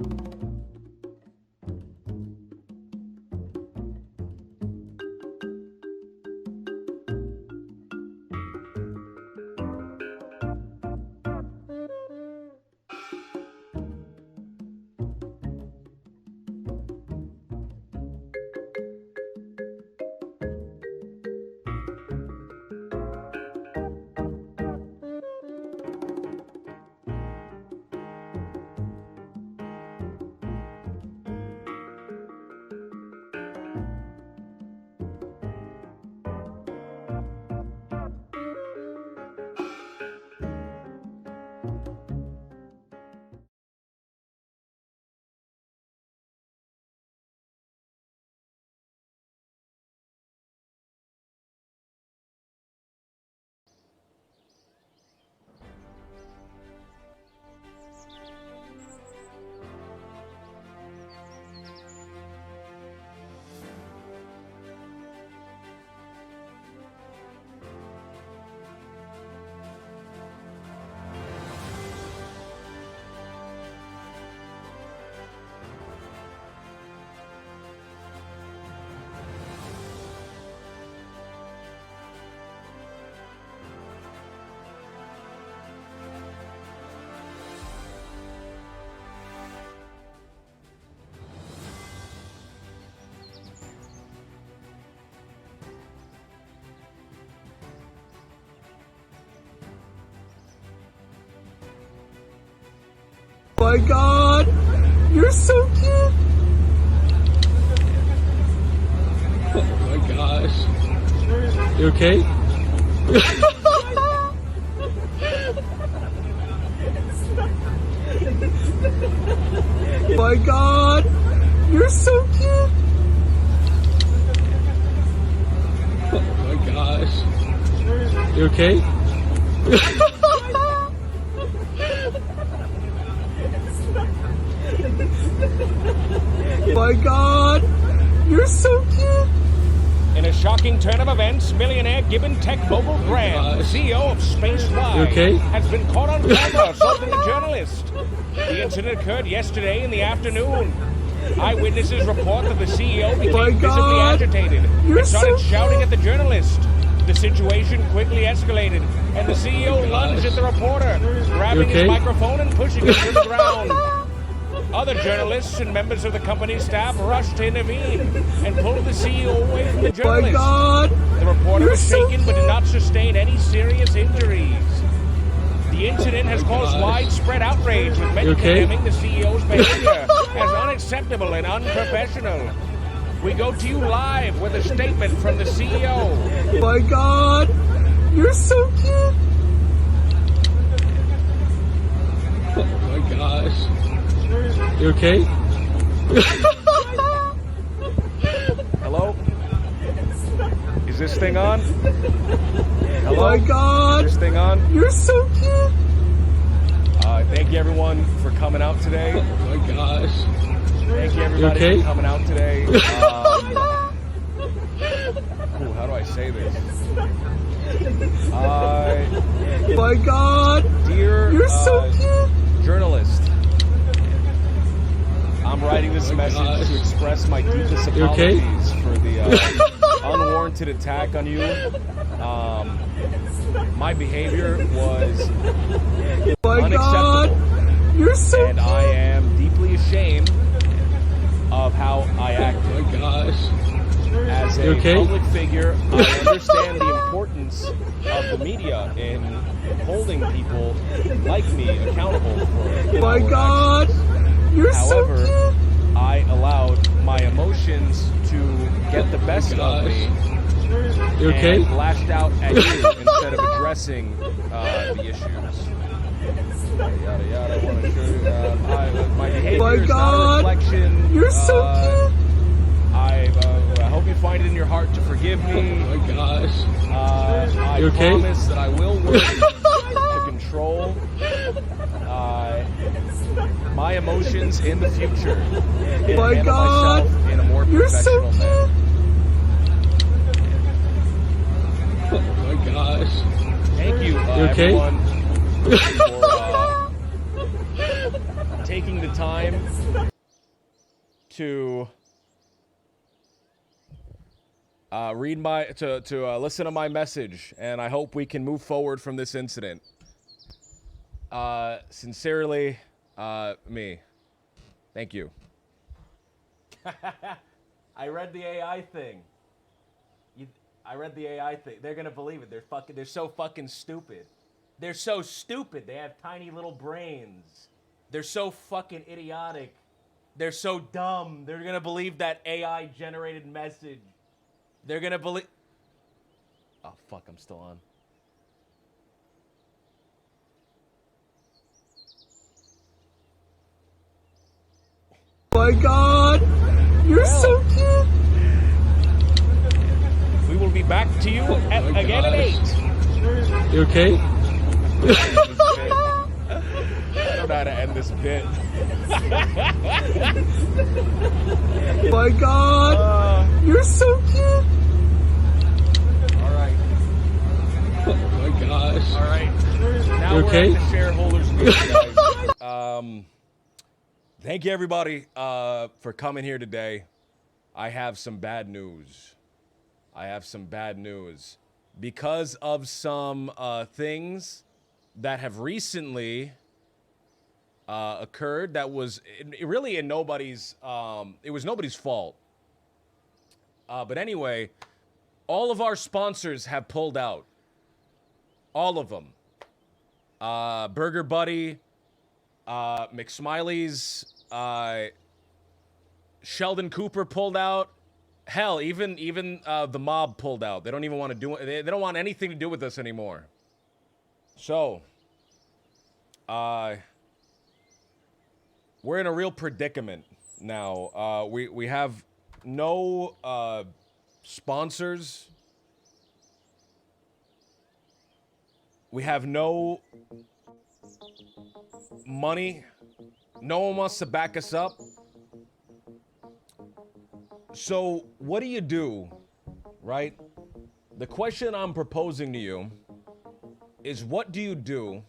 Oh my god, you're so cute. Oh my gosh. You okay? Oh my god, you're so cute. Oh my gosh. You okay? Oh my god, you're so cute. In a shocking turn of events, millionaire Gibbon Tech mogul Graham, the CEO of Spacefly, has been caught on camera assaulting a journalist. The incident occurred yesterday in the afternoon. Eyewitnesses report that the CEO became visibly agitated and started shouting at the journalist. The situation quickly escalated, and the CEO lunged at the reporter, grabbing his microphone and pushing him to the ground. Other journalists and members of the company's staff rushed to intervene and pulled the CEO away from the journalist. The reporter was shaken but did not sustain any serious injuries. The incident has caused widespread outrage, with many condemning the CEO's behavior as unacceptable and unprofessional. We go to you live with a statement from the CEO. Oh my god, you're so cute. Oh my gosh. You okay? Hello? Is this thing on? Hello? Oh my god! Is this thing on? You're so cute! Thank you everyone for coming out today. Oh my gosh. Thank you everybody for coming out today. How do I say this? Oh my god! Dear you're so cute! Journalist, I'm writing this message to express my deepest apologies for the unwarranted attack on you. My behavior was unacceptable, you're so and I am deeply ashamed of how I acted. Oh my gosh. As a public figure, I understand the importance of the media in holding people like me accountable for Oh my god! You're However, so cute. I allowed my emotions to get the best of me and lashed out at you instead of addressing the issues. Yada yada. I want to show you. My behavior is not a reflection. You're so cute. I hope you find it in your heart to forgive me. Oh my gosh. I promise that I will work to control my emotions in the future and handle myself in a more professional manner. Oh my gosh. Thank you, everyone, for taking the time time to listen to my message, and I hope we can move forward from this incident. Sincerely, me. Thank you. I read the AI thing. I read the AI thing. They're gonna believe it. They're so fucking stupid. They're so stupid. They have tiny little brains. They're so fucking idiotic. They're so dumb. They're gonna believe that AI generated message. They're gonna believe. Oh fuck! I'm still on. Oh my god! You're so cute! We will be back to you again at 8. You okay? I don't know how to end this bit. Oh my god! You're so cute! Alright. Oh my gosh. Alright. Now you okay? We're at the shareholders meeting, guys. Thank you, everybody, for coming here today. I have some bad news. Because of some things that have recently occurred that was really in nobody's, it was nobody's fault. But anyway, all of our sponsors have pulled out. All of them. Burger Buddy, McSmiley's, Sheldon Cooper pulled out. Hell, even the mob pulled out. They don't even want to do it. They don't want anything to do with us anymore. So, we're in a real predicament now. We have no sponsors. We have no money. No one wants to back us up. So, what do? Right? The question I'm proposing to you is, what do you do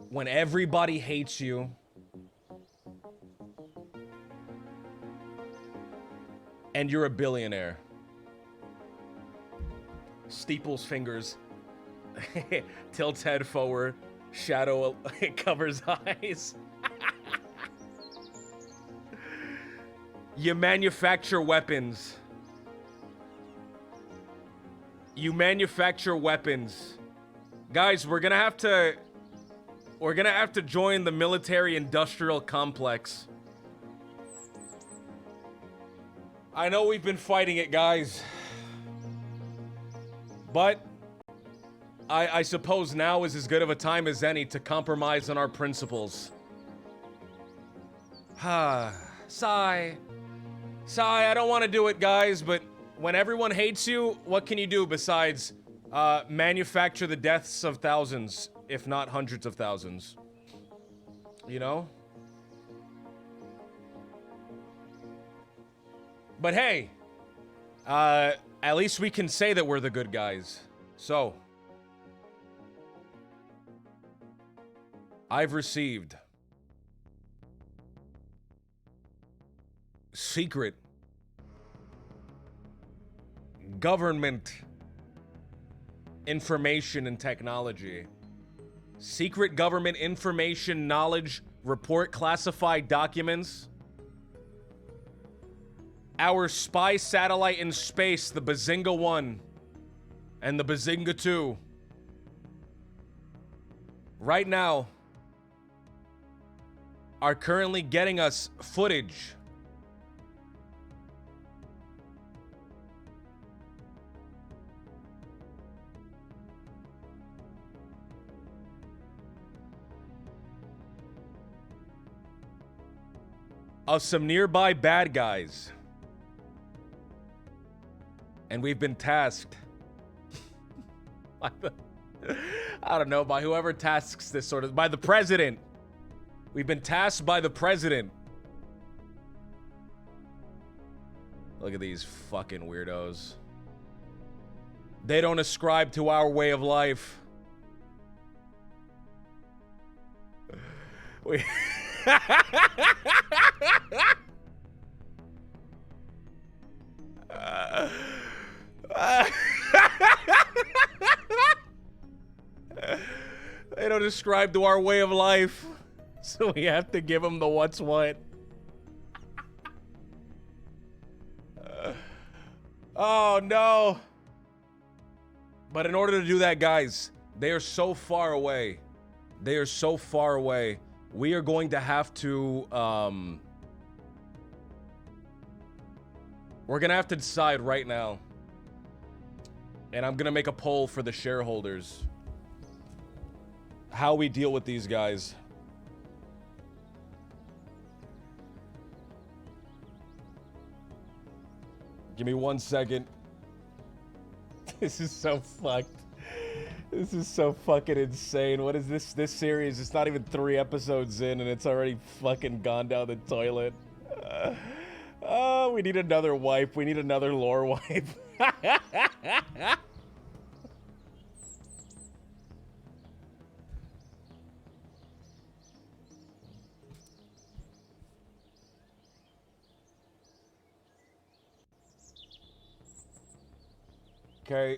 when everybody hates you and you're a billionaire? Steeples fingers. Tilts head forward. Shadow covers eyes. You manufacture weapons. Guys, we're gonna have to join the military-industrial complex. I know we've been fighting it, guys. But I suppose now is as good of a time as any to compromise on our principles. Sigh, I don't want to do it, guys, but when everyone hates you, what can you do besides manufacture the deaths of thousands, if not hundreds of thousands? You know? But hey, at least we can say that we're the good guys. So, I've received secret government information and technology. Secret government information, knowledge, report, classified documents. Our spy satellite in space, the Bazinga 1 and the Bazinga 2. Right now, are currently getting us footage of some nearby bad guys. And we've been tasked by I don't know, by whoever tasks this sort of, by the president. We've been tasked by the president. Look at these fucking weirdos. They don't ascribe to our way of life. We They don't describe to our way of life, so we have to give them the what's what. Oh no. But in order to do that, guys, they are so far away. They are so far away. We are going to have to, we're gonna have to decide right now. And I'm gonna make a poll for the shareholders. How we deal with these guys. Give me 1 second. This is so fucked. This is so fucking insane. What is this? This series, it's not even 3 episodes in and it's already fucking gone down the toilet. Oh, we need another wipe. We need another lore wipe. Okay.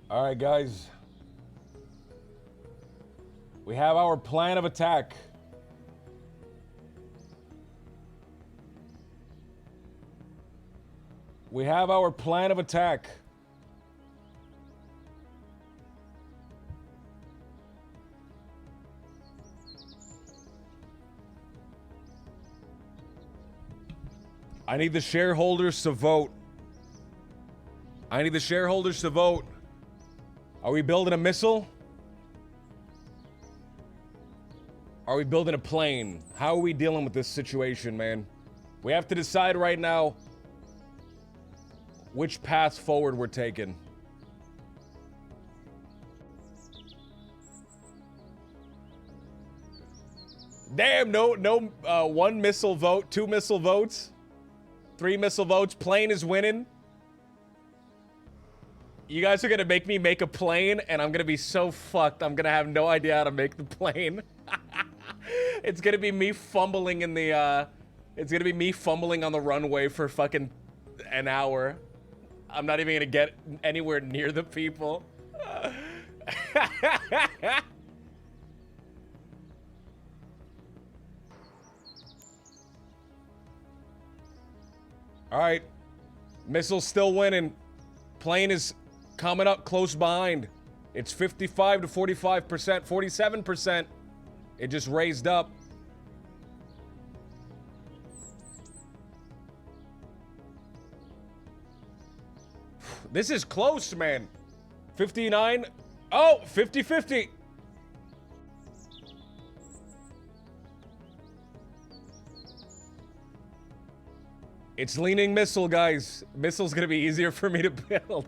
All right, guys. We have our plan of attack. We have our plan of attack. I need the shareholders to vote. I need the shareholders to vote. Are we building a missile? Are we building a plane? How are we dealing with this situation, man? We have to decide right now which path forward we're taking. Damn, no, 1 missile vote, 2 missile votes, 3 missile votes. Plane is winning. You guys are gonna make me make a plane, and I'm gonna be so fucked. I'm gonna have no idea how to make the plane. It's gonna be me fumbling in the, it's gonna be me fumbling on the runway for fucking an hour. I'm not even gonna get anywhere near the people. All right, missile's still winning. Plane is coming up close behind. It's 55 to 45%, 47%. It just raised up. This is close, man. 59. Oh, 50-50. It's leaning missile, guys. Missile's gonna be easier for me to build.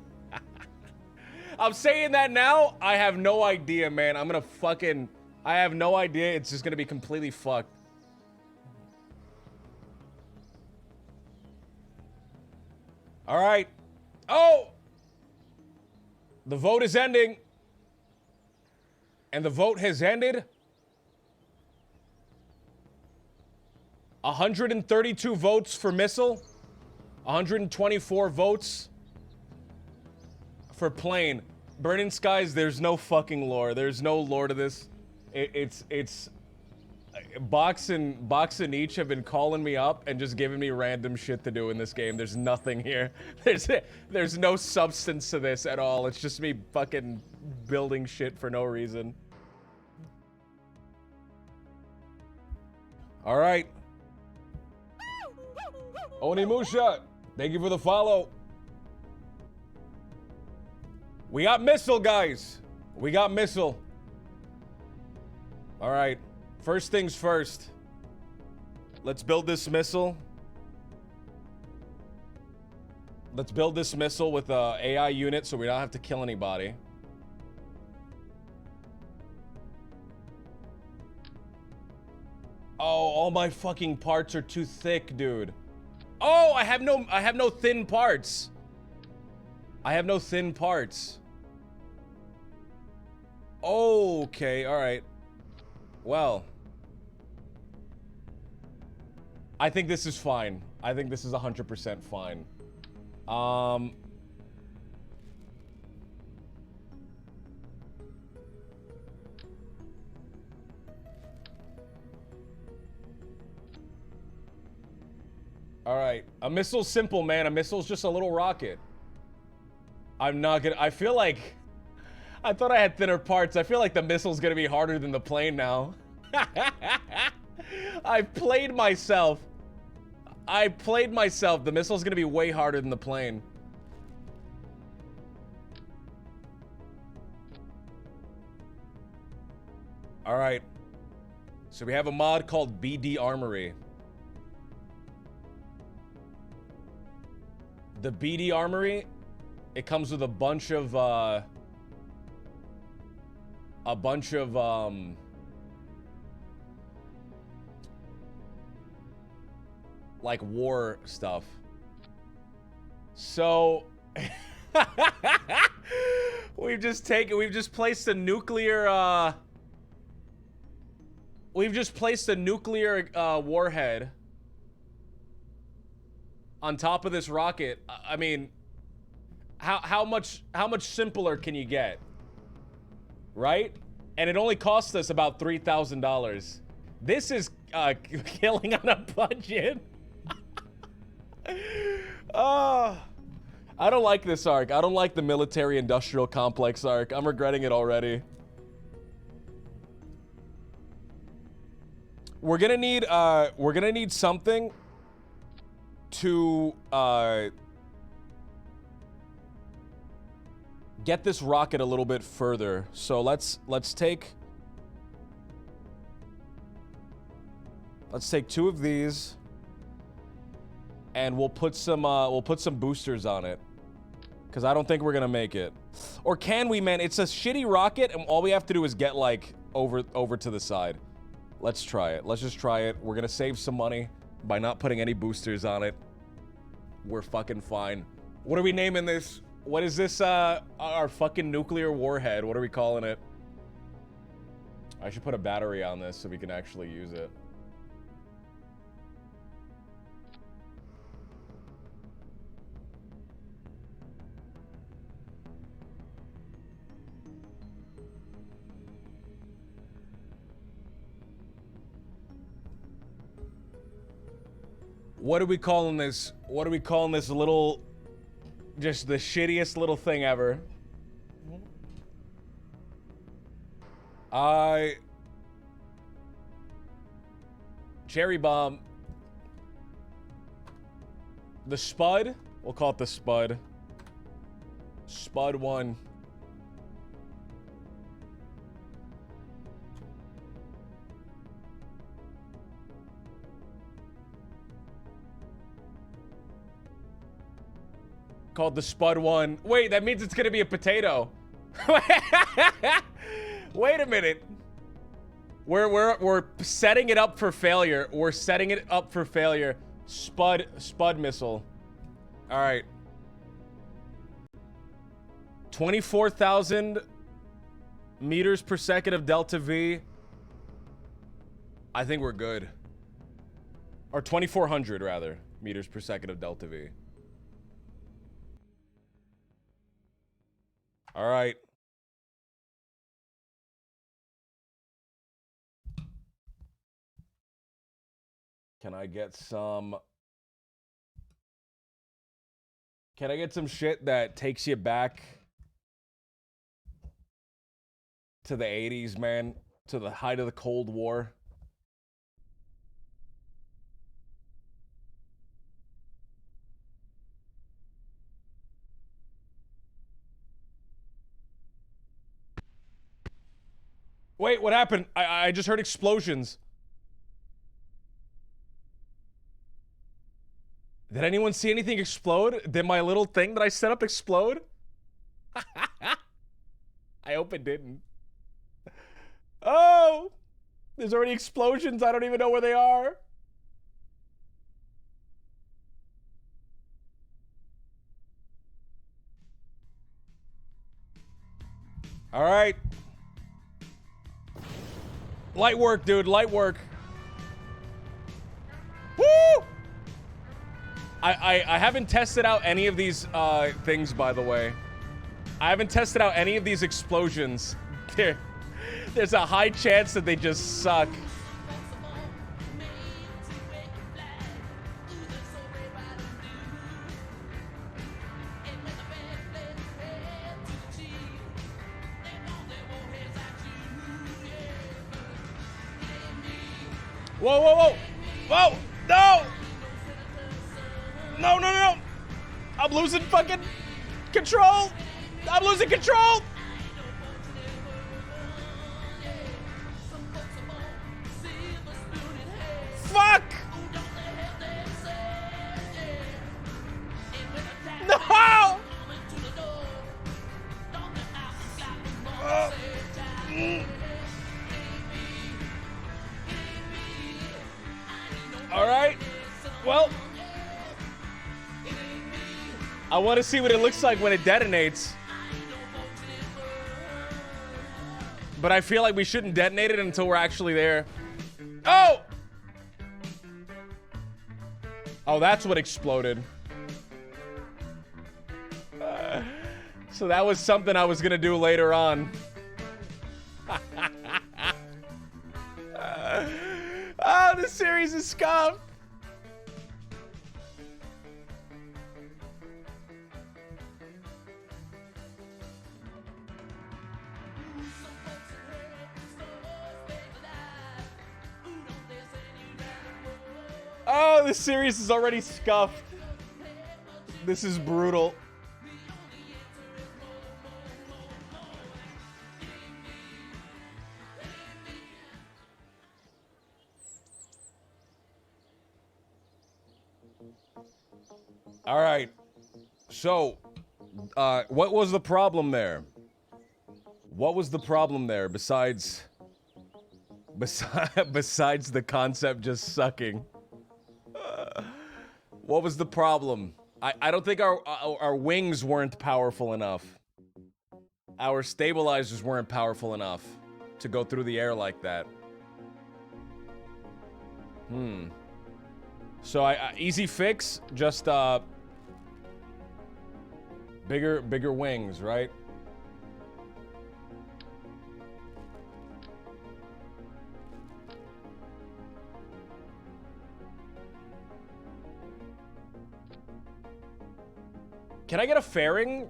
I'm saying that now. I have no idea, man. I'm gonna fucking... I have no idea. It's just gonna be completely fucked. All right. Oh! The vote is ending. And the vote has ended. 132 votes for missile. 124 votes for plane. Burning Skies, there's no fucking lore. There's no lore to this. It's Box and Each have been calling me up and just giving me random shit to do in this game. There's nothing here. There's no substance to this at all. It's just me fucking building shit for no reason. All right. Onimusha, thank you for the follow. We got missile, guys. We got missile. All right. First things first. Let's build this missile. Let's build this missile with a AI unit so we don't have to kill anybody. Oh, All my fucking parts are too thick, dude. Oh, I have no thin parts. I have no thin parts. Okay, all right. Well, I think this is fine. I think this is 100% fine. All right, a missile's simple, man. A missile's just a little rocket. I'm not gonna, I feel like, I thought I had thinner parts. I feel like the missile's gonna be harder than the plane now. I've played myself. I played myself. The missile's gonna be way harder than the plane. All right. So we have a mod called BD Armory. The BD Armory, it comes with a bunch of like war stuff. So we've just placed a nuclear warhead on top of this rocket. I mean, how much simpler can you get? Right? And it only cost us about $3,000. This is killing on a budget. I don't like this arc. I don't like the military industrial complex arc. I'm regretting it already. We're gonna need something to get this rocket a little bit further. So let's take two of these, and we'll put some boosters on it, because I don't think we're gonna make it. Or can we, man? It's a shitty rocket, and all we have to do is get like over to the side. Let's try it. Let's just try it. We're gonna save some money by not putting any boosters on it. We're fucking fine. What are we naming this? What is this, our fucking nuclear warhead? What are we calling it? I should put a battery on this so we can actually use it. What are we calling this? What are we calling this little... Just the shittiest little thing ever. Cherry bomb. The Spud? We'll call it the Spud. Spud 1. Called the Spud 1. Wait, that means it's gonna be a potato. Wait a minute. We're setting it up for failure. We're setting it up for failure. Spud missile. All right. 24,000 meters per second of delta V. I think we're good. Or 2,400 rather meters per second of delta V. All right. Can I get some shit that takes you back to the 80s, man? To the height of the Cold War? Wait, what happened? I just heard explosions. Did anyone see anything explode? Did my little thing that I set up explode? I hope it didn't. Oh! There's already explosions. I don't even know where they are. All right. Light work, dude. Light work. Woo! I haven't tested out any of these things, by the way. I haven't tested out any of these explosions. There's a high chance that they just suck. Whoa, whoa, whoa! Whoa! No! No, no, no! I'm losing fucking control! I'm losing control! Fuck! No! All right. Well, I want to see what it looks like when it detonates. But I feel like we shouldn't detonate it until we're actually there. Oh! Oh, that's what exploded. So that was something I was gonna do later on. Oh, this series is scuffed. Oh, this series is already scuffed. This is brutal. All right. So, what was the problem there? What was the problem there besides the concept just sucking? What was the problem? I don't think our wings weren't powerful enough. Our stabilizers weren't powerful enough to go through the air like that. So easy fix, just bigger wings, right? Can I get a fairing?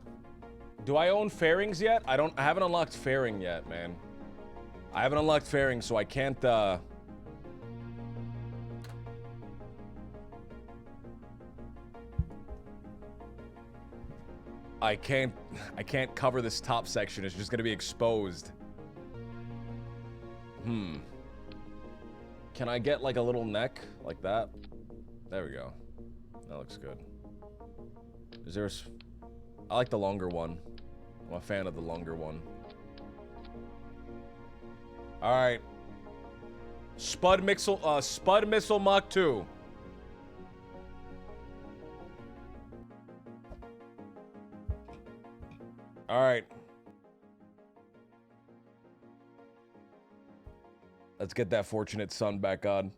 Do I own fairings yet? I haven't unlocked fairing yet, man. I haven't unlocked fairing, so I can't I can't cover this top section. It's just gonna be exposed. Can I get like a little neck like that? There we go. That looks good. Is there I like the longer one. I'm a fan of the longer one. All right. Spud Missile Mach 2. All right. Let's get that fortunate son back on.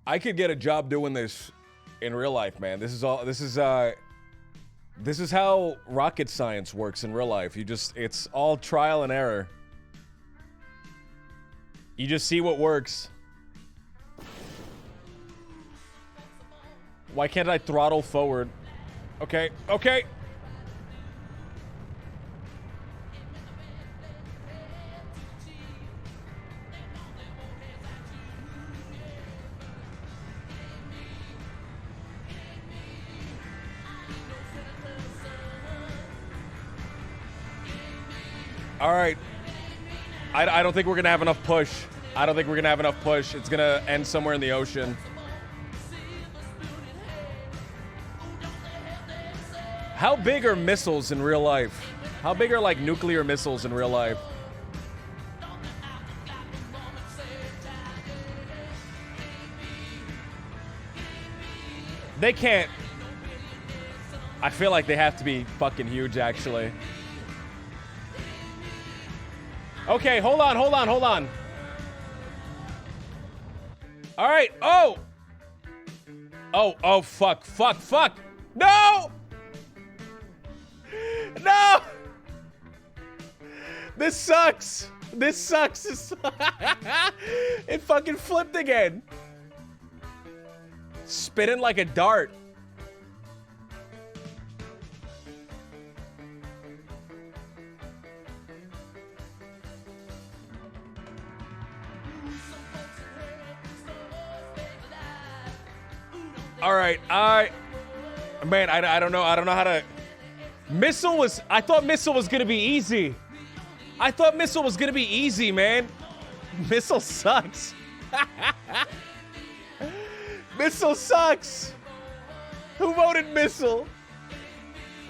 I could get a job doing this in real life, man. This is how rocket science works in real life. It's all trial and error. You just see what works. Why can't I throttle forward? Okay, okay. All right. I don't think we're going to have enough push. I don't think we're going to have enough push. It's going to end somewhere in the ocean. How big are missiles in real life? How big are, like, nuclear missiles in real life? They can't. I feel like they have to be fucking huge, actually. Okay, hold on. All right. Oh, fuck. No! This sucks. It fucking flipped again. Spinning like a dart. All right, man, I don't know how to. I thought missile was gonna be easy. Man. Missile sucks. Missile sucks. Who voted missile?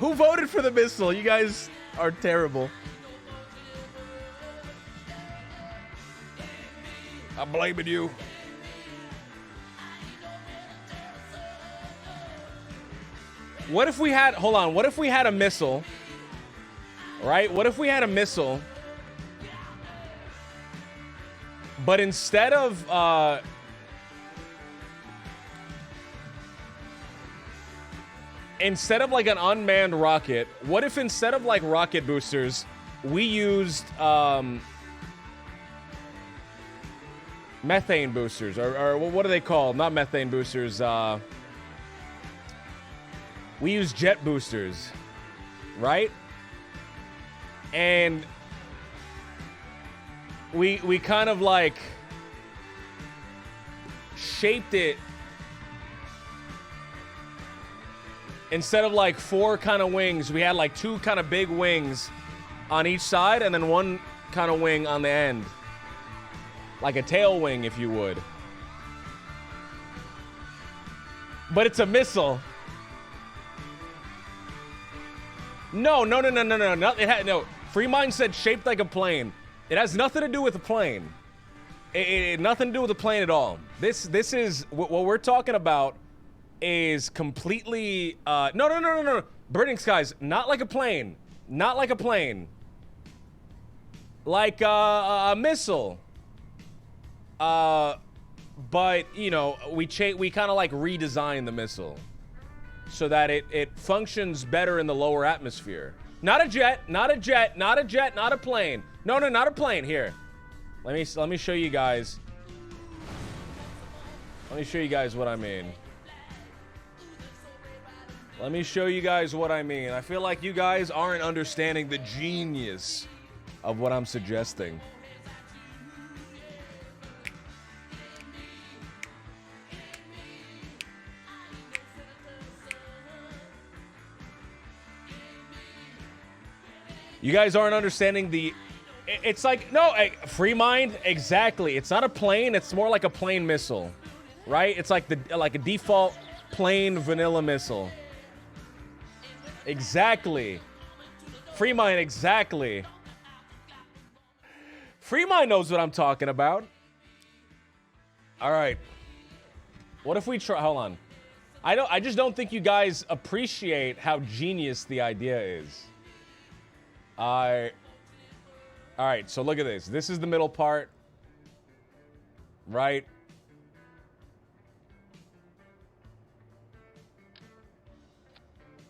Who voted for the missile? You guys are terrible. I'm blaming you. What if we had, hold on, what if we had a missile, right? What if we had a missile, but instead of like an unmanned rocket, what if instead of like rocket boosters, we used methane boosters, or what are they called? Not methane boosters, we use jet boosters, right? And we kind of like shaped it instead of like 4 kind of wings, we had like 2 kind of big wings on each side and then 1 kind of wing on the end. Like a tail wing, if you would. But it's a missile. No. No. Free Mind said shaped like a plane. It has nothing to do with a plane. It nothing to do with a plane at all. This is what we're talking about is completely no. Burning Skies, not like a plane. Like a missile. But you know, we kind of like redesigned the missile so that it functions better in the lower atmosphere. Not a jet, not a plane. No, not a plane. Here, let me show you guys. Let me show you guys what I mean. I feel like you guys aren't understanding the genius of what I'm suggesting. You guys aren't understanding it's like, no, Free Mind, exactly. It's not a plane, it's more like a plane missile, right? It's like a default plain vanilla missile. Exactly. Free Mind, exactly. Free Mind knows what I'm talking about. All right. What if we try, hold on. I just don't think you guys appreciate how genius the idea is. All right, so look at this. This is the middle part, right?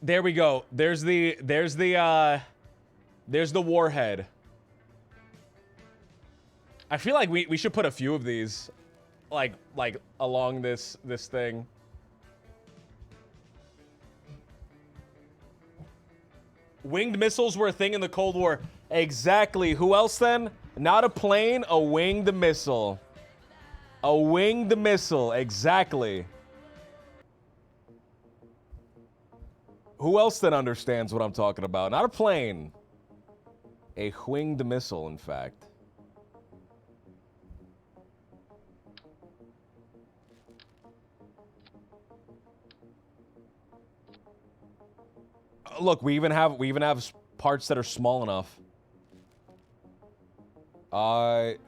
There we go. There's the warhead. I feel like we should put a few of these, like along this thing. Winged missiles were a thing in the Cold War. Exactly. Who else then? Not a plane, a winged missile. A winged missile. Exactly. Who else then understands what I'm talking about? Not a plane. A winged missile, in fact. Look, we even have parts that are small enough.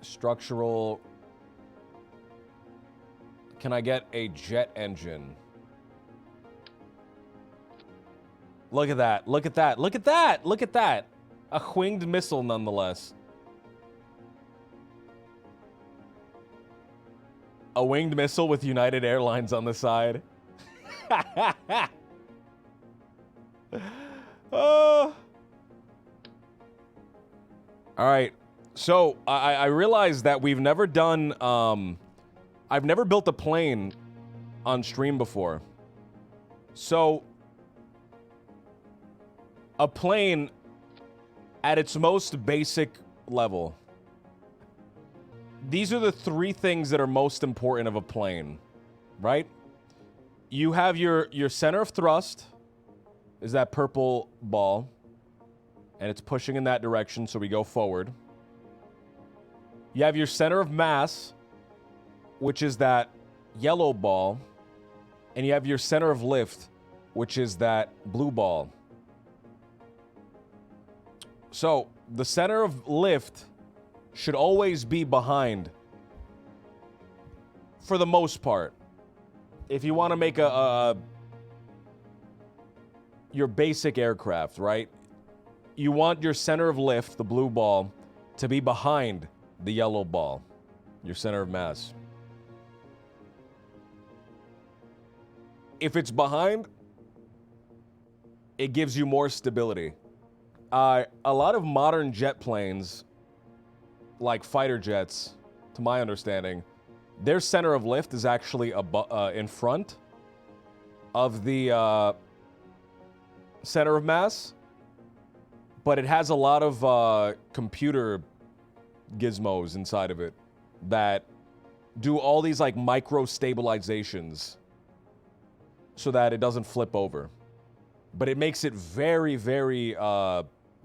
Structural. Can I get a jet engine? Look at that. Look at that. Look at that. Look at that. A winged missile nonetheless. A winged missile with United Airlines on the side. All right. So I realized that we've never done. I've never built a plane on stream before. So a plane at its most basic level. These are the three things that are most important of a plane, right? You have your center of thrust is that purple ball, and it's pushing in that direction, so we go forward. You have your center of mass, which is that yellow ball, and you have your center of lift, which is that blue ball. So the center of lift should always be behind for the most part. If you want to make your basic aircraft, right? You want your center of lift, the blue ball, to be behind the yellow ball, your center of mass. If it's behind, it gives you more stability. A lot of modern jet planes, like fighter jets, to my understanding, their center of lift is actually in front of the center of mass, but it has a lot of computer gizmos inside of it that do all these like micro stabilizations so that it doesn't flip over. But it makes it very, very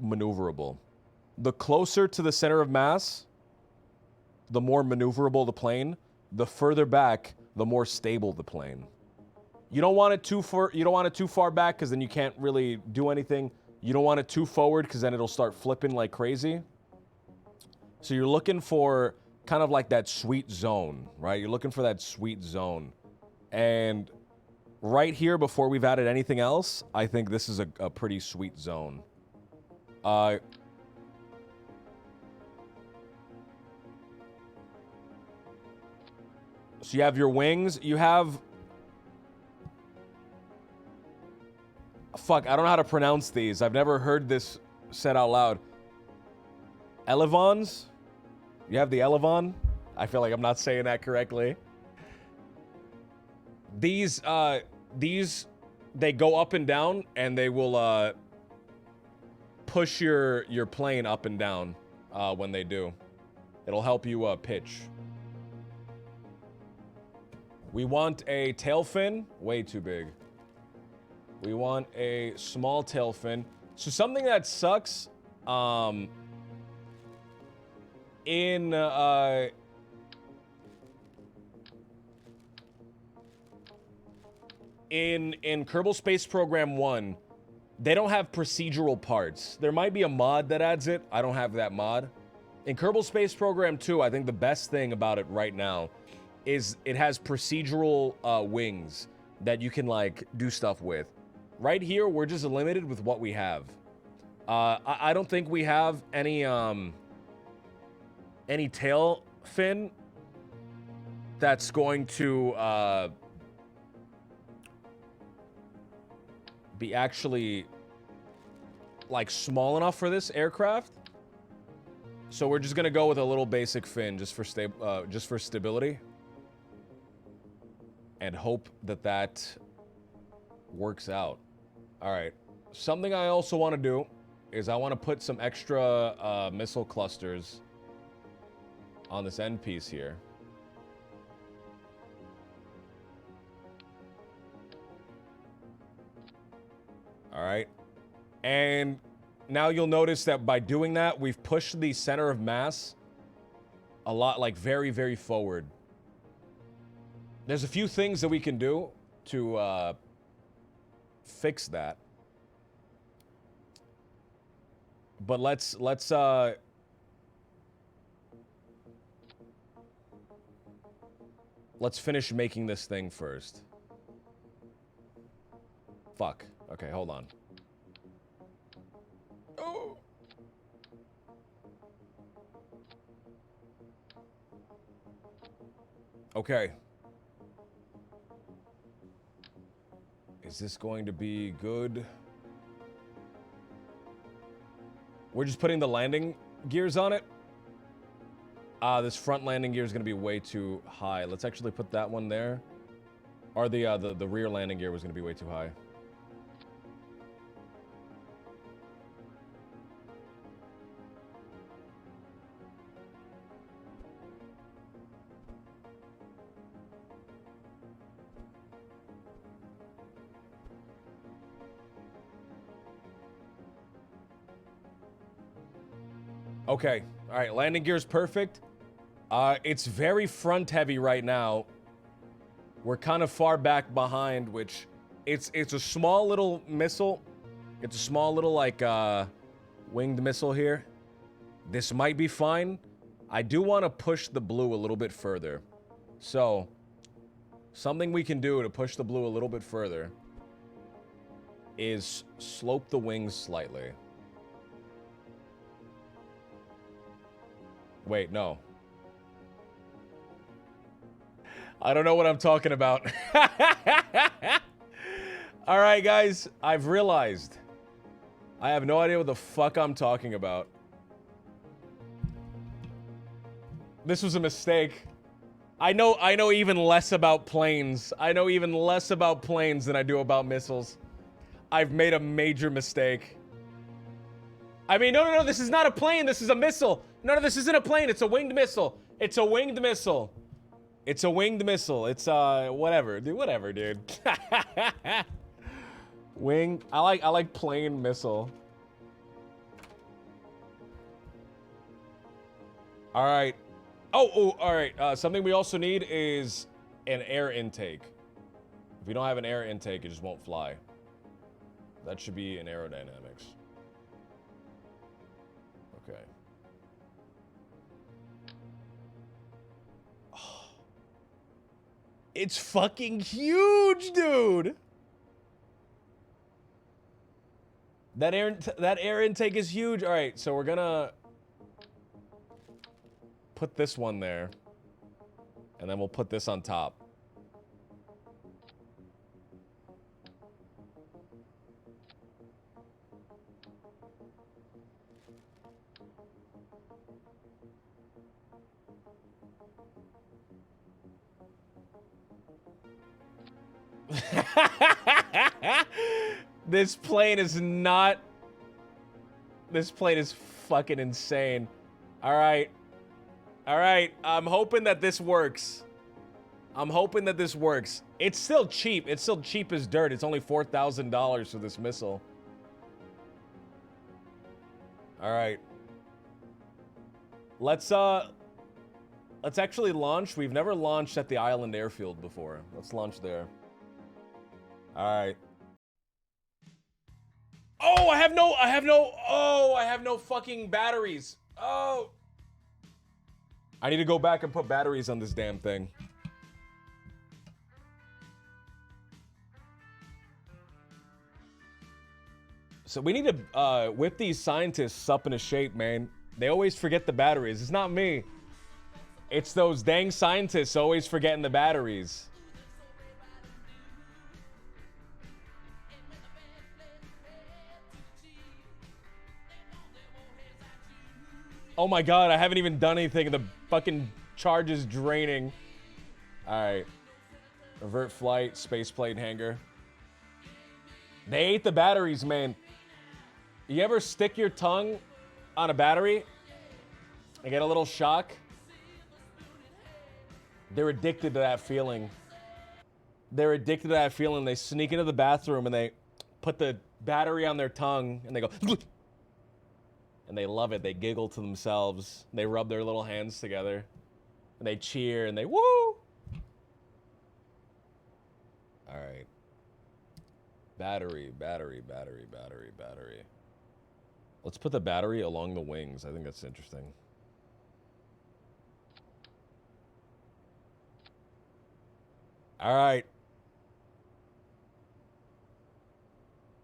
maneuverable. The closer to the center of mass, the more maneuverable the plane. The further back, the more stable the plane. You don't want it too far. You don't want it too far back because then you can't really do anything. You don't want it too forward because then it'll start flipping like crazy. So you're looking for kind of like that sweet zone, right? You're looking for that sweet zone. And right here, before we've added anything else, I think this is a pretty sweet zone. So you have your wings. You have... Fuck, I don't know how to pronounce these. I've never heard this said out loud. Elevons? You have the Elevon? I feel like I'm not saying that correctly. These, they go up and down, and they will, push your plane up and down, when they do. It'll help you, pitch. We want a tail fin. Way too big. We want a small tail fin. So something that sucks, in Kerbal Space Program 1, they don't have procedural parts. There might be a mod that adds it. I don't have that mod. In Kerbal Space Program 2, I think the best thing about it right now is it has procedural wings that you can like do stuff with. Right here, we're just limited with what we have. I don't think we have any tail fin that's going to be actually like small enough for this aircraft. So we're just gonna go with a little basic fin just for stability, and hope that that works out. All right. Something I also want to do is I want to put some extra missile clusters on this end piece here. All right. And now you'll notice that by doing that, we've pushed the center of mass a lot, like very, very forward. There's a few things that we can do to fix that. But let's finish making this thing first. Fuck. Okay, hold on. Oh. Okay. Is this going to be good? We're just putting the landing gears on it. This front landing gear is going to be way too high. Let's actually put that one there. Or the rear landing gear was going to be way too high. Okay. All right. Landing gear's perfect. It's very front heavy right now. We're kind of far back behind, which it's a small little missile. It's a small little like winged missile here. This might be fine. I do want to push the blue a little bit further. So, something we can do to push the blue a little bit further is slope the wings slightly. Wait, no. I don't know what I'm talking about. All right, guys. I've realized. I have no idea what the fuck I'm talking about. This was a mistake. I know even less about planes. I know even less about planes than I do about missiles. I've made a major mistake. I mean, no, this is not a plane. This is a missile. No, this isn't a plane. It's a winged missile. It's a winged missile. It's a winged missile. It's, whatever. Dude, whatever, dude. Wing. I like plane missile. All right. Oh, all right. Something we also need is an air intake. If we don't have an air intake, it just won't fly. That should be in aerodynamics. Okay. Oh. It's fucking huge, dude. That air intake is huge. All right, so we're gonna put this one there, and then we'll put this on top. This plane is not... This plane is fucking insane. All right. All right. I'm hoping that this works. I'm hoping that this works. It's still cheap. It's still cheap as dirt. It's only $4,000 for this missile. All right. Let's actually launch. We've never launched at the island airfield before. Let's launch there. All right. Oh, I have no fucking batteries. Oh. I need to go back and put batteries on this damn thing. So we need to whip these scientists up into shape, man. They always forget the batteries. It's not me. It's those dang scientists always forgetting the batteries. Oh my god, I haven't even done anything and the fucking charge is draining. Alright. Revert flight, spaceplane hangar. They ate the batteries, man. You ever stick your tongue on a battery and get a little shock? They're addicted to that feeling. They're addicted to that feeling. They sneak into the bathroom and they put the battery on their tongue and they go... And they love it. They giggle to themselves. They rub their little hands together. And they cheer and they woo! Alright. Battery. Let's put the battery along the wings. I think that's interesting. All right.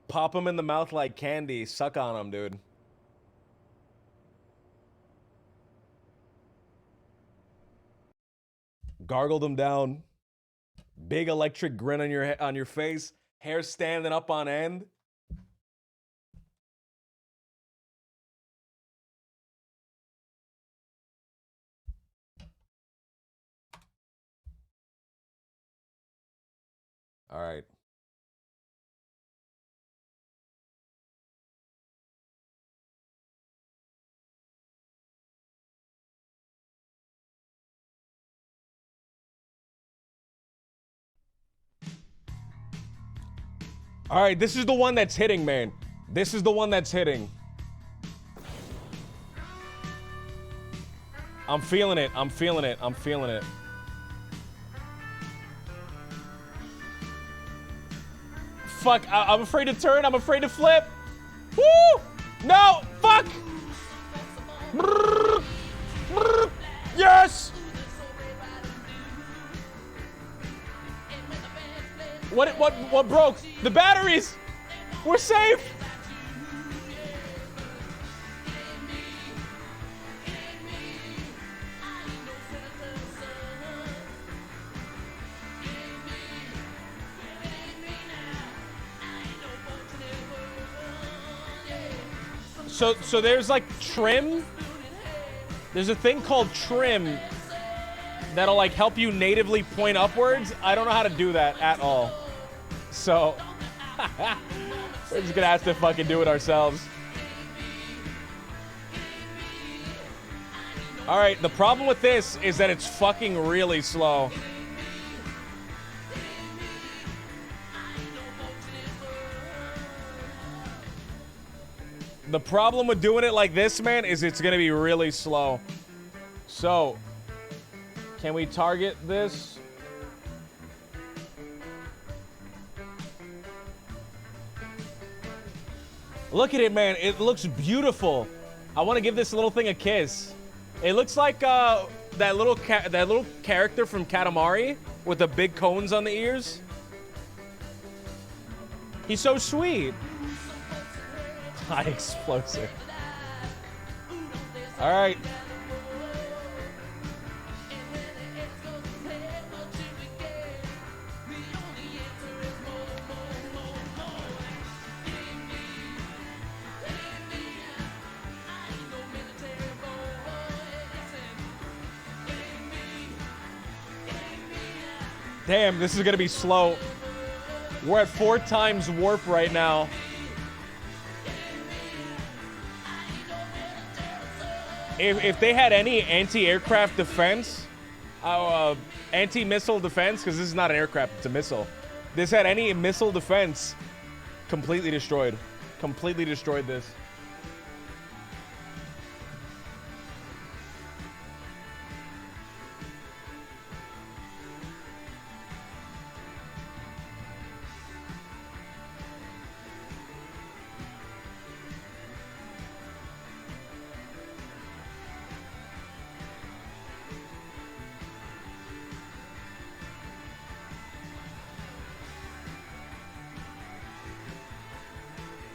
Pop them in the mouth like candy. Suck on them, dude. Gargle them down. Big electric grin on your face. Hair standing up on end. All right. All right, this is the one that's hitting, man. This is the one that's hitting. I'm feeling it. I'm feeling it. I'm feeling it. Fuck, I'm afraid to turn. I'm afraid to flip. Woo! No! Fuck! Yes! What broke? The batteries! We're safe! So there's like trim. There's a thing called trim that'll like help you natively point upwards. I don't know how to do that at all. So we're just gonna have to fucking do it ourselves. All right, the problem with this is that it's fucking really slow. The problem with doing it like this, man, is it's gonna be really slow. So, can we target this? Look at it, man. It looks beautiful. I want to give this little thing a kiss. It looks like that little character from Katamari with the big cones on the ears. He's so sweet. High explosive. All right. Damn, this is gonna be slow. We're at 4 times warp right now. If they had any anti-aircraft defense, anti-missile defense, because this is not an aircraft, it's a missile. This had any missile defense, completely destroyed. Completely destroyed this.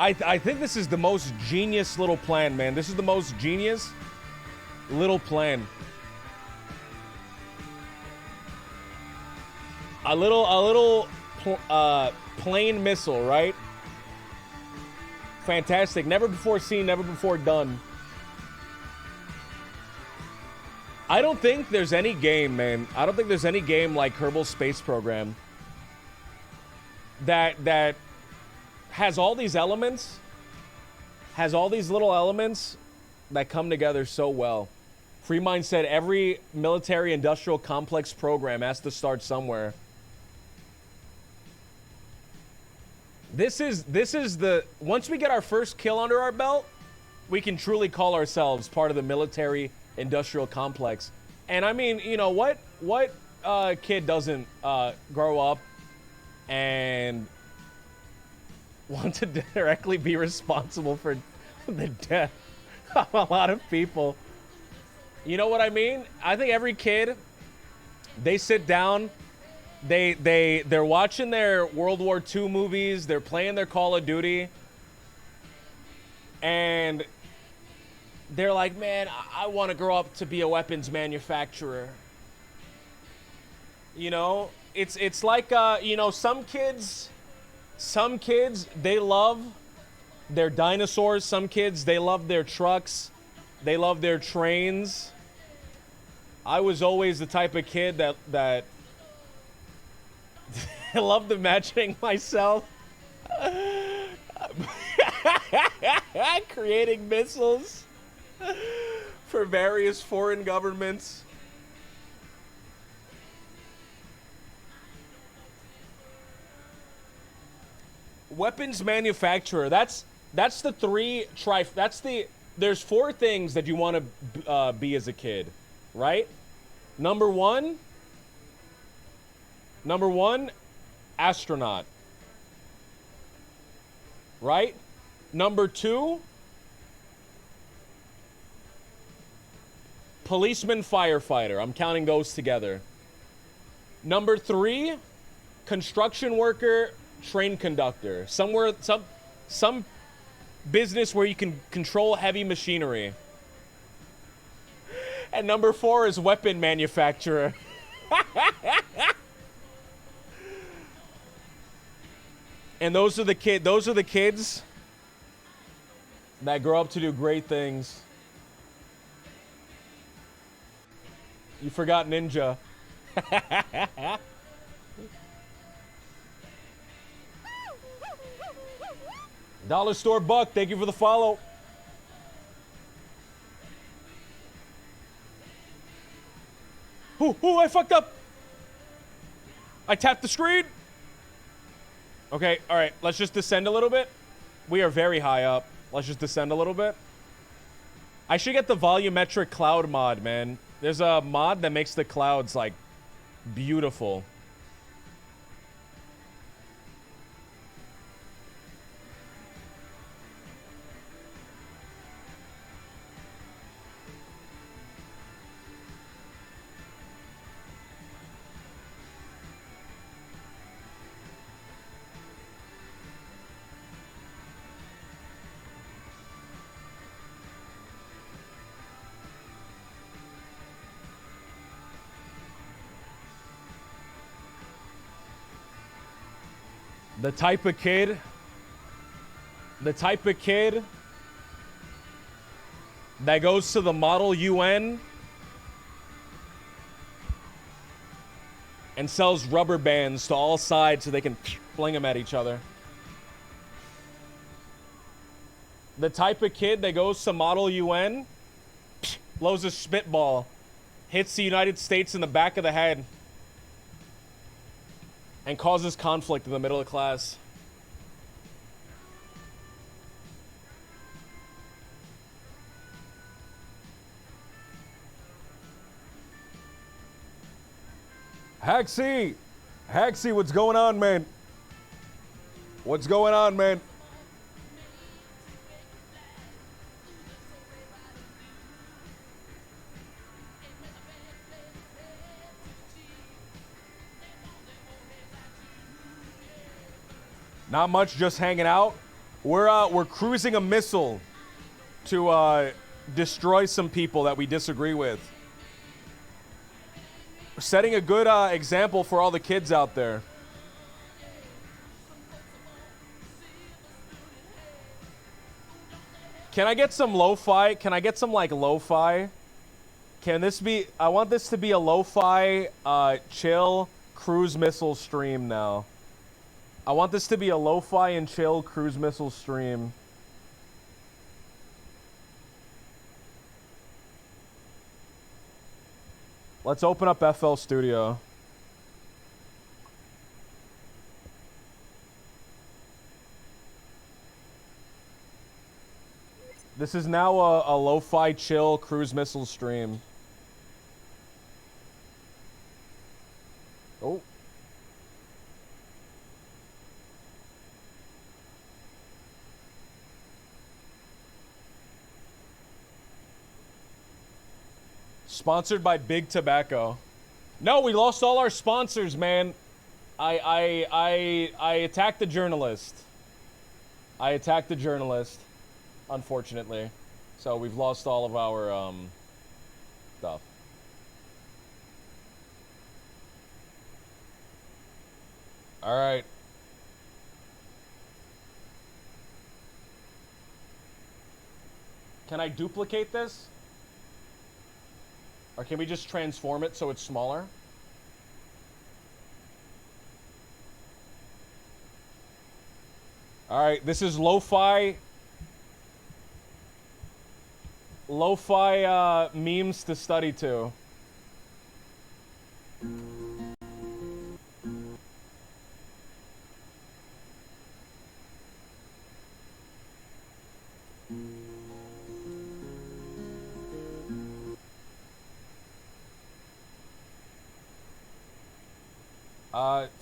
I think this is the most genius little plan, man. This is the most genius little plan. A little plane missile, right? Fantastic. Never before seen, never before done. I don't think there's any game, man. I don't think there's any game like Kerbal Space Program that has all these elements, has all these little elements that come together so well. Freemind said every military industrial complex program has to start somewhere. This is the, once we get our first kill under our belt, we can truly call ourselves part of the military industrial complex. And I mean, you know, what kid doesn't grow up and want to directly be responsible for the death of a lot of people. You know what I mean? I think every kid, they sit down, they're watching their World War II movies, they're playing their Call of Duty, and they're like, man, I want to grow up to be a weapons manufacturer. You know, it's like, you know, some kids, they love their dinosaurs. Some kids, they love their trucks. They love their trains. I was always the type of kid that I loved imagining myself creating missiles for various foreign governments. Weapons manufacturer. That's the there's four things that you want to be as a kid, right? Number one, astronaut. Right? Number two, policeman, firefighter. I'm counting those together. Number three, construction worker, train conductor. Some business where you can control heavy machinery. And number four is weapon manufacturer. And those are the kids that grow up to do great things. You forgot ninja. Dollar Store Buck, thank you for the follow. Ooh, I fucked up. I tapped the screen. Okay, all right, let's just descend a little bit. We are very high up. Let's just descend a little bit. I should get the volumetric cloud mod, man. There's a mod that makes the clouds, like, beautiful. The type of kid that goes to the Model UN and sells rubber bands to all sides so they can fling them at each other. The type of kid that goes to Model UN, blows a spitball, hits the United States in the back of the head, and causes conflict in the middle of class. Haxie, what's going on, man? What's going on, man? Not much, just hanging out. We're cruising a missile to destroy some people that we disagree with. We're setting a good example for all the kids out there. Can I get some lo-fi? Can I get some like lo-fi? Can this be? I want this to be a lo-fi chill cruise missile stream now. I want this to be a lo-fi and chill cruise missile stream. Let's open up FL Studio. This is now a lo-fi chill cruise missile stream. Oh. Sponsored by Big Tobacco. No, we lost all our sponsors, man. I attacked the journalist. I attacked the journalist, unfortunately. So we've lost all of our, stuff. Alright. Can I duplicate this? Or can we just transform it so it's smaller? Alright, this is lo-fi memes to study to.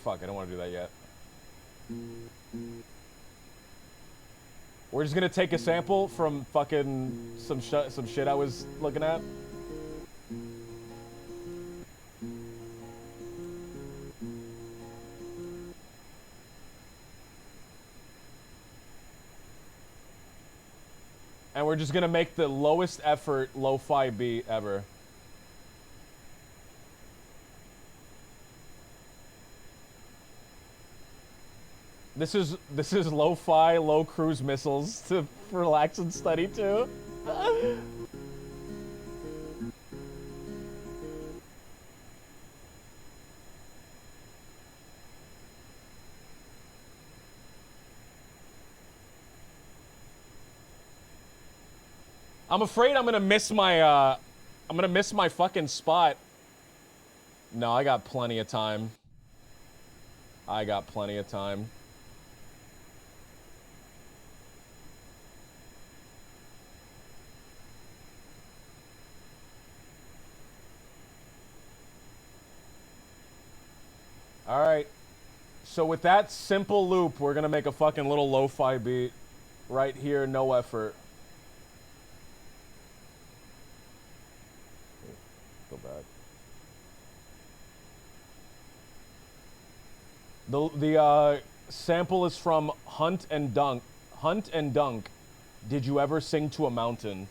Fuck, I don't want to do that yet. We're just gonna take a sample from fucking some shit I was looking at. And we're just gonna make the lowest effort lo-fi beat ever. This is lo-fi, low cruise missiles to relax and study to. I'm afraid I'm gonna miss my fucking spot. No, I got plenty of time. I got plenty of time. All right. So with that simple loop, we're gonna make a fucking little lo-fi beat right here, no effort. Go back. The sample is from Hunt and Dunk. Hunt and Dunk. Did you ever sing to a mountain?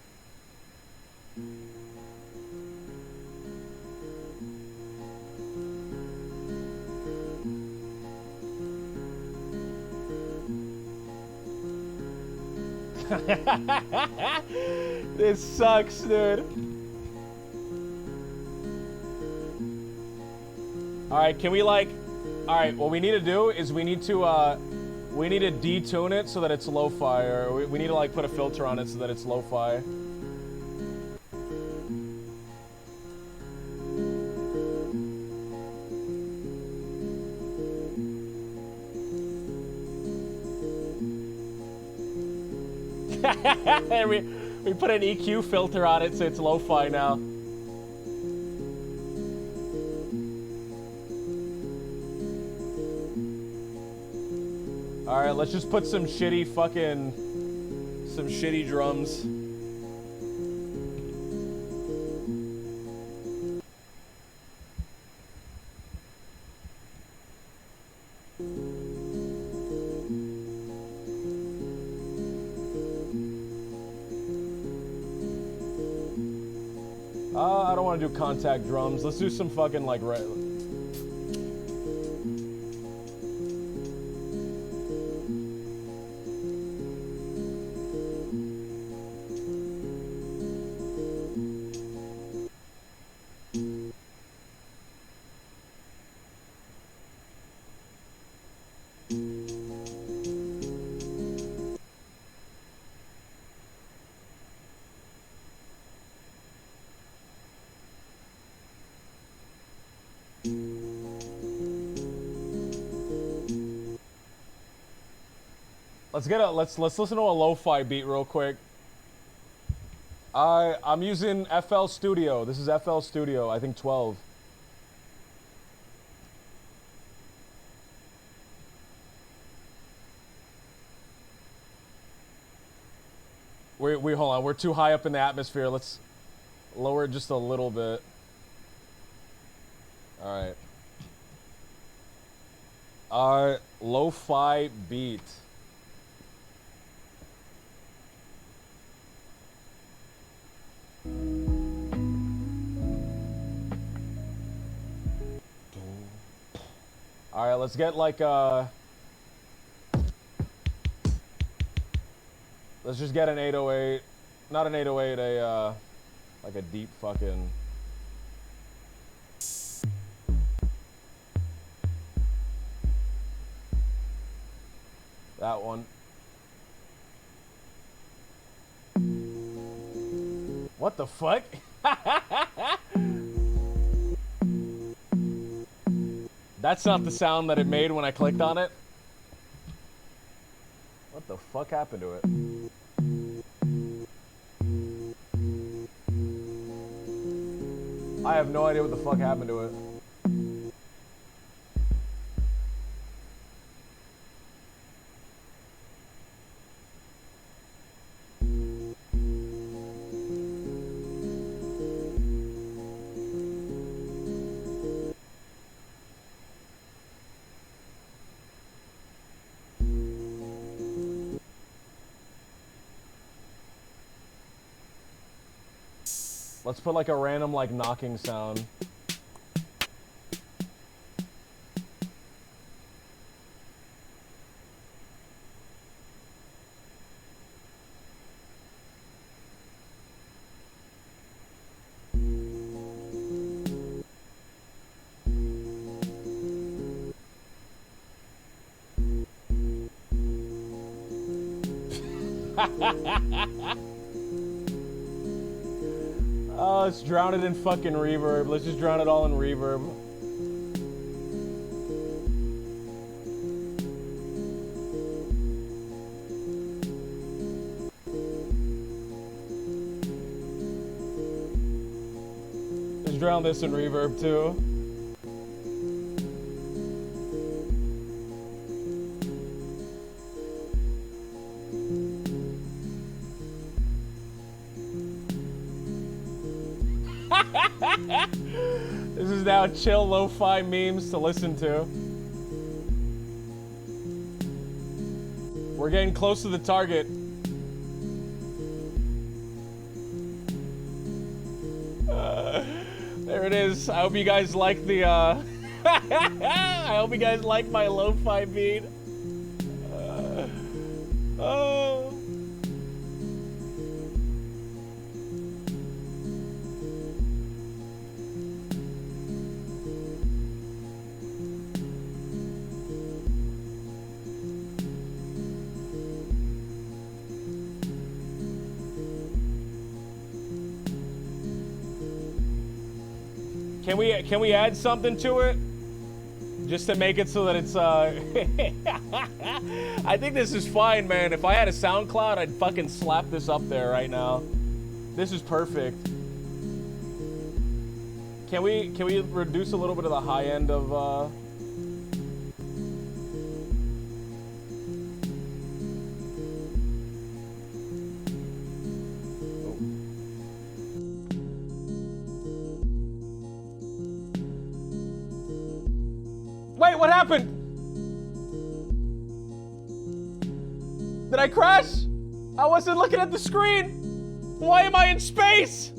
This sucks, dude. Alright, can we like... Alright, what we need to do is we need to detune it so that it's lo-fi, or we need to like put a filter on it so that it's lo-fi. we put an EQ filter on it so it's lo-fi now. Alright, let's just put some shitty drums. I don't want to do contact drums. Let's do some fucking like Let's listen to a lo-fi beat real quick. I'm using FL Studio. This is FL Studio, I think 12. We hold on. We're too high up in the atmosphere. Lower it just a little bit. Alright. Alright, lo-fi beat. Alright, let's get like let's just get an 808. Not an 808, like a deep fucking... That one. What the fuck? That's not the sound that it made when I clicked on it. What the fuck happened to it? I have no idea what the fuck happened to it. Let's put like a random like knocking sound. Oh, let's drown it in fucking reverb. Let's just drown it all in reverb. Let's drown this in reverb too. This is now chill lo-fi memes to listen to. We're getting close to the target. There it is. I hope you guys like the I hope you guys like my lo-fi beat. Oh. Can we add something to it? Just to make it so that it's I think this is fine, man. If I had a SoundCloud, I'd fucking slap this up there right now. This is perfect. Can we reduce a little bit of the high end of Wait, what happened? Did I crash? I wasn't looking at the screen. Why am I in space?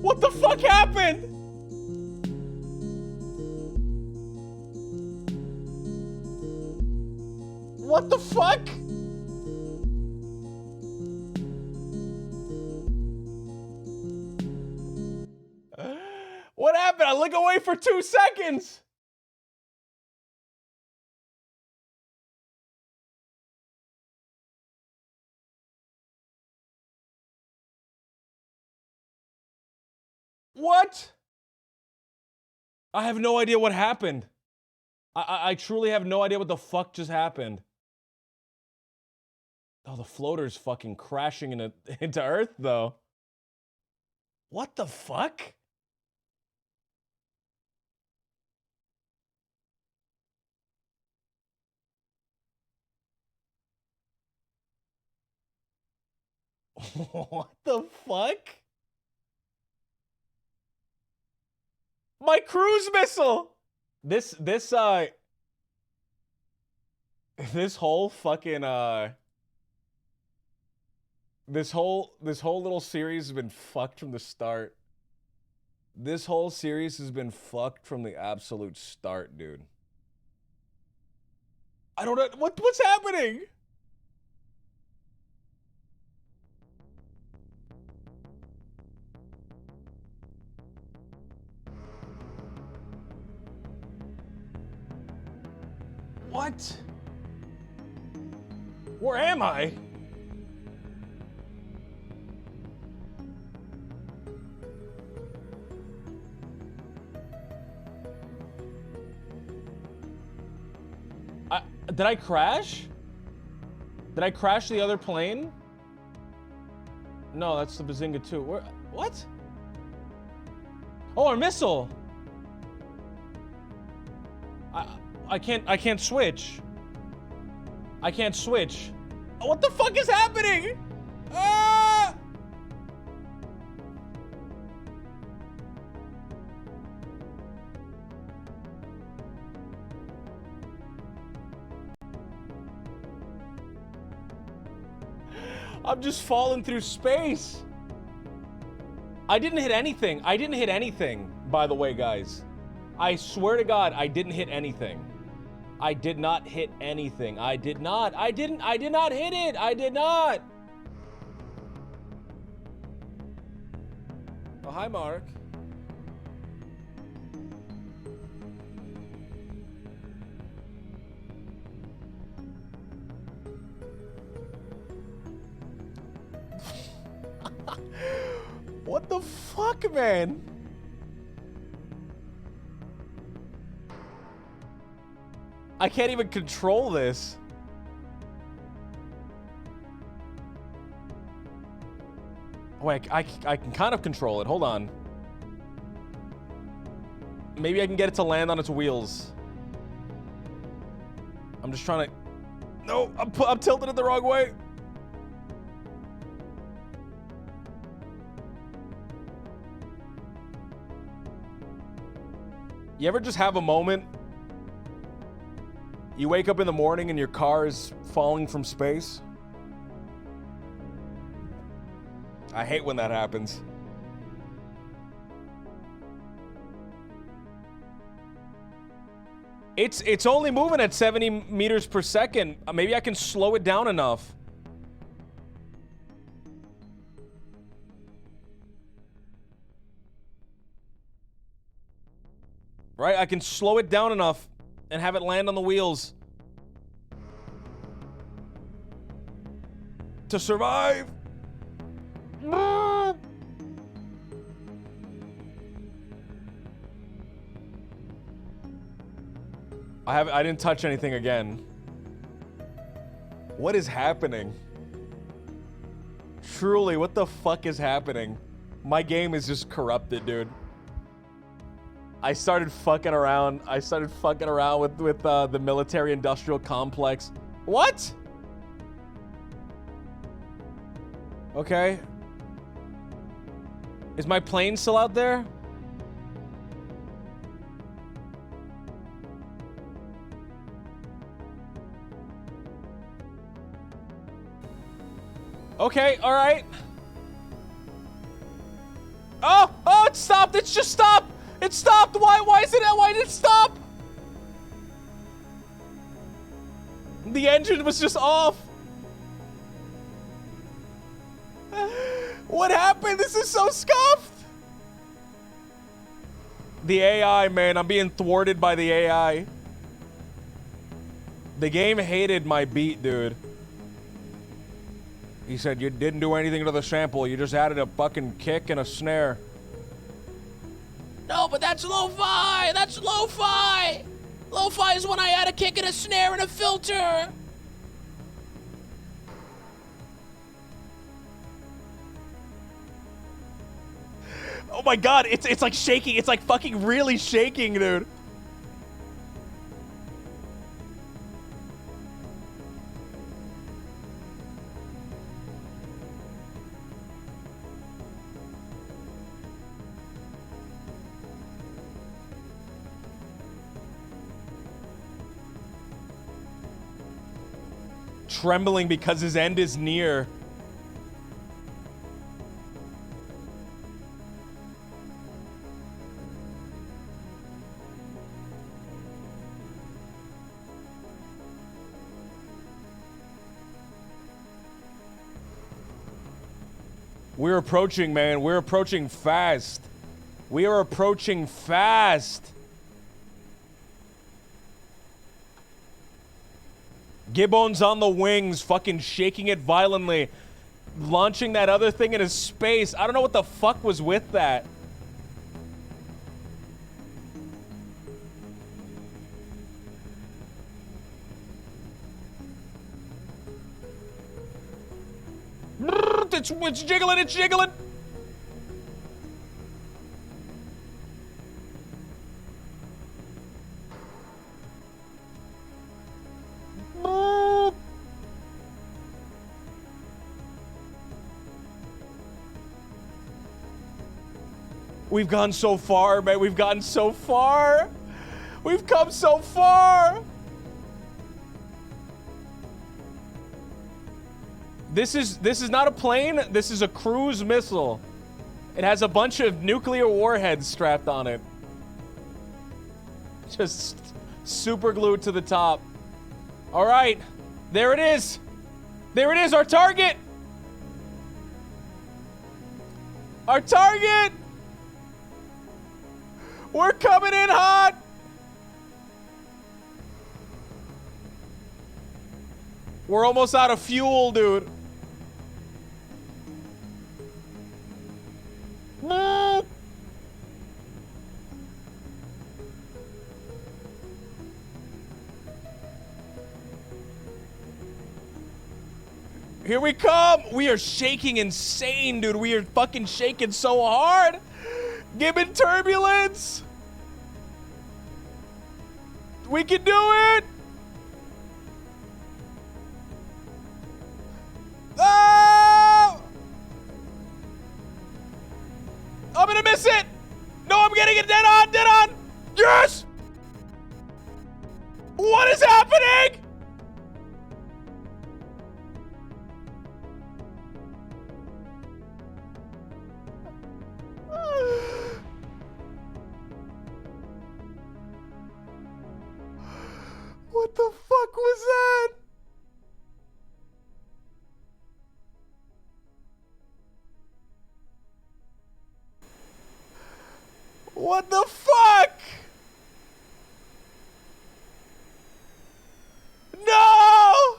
What the fuck happened? What the fuck? What happened? I look away for 2 seconds. What? I have no idea what happened. I truly have no idea what the fuck just happened. Oh, the floater's fucking crashing into Earth, though. What the fuck? What the fuck? My cruise missile! This whole fucking, this whole little series has been fucked from the start. This whole series has been fucked from the absolute start, dude. I don't know, what's happening? What? Where am I? Did I crash? Did I crash the other plane? No, that's the Bazinga 2. Where? What? Oh, our missile. I can't switch. I can't switch. Oh, what the fuck is happening? Ah! I'm just falling through space. I didn't hit anything. I didn't hit anything, by the way, guys. I swear to God, I didn't hit anything. I did not hit anything. I did not hit it. I did not. Oh, hi, Mark. What the fuck, man? I can't even control this. Wait, I can kind of control it. Hold on. Maybe I can get it to land on its wheels. I'm just trying to... No, I'm tilted it the wrong way. You ever just have a moment? You wake up in the morning and your car is falling from space? I hate when that happens. It's only moving at 70 meters per second. Maybe I can slow it down enough. Right? I can slow it down enough and have it land on the wheels to survive. I didn't touch anything again. What is happening? Truly, what the fuck is happening? My game is just corrupted, dude. I started fucking around. I started fucking around with the military-industrial complex. What? Okay. Is my plane still out there? Okay, all right. Oh, it stopped. It's just stopped. It stopped. Why did it stop? The engine was just off. What happened? This is so scuffed. The AI, man. I'm being thwarted by the AI. The game hated my beat, dude. He said, you didn't do anything to the sample. You just added a fucking kick and a snare. No, but that's lo-fi! That's lo-fi! Lo-fi is when I add a kick and a snare and a filter! Oh my god, it's like shaking. It's like fucking really shaking, dude. trembling because his end is near. We're approaching, man. We're approaching fast. We are approaching fast. Gibbon's on the wings, fucking shaking it violently. Launching that other thing into space. I don't know what the fuck was with that. It's jiggling, it's jiggling. We've gone so far, man. We've gotten so far. We've come so far. This is not a plane. This is a cruise missile. It has a bunch of nuclear warheads strapped on it. Just super glued to the top. All right. There it is. There it is, our target. Our target. We're coming in hot. We're almost out of fuel, dude. Here we come. We are shaking insane, dude. We are fucking shaking so hard. Gibbon turbulence. We can do it. Oh! I'm gonna miss it. No, I'm getting it dead on, dead on. Yes. What is happening? What the fuck was that? What the fuck? No!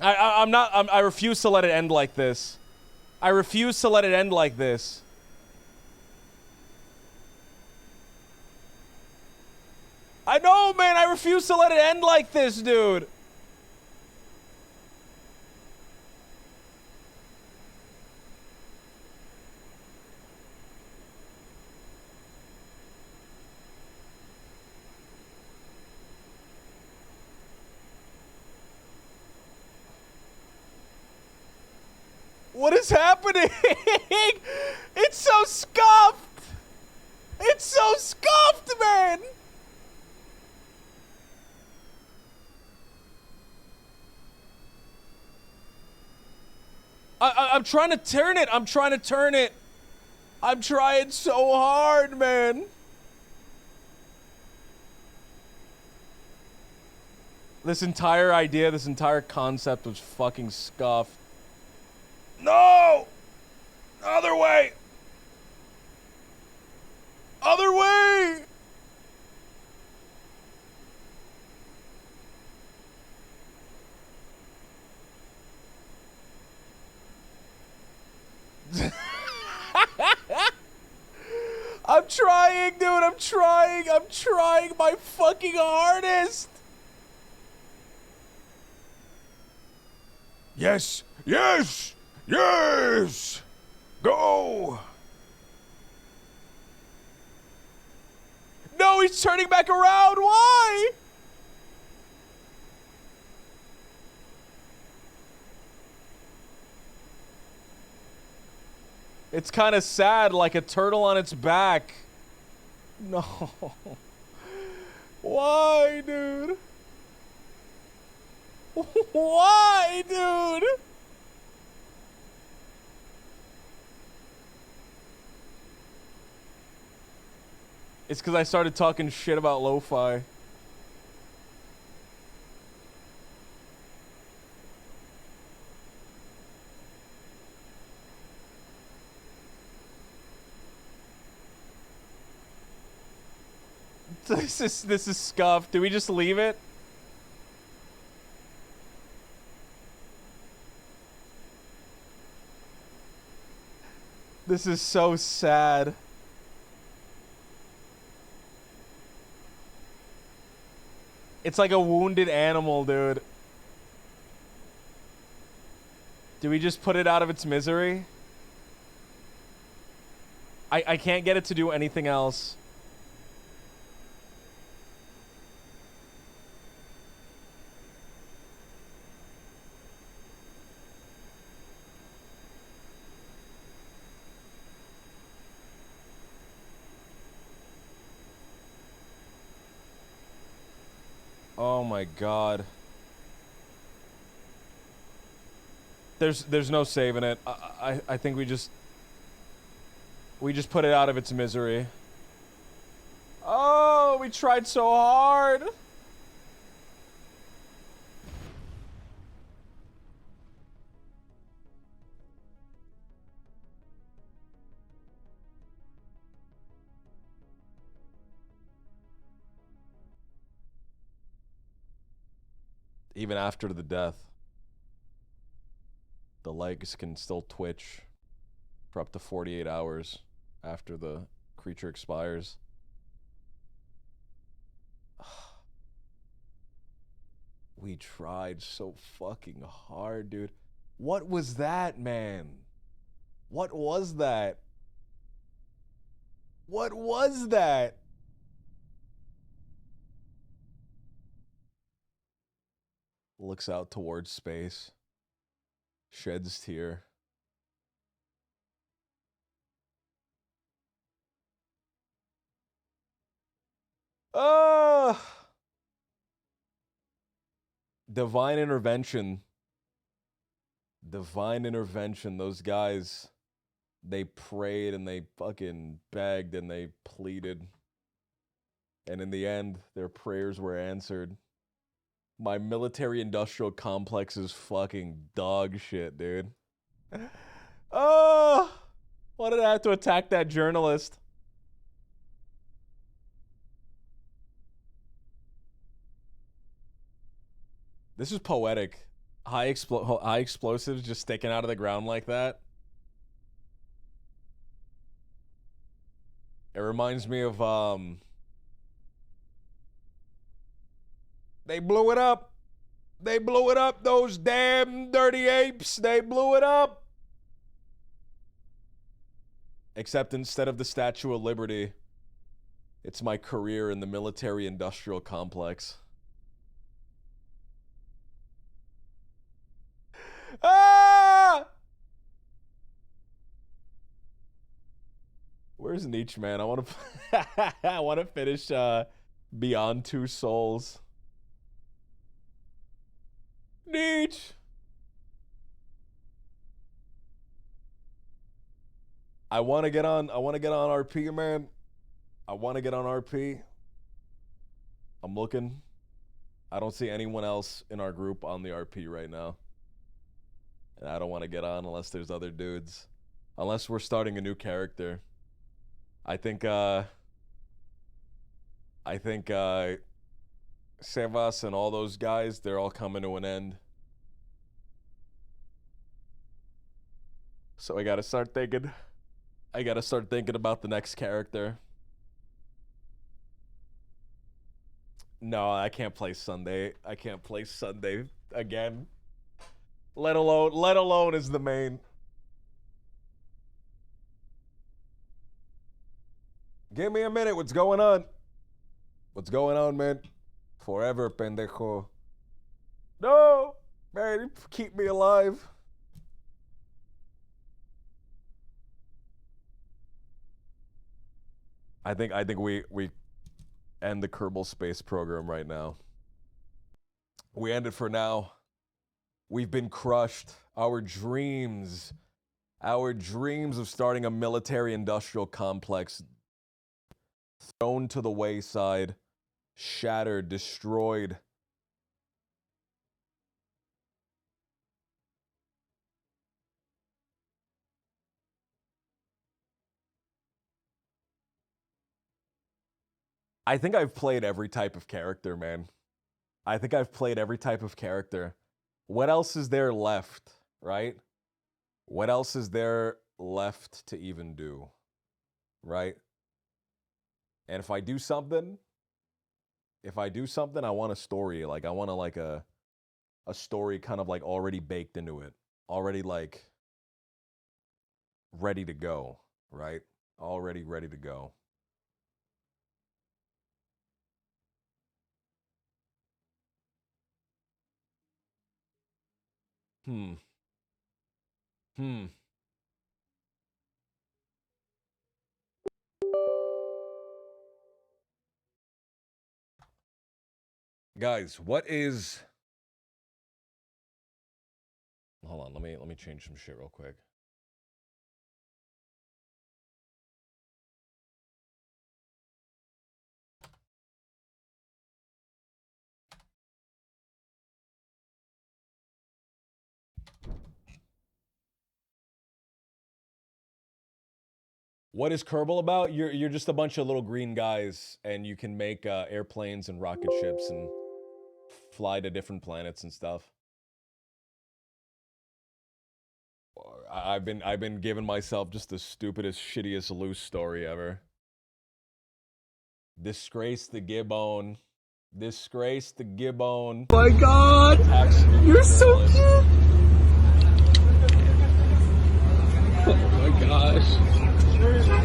I refuse to let it end like this. I refuse to let it end like this. I know, man. I refuse to let it end like this, dude. What is happening? It's so scuffed. It's so scuffed, man. I'm trying to turn it. I'm trying to turn it. I'm trying so hard, man. This entire idea, this entire concept was fucking scuffed. No! Other way! Other way! I'm trying, dude. I'm trying. I'm trying my fucking hardest. Yes. Yes. Yes. Go. No, he's turning back around. Why? It's kind of sad, like a turtle on its back. No. Why, dude? Why, dude? It's because I started talking shit about lo-fi. This is scuffed. Do we just leave it? This is so sad. It's like a wounded animal, dude. Do we just put it out of its misery? I can't get it to do anything else. Oh my god. There's no saving it. I think we just put it out of its misery. Oh, we tried so hard. Even after the death, the legs can still twitch for up to 48 hours after the creature expires. We tried so fucking hard, dude. What was that, man? What was that? What was that? Looks out towards space. Sheds tear. Divine intervention. Divine intervention. Those guys, they prayed and they fucking begged and they pleaded. And in the end, their prayers were answered. My military-industrial complex is fucking dog shit, dude. Oh! Why did I have to attack that journalist? This is poetic. High explosives just sticking out of the ground like that. It reminds me of, they blew it up. They blew it up, those damn dirty apes. They blew it up. Except instead of the Statue of Liberty, it's my career in the military-industrial complex. Ah! Where's Nietzsche, man? I want to I want to finish Beyond Two Souls. Nietzsche. I want to get on RP, man. I want to get on RP. I'm looking. I don't see anyone else in our group on the RP right now. And I don't want to get on unless there's other dudes. Unless we're starting a new character. I think Sevas and all those guys, they're all coming to an end. So I gotta start thinking about the next character. No, I can't play Sunday. I can't play Sunday again. Let alone is the main. Give me a minute. What's going on? What's going on, man? Forever, pendejo. No, man, keep me alive. I think we end the Kerbal Space Program right now. We end it for now. We've been crushed. Our dreams of starting a military-industrial complex thrown to the wayside, shattered, destroyed. I think I've played every type of character, man. I think I've played every type of character. What else is there left, right? What else is there left to even do, right? And if I do something, I want a story. Like, I want a story kind of like already baked into it. Already like ready to go, right? Already ready to go. Guys, what is... Hold on, let me change some shit real quick. What is Kerbal about? You're just a bunch of little green guys, and you can make airplanes and rocket ships and fly to different planets and stuff. I've been giving myself just the stupidest, shittiest loose story ever. Disgraced the Gibbon. Disgraced the Gibbon. Oh my god! You're so cute! Oh my gosh.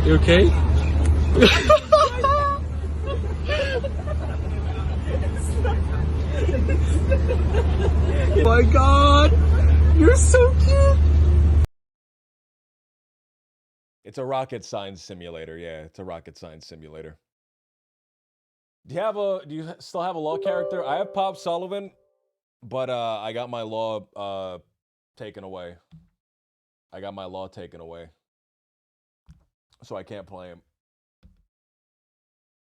You okay? Oh my god! You're so cute! It's a rocket science simulator, yeah. It's a rocket science simulator. Do you still have a law character? I have Pop Sullivan, but I got my law taken away. I got my law taken away. So I can't play him.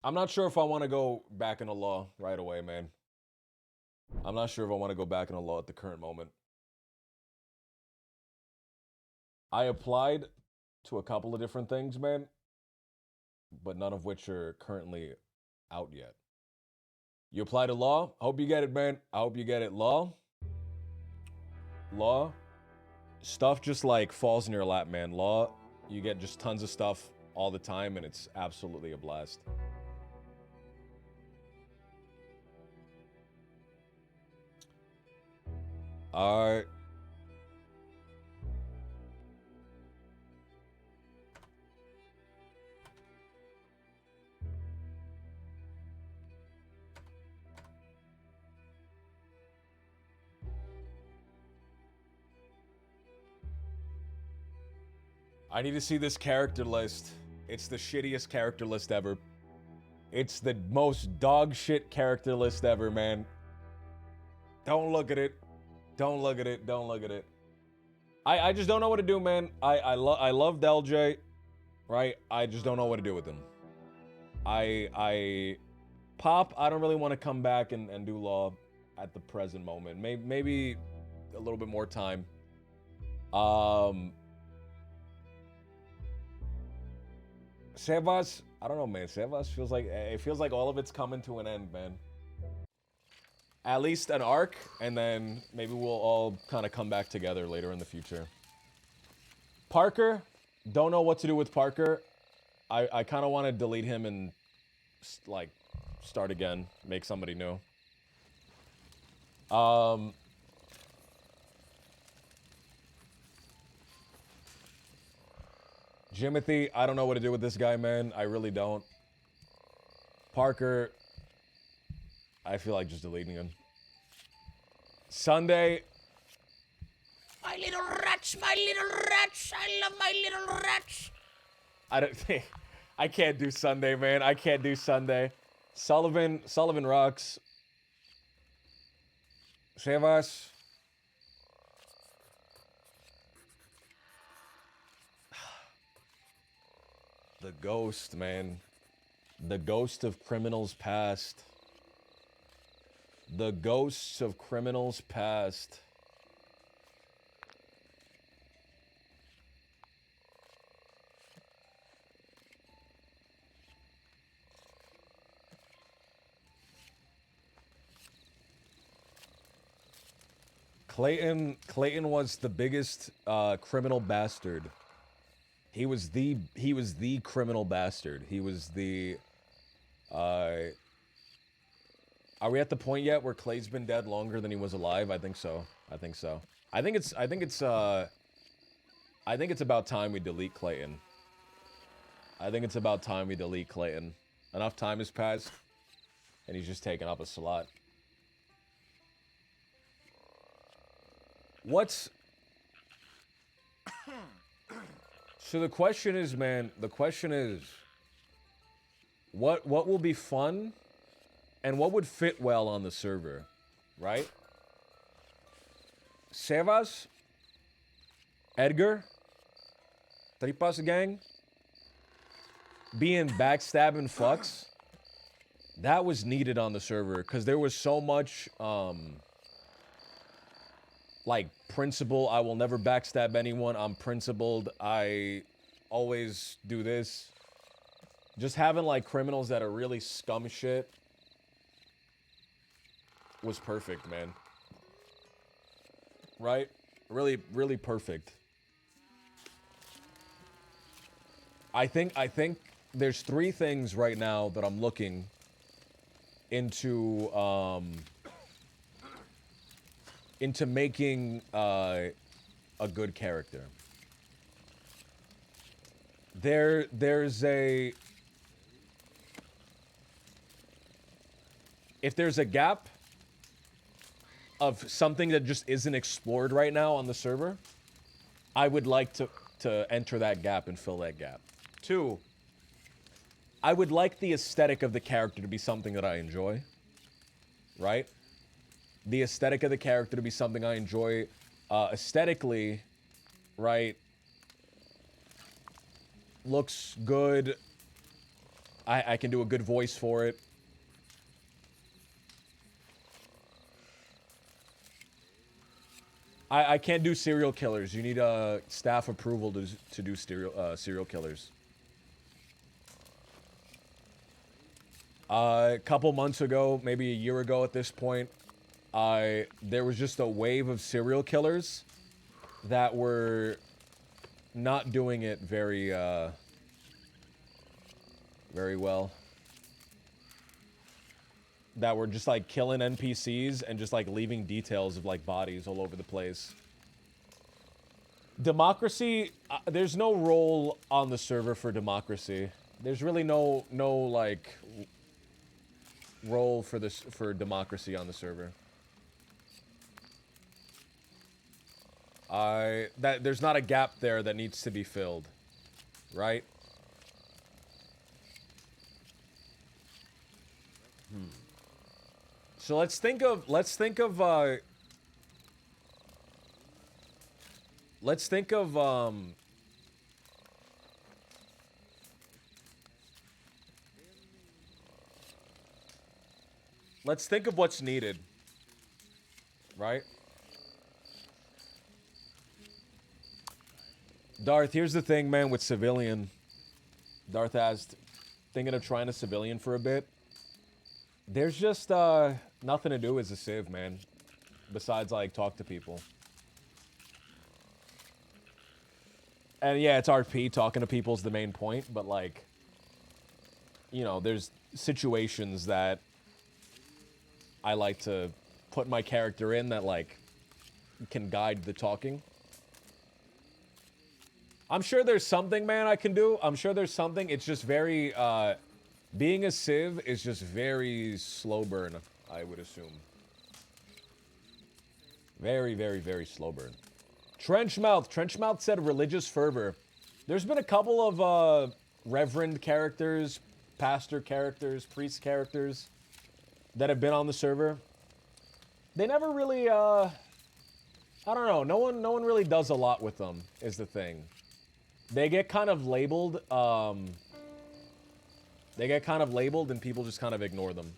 I'm not sure if I want to go back into law right away, man. I'm not sure if I want to go back into law at the current moment. I applied to a couple of different things, man, but none of which are currently out yet. You apply to law? I hope you get it, man. I hope you get it. Law? Stuff just like falls in your lap, man. Law, you get just tons of stuff all the time, and it's absolutely a blast. All right. I need to see this character list. It's the shittiest character list ever. It's the most dog shit character list ever, man. Don't look at it. Don't look at it. Don't look at it. I just don't know what to do, man. I love LJ, right? I just don't know what to do with him. Pop, I don't really want to come back and do law at the present moment. Maybe a little bit more time. Sevas, I don't know, man. Sevas feels like all of it's coming to an end, man. At least an arc, and then maybe we'll all kind of come back together later in the future. Parker, don't know what to do with Parker. I kind of want to delete him and like start again, make somebody new. Jimothy, I don't know what to do with this guy, man. I really don't. Parker, I feel like just deleting him. Sunday. My little rats, my little rats. I love my little rats. I can't do Sunday, man. I can't do Sunday. Sullivan rocks. Sevas. The ghost, man. The ghost of criminals past. The ghosts of criminals past. Clayton was the biggest criminal bastard. He was the criminal bastard. He was the are we at the point yet where Clay's been dead longer than he was alive? I think so. I think it's about time we delete Clayton. I think it's about time we delete Clayton. Enough time has passed and he's just taken up a slot. So the question is, man, what will be fun and what would fit well on the server, right? Sevas, Edgar, Tripas gang, being backstabbing fucks, that was needed on the server because there was so much, like, principle. I will never backstab anyone. I'm principled. I always do this. Just having, like, criminals that are really scum shit was perfect, man. Right? Really, really perfect. I think there's 3 things right now that I'm looking into making a good character. If there's a gap of something that just isn't explored right now on the server, I would like to enter that gap and fill that gap. 2, I would like the aesthetic of the character to be something that I enjoy. Right? The aesthetic of the character to be something I enjoy aesthetically, right? Looks good. I can do a good voice for it. I can't do serial killers. You need staff approval to do serial killers. A couple months ago, maybe a year ago at this point, there was just a wave of serial killers that were not doing it very well. That were just like killing NPCs and just like leaving details of like bodies all over the place. Democracy, there's no role on the server for democracy. There's really no like role for democracy on the server. There's not a gap there that needs to be filled, right? So let's think of what's needed, right? Darth, here's the thing, man, with civilian. Darth asked, thinking of trying a civilian for a bit. There's just nothing to do as a civ, man. Besides, like, talk to people. And yeah, it's RP, talking to people's the main point, but like, you know, there's situations that I like to put my character in that, like, can guide the talking. I'm sure there's something, man, I can do. I'm sure there's something. It's just very, being a civ is just very slow burn, I would assume. Very, very, very slow burn. Trenchmouth. Trenchmouth said religious fervor. There's been a couple of, reverend characters pastor characters, priest characters that have been on the server, they never really, I don't know. No one really does a lot with them, is the thing. They get kind of labeled, and people just kind of ignore them.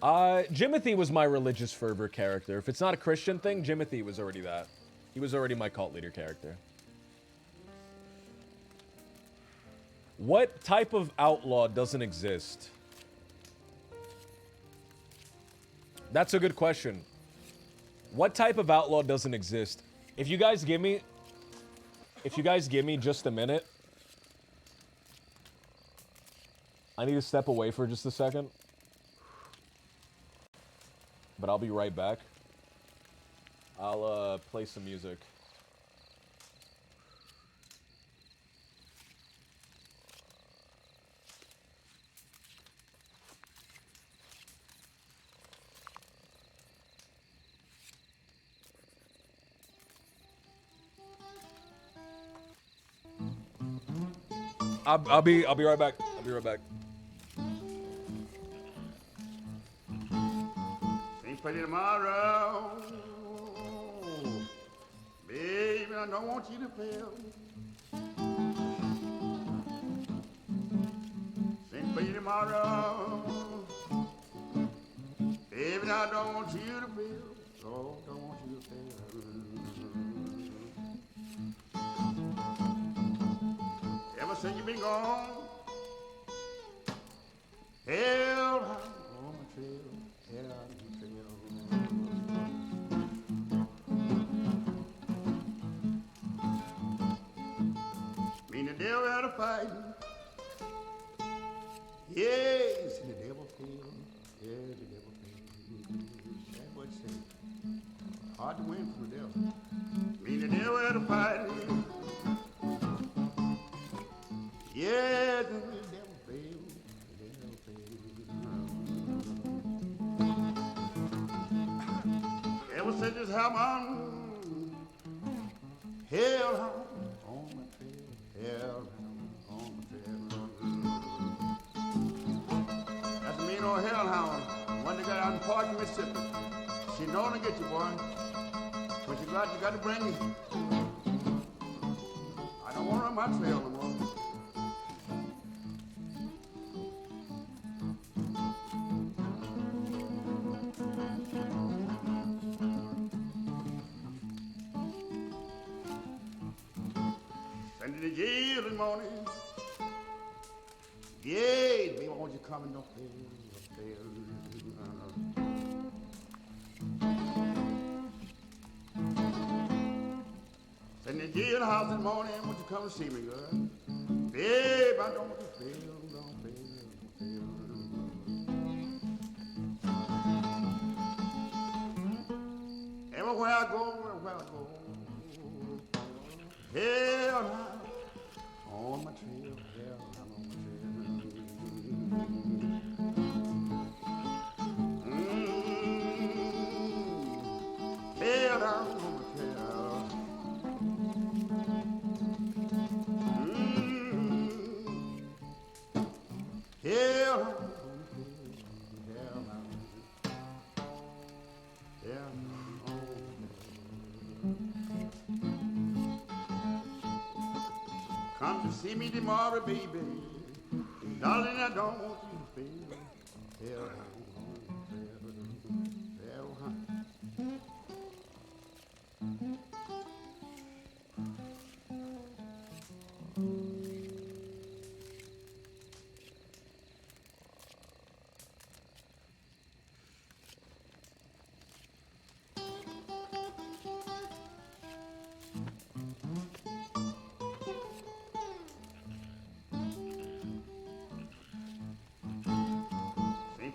Jimothy was my religious fervor character. If it's not a Christian thing, Jimothy was already that. He was already my cult leader character. What type of outlaw doesn't exist? That's a good question. What type of outlaw doesn't exist? If you guys give me just a minute, I need to step away for just a second. But I'll be right back. I'll play some music. I'll be right back. I'll be right back. Ain't for tomorrow, baby. I don't want you to fail. Sing for you tomorrow, baby. I don't want you to fail. Oh, don't want you to fail. Ever since you been gone, hell, I'm on my trail, hell, I'm on my trail. Me and the devil had a fight. Yes, and the devil failed. Yes, the devil failed. That's what it said. Hard to win from the devil. Me and the devil had a fight. Yes, and the devil failed. The devil failed. Ever since this happened, hell on my trail, hell on my trail. That's a mean old hellhound. One that got out in Park, Mississippi. She know to get you, boy. When you got to bring you. I don't want her on my trail no more. Send it to jail in the morning. Yeah, baby, won't you come and don't fail, don't fail. Send the jailhouse in the morning, won't you come and see me, girl? Babe, I don't want to fail, don't fail, don't fail. Everywhere I go, hell, I'm on my trail, hell, I'm on my trail. Hell, I'm on my trail. Hell, I'm on come to see me tomorrow, baby. Darling, I don't want you to feel. Hell,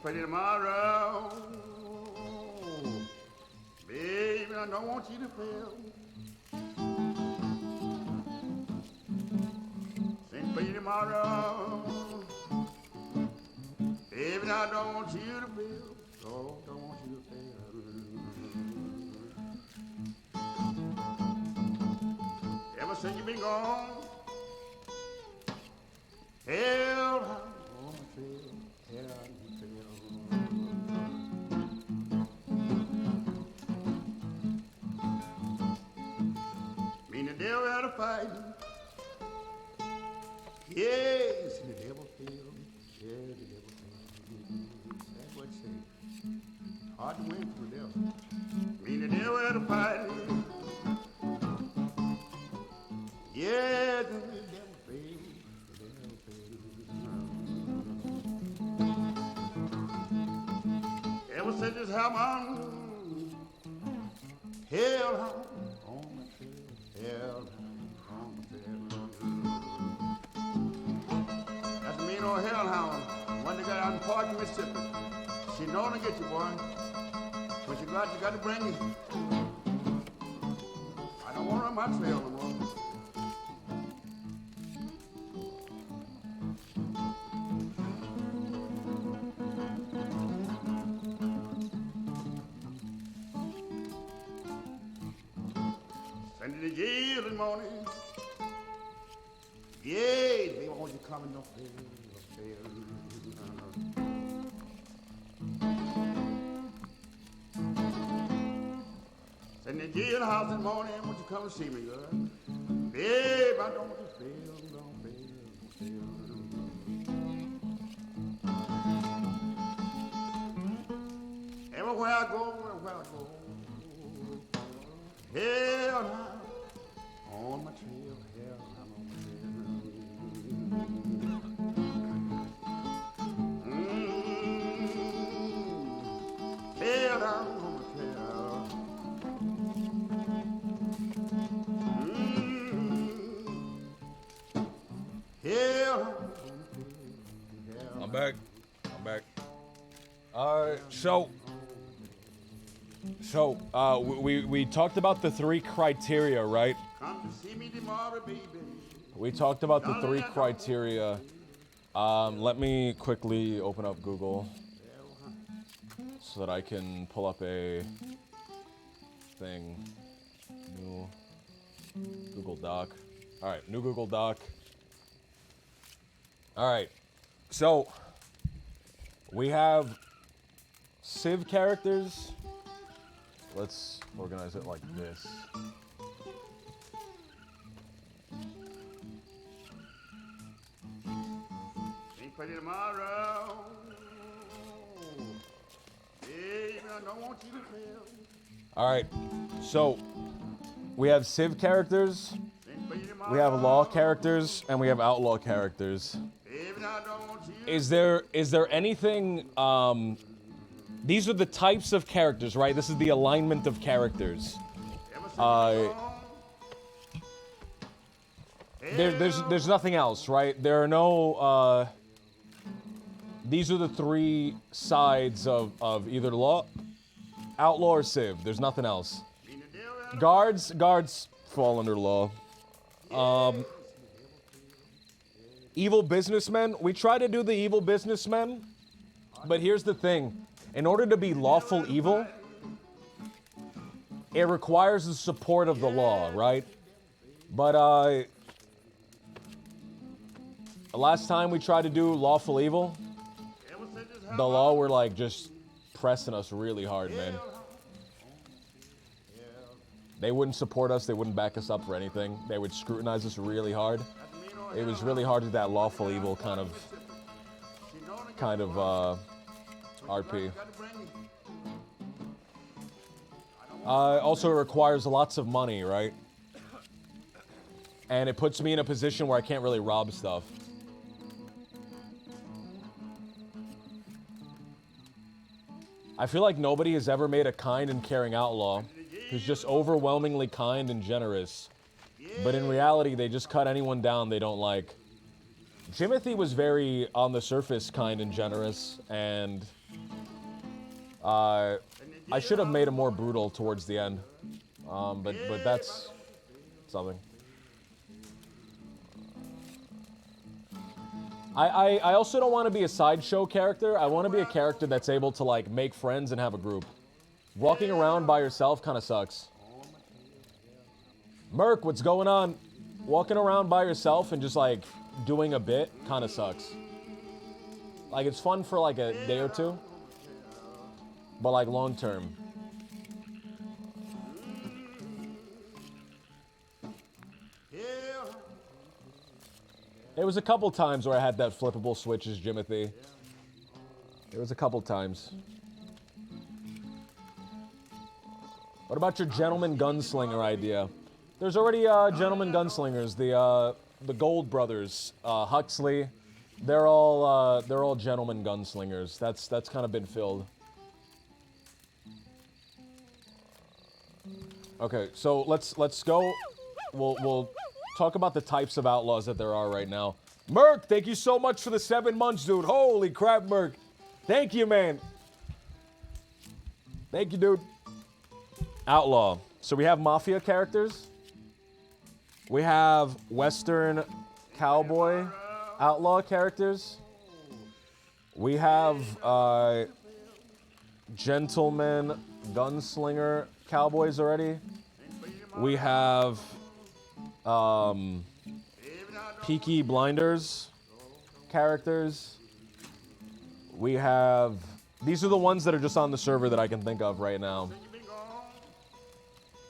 for tomorrow, baby, I don't want you to fail. Sing for you tomorrow, baby, I don't want you to fail. Oh, don't want you to fail. Ever since you've been gone, Hellhound on my trail, hellhound on my trail. Me and the devil had a fight. Yes, the devil failed. Yeah, the devil failed. That's what it says. Hard to win from the devil. Me and the devil had a fight. Yeah, the devil failed. The devil failed. Ever said this how on hellhound on my trail, hellhound on my trail. That's a mean old hellhound. One that got out in Park, Mississippi. She know to get you, boy. When she go out, you got to bring you. I don't want her on my trail no more. Send it to jail in the morning. Yeah, baby, won't you come and no fail, no fail. Send it to jailhouse in the morning, won't you come and see me, girl? Babe, I don't want you to fail, don't fail, don't fail. Everywhere I go, hell now, on my trail, hell now, on my trail. Hell now, on my trail. Hell now, on my trail. I'm back. I'm back. So, we talked about the 3 criteria, right? Come to see me tomorrow, baby. We talked about the 3 criteria. Let me quickly open up Google so that I can pull up a thing. New Google Doc. All right, new Google Doc. All right, so we have Civ characters. Let's organize it like this. Ain't for tomorrow. Baby, I don't want you to fail. All right, so we have Civ characters, we have law characters, and we have outlaw characters. Baby, I don't want you. Is there anything? These are the types of characters, right? This is the alignment of characters. There's nothing else, right? There are no. These are the 3 sides of either law, outlaw, or civ. There's nothing else. Guards fall under law. Evil businessmen. We try to do the evil businessmen, but here's the thing. In order to be lawful evil, it requires the support of the law, right? But last time we tried to do lawful evil, the law were like just pressing us really hard, man. They wouldn't support us, they wouldn't back us up for anything. They would scrutinize us really hard. It was really hard to do that lawful evil kind of RP. Also, it requires lots of money, right? And it puts me in a position where I can't really rob stuff. I feel like nobody has ever made a kind and caring outlaw who's just overwhelmingly kind and generous. But in reality, they just cut anyone down they don't like. Jimothy was very, on the surface, kind and generous, and I should have made him more brutal towards the end. But that's something. I also don't want to be a sideshow character. I want to be a character that's able to, like, make friends and have a group. Walking around by yourself kind of sucks. Merc, what's going on? Walking around by yourself and just like doing a bit kind of sucks. Like it's fun for like a day or two, but like long term. There was a couple times where I had that flippable switches, Jimothy. There was a couple times. What about your gentleman gunslinger idea? There's already gentleman gunslingers. The Gold brothers, Huxley. They're all gentleman gunslingers. That's kind of been filled. Okay, so let's go. We'll talk about the types of outlaws that there are right now. Merc, thank you so much for the 7 months, dude. Holy crap, Merc. Thank you, man. Thank you, dude. Outlaw. So we have mafia characters. We have Western cowboy outlaw characters. We have gentleman gunslinger cowboys already. We have Peaky Blinders characters. We have... These are the ones that are just on the server that I can think of right now.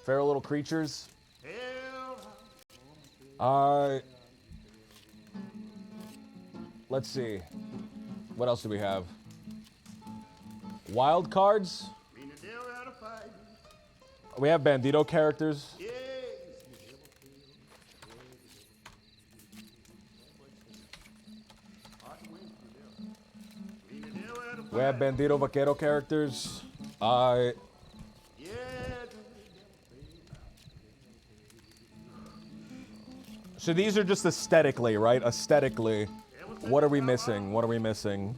Feral little creatures. Let's see. What else do we have? Wild cards. We have Bandito characters. We have Bandito Vaquero characters. So these are just aesthetically, right? Aesthetically. What are we missing? What are we missing?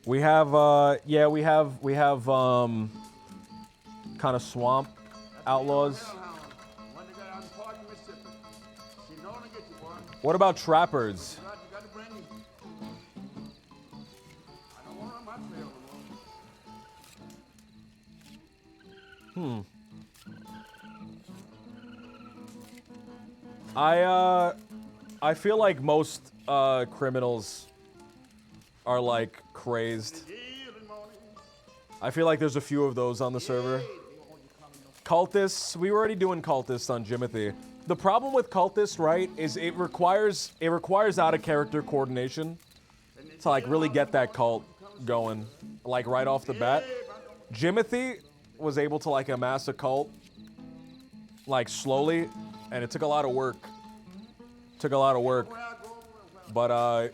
We have, yeah, we have, kind of swamp outlaws. What about trappers? I feel like most criminals are like crazed. I feel like there's a few of those on the server. Cultists, we were already doing cultists on Jimothy. The problem with cultists, right, is it requires out of character coordination to like really get that cult going, like right off the bat. Jimothy was able to like amass a cult like slowly, and it took a lot of work. But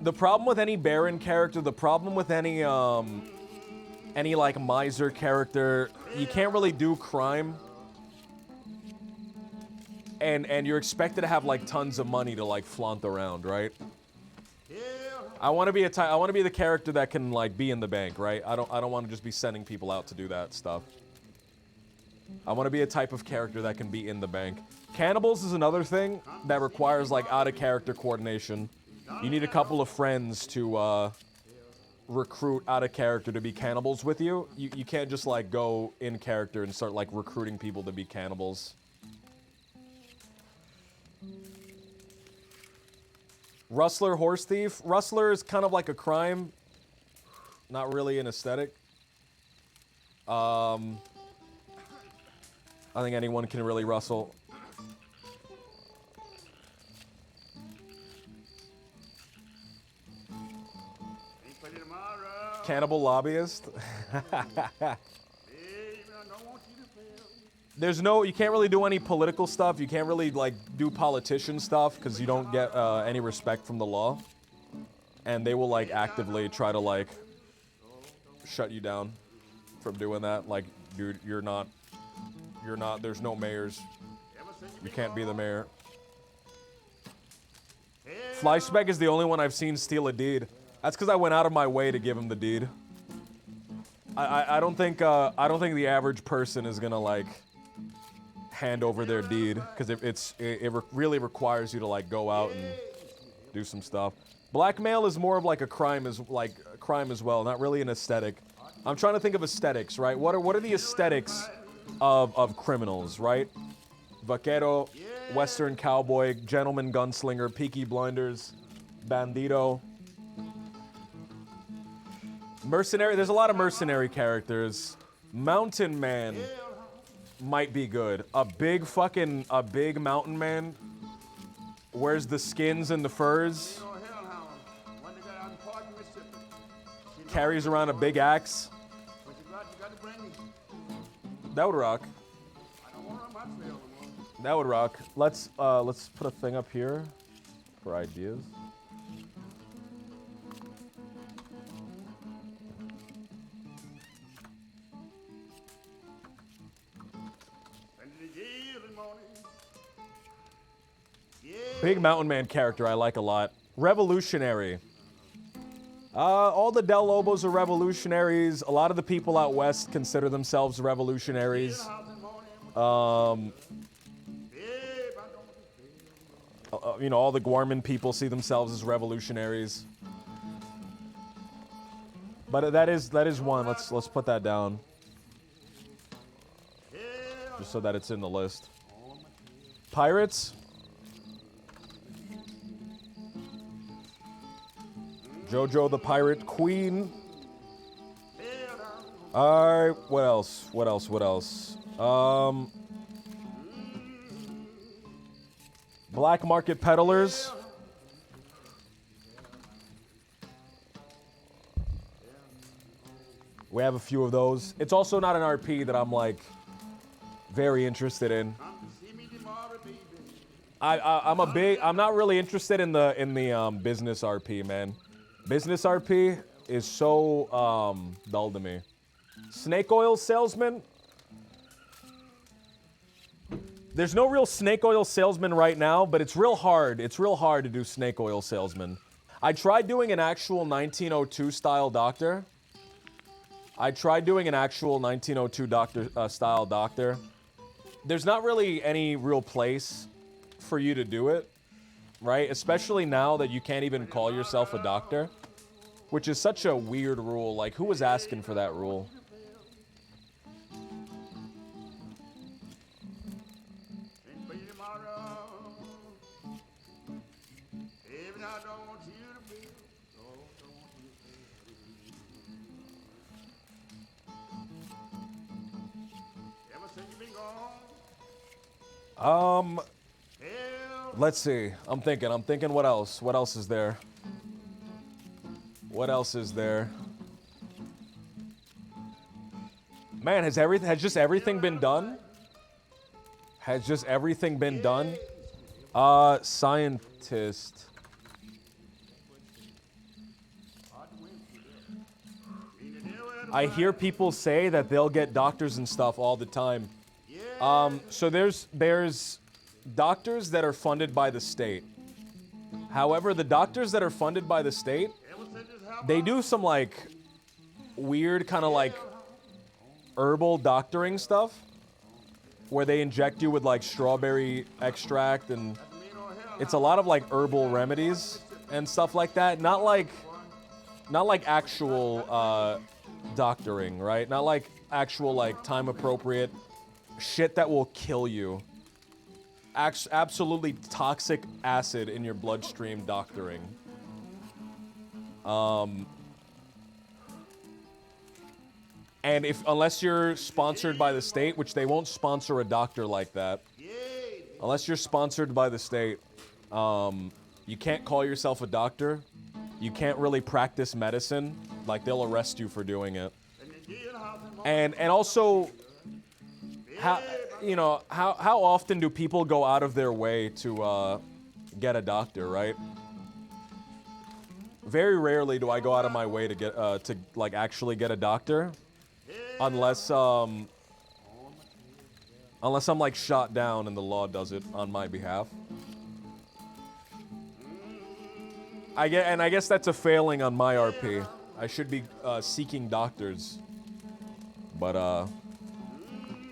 the problem with any Baron character, the problem with any like miser character, you can't really do crime. And you're expected to have like tons of money to like flaunt around, right? I want to be the character that can like be in the bank, right? I don't want to just be sending people out to do that stuff. I want to be a type of character that can be in the bank. Cannibals is another thing that requires like out of character coordination. You need a couple of friends to recruit out of character to be cannibals with you. You can't just like go in character and start like recruiting people to be cannibals. Rustler, horse thief. Rustler is kind of like a crime, not really an aesthetic. I think anyone can really rustle. Cannibal lobbyist. You can't really do any political stuff. You can't really like do politician stuff because you don't get any respect from the law. And they will like actively try to like shut you down from doing that. Like, dude, you're not, there's no mayors. You can't be the mayor. Fleischbeck is the only one I've seen steal a deed. That's because I went out of my way to give him the deed. I don't think the average person is gonna like hand over their deed because it really requires you to like go out and do some stuff. Blackmail is more of like a crime, is like crime as well, not really an aesthetic. I'm trying to think of aesthetics, right? What are the aesthetics of criminals, right? Vaquero, Western cowboy, gentleman gunslinger, Peaky Blinders, bandito. Mercenary, there's a lot of mercenary characters. Mountain man might be good. A big mountain man wears the skins and the furs. Carries around a big axe. That would rock. That would rock. Let's put a thing up here for ideas. Big mountain man character I like a lot. Revolutionary. All the Del Lobos are revolutionaries. A lot of the people out west consider themselves revolutionaries. You know, all the Guarman people see themselves as revolutionaries. But that is one. Let's put that down. Just so that it's in the list. Pirates. Jojo the Pirate Queen. Alright, what else? Black market peddlers. We have a few of those. It's also not an RP that I'm like very interested in. I'm not really interested in the business RP, man. Business RP is so dull to me. Snake oil salesman. There's no real snake oil salesman right now, but it's real hard. It's real hard to do snake oil salesman. I tried doing an actual 1902 style doctor. Style doctor. There's not really any real place for you to do it, right? Especially now that you can't even call yourself a doctor, which is such a weird rule. Like, who was asking for that rule? Let's see. I'm thinking what else? What else is there? Man, has just everything been done? Scientist. I hear people say that they'll get doctors and stuff all the time. So there's doctors that are funded by the state. However, the doctors that are funded by the state, they do some like weird kind of like herbal doctoring stuff where they inject you with like strawberry extract, and it's a lot of like herbal remedies and stuff like that. Not like actual doctoring, right? Not like actual like time appropriate shit that will kill you. Absolutely toxic acid in your bloodstream doctoring. And unless you're sponsored by the state, which they won't sponsor a doctor like that. Unless you're sponsored by the state, you can't call yourself a doctor. You can't really practice medicine. Like, they'll arrest you for doing it. And also, how often do people go out of their way to get a doctor, right? Very rarely do I go out of my way to get actually get a doctor, unless I'm like shot down and the law does it on my behalf. I guess that's a failing on my RP. I should be seeking doctors, but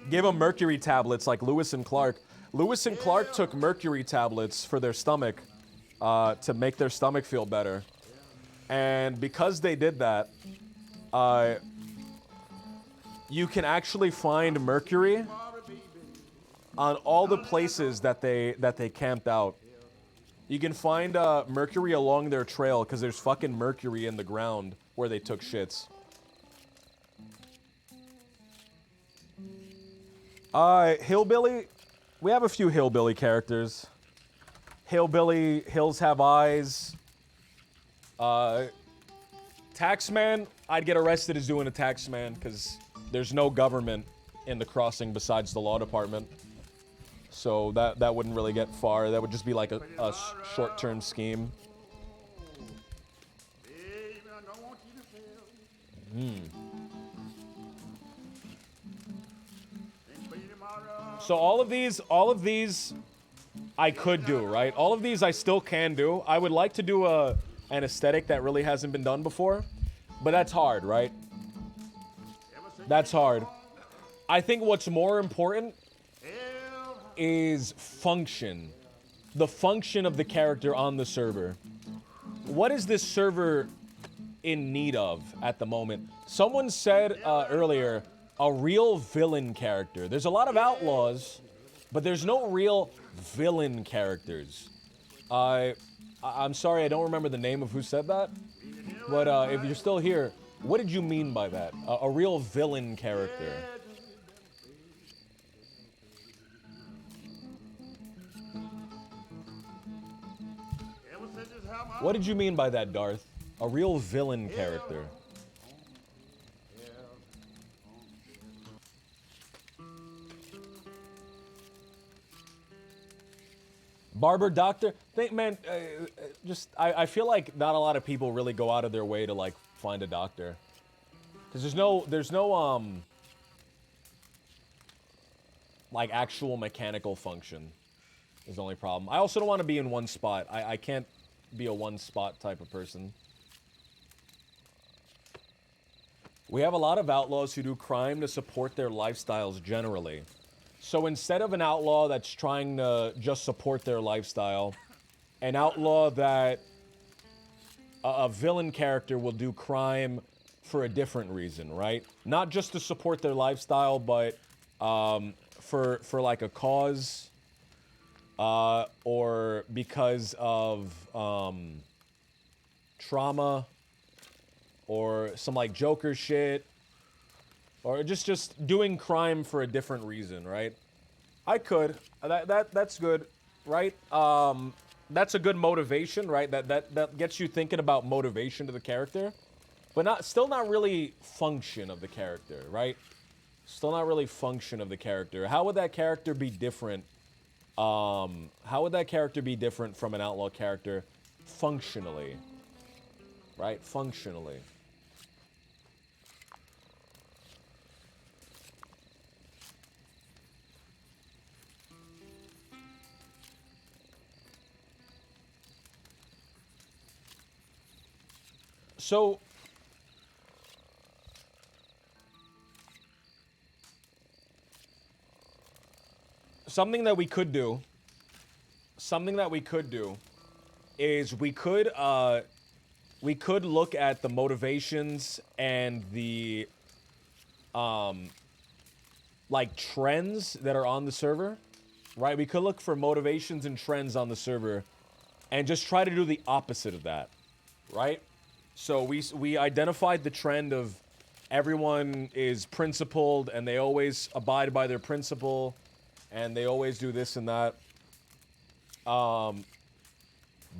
give them mercury tablets like Lewis and Clark. Lewis and Clark took mercury tablets for their stomach to make their stomach feel better. And because they did that, you can actually find Mercury on all the places that they camped out. You can find Mercury along their trail because there's fucking Mercury in the ground where they took shits. Hillbilly. We have a few hillbilly characters. Hillbilly, Hills Have Eyes. Taxman, I'd get arrested as doing a taxman because there's no government in the crossing besides the law department. So that wouldn't really get far. That would just be like a short-term scheme. So all of these I could do, right? All of these I still can do. I would like to do an aesthetic that really hasn't been done before, but that's hard, right? That's hard. I think what's more important is function. The function of the character on the server. What is this server in need of at the moment? Someone said earlier, a real villain character. There's a lot of outlaws, but there's no real villain characters. I'm sorry, I don't remember the name of who said that, but if you're still here, what did you mean by that? A real villain character. What did you mean by that, Darth? A real villain character. Barber, doctor, man, I feel like not a lot of people really go out of their way to like find a doctor, because there's no like actual mechanical function is the only problem. I also don't want to be in one spot. I can't be a one spot type of person. We have a lot of outlaws who do crime to support their lifestyles generally. So instead of an outlaw that's trying to just support their lifestyle, an outlaw that a villain character will do crime for a different reason, right? Not just to support their lifestyle, but for like a cause, or because of trauma, or some like Joker shit. Or just doing crime for a different reason, right? I could. That's good, right? That's a good motivation, right? That gets you thinking about motivation to the character, but still not really function of the character, right? Still not really function of the character. How would that character be different? How would that character be different from an outlaw character functionally? Right? Functionally. So, something that we could do is we could look at the motivations and the like trends that are on the server, right? We could look for motivations and trends on the server and just try to do the opposite of that, right? So we identified the trend of everyone is principled and they always abide by their principle and they always do this and that.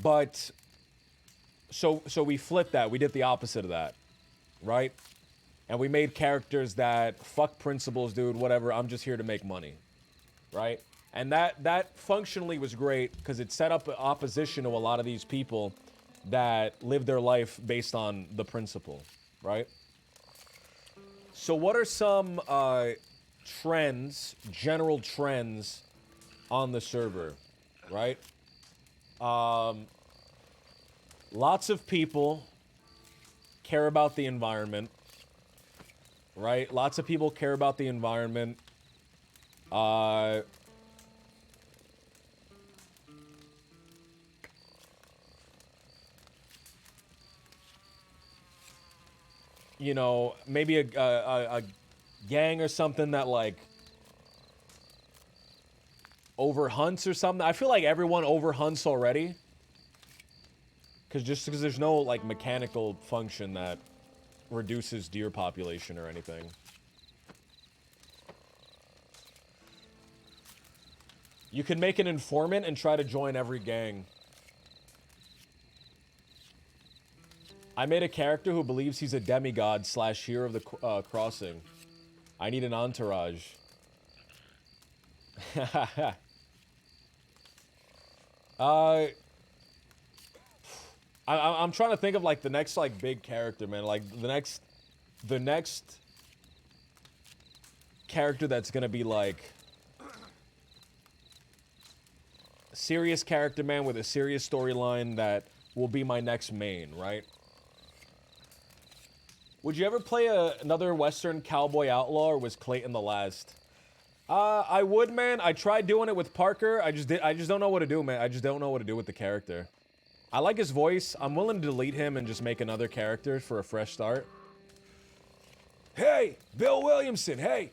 But so we flipped that. We did the opposite of that, right? And we made characters that fuck principles, dude, whatever. I'm just here to make money, right? And that functionally was great because it set up an opposition to a lot of these people that live their life based on the principle, right? So what are some trends, general trends on the server, right? Lots of people care about the environment, right? Lots of people care about the environment. you know, maybe a gang or something that like overhunts or something. I feel like everyone overhunts already. Just because there's no like mechanical function that reduces deer population or anything. You can make an informant and try to join every gang. I made a character who believes he's a demigod / hero of the crossing. I need an entourage. I'm trying to think of like the next like big character, man. Like the next character that's gonna be like a serious character, man, with a serious storyline that will be my next main, right? Would you ever play another Western cowboy outlaw, or was Clayton the last? I would, man. I tried doing it with Parker. I just don't know what to do, man. I just don't know what to do with the character. I like his voice. I'm willing to delete him and just make another character for a fresh start. Hey, Bill Williamson, hey.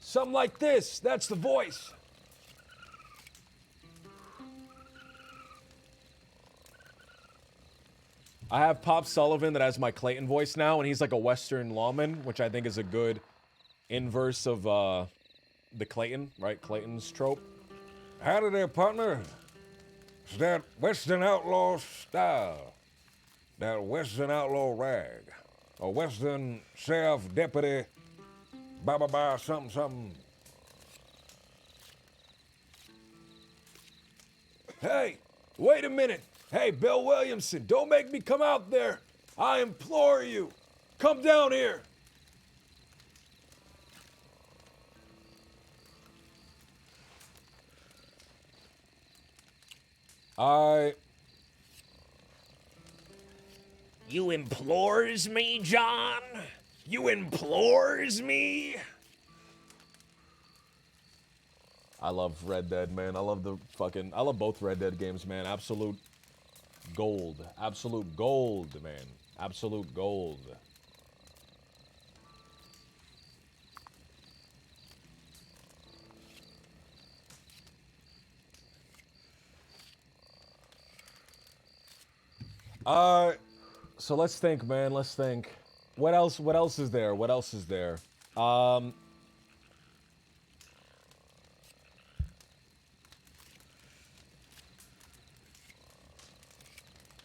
Something like this. That's the voice. I have Pop Sullivan that has my Clayton voice now, and he's like a Western lawman, which I think is a good inverse of the Clayton, right? Clayton's trope. Howdy there, partner. It's that Western outlaw style. That Western outlaw rag. A Western sheriff deputy. Ba something something. Hey, wait a minute. Hey, Bill Williamson, don't make me come out there. I implore you. Come down here. You implores me, John? You implores me? I love Red Dead, man. I love both Red Dead games, man. Absolute gold. Absolute gold, man. Absolute gold. So let's think, man. Let's think. What else is there? What else is there?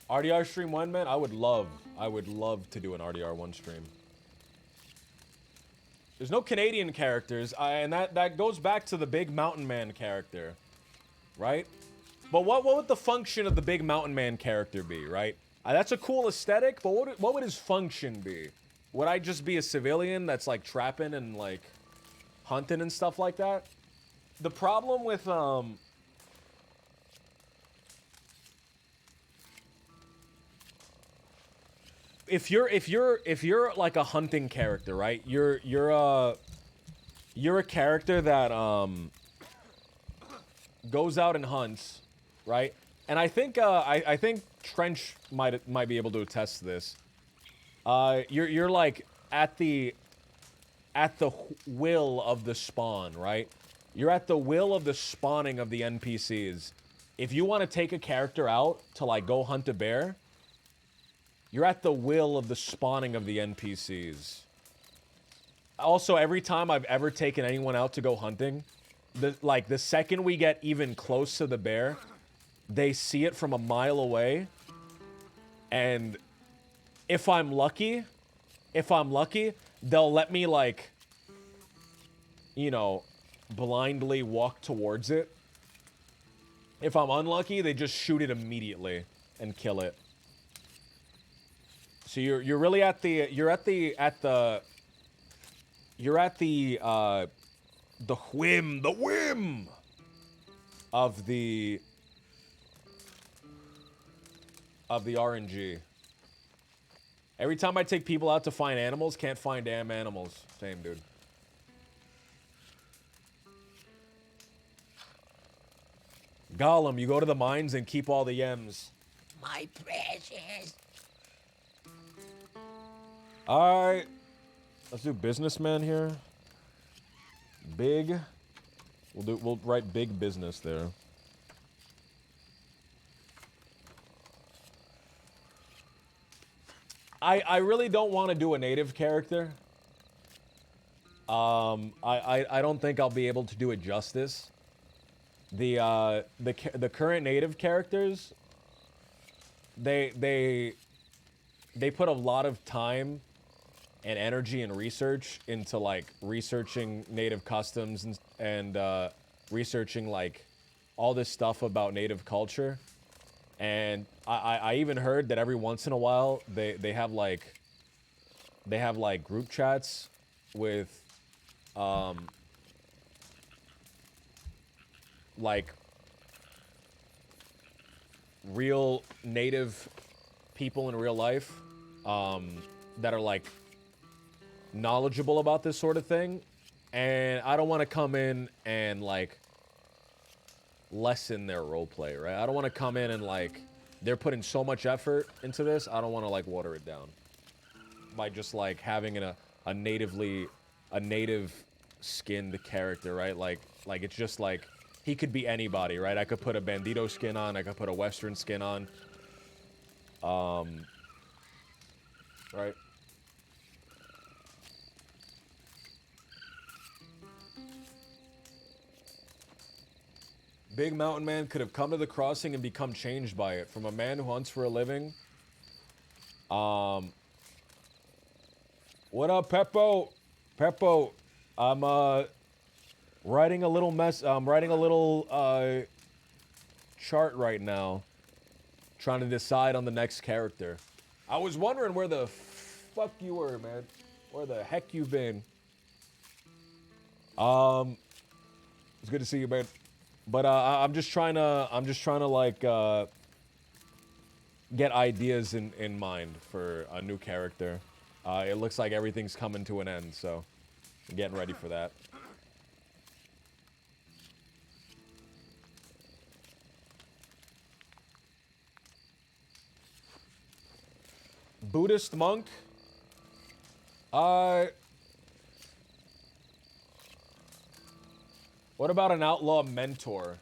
RDR stream 1, man? I would love to do an RDR 1 stream. There's no Canadian characters, and that goes back to the big mountain man character, right? But what would the function of the big mountain man character be, right? That's a cool aesthetic, but what would his function be? Would I just be a civilian that's like trapping and like hunting and stuff like that? The problem with if you're like a hunting character, right? You're a character that goes out and hunts, right? And I think Trench might be able to attest to this. You're like at the will of the spawn, right? You're at the will of the spawning of the NPCs. If you want to take a character out to like go hunt a bear, you're at the will of the spawning of the NPCs. Also, every time I've ever taken anyone out to go hunting, the second we get even close to the bear, they see it from a mile away, and if I'm lucky, they'll let me like, you know, blindly walk towards it. If I'm unlucky, they just shoot it immediately and kill it. So you're really at the whim of the RNG. Every time I take people out to find animals, can't find damn animals. Same, dude. Gollum, you go to the mines and keep all the yams. My precious. All right. Let's do businessman here. Big. We'll write big business there. I really don't want to do a native character. I don't think I'll be able to do it justice. The current native characters, they put a lot of time and energy and research into like researching native customs and researching like all this stuff about native culture. And I even heard that every once in a while they have like group chats with like real native people in real life that are like knowledgeable about this sort of thing, and I don't want to come in and like lessen their roleplay, right? I don't want to come in and like they're putting so much effort into this. I don't want to like water it down by just like having a native skinned character, right? Like it's just like he could be anybody, right? I could put a bandito skin on, I could put a western skin on. Right? Big Mountain Man could have come to the crossing and become changed by it. From a man who hunts for a living. What up, Peppo? Peppo, I'm writing a little chart right now, trying to decide on the next character. I was wondering where the fuck you were, man. Where the heck you been? It's good to see you, man. But I'm just trying to like get ideas in mind for a new character. It looks like everything's coming to an end, so I'm getting ready for that. Buddhist monk. What about an outlaw mentor?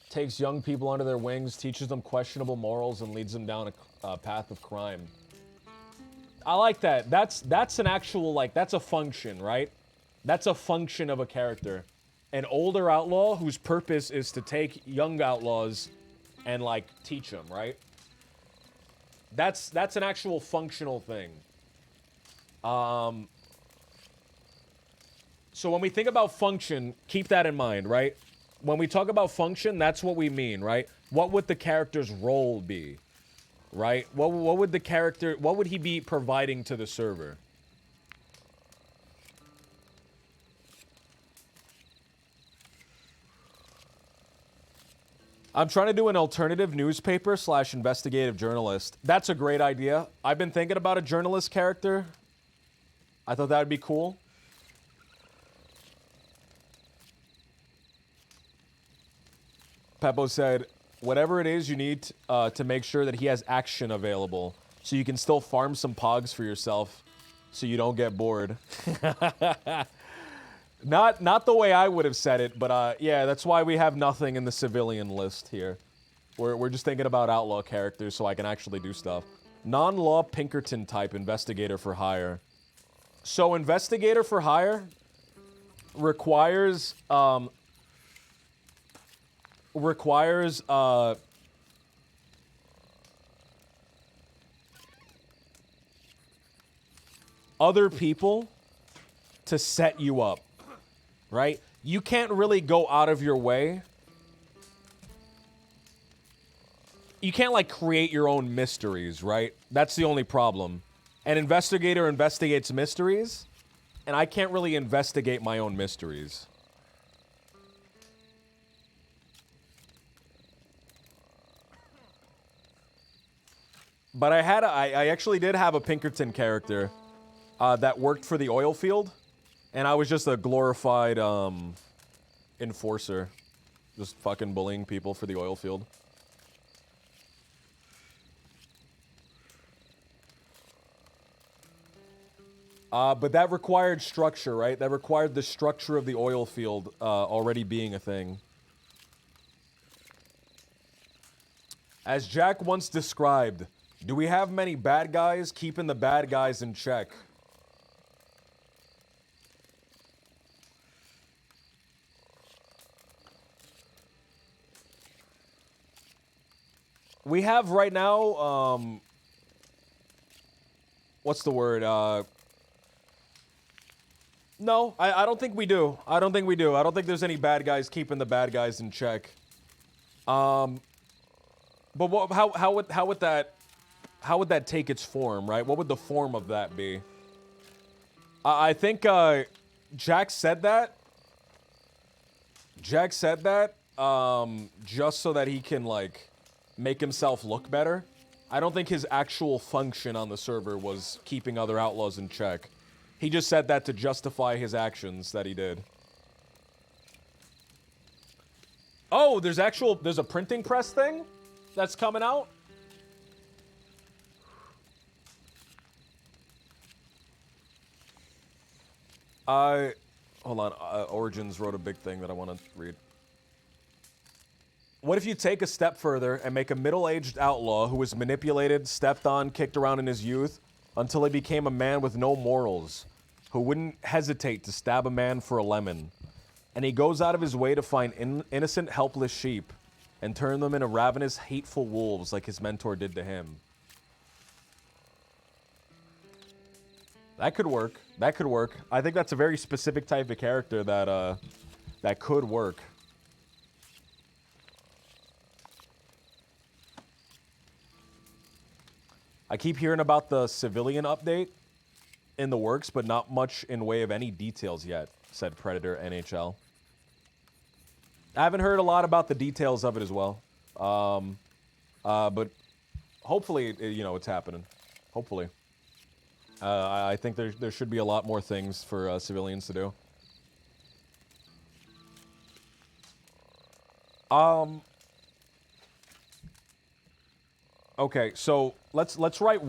Takes young people under their wings, teaches them questionable morals, and leads them down a path of crime. I like that. That's an actual, like, that's a function, right? That's a function of a character. An older outlaw whose purpose is to take young outlaws and, like, teach them, right? That's an actual functional thing. So when we think about function, keep that in mind, right? When we talk about function, that's what we mean, right? What would the character's role be, right? What would the character, what would he be providing to the server? I'm trying to do an alternative newspaper / investigative journalist. That's a great idea. I've been thinking about a journalist character. I thought that would be cool. Peppo said, whatever it is you need to make sure that he has action available so you can still farm some pogs for yourself so you don't get bored. Not the way I would have said it, but yeah, that's why we have nothing in the civilian list here. We're just thinking about outlaw characters so I can actually do stuff. Non-law Pinkerton type investigator for hire. So investigator for hire requires other people to set you up, right? You can't really go out of your way. You can't, like, create your own mysteries, right? That's the only problem. An investigator investigates mysteries, and I can't really investigate my own mysteries. But I actually did have a Pinkerton character that worked for the oil field, and I was just a glorified enforcer, just fucking bullying people for the oil field. But that required structure, right? That required the structure of the oil field already being a thing. As Jack once described, do we have many bad guys keeping the bad guys in check? We have right now, what's the word? No, I don't think we do. I don't think we do. I don't think there's any bad guys keeping the bad guys in check. But what, how would that take its form, right? What would the form of that be? I think Jack said that. Jack said that just so that he can like make himself look better. I don't think his actual function on the server was keeping other outlaws in check. He just said that to justify his actions that he did. Oh, there's a printing press thing that's coming out? Hold on, Origins wrote a big thing that I want to read. What if you take a step further and make a middle-aged outlaw who was manipulated, stepped on, kicked around in his youth until he became a man with no morals, who wouldn't hesitate to stab a man for a lemon, and he goes out of his way to find innocent, helpless sheep and turn them into ravenous, hateful wolves like his mentor did to him? That could work. That could work. I think that's a very specific type of character that that could work. I keep hearing about the civilian update in the works, but not much in way of any details yet, said Predator NHL. I haven't heard a lot about the details of it as well. But hopefully, you know, it's happening. Hopefully. I think there should be a lot more things for civilians to do. Okay, so let's write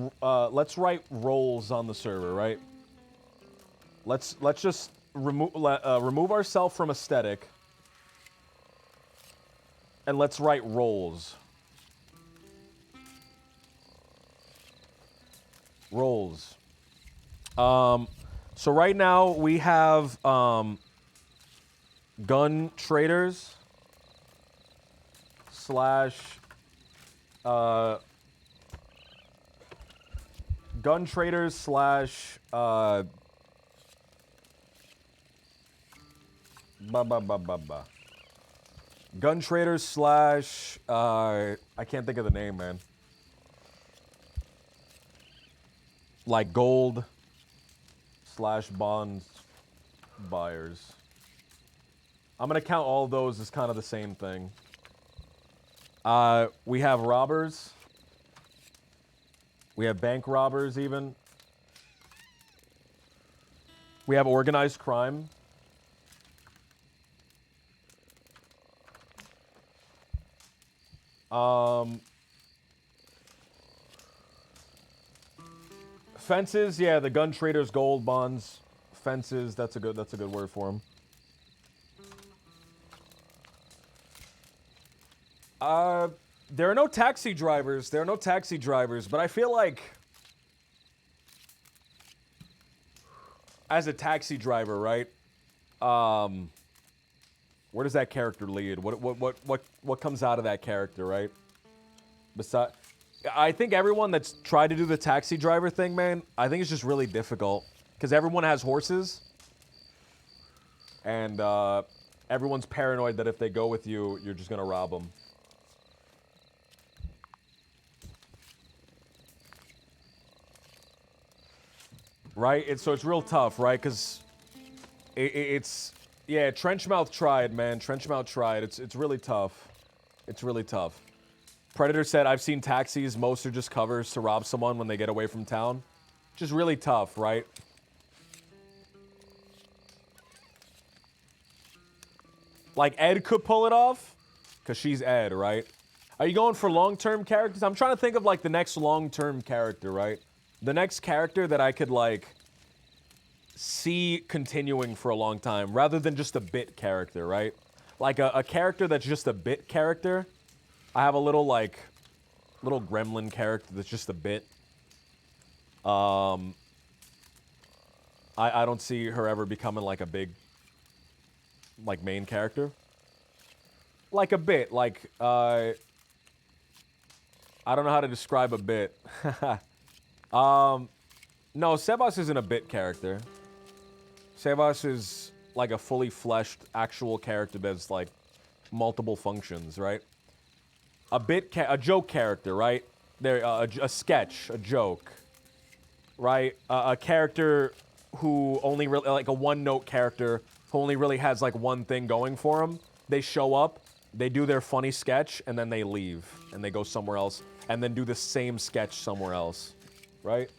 roles on the server, right? Let's just remove ourselves from aesthetic, and let's write roles. Roles. So right now we have gun traders slash gun traders slash gun traders slash I can't think of the name, man. Like gold slash bonds buyers. I'm gonna count all of those as kind of the same thing. We have robbers. We have bank robbers even. We have organized crime. Fences, yeah, the gun traders, gold bonds, fences. That's a good word for them. There are no taxi drivers. There are no taxi drivers, but I feel like as a taxi driver, right? Where does that character lead? What comes out of that character, right? Besides, I think everyone that's tried to do the taxi driver thing, man, I think it's just really difficult because everyone has horses, and everyone's paranoid that if they go with you, you're just gonna rob them. Right? So it's real tough, right? Because it's... Yeah, Trenchmouth tried, man. Trenchmouth tried. It's really tough. It's really tough. Predator said, I've seen taxis. Most are just covers to rob someone when they get away from town. Just really tough, right? Like, Ed could pull it off. Because she's Ed, right? Are you going for long-term characters? I'm trying to think of, like, the next long-term character, right? The next character that I could, like, see continuing for a long time, rather than just a bit character, right? Like a character that's just a bit character. I have a little like little gremlin character that's just a bit. I don't see her ever becoming like a big like main character. Like a bit, like I don't know how to describe a bit. No, Sebas isn't a bit character. Sebas is like a fully fleshed actual character that's like multiple functions, right? A joke character, right? There, a sketch, a joke, right? A character who only really, like a one-note character who only really has like one thing going for him. They show up, they do their funny sketch, and then they leave, and they go somewhere else, and then do the same sketch somewhere else, right?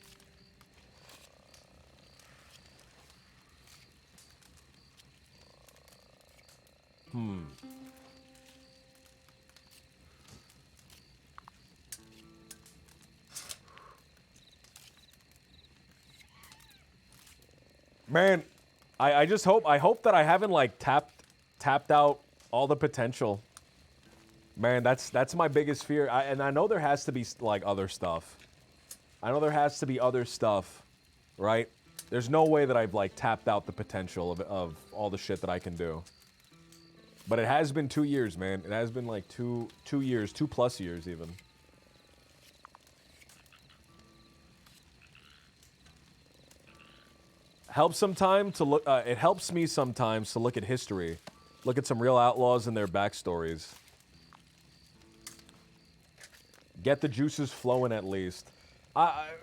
Man, I just hope that I haven't like tapped out all the potential. Man, that's my biggest fear. And I know there has to be like other stuff. I know there has to be other stuff, right? There's no way that I've like tapped out the potential of all the shit that I can do. But it has been 2 years, man. It has been like 2 years, 2+ years even. Helps sometime to look. It helps me sometimes to look at history, look at some real outlaws and their backstories. Get the juices flowing at least. An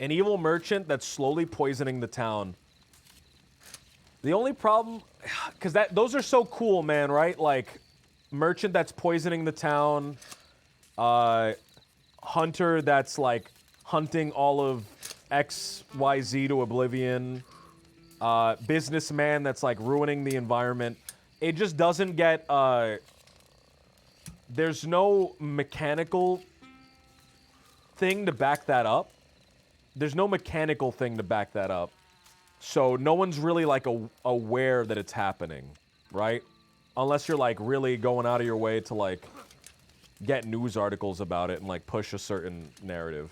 evil merchant that's slowly poisoning the town. The only problem, because those are so cool, man, right? Like, merchant that's poisoning the town, hunter that's like hunting all of XYZ to oblivion, businessman that's like ruining the environment. It just doesn't get, there's no mechanical thing to back that up. There's no mechanical thing to back that up. So no one's really like aware that it's happening, right? Unless you're like really going out of your way to like get news articles about it and like push a certain narrative.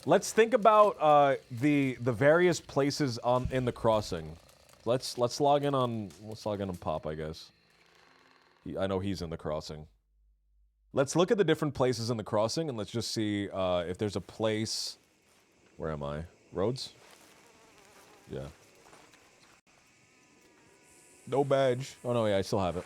Let's think about the various places in the crossing. Let's log in on Pop, I guess. I know he's in the crossing. Let's look at the different places in the crossing and let's just see if there's a place. Where am I? Roads? Yeah. No badge. Oh no, yeah, I still have it.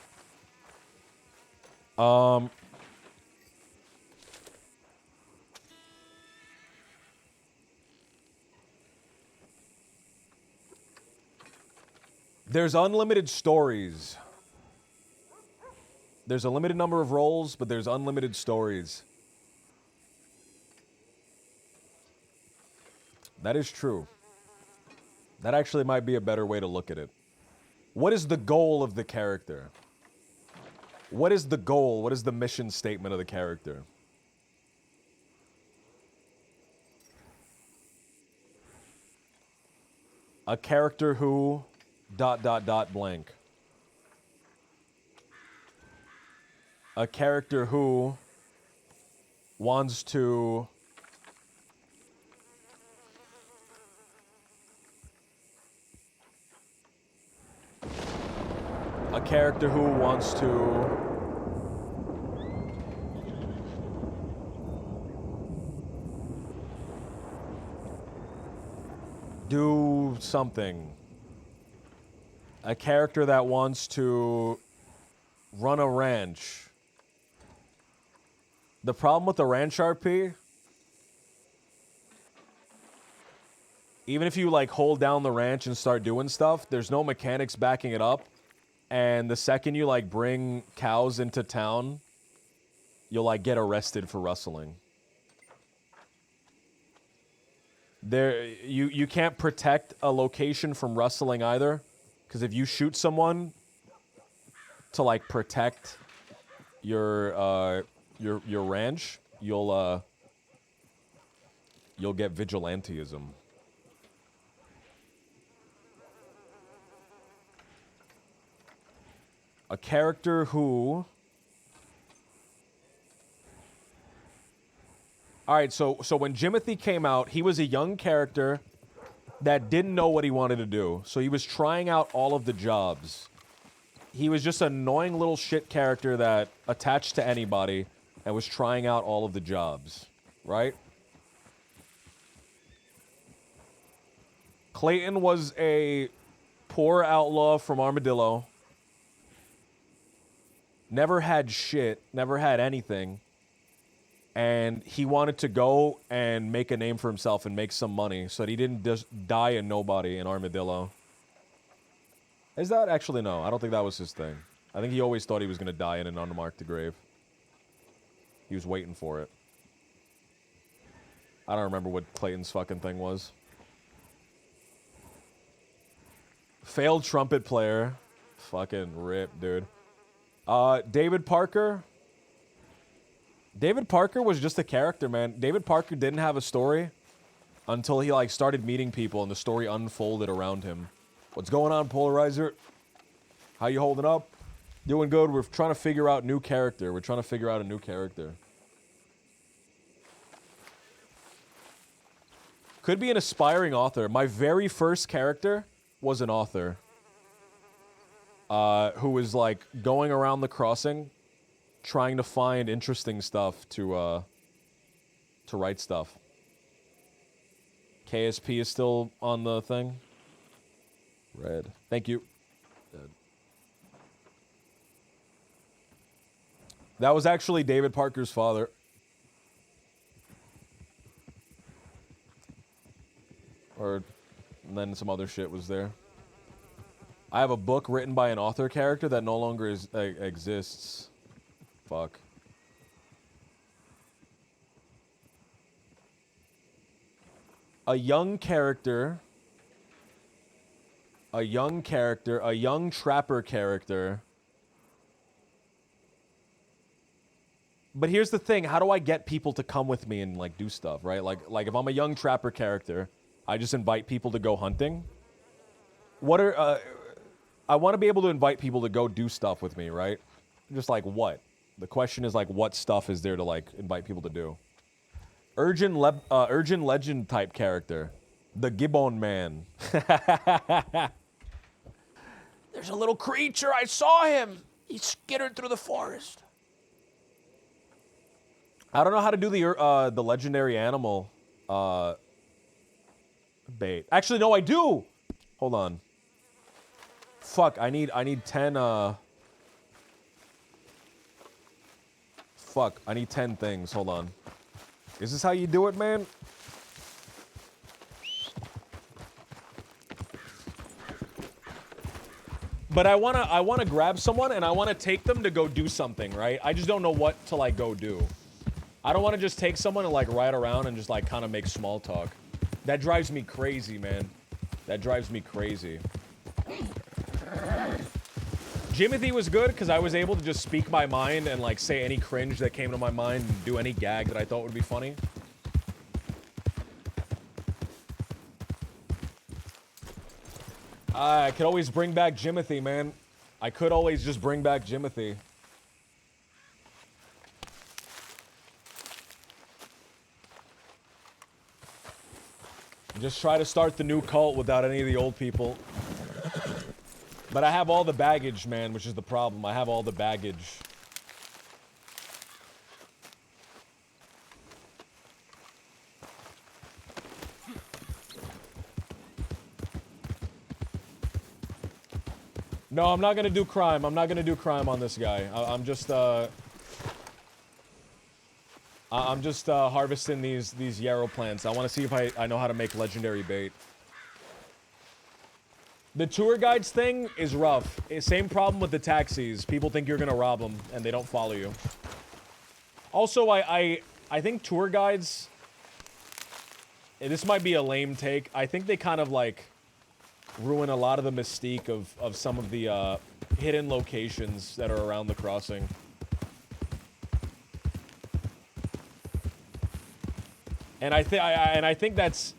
There's unlimited stories. There's a limited number of roles, but there's unlimited stories. That is true. That actually might be a better way to look at it. What is the goal of the character? What is the goal? What is the mission statement of the character? A character who... ... blank. A character who wants to do something. A character that wants to run a ranch. The problem with the ranch RP, even if you like hold down the ranch and start doing stuff, there's no mechanics backing it up. And the second you like bring cows into town, you'll like get arrested for rustling. You can't protect a location from rustling either. Because if you shoot someone to like protect your your ranch, you'll get vigilantism. A character who... Alright, so when Jimothy came out, he was a young character that didn't know what he wanted to do. So he was trying out all of the jobs. He was just an annoying little shit character that attached to anybody and was trying out all of the jobs. Right? Clayton was a poor outlaw from Armadillo. Never had shit. Never had anything. And he wanted to go and make a name for himself and make some money so that he didn't just die a nobody in Armadillo. Is that? Actually, no. I don't think that was his thing. I think he always thought he was going to die in an unmarked grave. He was waiting for it. I don't remember what Clayton's fucking thing was. Failed trumpet player. Fucking rip, dude. David Parker. David Parker was just a character, man. David Parker didn't have a story until he, like, started meeting people and the story unfolded around him. What's going on, Polarizer? How you holding up? Doing good. We're trying to figure out new character. We're trying to figure out a new character. Could be an aspiring author. My very first character was an author. Who was, like, going around the crossing trying to find interesting stuff to write stuff. KSP is still on the thing. Red. Thank you. Dead. That was actually David Parker's father. Or, and then some other shit was there. I have a book written by an author character that no longer exists. Fuck. A young character, a young trapper character. But here's the thing, how do I get people to come with me and, like, do stuff, right? Like if I'm a young trapper character, I just invite people to go hunting. What are, I want to be able to invite people to go do stuff with me, right? Just like what? The question is, like, what stuff is there to, like, invite people to do? Urgent legend type character. The Gibbon Man. There's a little creature. I saw him. He skittered through the forest. I don't know how to do the legendary animal bait. Actually, no, I do. Hold on. Fuck, I need 10 Fuck, I need 10 things. Hold on. Is this how you do it, man? But I wanna grab someone and I wanna take them to go do something, right? I just don't know what to, like, go do. I don't wanna just take someone and, like, ride around and just, like, kind of make small talk. That drives me crazy, man. That drives me crazy. Jimothy was good because I was able to just speak my mind and, like, say any cringe that came to my mind and do any gag that I thought would be funny. I could always bring back Jimothy, man. I could always just bring back Jimothy. Just try to start the new cult without any of the old people. But I have all the baggage, man, which is the problem. I have all the baggage. No, I'm not gonna do crime. I'm not gonna do crime on this guy. I'm just harvesting these yarrow plants. I want to see if I know how to make legendary bait. The tour guides thing is rough. Same problem with the taxis. People think you're gonna rob them, and they don't follow you. Also, I think tour guides... This might be a lame take. I think they kind of, like, ruin a lot of the mystique of some of the hidden locations that are around the crossing. And I think that's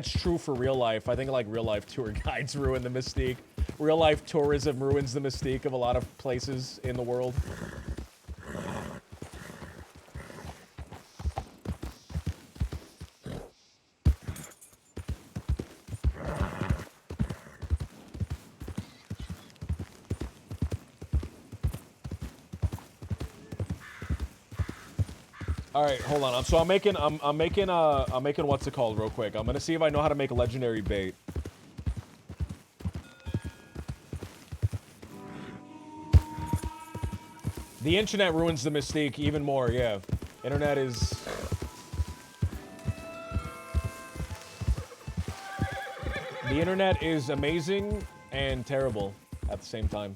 true for real life. I think like real life tour guides ruin the mystique. Real life tourism ruins the mystique of a lot of places in the world. All right, hold on. So I'm making what's it called real quick. I'm gonna see if I know how to make a legendary bait. The internet ruins the mystique even more. Yeah, internet is. The internet is amazing and terrible at the same time.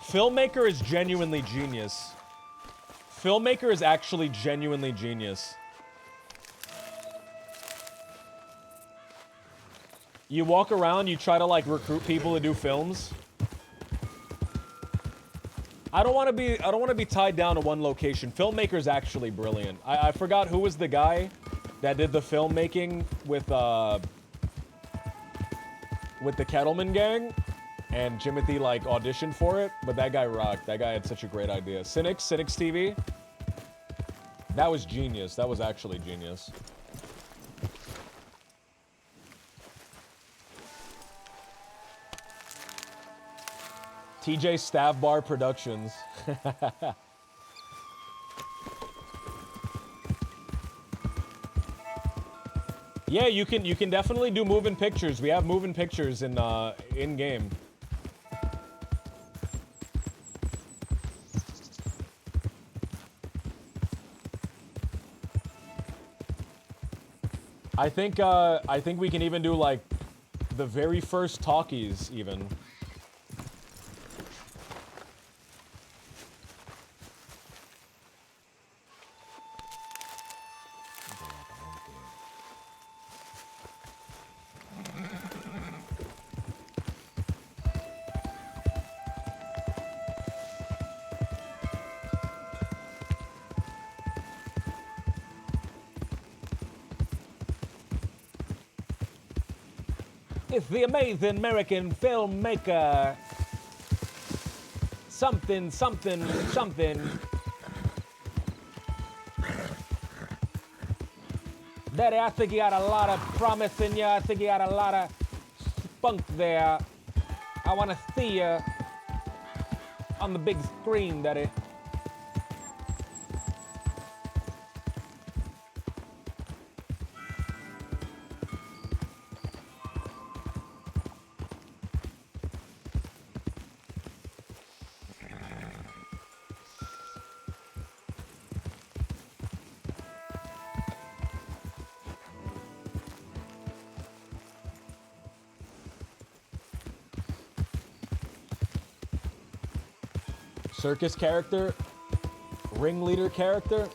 Filmmaker is genuinely genius. Filmmaker is actually genuinely genius. You walk around, you try to like recruit people to do films. I don't want to be tied down to one location. Filmmaker's actually brilliant. I forgot who was the guy that did the filmmaking with the Kettleman Gang. And Jimothy, like, auditioned for it, but that guy rocked. That guy had such a great idea. Cynics TV. That was genius. That was actually genius. TJ Staff Bar Productions. Yeah, you can definitely do moving pictures. We have moving pictures in game. I think we can even do like the very first talkies even. It's the amazing American filmmaker. Something. Daddy, I think you got a lot of promise in you. I think you got a lot of spunk there. I want to see you on the big screen, Daddy. Circus character, ringleader character.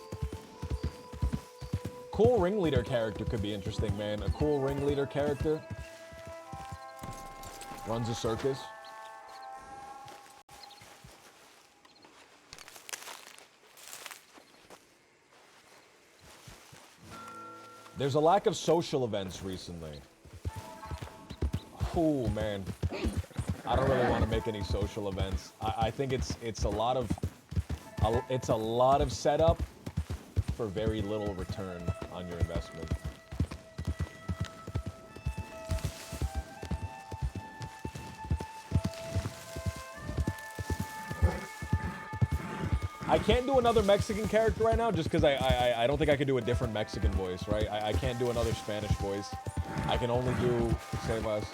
Cool ringleader character could be interesting, man. A cool ringleader character. Runs a circus. There's a lack of social events recently. Oh man. I don't really want to make any social events. I think it's a lot of setup for very little return on your investment. I can't do another Mexican character right now just because I don't think I can do a different Mexican voice, right? I can't do another Spanish voice. I can only do Save Us.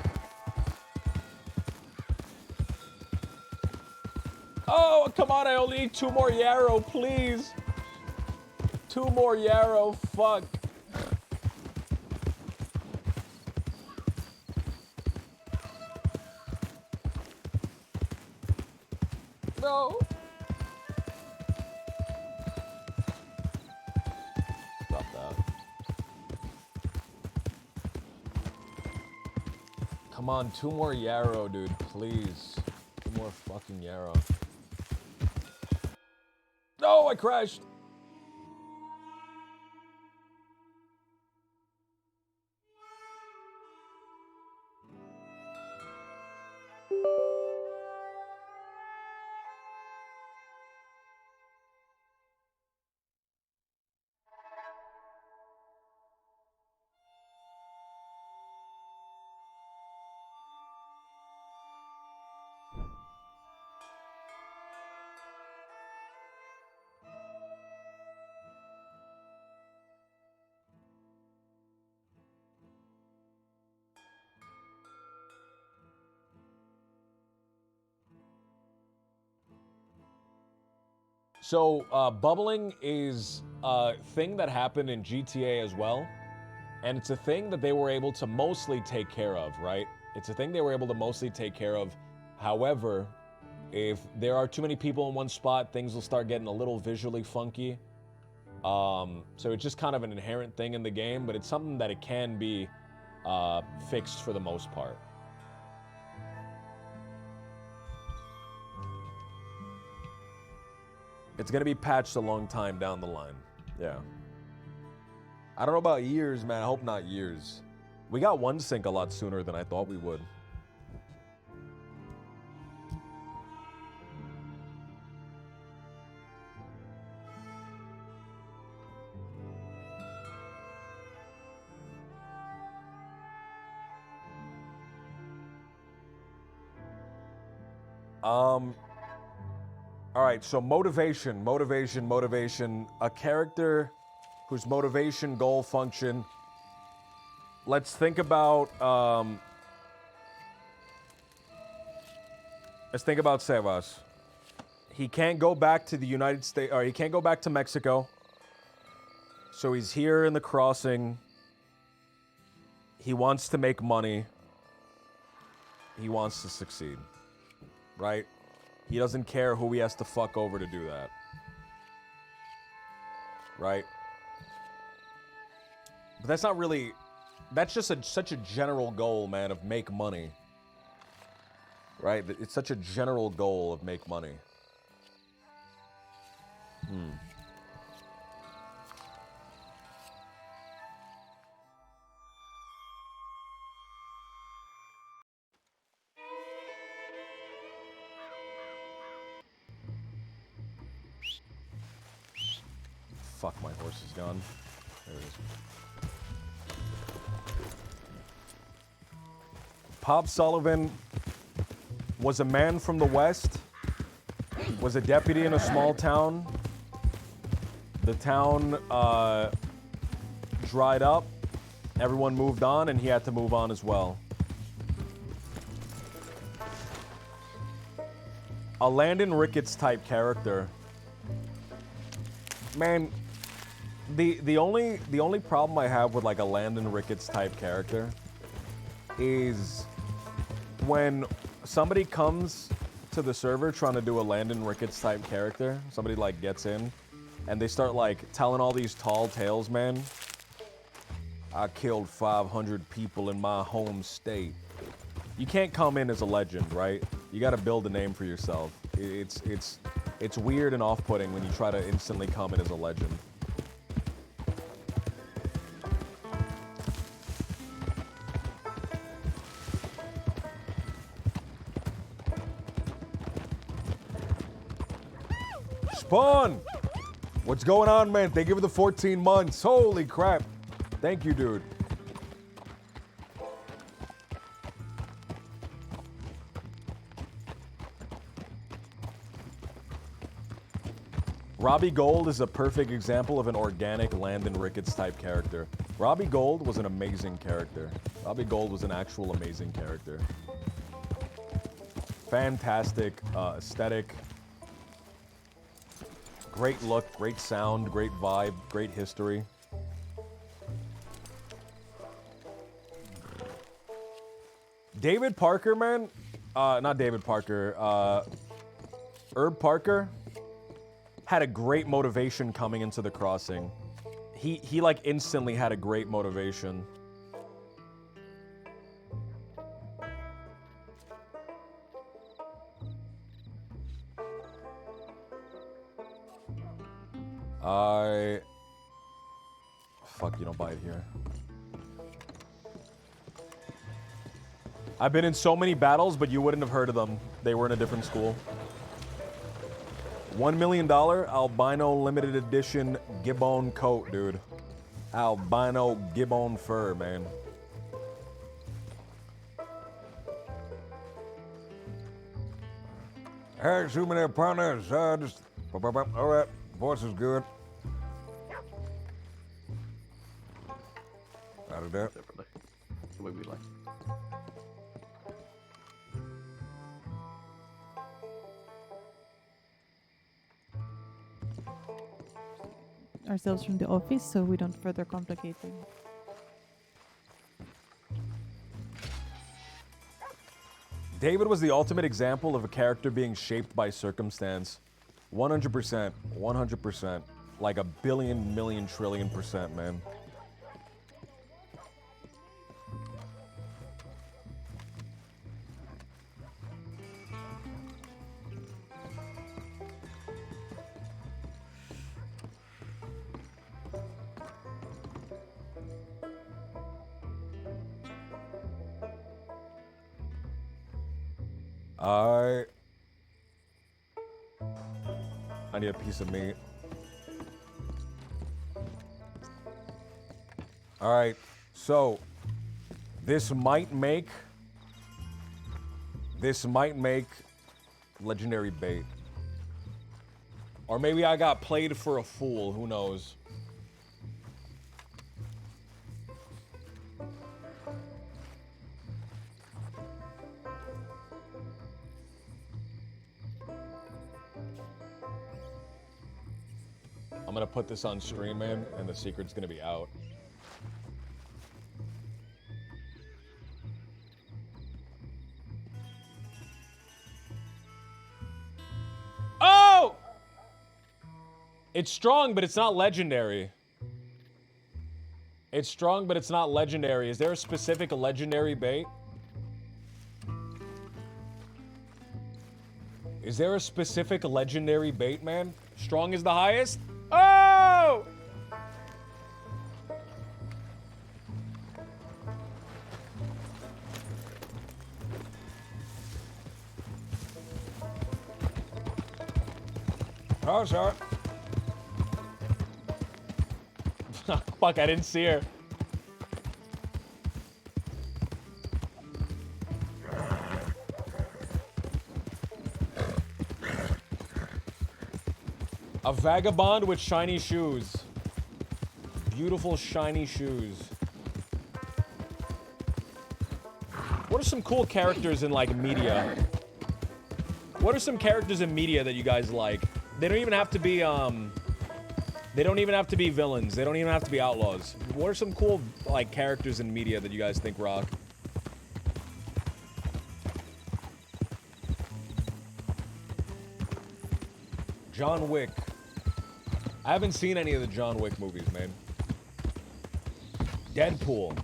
Oh, come on, I only need 2 more yarrow, please. 2 more yarrow, fuck. No. Stop that. Come on, 2 more yarrow, dude, please. Two more fucking Yarrow. No, I crashed. So, bubbling is a thing that happened in GTA as well. And it's a thing that they were able to mostly take care of, right? It's a thing they were able to mostly take care of. However, if there are too many people in one spot, things will start getting a little visually funky. So it's just kind of an inherent thing in the game, but it's something that it can be fixed for the most part. It's gonna be patched a long time down the line. Yeah. I don't know about years, man. I hope not years. We got one sync a lot sooner than I thought we would. All right, so motivation. A character whose motivation, goal, function. Let's think about Sebas. He can't go back to the United States, or he can't go back to Mexico. So he's here in the crossing. He wants to make money. He wants to succeed, right? He doesn't care who he has to fuck over to do that. Right? But that's not really... That's just such a general goal, man, of make money. Right? It's such a general goal of make money. Fuck, my horse is gone. There it is. Pop Sullivan was a man from the West, was a deputy in a small town. The town dried up, everyone moved on, and he had to move on as well. A Landon Ricketts type character. Man, the only problem I have with like a Landon Ricketts type character is when somebody comes to the server trying to do a Landon Ricketts type character, somebody like gets in and they start like telling all these tall tales, man. I killed 500 people in my home state. You can't come in as a legend, right? You got to build a name for yourself. It's weird and off-putting when you try to instantly come in as a legend. Spawn! What's going on, man? Thank you for the 14 months. Holy crap. Thank you, dude. Robbie Gold is a perfect example of an organic Landon Ricketts type character. Robbie Gold was an amazing character. Robbie Gold was an actual amazing character. Fantastic aesthetic. Great look, great sound, great vibe, great history. David Parker, man. Not David Parker. Herb Parker had a great motivation coming into the crossing. He like instantly had a great motivation. Fuck, you don't buy it here. I've been in so many battles, but you wouldn't have heard of them. They were in a different school. $1 million albino limited edition gibbon coat, dude. Albino gibbon fur, man. Hey, too many partners. Just all right. Voice is good. Out of that. Separately. The way we like. Ourselves from the office so we don't further complicate things. David was the ultimate example of a character being shaped by circumstance. 100%. 100%. Like a billion, million, trillion %, man. I need a piece of meat. All right, so this might make legendary bait. Or maybe I got played for a fool, who knows? I'm gonna put this on stream, man, and the secret's gonna be out. Oh! It's strong, but it's not legendary. It's strong, but it's not legendary. Is there a specific legendary bait? Is there a specific legendary bait, man? Strong is the highest? Oh! Oh, sorry. Fuck, I didn't see her. A vagabond with shiny shoes. Beautiful shiny shoes. What are some cool characters in, like, media? What are some characters in media that you guys like? They don't even have to be, they don't even have to be villains. They don't even have to be outlaws. What are some cool, like, characters in media that you guys think rock? John Wick. I haven't seen any of the John Wick movies, man. Deadpool.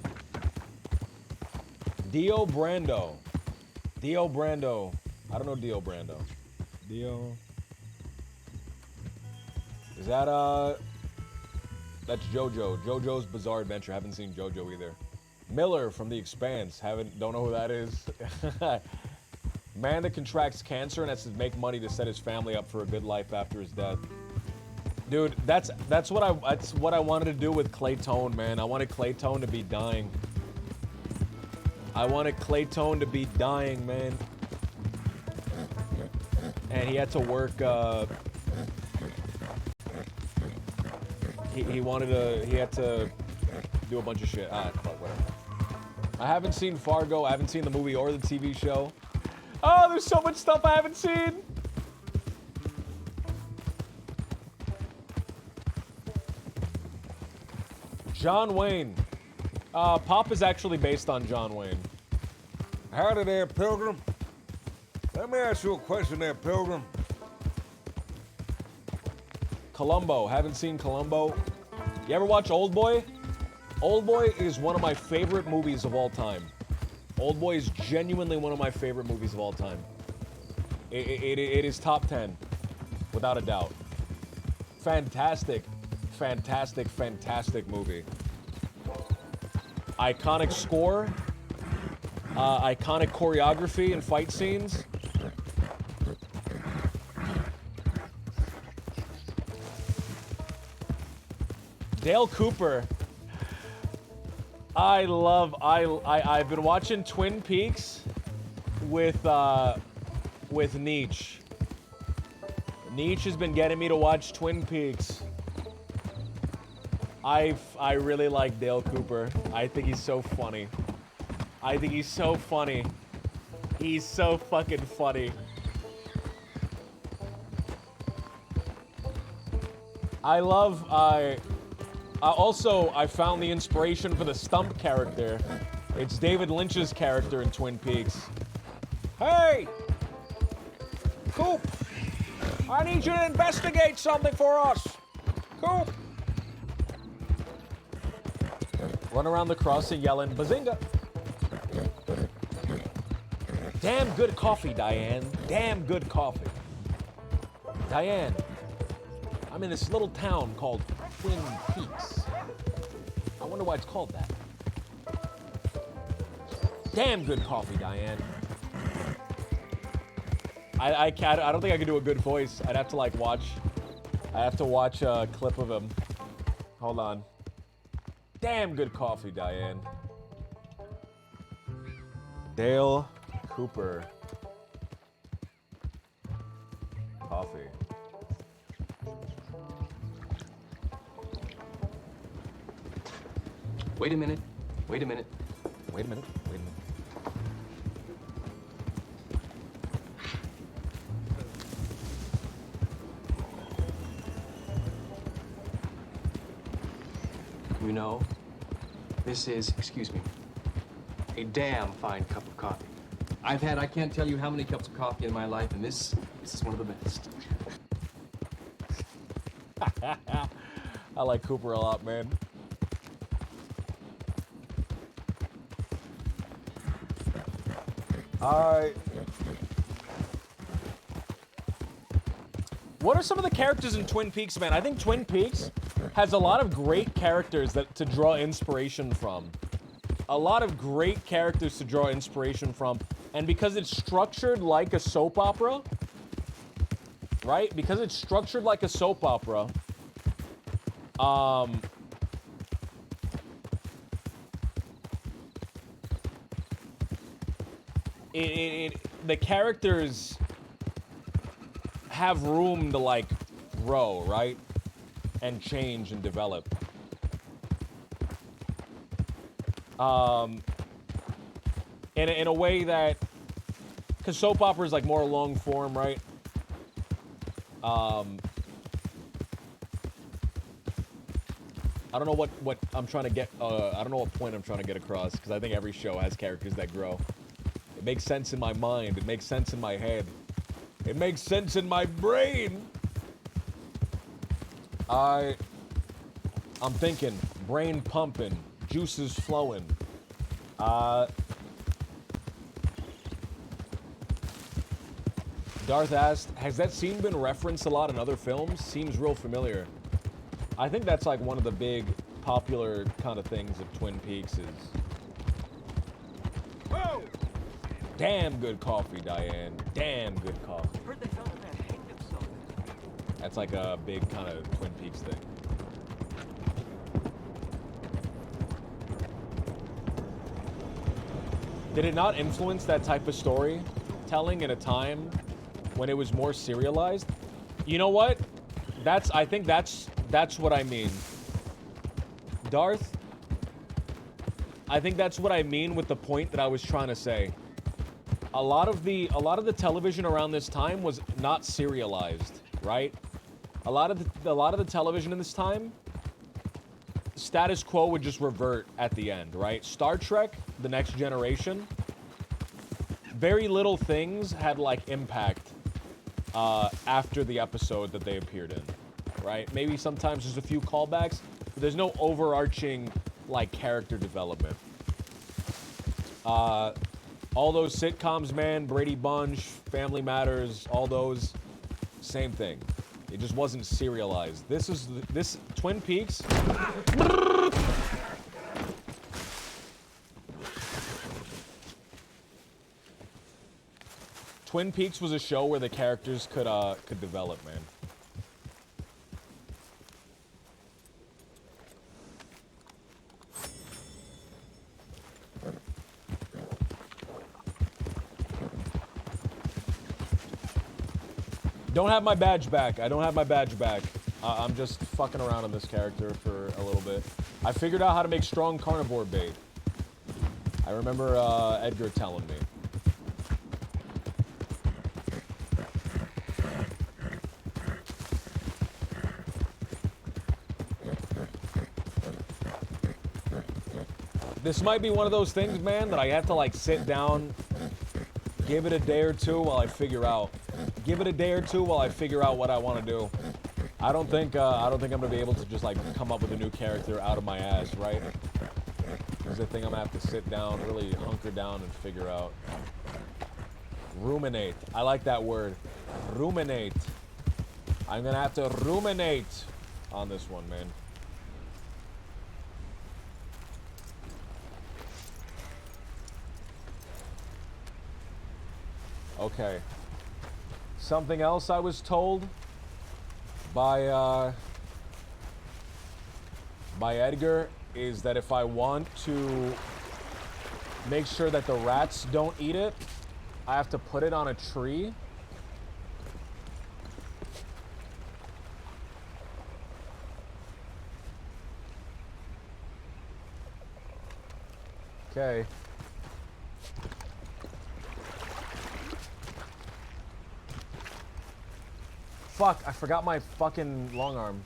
Dio Brando. Dio Brando. I don't know Dio Brando. Dio. Is that, that's JoJo. JoJo's Bizarre Adventure. Haven't seen JoJo either. Miller from The Expanse. Don't know who that is. Man that contracts cancer and has to make money to set his family up for a good life after his death. Dude, that's what I wanted to do with Claytone, man. I wanted Claytone to be dying. I wanted Claytone to be dying, man. And he had to work, he had to do a bunch of shit. Fuck, whatever. I haven't seen Fargo. I haven't seen the movie or the TV show. Oh, there's so much stuff I haven't seen. John Wayne. Pop is actually based on John Wayne. Howdy there, Pilgrim. Let me ask you a question there, Pilgrim. Columbo. Haven't seen Columbo. You ever watch Old Boy? Old Boy is one of my favorite movies of all time. Old Boy is genuinely one of my favorite movies of all time. It is top 10, without a doubt. Fantastic. Fantastic, fantastic movie. Iconic score. Iconic choreography and fight scenes. Dale Cooper. I've been watching Twin Peaks with Nietzsche. Nietzsche has been getting me to watch Twin Peaks. I really like Dale Cooper. I think he's so funny. I think he's so funny. He's so fucking funny. I found the inspiration for the Stump character. It's David Lynch's character in Twin Peaks. Hey! Coop! I need you to investigate something for us! Coop! Run around the crossing yelling, Bazinga! Damn good coffee, Diane. Damn good coffee. Diane, I'm in this little town called Twin Peaks. I wonder why it's called that. Damn good coffee, Diane. I don't think I can do a good voice. I'd have to like watch. I have to watch a clip of him. Hold on. Damn good coffee, Diane. Dale Cooper. Coffee. Wait a minute. Wait a minute. Wait a minute. Wait a minute. You know, this is, excuse me, a damn fine cup of coffee. I've had, I can't tell you how many cups of coffee in my life, and this is one of the best. I like Cooper a lot, man. What are some of the characters in Twin Peaks, man? I think Twin Peaks has a lot of great characters to draw inspiration from. A lot of great characters to draw inspiration from. And because it's structured like a soap opera, right? Because it's structured like a soap opera, the characters have room to like grow, right? And change and develop. In a way that, because soap opera is like more long form, right? I don't know what I'm trying to get. I don't know what point I'm trying to get across, because I think every show has characters that grow. It makes sense in my mind. It makes sense in my head. It makes sense in my brain. I'm thinking, brain pumping, juices flowing. Darth asked, has that scene been referenced a lot in other films? Seems real familiar. I think that's like one of the big popular kind of things of Twin Peaks is... Whoa! Damn good coffee, Diane. Damn good coffee. That's like a big kind of Twin Peaks thing. Did it not influence that type of storytelling in a time when it was more serialized? You know what? I think that's what I mean. Darth, I think that's what I mean with the point that I was trying to say. A lot of the television around this time was not serialized, right? A lot of the television in this time, status quo would just revert at the end, right? Star Trek, The Next Generation, very little things had like impact after the episode that they appeared in, right? Maybe sometimes there's a few callbacks, but there's no overarching like character development. All those sitcoms, man, Brady Bunch, Family Matters, all those, same thing. It just wasn't serialized. This Twin Peaks. Twin Peaks was a show where the characters could develop, man. Don't have my badge back. I don't have my badge back. I'm just fucking around on this character for a little bit. I figured out how to make strong carnivore bait. I remember Edgar telling me. This might be one of those things, man, that I have to like sit down, give it a day or two while I figure out. Give it a day or two while I figure out what I want to do. I don't think I'm gonna be able to just like come up with a new character out of my ass, right? There's a thing I'm gonna have to sit down, really hunker down and figure out. Ruminate. I like that word. Ruminate. I'm gonna have to ruminate on this one, man. Okay. Something else I was told by Edgar is that if I want to make sure that the rats don't eat it, I have to put it on a tree. Okay. Fuck, I forgot my fucking long arm.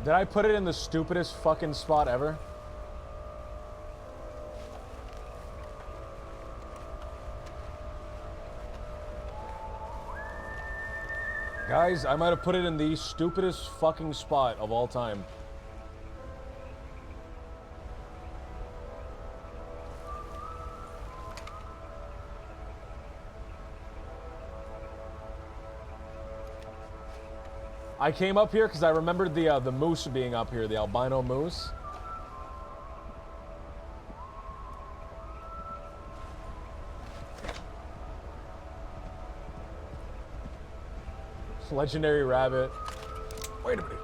Did I put it in the stupidest fucking spot ever? Guys, I might have put it in the stupidest fucking spot of all time. I came up here because I remembered the moose being up here, the albino moose. Legendary rabbit. Wait a minute.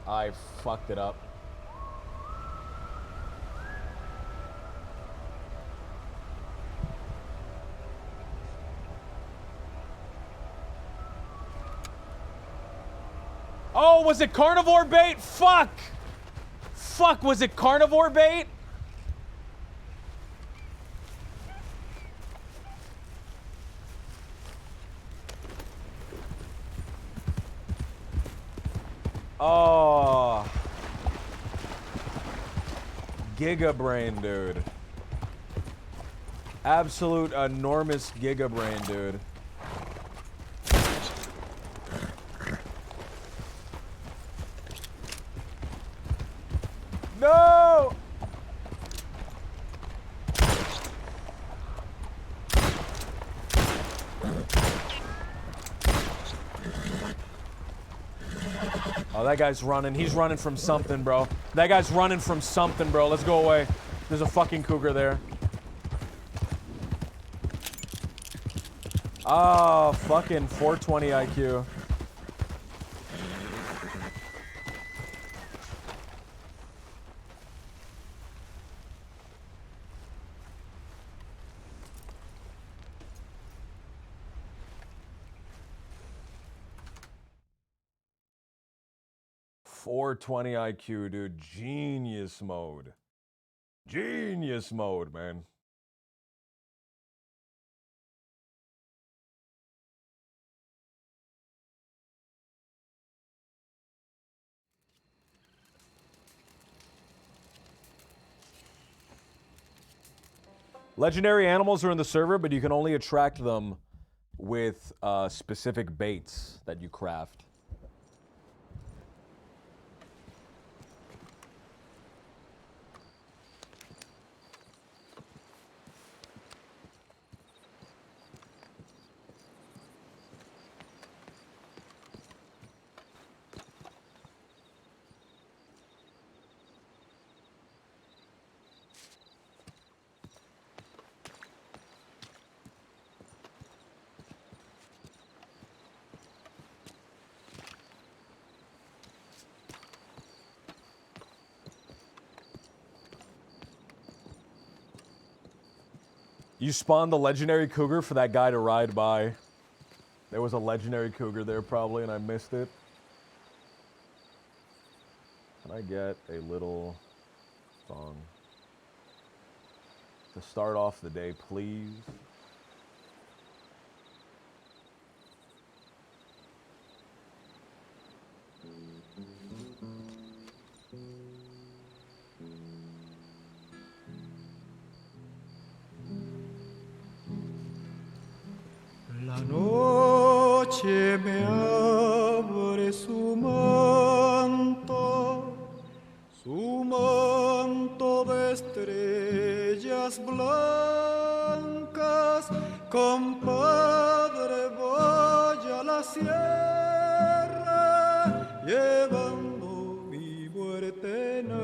I fucked it up. Oh, was it carnivore bait? Fuck! Fuck, was it carnivore bait? Oh. Giga brain, dude. Absolute enormous giga brain, dude. No! Oh, that guy's running. He's running from something, bro. That guy's running from something, bro. Let's go away. There's a fucking cougar there. Ah, fucking 420 IQ. .420 IQ, dude. Genius mode. Genius mode, man. Legendary animals are in the server, but you can only attract them with specific baits that you craft. You spawned the legendary cougar for that guy to ride by. There was a legendary cougar there probably, and I missed it. Can I get a little song to start off the day, please? La noche me abre su manto de estrellas blancas. Compadre, voy a la sierra llevando mi muerte en anca.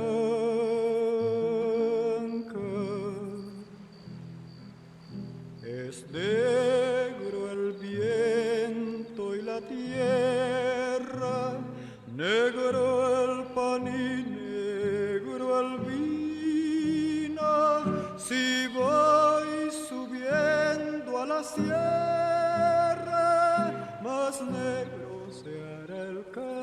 Es negro el viento y la tierra, negro el pan y negro el vino. Si voy subiendo a la sierra, más negro se hará el camino.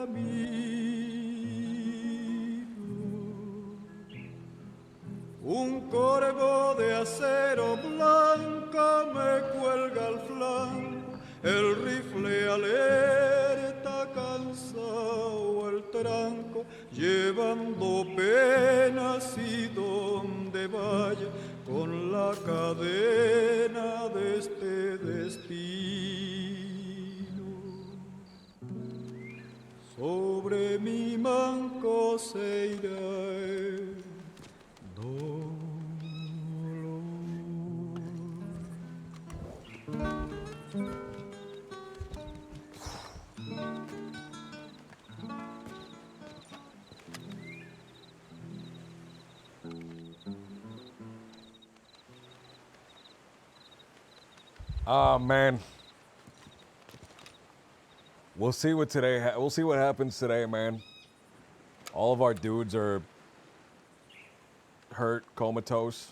Un corvo de acero blanco me cuelga al flanco, el rifle alerta cansado el tranco, llevando penas y donde vaya con la cadena de este destino. Sobre mi manco se irá el dolor. Oh man, we'll see what today. We'll see what happens today, man. All of our dudes are hurt, comatose.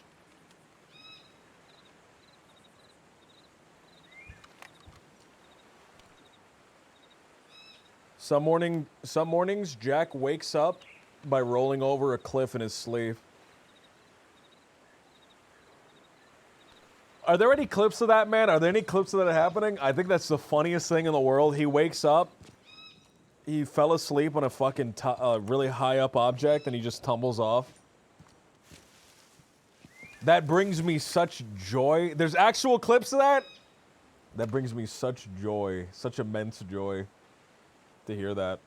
Some mornings, Jack wakes up by rolling over a cliff in his sleep. Are there any clips of that, man? Are there any clips of that happening? I think that's the funniest thing in the world. He wakes up, he fell asleep on a fucking really high up object, and he just tumbles off. That brings me such joy. There's actual clips of that? That brings me such joy, such immense joy to hear that.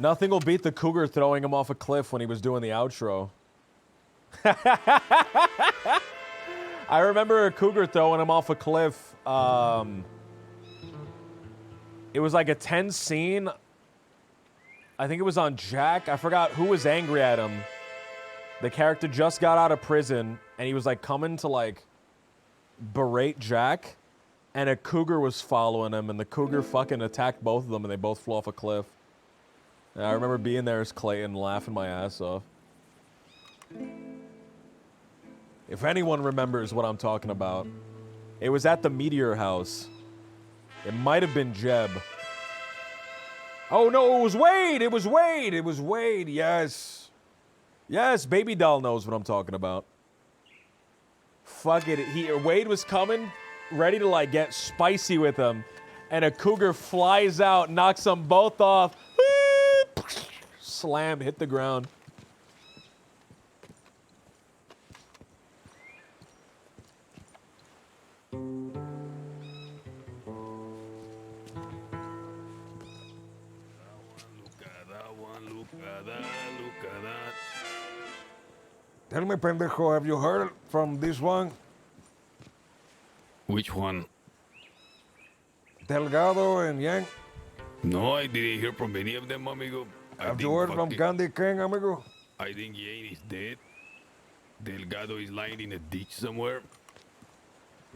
Nothing will beat the cougar throwing him off a cliff when he was doing the outro. I remember a cougar throwing him off a cliff. It was like a tense scene. I think it was on Jack. I forgot who was angry at him. The character just got out of prison, and he was like coming to like berate Jack, and a cougar was following him, and the cougar fucking attacked both of them, and they both flew off a cliff. And I remember being there as Clayton, laughing my ass off. If anyone remembers what I'm talking about, it was at the Meteor House. It might have been Jeb. Oh no, it was Wade! It was Wade! It was Wade, yes. Yes, Baby Doll knows what I'm talking about. Fuck it, Wade was coming, ready to like get spicy with him, and a cougar flies out, knocks them both off. Slam, hit the ground. Tell me, pendejo, have you heard from this one? Which one? Delgado and Yang? No, I didn't hear from any of them, amigo. Have you heard from Candy King, amigo? I think Yang is dead. Delgado is lying in a ditch somewhere.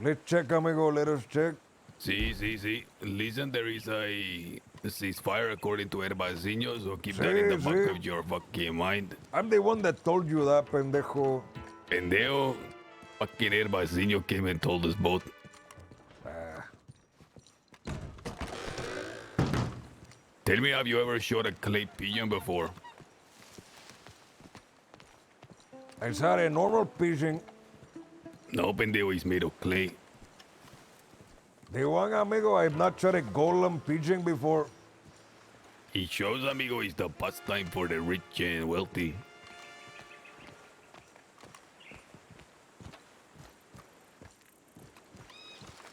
Let's check, amigo. Let us check. Sí. Listen, there is a ceasefire according to Herbazinho, so keep that in the back of your fucking mind. I'm the one that told you that, pendejo. Pendejo, fucking Herbazinho came and told us both. Tell me, have you ever shot a clay pigeon before? I shot a normal pigeon. No, pendejo, is made of clay. The one, amigo, I've not shot a golden pigeon before. It shows, amigo, is the pastime for the rich and wealthy.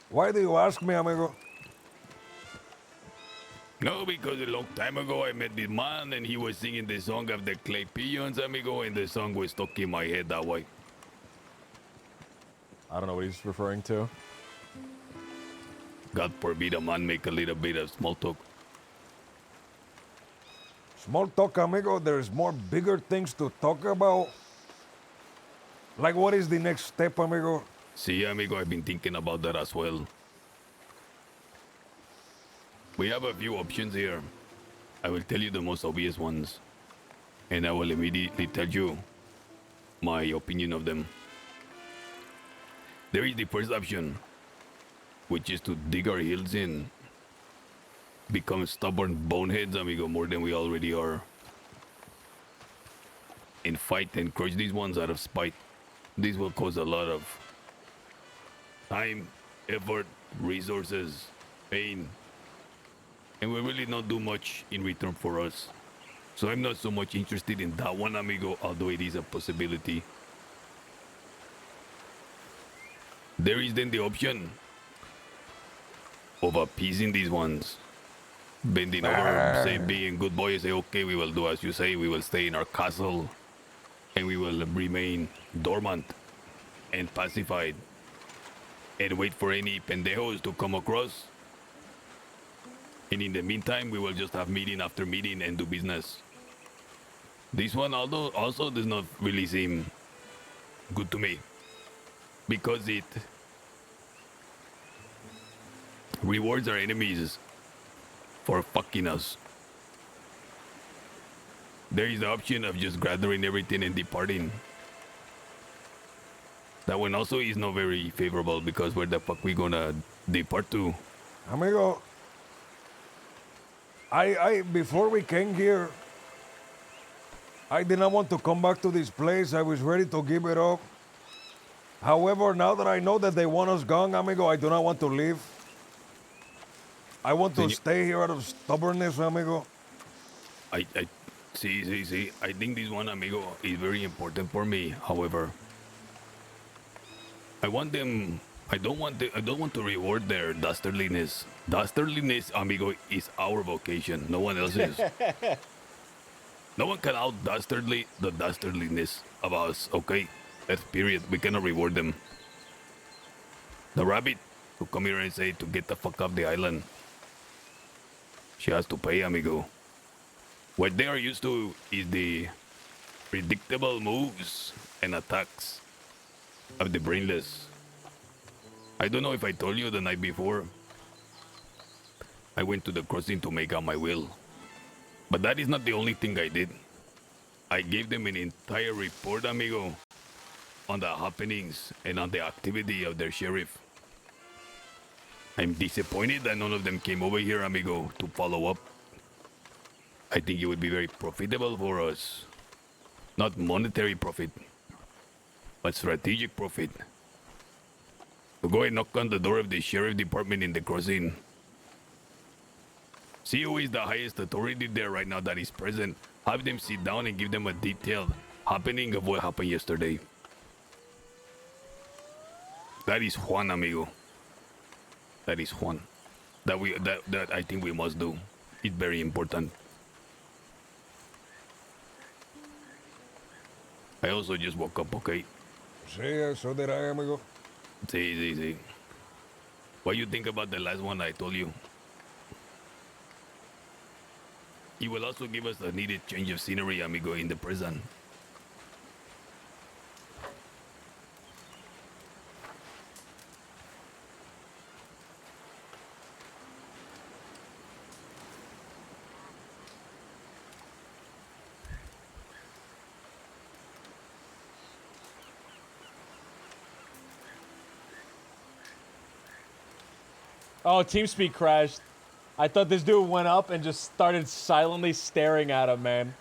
Why do you ask me, amigo? No, because a long time ago I met this man and he was singing the song of the clay pigeons, amigo, and the song was stuck in my head that way. I don't know what he's referring to. God forbid a man make a little bit of small talk. Small talk, amigo, there's more bigger things to talk about. Like, what is the next step, amigo? See, amigo, I've been thinking about that as well. We have a few options here. I will tell you the most obvious ones. And I will immediately tell you my opinion of them. There is the first option, which is to dig our heels in. Become stubborn boneheads, amigo, more than we already are. And fight and crush these ones out of spite. This will cause a lot of time, effort, resources, pain. And will really not do much in return for us. So I'm not so much interested in that one, amigo, although it is a possibility. There is then the option of appeasing these ones. Bending over, say, being good boys, say, okay, we will do as you say, we will stay in our castle, and we will remain dormant and pacified, and wait for any pendejos to come across. And in the meantime, we will just have meeting after meeting and do business. This one also does not really seem good to me, because it rewards our enemies for fucking us. There is the option of just gathering everything and departing. That one also is not very favorable, because where the fuck we gonna depart to? Amigo, I before we came here, I did not want to come back to this place. I was ready to give it up. However, now that I know that they want us gone, amigo, I do not want to leave. I want to stay here out of stubbornness, amigo. See. I think this one, amigo, is very important for me. However, I don't want to reward their dastardliness. Dastardliness, amigo, is our vocation, no one else's. No one can out dastardly the dastardliness of us, okay? That's period. We cannot reward them. The rabbit who come here and say to get the fuck off the island. She has to pay, amigo. What they are used to is the predictable moves and attacks of the brainless. I don't know if I told you the night before. I went to the crossing to make out my will. But that is not the only thing I did. I gave them an entire report, amigo, on the happenings and on the activity of their sheriff. I'm disappointed that none of them came over here, amigo, to follow up. I think it would be very profitable for us. Not monetary profit, but strategic profit. To go and knock on the door of the sheriff department in the crossing. See who is the highest authority there right now that is present. Have them sit down and give them a detailed happening of what happened yesterday. That is Juan, amigo. That is Juan. That I think we must do. It's very important. I also just woke up, okay? Sí, so did I, amigo. Sí. What do you think about the last one I told you? It will also give us a needed change of scenery, amigo, in the prison. Oh, TeamSpeak crashed. I thought this dude went up and just started silently staring at him, man.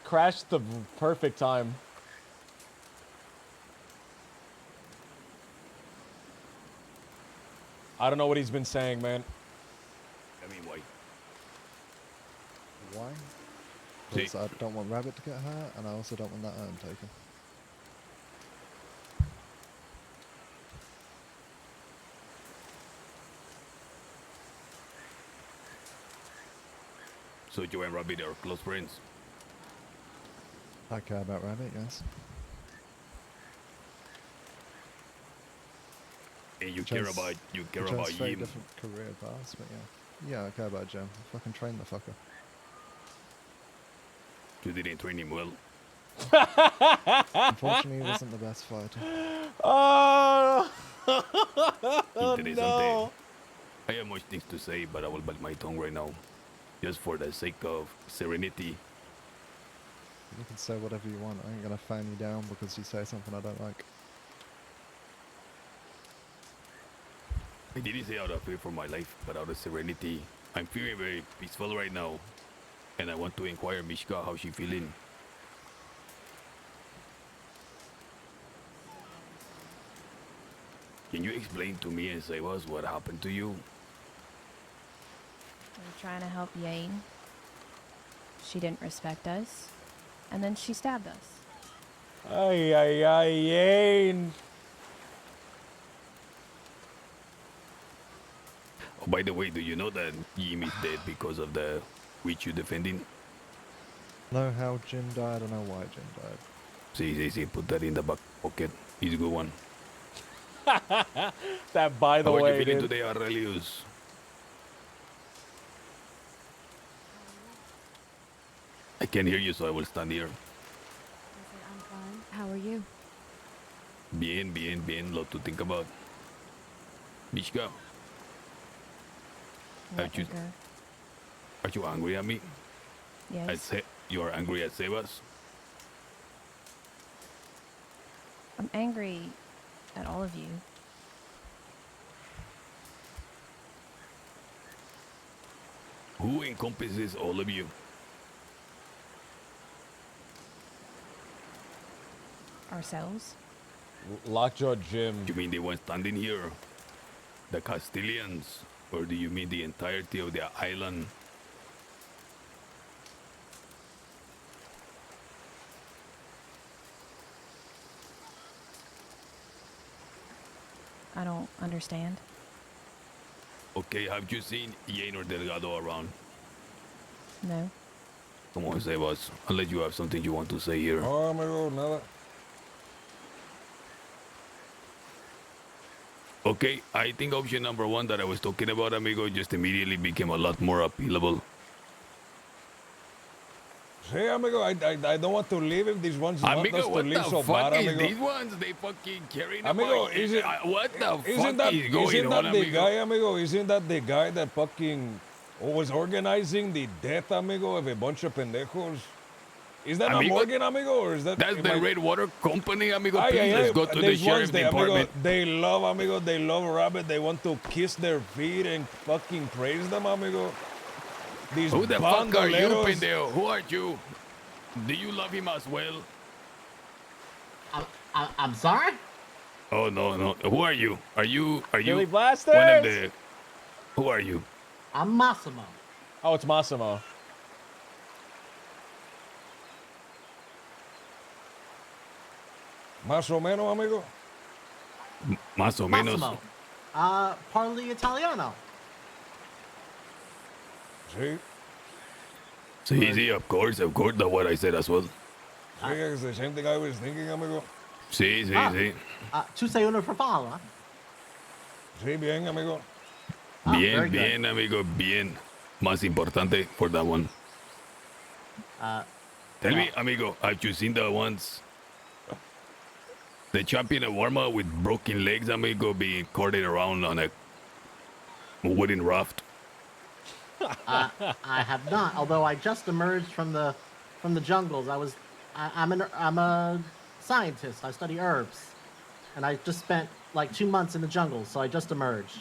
Crashed the perfect time. I don't know what he's been saying, man. I mean, why? Why? See. Because I don't want Rabbit to get hurt, and I also don't want that urn taken. So you and Rabbit are close friends. I care about Rabbit, yes. And you care about very him. different career paths, but yeah. Yeah, I care about Jim. I fucking train the fucker. You didn't train him well. Unfortunately, he wasn't the best fighter. Oh, Interesante. no. I have much things to say, but I will bite my tongue right now. Just for the sake of serenity. You can say whatever you want. I ain't gonna fan you down because you say something I don't like. I didn't say out of fear for my life, but out of serenity. I'm feeling very peaceful right now. And I want to inquire Mishka how she feeling. Can you explain to me and Sebas what happened to you? We were trying to help Yane. She didn't respect us. And then she stabbed us. Ay, Yane. Oh, by the way, do you know that Jim is dead because of the witch you defending? Know how Jim died, I know why Jim died. See, put that in the back pocket. He's a good one. That, by the How are way, you feeling dude. today, Aurelius? I can't hear you, so I will stand here. I'm fine. How are you? Bien. Lot to think about. Mishka, What, you- Edgar? are you angry at me? Yes. You are angry at Sebas? I'm angry at all of you. Who encompasses all of you? Ourselves. Lockjaw Jim. You mean the one standing here? The Castilians? Or do you mean the entirety of the island? I don't understand. Okay, have you seen Yane or Delgado around? No. Come on, say, boss. Unless you have something you want to say here. No, amigo, nada. Okay, I think option number one that I was talking about, amigo, just immediately became a lot more appealable. Sí, amigo, I don't want to leave if these ones want Amigo, us to what leave the so fuck bad, is amigo. these ones? They fucking carrying Amigo, about, is it, what the isn't fuck that, is going isn't on, that the amigo? guy, amigo? Isn't that the guy that fucking was organizing the death, amigo, of a bunch of pendejos? Is that not Amigo, Morgan, amigo, or is that? That's the Red Water Company, amigo. Please, Ay, let's go to the these ones, sheriff department. they love, amigo, they love rabbit. They want to kiss their feet and fucking praise them, amigo. These Who the fuck are you, bandoleros. pendejo? Who are you? Do you love him as well? I'm sorry? Oh, no, no. Who are you? Are you Billy one of Blasters? the... Who are you? I'm Massimo. Oh, it's Massimo. Más o menos, amigo. Más o menos. Massimo. Parli Italiano. Sí. Sí, of course, that's what I said as well. Sí, it's the same thing I was thinking, amigo. Sí, sí. Tu sei uno farfalla? Sí, bien, amigo. Bien, bien, amigo, bien. Más importante for that one. Tell me, amigo, have you seen the ones? The champion of warm-up with broken legs, amigo, being carted around on a wooden raft. I have not. Although I just emerged from the jungles. I'm a scientist. I study herbs, and I just spent like 2 months in the jungle. So I just emerged.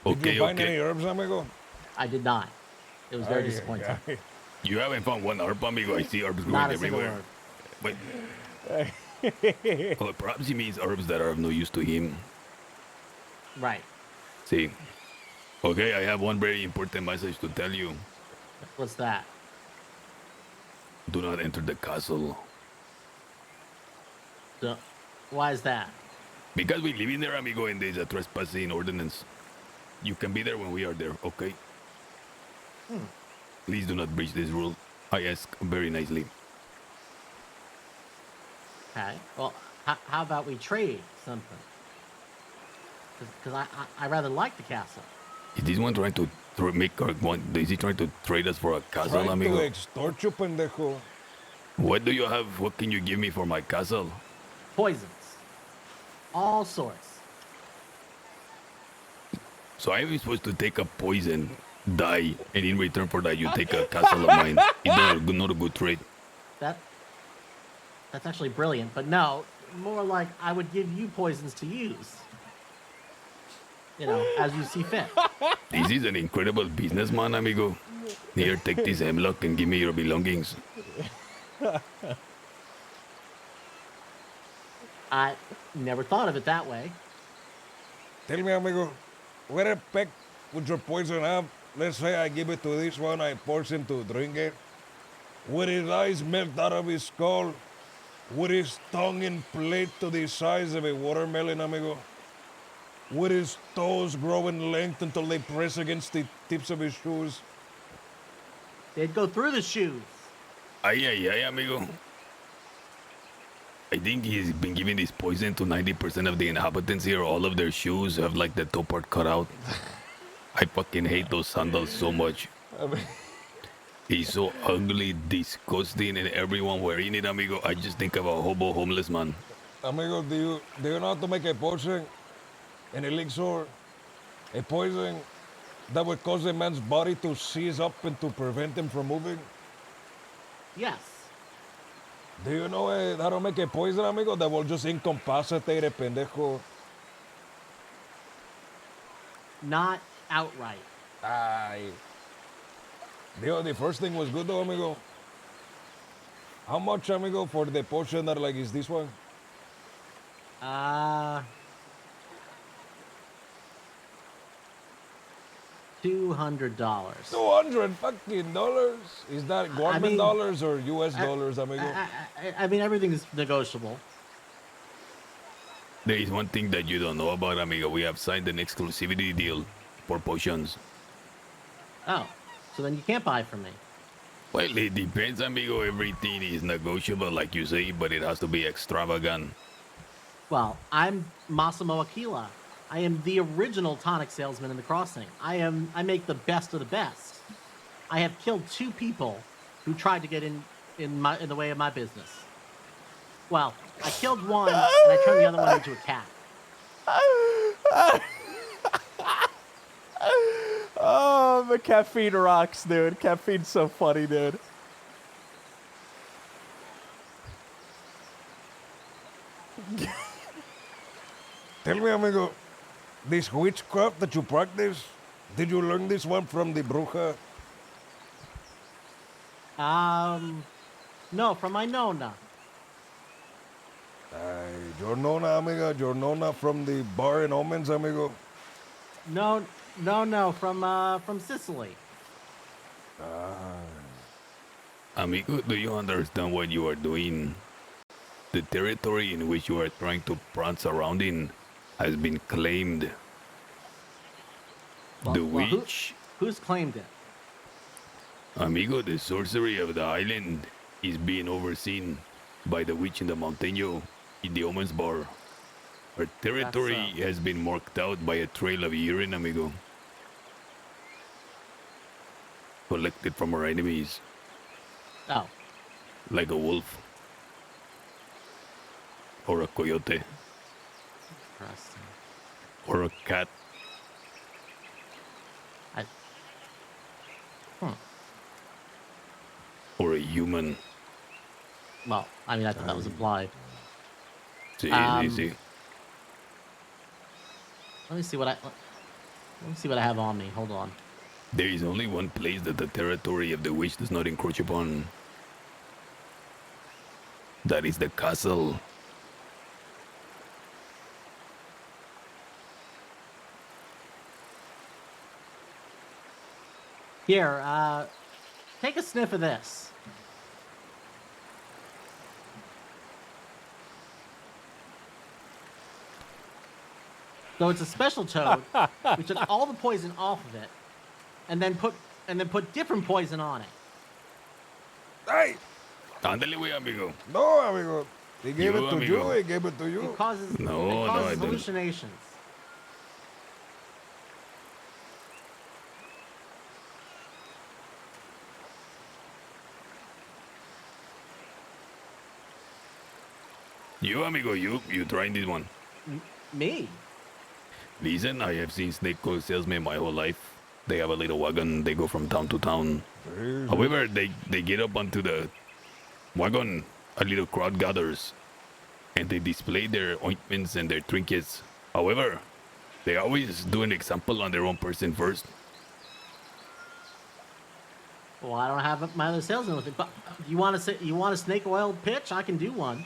Did you find any herbs, amigo? I did not. It was very disappointing. You haven't found one herb, amigo. I see herbs growing Not a single everywhere. herb. But well, perhaps he means herbs that are of no use to him. Right. See. Okay, I have one very important message to tell you. What's that? Do not enter the castle. Why is that? Because we live in there, amigo, and there's a trespassing ordinance. You can be there when we are there, okay? Please do not breach this rule. I ask very nicely. Okay. Well, how about we trade something? Because I rather like the castle. Is this one trying to is he trying to trade us for a castle, Trying amigo? to extort you, pendejo. What do you have? What can you give me for my castle? Poisons. All sorts. So I am supposed to take a poison, die, and in return for that you take a castle of mine. It's not a good trade. That's actually brilliant, but no, more like I would give you poisons to use. You know, as you see fit. This is an incredible businessman, amigo. Here, take this hemlock and give me your belongings. I never thought of it that way. Tell me, amigo, what effect would your poison have? Let's say I give it to this one, I force him to drink it. Would his eyes melt out of his skull? Would his tongue inflate to the size of a watermelon, amigo? Would his toes grow in length until they press against the tips of his shoes? They'd go through the shoes. Ay, amigo. I think he's been giving this poison to 90% of the inhabitants here. All of their shoes have like the top part cut out. I fucking hate those sandals so much. He's so ugly, disgusting, and everyone wearing it, amigo. I just think of a hobo homeless man. Amigo, do you know how to make a potion? An elixir? A poison that would cause a man's body to seize up and to prevent him from moving? Yes. Do you know how to make a poison, amigo, that will just incapacitate a pendejo? Not outright. Ay. The first thing was good though, amigo. How much, amigo, for the potion that like is this one? $200. $200 fucking dollars? Is that government dollars or US dollars, amigo? I mean, everything is negotiable. There is one thing that you don't know about, amigo. We have signed an exclusivity deal for potions. Oh, so then you can't buy from me. Well, it depends, amigo. Everything is negotiable, like you say, but it has to be extravagant. Well, I'm Massimo Aquila. I am the original tonic salesman in the crossing. I make the best of the best. I have killed 2 people who tried to get in the way of my business. Well, I killed one and I turned the other one into a cat. Oh, the caffeine rocks, dude. Caffeine's so funny, dude. Tell me, amigo, this witchcraft that you practice, did you learn this one from the bruja? No, from my nonna. Your nona, amiga, your nona from the bar in Omens, amigo. No, from Sicily. Amigo, do you understand what you are doing? The territory in which you are trying to prance around in has been claimed. The witch? Who's claimed it? Amigo, the sorcery of the island is being overseen by the witch in the Monteño in the Omens Bar. Her territory has been marked out by a trail of urine, amigo. Collected from her enemies. Oh. Like a wolf. Or a coyote. Interesting. Or a cat. Or a human. Well, I mean, I thought that was implied. See. Let me see what I have on me. Hold on. There is only one place that the territory of the witch does not encroach upon. That is the castle. Here, take a sniff of this. So it's a special toad. We took all the poison off of it, and then put different poison on it. Hey! Ándale, güey, amigo. No, amigo. He gave You, it to amigo. you. He gave it to you. It causes I didn't. hallucinations. You, amigo, you trying this one. Me? Listen, I have seen snake oil salesmen my whole life. They have a little wagon. They go from town to town. However, they get up onto the wagon. A little crowd gathers. And they display their ointments and their trinkets. However, they always do an example on their own person first. Well, I don't have my other salesman with it. But you want a snake oil pitch? I can do one.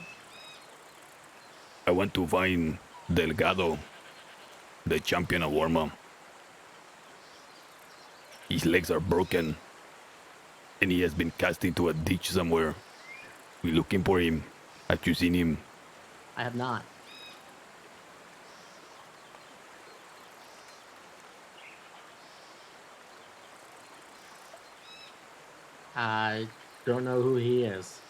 I want to find Delgado, the champion of Warma. His legs are broken, and he has been cast into a ditch somewhere. We're looking for him. Have you seen him? I have not. I don't know who he is.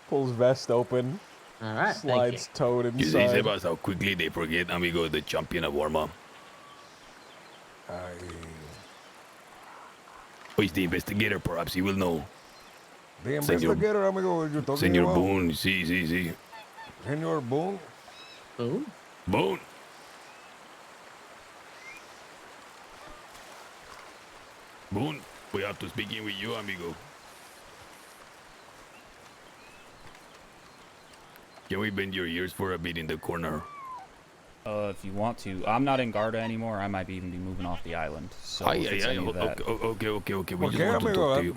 Pulls vest open. All right. Slides toad You see, inside. Sebas, how quickly they forget, amigo, the champion of Warma. Who is the investigator? Perhaps he will know. The investigator, amigo, you're talking Senor about? Boone, sí. Senor Boone? Boone? Boone. Boone, we have to speak in with you, amigo. Can we bend your ears for a bit in the corner? If you want to. I'm not in Garda anymore. I might even be moving off the island. So if it's any of that. Okay. We just Okay, want to amigo, talk to you.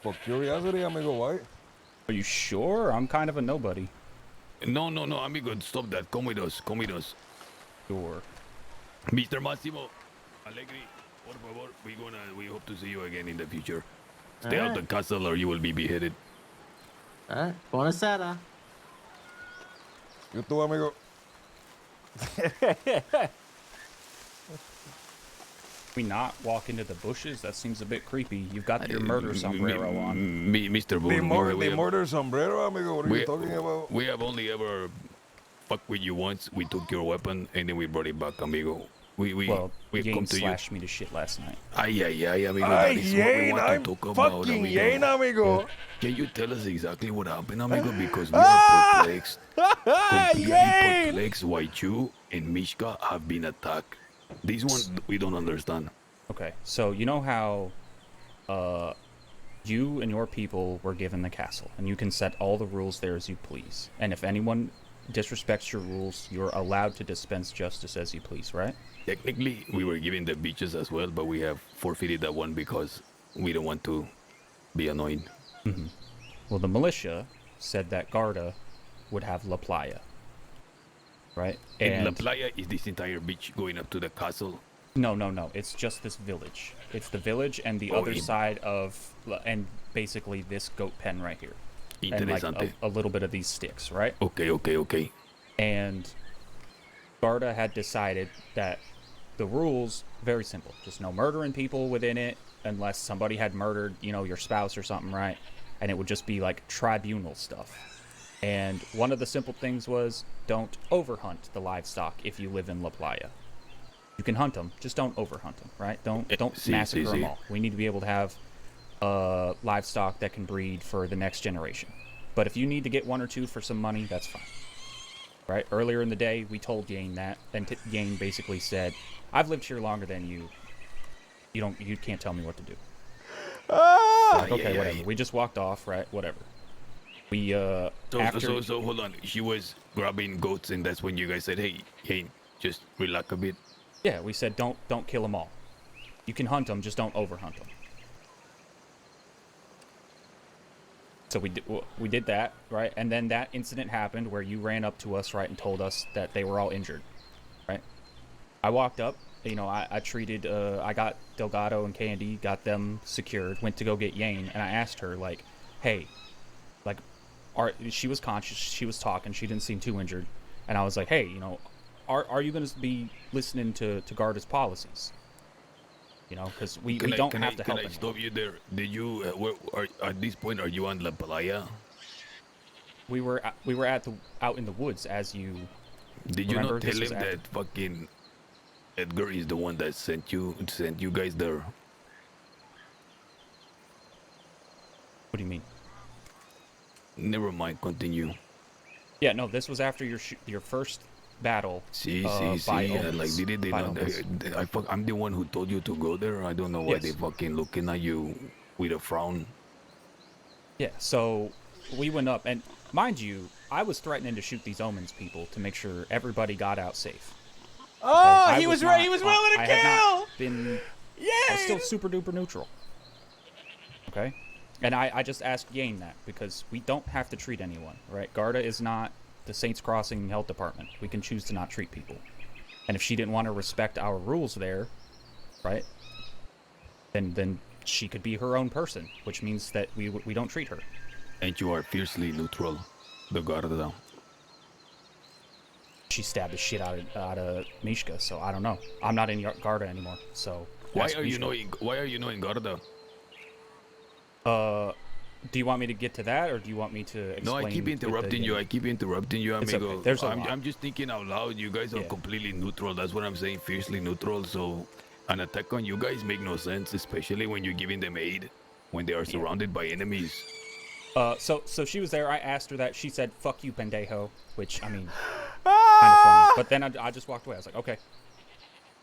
for curiosity, amigo, why? Are you sure? I'm kind of a nobody. No, amigo, stop that. Come with us. Sure. Mr. Massimo, Allegri, por favor, we hope to see you again in the future. Stay out the castle or you will be beheaded. All right. Buonasera. You too, amigo. We not walk into the bushes? That seems a bit creepy. You've got your murder sombrero on. Mr. Boone, The murder sombrero, amigo. What are you talking about? We have only ever fucked with you once. We took your weapon and then we brought it back, amigo. We Yane come to you. slashed me to shit last night. Ay, amigo. That is what we want to talk about, fucking amigo. Yane, amigo. Can you tell us exactly what happened, amigo? Because we are perplexed. Completely perplexed why you and Mishka have been attacked. This one, we don't understand. Okay, so you know how you and your people were given the castle, and you can set all the rules there as you please. And if anyone disrespects your rules, you're allowed to dispense justice as you please, right? Technically, we were given the beaches as well, but we have forfeited that one because we don't want to be annoying. Mm-hmm. Well, the militia said that Garda would have La Playa, right? And La Playa is this entire beach going up to the castle? No. It's just this village. It's the village and the other side of, and basically this goat pen right here. And like a little bit of these sticks, right? Okay. And Garda had decided that the rules, very simple. Just no murdering people within it unless somebody had murdered, your spouse or something, right? And it would just be like tribunal stuff. And one of the simple things was don't overhunt the livestock if you live in La Playa. You can hunt them, just don't overhunt them, right? Don't massacre them all. We need to be able to have livestock that can breed for the next generation. But if you need to get one or two for some money, that's fine. Right? Earlier in the day, we told Yane that, and Yane basically said, "I've lived here longer than you. You can't tell me what to do." Okay, whatever. We just walked off, right? Whatever. We So hold on. She was grabbing goats, and that's when you guys said, "Hey, Yane, just relax a bit." Yeah, we said don't kill them all. You can hunt them, just don't overhunt them. So we did that, right? And then that incident happened where you ran up to us, right, and told us that they were all injured, right? I walked up, I treated, I got Delgado and Candy, got them secured, went to go get Yane, and I asked her, like, hey, like, she was conscious, she was talking, she didn't seem too injured, and I was like, hey, are you going to be listening to Garda's policies? Because we don't have to help anyone. Can I stop you there? Did you, at this point, are you on La Playa? We were out in the woods as you... Did you not tell him that fucking Edgar is the one that sent you guys there? What do you mean? Never mind, continue. Yeah, no, this was after your first battle. I'm the one who told you to go there. I don't know why they fucking looking at you with a frown. Yeah, so we went up, and mind you, I was threatening to shoot these Omens people to make sure everybody got out safe. Oh, he was right. He was willing to kill. I was still super duper neutral. Okay, and I just asked Yane that because we don't have to treat anyone, right? Garda is not the Saints Crossing Health Department. We can choose to not treat people. And if she didn't want to respect our rules there, right, then she could be her own person, which means that we don't treat her. And you are fiercely neutral, the Garda. She stabbed the shit out of Mishka, so I don't know. I'm not in Garda anymore, so... Why are you knowing Garda? Do you want me to get to that, or do you want me to explain? No, I keep interrupting you. Amigo. Okay. There's I'm just thinking out loud. You guys are completely neutral. That's what I'm saying, fiercely neutral. So an attack on you guys make no sense, especially when you're giving them aid, when they are surrounded by enemies. So she was there. I asked her that. She said, "Fuck you, pendejo," which, I mean, kind of funny. But then I just walked away. I was like, okay,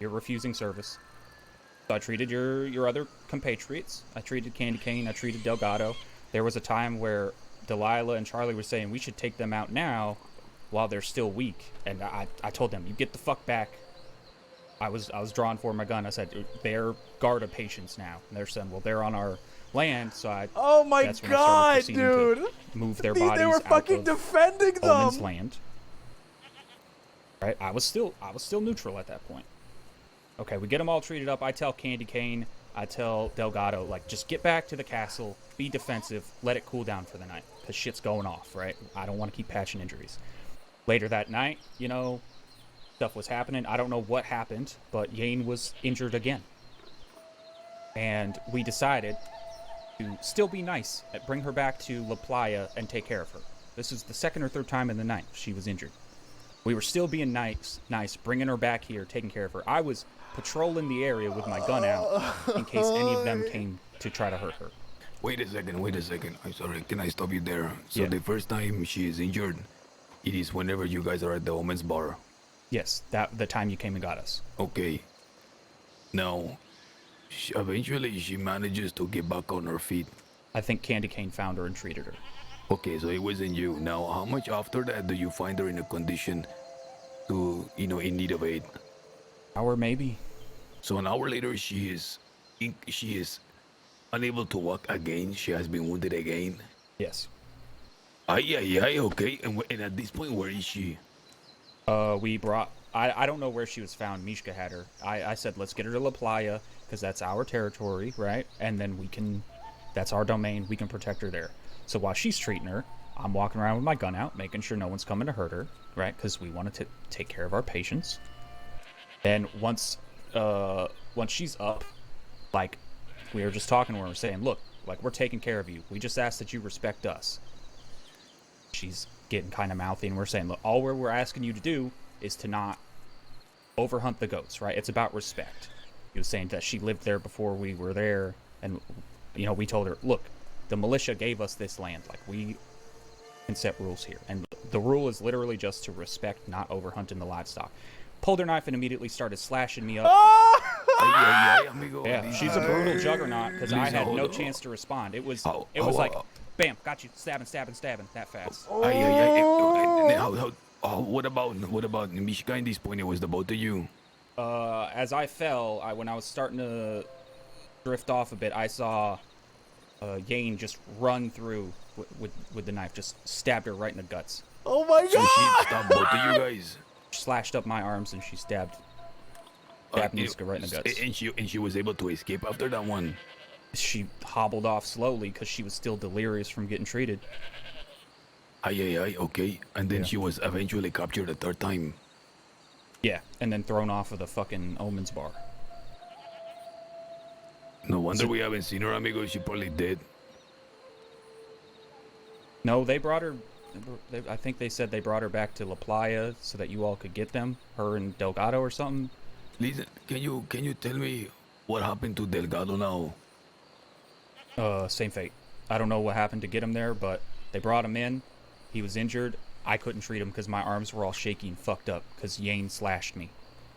you're refusing service. So I treated your other compatriots. I treated Candy Cane. I treated Delgado. There was a time where Delilah and Charlie were saying we should take them out now while they're still weak. And I told them, you get the fuck back. I was drawing for my gun. I said, they're Garda patients now. And they're saying, well, they're on our land, so oh my god, dude! Move their bodies. They were fucking defending them. Omen's land. Right? I was still neutral at that point. Okay, we get them all treated up. I tell Candy Cane, I tell Delgado, like, just get back to the castle, be defensive, let it cool down for the night, because shit's going off, right? I don't want to keep patching injuries. Later that night, stuff was happening. I don't know what happened, but Yane was injured again. And we decided to still be nice, bring her back to La Playa and take care of her. This is the second or third time in the night she was injured. We were still being nice, bringing her back here, taking care of her. I was patrolling the area with my gun out in case any of them came to try to hurt her. Wait a second. I'm sorry. Can I stop you there? So Yeah. the first time she is injured, it is whenever you guys are at the Omen's Bar. Yes, the time you came and got us. Okay. Now, eventually she manages to get back on her feet. I think Candy Cane found her and treated her. Okay, so it wasn't you. Now, how much after that do you find her in a condition to, in need of aid? Hour maybe. So an hour later, she is unable to walk again. She has been wounded again. Yes. Okay. And at this point, where is she? We brought... I don't know where she was found. Mishka had her. I said, let's get her to La Playa, because that's our territory, right? And then we can... That's our domain. We can protect her there. So while she's treating her, I'm walking around with my gun out, making sure no one's coming to hurt her, right? Because we want to take care of our patients. And once she's up, like, we were just talking to her and saying, look, like, we're taking care of you. We just ask that you respect us. She's getting kind of mouthy, and we're saying, look, all we're asking you to do is to not overhunt the goats, right? It's about respect. He was saying that she lived there before we were there, and, we told her, look, the militia gave us this land. Like, we can set rules here. And the rule is literally just to respect not overhunting the livestock. Pulled her knife and immediately started slashing me up. Yeah, she's a brutal juggernaut because I had no chance to respond. It was like, bam, got you, stabbing, that fast. What about Mishka in this point? It was the both of you. As I fell, when I was starting to drift off a bit, I saw Yane just run through with the knife, just stabbed her right in the guts. Oh my god! So she stabbed both of you guys. Slashed up my arms and she stabbed Mishka right in the guts. And she was able to escape after that one. She hobbled off slowly because she was still delirious from getting treated. Okay. And then she was eventually captured a third time. Yeah, and then thrown off of the fucking Omen's Bar. No wonder we haven't seen her, amigo. She probably dead. No, they brought her... I think they said they brought her back to La Playa so that you all could get them. Her and Delgado or something. Listen, can you tell me what happened to Delgado now? Same fate. I don't know what happened to get him there, but they brought him in. He was injured. I couldn't treat him because my arms were all shaky and fucked up because Yane slashed me.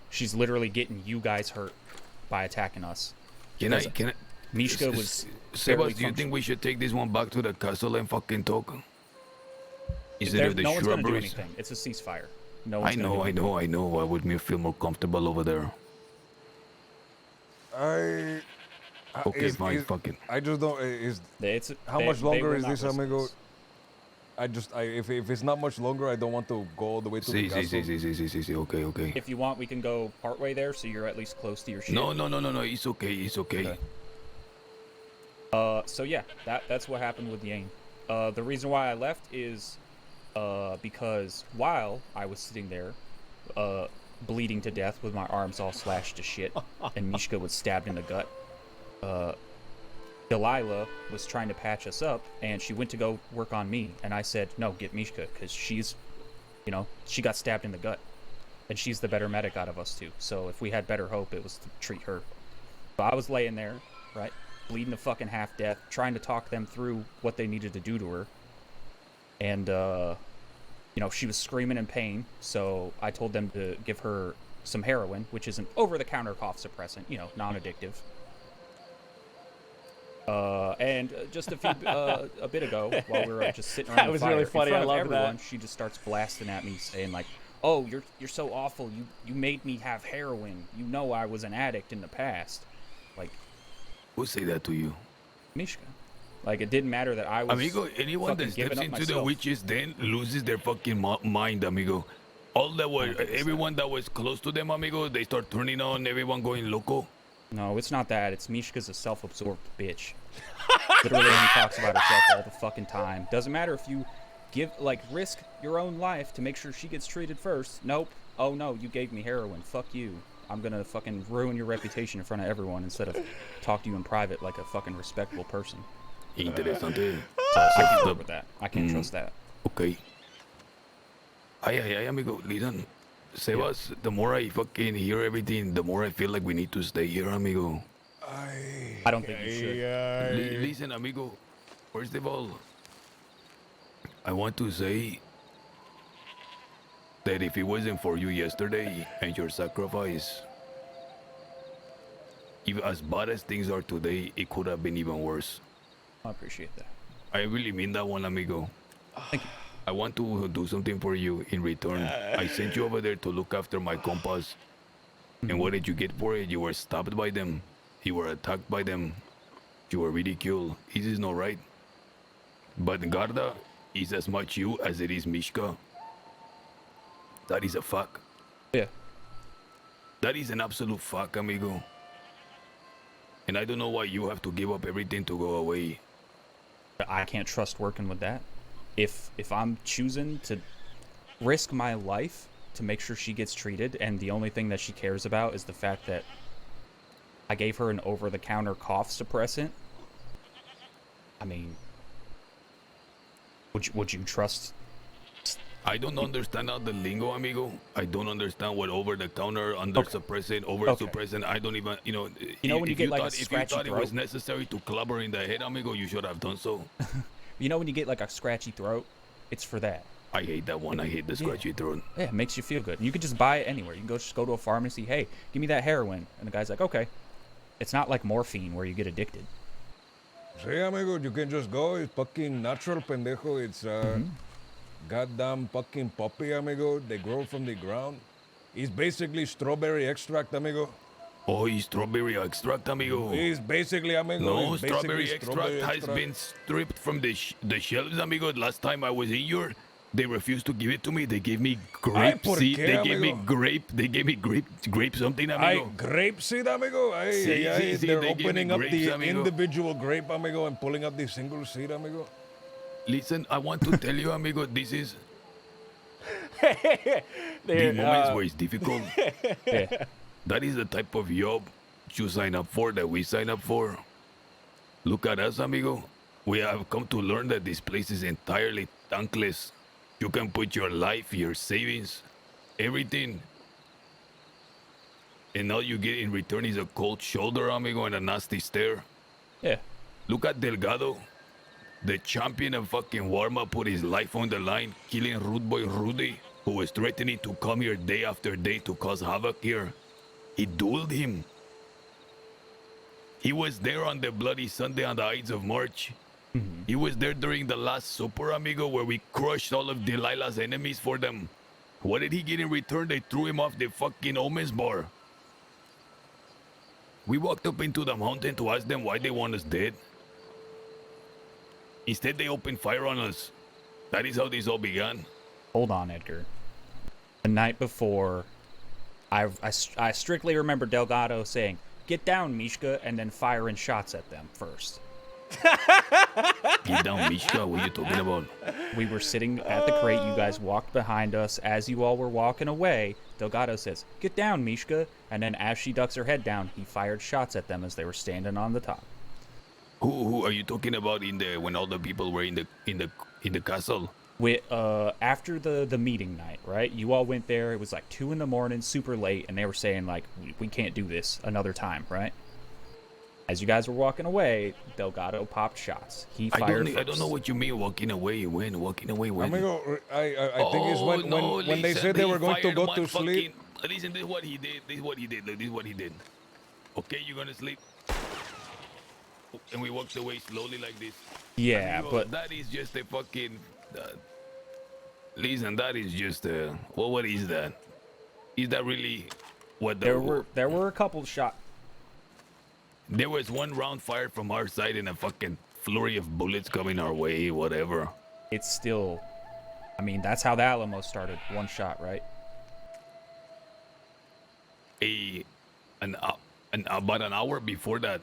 She's literally getting you guys hurt by attacking us. Can I? Mishka was... Sebas, do you think we should take this one back to the castle and fucking talk? Instead of the no one's gonna do shrubberies? anything. It's a ceasefire. No I one's know. I would feel more comfortable over there. Okay, fine, fuck it. I just don't. How much longer is this, amigo? If it's not much longer, I don't want to go all the way to the castle. Okay. If you want, we can go partway there, so you're at least close to your ship. No. It's okay. So yeah, that's what happened with Yane. The reason why I left is because while I was sitting there, bleeding to death with my arms all slashed to shit, and Mishka was stabbed in the gut, Delilah was trying to patch us up, and she went to go work on me, and I said, no, get Mishka, because she's, she got stabbed in the gut, and she's the better medic out of us two, so if we had better hope, it was to treat her. But I was laying there, right, bleeding to fucking half-death, trying to talk them through what they needed to do to her, and, she was screaming in pain, so I told them to give her some heroin, which is an over-the-counter cough suppressant, non-addictive. And just a bit ago, while we were just sitting around That was the fire, really funny. in front I of love everyone, that. she just starts blasting at me, saying like, "Oh, you're so awful. You made me have heroin. You know I was an addict in the past." Like, who say that to you? Mishka. Like, it didn't matter that I was. Amigo, anyone that steps into the witches then loses their fucking mind, amigo. Everyone that was close to them, amigo, they start turning on, everyone going loco. No, it's not that. It's Mishka's a self-absorbed bitch. Literally only talks about herself all the fucking time. Doesn't matter if you risk your own life to make sure she gets treated first. Nope. Oh no, you gave me heroin. Fuck you. I'm gonna fucking ruin your reputation in front of everyone instead of talk to you in private like a fucking respectable person. Interesante. So I can't work with that. I can't trust that. Okay. Ay, amigo, listen. Sebas, the more I fucking hear everything, the more I feel like we need to stay here, amigo. I don't think you should. Listen, amigo. First of all, I want to say that if it wasn't for you yesterday and your sacrifice, even as bad as things are today, it could have been even worse. I appreciate that. I really mean that one, amigo. Thank you. I want to do something for you in return. I sent you over there to look after my compas. And what did you get for it? You were stopped by them. You were attacked by them. You were ridiculed. This is not right. But Garda is as much you as it is Mishka. That is a fact. Yeah. That is an absolute fact, amigo. And I don't know why you have to give up everything to go away. I can't trust working with that. If I'm choosing to risk my life to make sure she gets treated, and the only thing that she cares about is the fact that I gave her an over-the-counter cough suppressant, I mean, would you trust? I don't understand all the lingo, amigo. I don't understand what over-the-counter, under-suppressant, over-suppressant. I don't even, You know when you get like a scratchy if you thought it was throat? necessary to club her in the head, amigo, you should have done so. You know when you get like a scratchy throat? It's for that. I hate that one. I hate the scratchy throat. Yeah, it makes you feel good. You could just buy it anywhere. You can just go to a pharmacy. Hey, give me that heroin. And the guy's like, okay. It's not like morphine where you get addicted. See, amigo, you can just go. It's fucking natural, pendejo. It's goddamn fucking poppy, amigo. They grow from the ground. It's basically strawberry extract, amigo. Oh, it's strawberry extract, amigo. It's basically, amigo. No, it's basically strawberry extract has been stripped from the shelves, amigo. Last time I was injured, they refused to give it to me. They gave me grape seed. They gave me grape. They gave me grape something, amigo. Grape seed, amigo. They're opening up the individual grape, amigo, and pulling out the single seed, amigo. Listen, I want to tell you, amigo, this is the moments where it's difficult. Yeah. That is the type of job you sign up for, that we sign up for. Look at us, amigo. We have come to learn that this place is entirely thankless. You can put your life, your savings, everything. And all you get in return is a cold shoulder, amigo, and a nasty stare. Yeah. Look at Delgado. The champion of fucking Warma put his life on the line, killing Rude Boy Rudy, who was threatening to come here day after day to cause havoc here. He dueled him. He was there on the bloody Sunday on the Ides of March. He was there during the last Super, amigo, where we crushed all of Delilah's enemies for them. What did he get in return? They threw him off the fucking Omens bar. We walked up into the mountain to ask them why they want us dead. Instead, they opened fire on us. That is how this all began. Hold on, Edgar. The night before, I strictly remember Delgado saying, "Get down, Mishka," and then firing shots at them first. Get down, Mishka. What are you talking about? We were sitting at the crate. You guys walked behind us. As you all were walking away, Delgado says, "Get down, Mishka," and then as she ducks her head down, he fired shots at them as they were standing on the top. Who are you talking about when all the people were in the castle? After the meeting night, right? You all went there. It was like 2 a.m, super late, and they were saying like, we can't do this another time, right? As you guys were walking away, Delgado popped shots. He fired I don't know what you mean walking away. When? Walking away when? Amigo, I think it's when they said they were going to go to sleep. Listen, this is what he did. This is what he did. Look, this is what he did. Okay, you're gonna sleep. And we walked away slowly like this. Yeah, Amigo, but that is just a fucking. Listen, that is just a. Well, what is that? Is that really what the? There were a couple shots. There was one round fired from our side and a fucking flurry of bullets coming our way. Whatever. It's still. I mean, that's how the Alamo started. One shot, right? About an hour before that,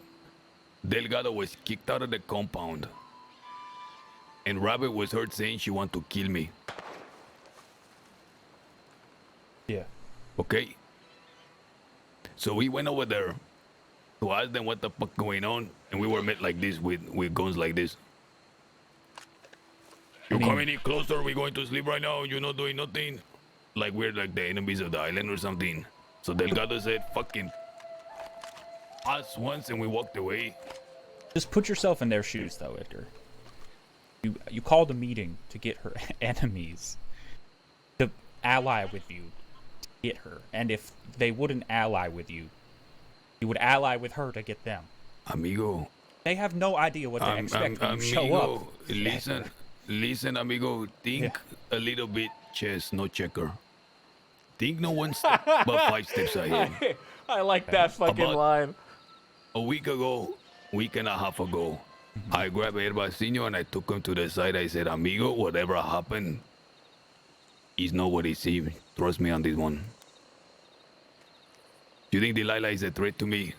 Delgado was kicked out of the compound. And Rabbit was heard saying she wanted to kill me. Yeah. Okay? So we went over there to ask them what the fuck going on, and we were met like this with guns like this. You come any closer, we're going to sleep right now, you're not doing nothing. Like we're like the enemies of the island or something. So Delgado said, fucking us once, and we walked away. Just put yourself in their shoes, though, Edgar. You called a meeting to get her enemies to ally with you to get her. And if they wouldn't ally with you, you would ally with her to get them. Amigo. They have no idea what to expect when you show up. Listen, amigo. Think a little bit chess, no checker. Think no one step, but 5 steps ahead. I like that fucking line. A week and a half ago, I grabbed Herbacino and I took him to the side. I said, amigo, whatever happened, he's not what he seems. Trust me on this one. You think Delilah is a threat to me?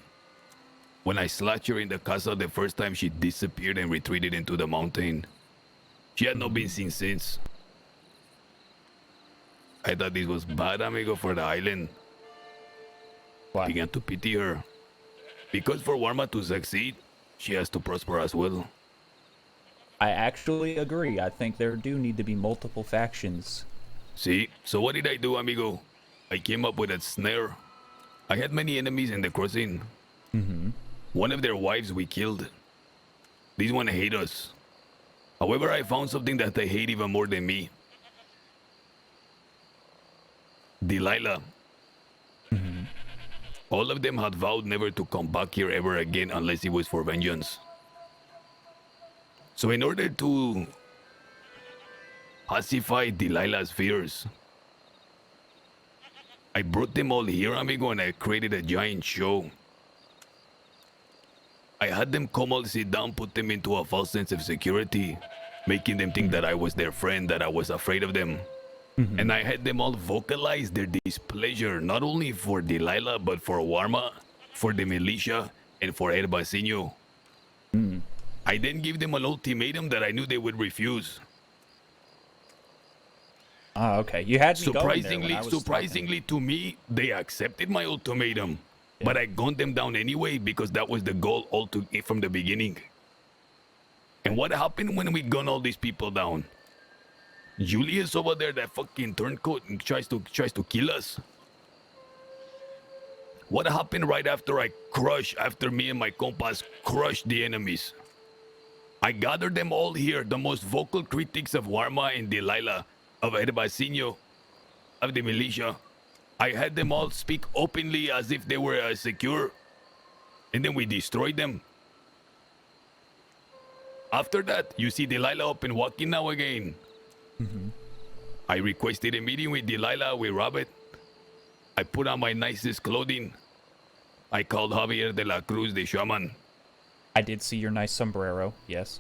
When I slashed her in the castle the first time, she disappeared and retreated into the mountain. She had not been seen since. I thought this was bad, amigo, for the island. I began to pity her. Because for Warma to succeed, she has to prosper as well. I actually agree. I think there do need to be multiple factions. See? So what did I do, amigo? I came up with a snare. I had many enemies in the crossing. One of their wives we killed. These one hate us. However, I found something that they hate even more than me. Delilah. All of them had vowed never to come back here ever again unless it was for vengeance. So in order to pacify Delilah's fears, I brought them all here, amigo, and I created a giant show. I had them come all sit down, put them into a false sense of security, making them think that I was their friend, that I was afraid of them. And I had them all vocalize their displeasure, not only for Delilah, but for Warma, for the militia, and for Herbacino. I then gave them an ultimatum that I knew they would refuse. Oh, okay. You had me Surprisingly to me, they accepted my ultimatum. But I gunned them down anyway because that was the goal from the beginning. And what happened when we gunned all these people down? Julius over there, that fucking turncoat, tries to kill us. What happened right after after me and my compas crushed the enemies? I gathered them all here, the most vocal critics of Warma and Delilah, of Herbacino, of the militia. I had them all speak openly as if they were secure. And then we destroyed them. After that, you see Delilah up and walking now again. I requested a meeting with Delilah, with Robert. I put on my nicest clothing. I called Javier de la Cruz, the shaman. I did see your nice sombrero, yes.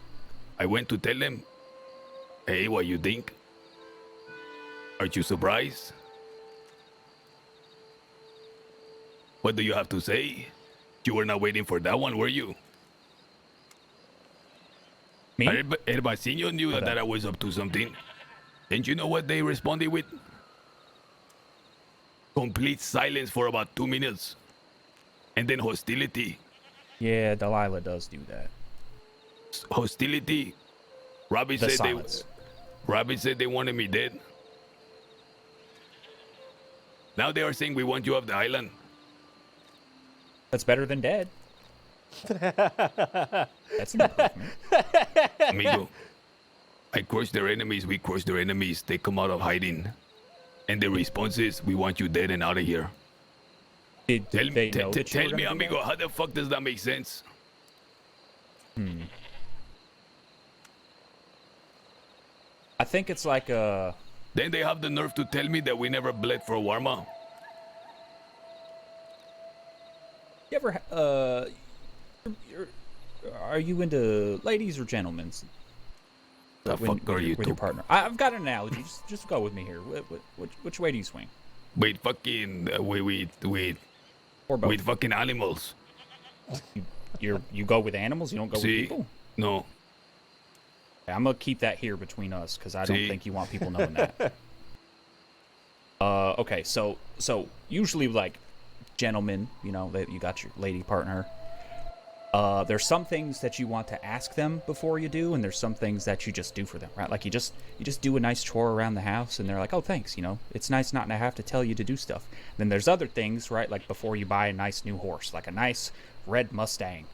I went to tell them, hey, what you think? Aren't you surprised? What do you have to say? You were not waiting for that one, were you? Me? Herbacino knew that I was up to something. And you know what they responded with? Complete silence for about 2 minutes. And then hostility. Yeah, Delilah does do that. Hostility. Rabbit said they wanted me dead. Now they are saying we want you off the island. That's better than dead. That's an improvement. Amigo, I crushed their enemies, we crushed their enemies. They come out of hiding. And the response is, we want you dead and out of here. Tell me, amigo, how the fuck does that make sense? I think it's like a... Then they have the nerve to tell me that we never bled for Warma. You ever... are you into ladies or gentlemen? The fuck are you with your partner? I've got an analogy. Just go with me here. Which way do you swing? Wait, fucking... Or both. With fucking animals. You go with animals? You don't go with people? No. I'm gonna keep that here between us because I don't think you want people knowing that. Okay, so usually like gentlemen, you know, that you got your lady partner. There's some things that you want to ask them before you do, and there's some things that you just do for them, right? Like you just do a nice chore around the house, and they're like, oh, thanks, you know, it's nice not to have to tell you to do stuff. Then there's other things, right? Like before you buy a nice new horse, like a nice red Mustang,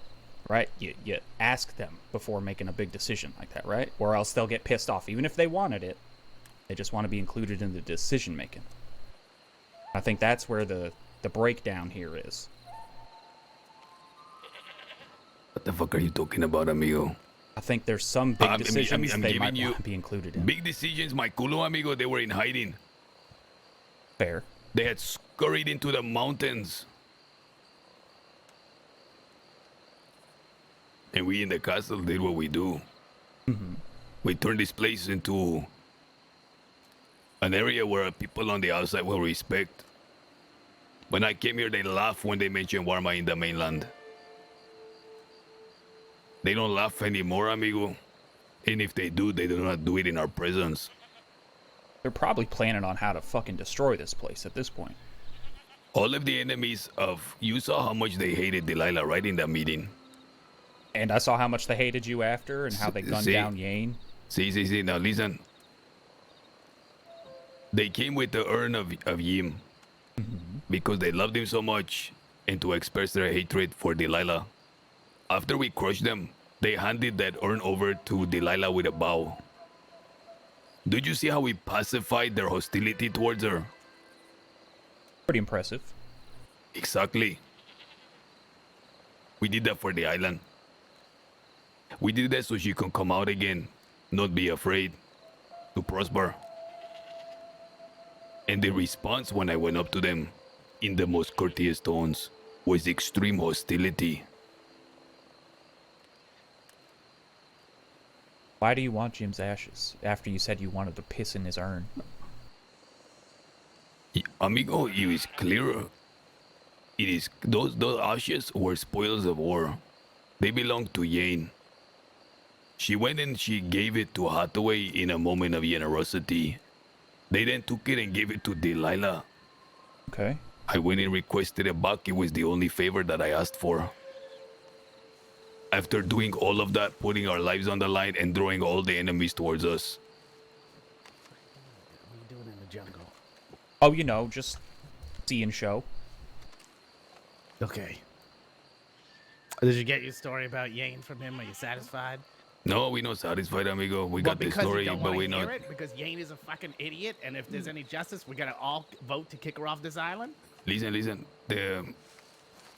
right? You ask them before making a big decision like that, right? Or else they'll get pissed off, even if they wanted it. They just want to be included in the decision making. I think that's where the breakdown here is. What the fuck are you talking about, amigo? I think there's some big decisions they might want to be included in. Big decisions, my culo, amigo, they were in hiding. Fair. They had scurried into the mountains. And we in the castle did what we do. Mm-hmm. We turned this place into an area where people on the outside will respect. When I came here, they laughed when they mentioned Warma in the mainland. They don't laugh anymore, amigo. And if they do not do it in our presence. They're probably planning on how to fucking destroy this place at this point. All of the enemies of... You saw how much they hated Delilah right in that meeting. And I saw how much they hated you after and how they gunned down Yane. See. Now listen. They came with the urn of Yim. Because they loved him so much. And to express their hatred for Delilah. After we crushed them, they handed that urn over to Delilah with a bow. Did you see how we pacified their hostility towards her? Pretty impressive. Exactly. We did that for the island. We did that so she can come out again, not be afraid, to prosper. And the response when I went up to them, in the most courteous tones, was extreme hostility. Why do you want Jim's ashes after you said you wanted to piss in his urn? Amigo, it is clear. It is those ashes were spoils of war. They belong to Yane. She went and she gave it to Hathaway in a moment of generosity. They then took it and gave it to Delilah. Okay. I went and requested it back. It was the only favor that I asked for. After doing all of that, putting our lives on the line and drawing all the enemies towards us. What are you doing in the jungle? Oh, you know, just seeing show. Okay. Did you get your story about Yane from him? Are you satisfied? No, we're not satisfied, amigo. We got the story, but we're not. Because Yane is a fucking idiot, and if there's any justice, we gotta all vote to kick her off this island? Listen.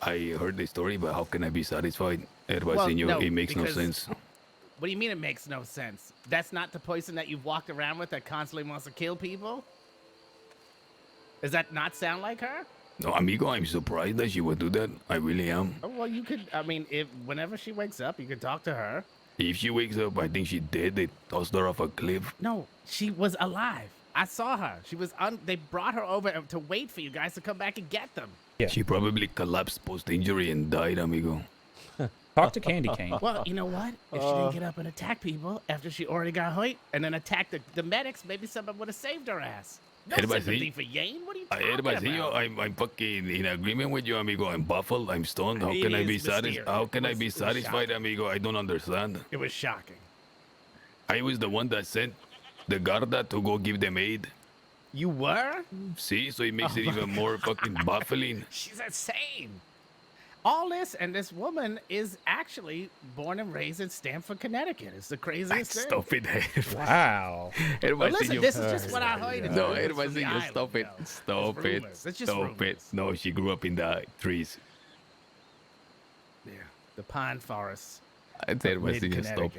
I heard the story, but how can I be satisfied? It makes no sense. What do you mean it makes no sense? That's not the person that you've walked around with that constantly wants to kill people? Does that not sound like her? No, amigo, I'm surprised that she would do that. I really am. Oh, well, you could, I mean, whenever she wakes up, you could talk to her. If she wakes up, I think she dead. They tossed her off a cliff. No, she was alive. I saw her. She was they brought her over to wait for you guys to come back and get them. Yeah. She probably collapsed post-injury and died, amigo. Talk to Candy Cane. Well, you know what? If she didn't get up and attack people after she already got hurt and then attacked the medics, maybe someone would have saved her ass. No sympathy for Yane? What are you talking about? I'm fucking in agreement with you, amigo. I'm baffled. I'm stunned. How can I be satisfied? How can I be satisfied, amigo? I don't understand. It was shocking. I was the one that sent the Garda to go give them aid. You were? See, so it makes it even more fucking baffling. She's insane. All this, and this woman is actually born and raised in Stamford, Connecticut. It's the craziest thing. Stop it. Wow. Well, listen, this is just what I heard. No, stop it. Stop it. Stop it. No, she grew up in the trees. Yeah, the pine forests. Stop.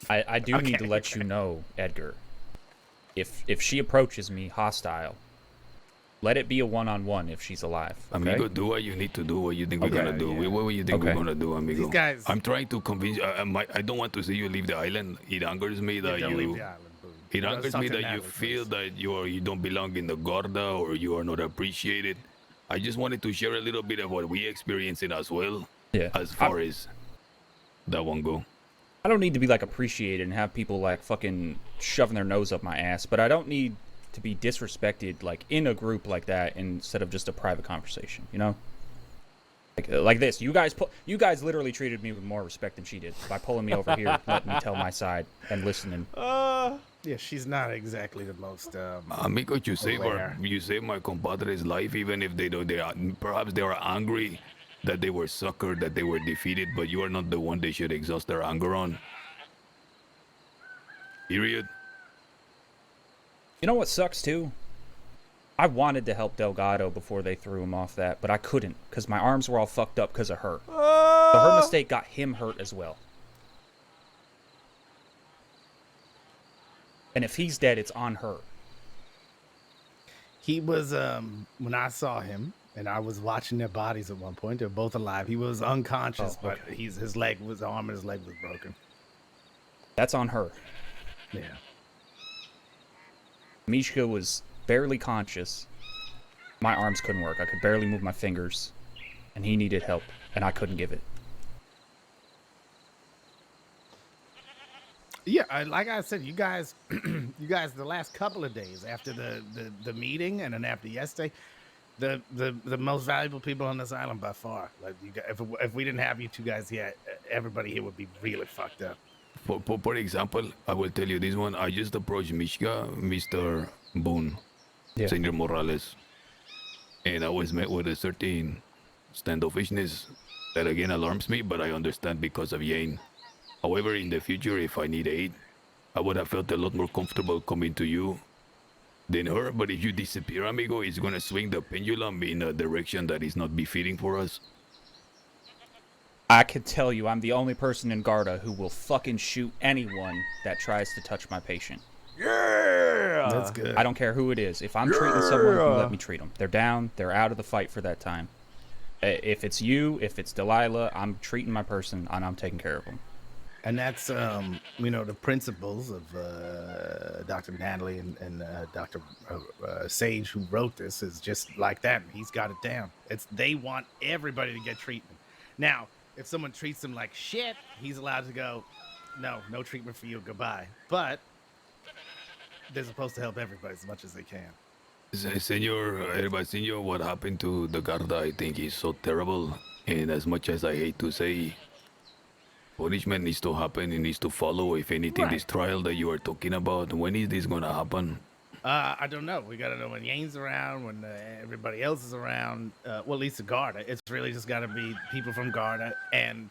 I do need to let you know, Edgar. If she approaches me hostile, let it be a one-on-one if she's alive. Okay? Amigo, do what you need to do. What you think we're gonna do? Yeah. What you think we're gonna do, amigo? These guys. I'm trying to convince. I don't want to see you leave the island. It angers me that Don't you. leave the island, boo. It Let's angers talk me to that you Natalie, feel please. that you don't belong in the Garda or you are not appreciated. I just wanted to share a little bit of what we experiencing as well. Yeah. As far as that one go. I don't need to be like appreciated and have people like fucking shoving their nose up my ass, but I don't need to be disrespected like in a group like that instead of just a private conversation, you know? Like this. You guys literally treated me with more respect than she did by pulling me over here, letting me tell my side, and listening. Yeah, she's not exactly the most. Amigo, you saved my compadre's life, even if perhaps they are angry that they were suckered, that they were defeated, but you are not the one they should exhaust their anger on. Period. You know what sucks too? I wanted to help Delgado before they threw him off that, but I couldn't because my arms were all fucked up because of her. So her mistake got him hurt as well. And if he's dead, it's on her. He was when I saw him, and I was watching their bodies at one point. They're both alive. He was unconscious, but his arm and his leg was broken. That's on her. Yeah. Mishka was barely conscious. My arms couldn't work. I could barely move my fingers, and he needed help, and I couldn't give it. Yeah, like I said, you guys, the last couple of days after the meeting and then after yesterday, the most valuable people on this island by far. Like, if we didn't have you two guys here, everybody here would be really fucked up. For example, I will tell you this one. I just approached Mishka, Mr. Boone, Senor Morales, and I was met with a certain standoffishness that again alarms me, but I understand because of Yane. However, in the future, if I need aid, I would have felt a lot more comfortable coming to you than her. But if you disappear, amigo, it's gonna swing the pendulum in a direction that is not befitting for us. I can tell you I'm the only person in Garda who will fucking shoot anyone that tries to touch my patient. Yeah! That's good. I don't care who it is. If I'm treating someone, you let me treat them. They're down. They're out of the fight for that time. If it's you, if it's Delilah, I'm treating my person and I'm taking care of them. And that's, the principles of Dr. Natalie and Dr. Sage, who wrote this, is just like that. He's got it down. They want everybody to get treatment. Now, if someone treats them like shit, he's allowed to go, no treatment for you, goodbye. But they're supposed to help everybody as much as they can. Senor, what happened to the Garda, I think is so terrible. And as much as I hate to say, punishment needs to happen, it needs to follow. If anything, this trial that you are talking about, when is this gonna happen? I don't know. We gotta know when Yane's around, when everybody else is around. Well, at least the Garda. It's really just gotta be people from Garda and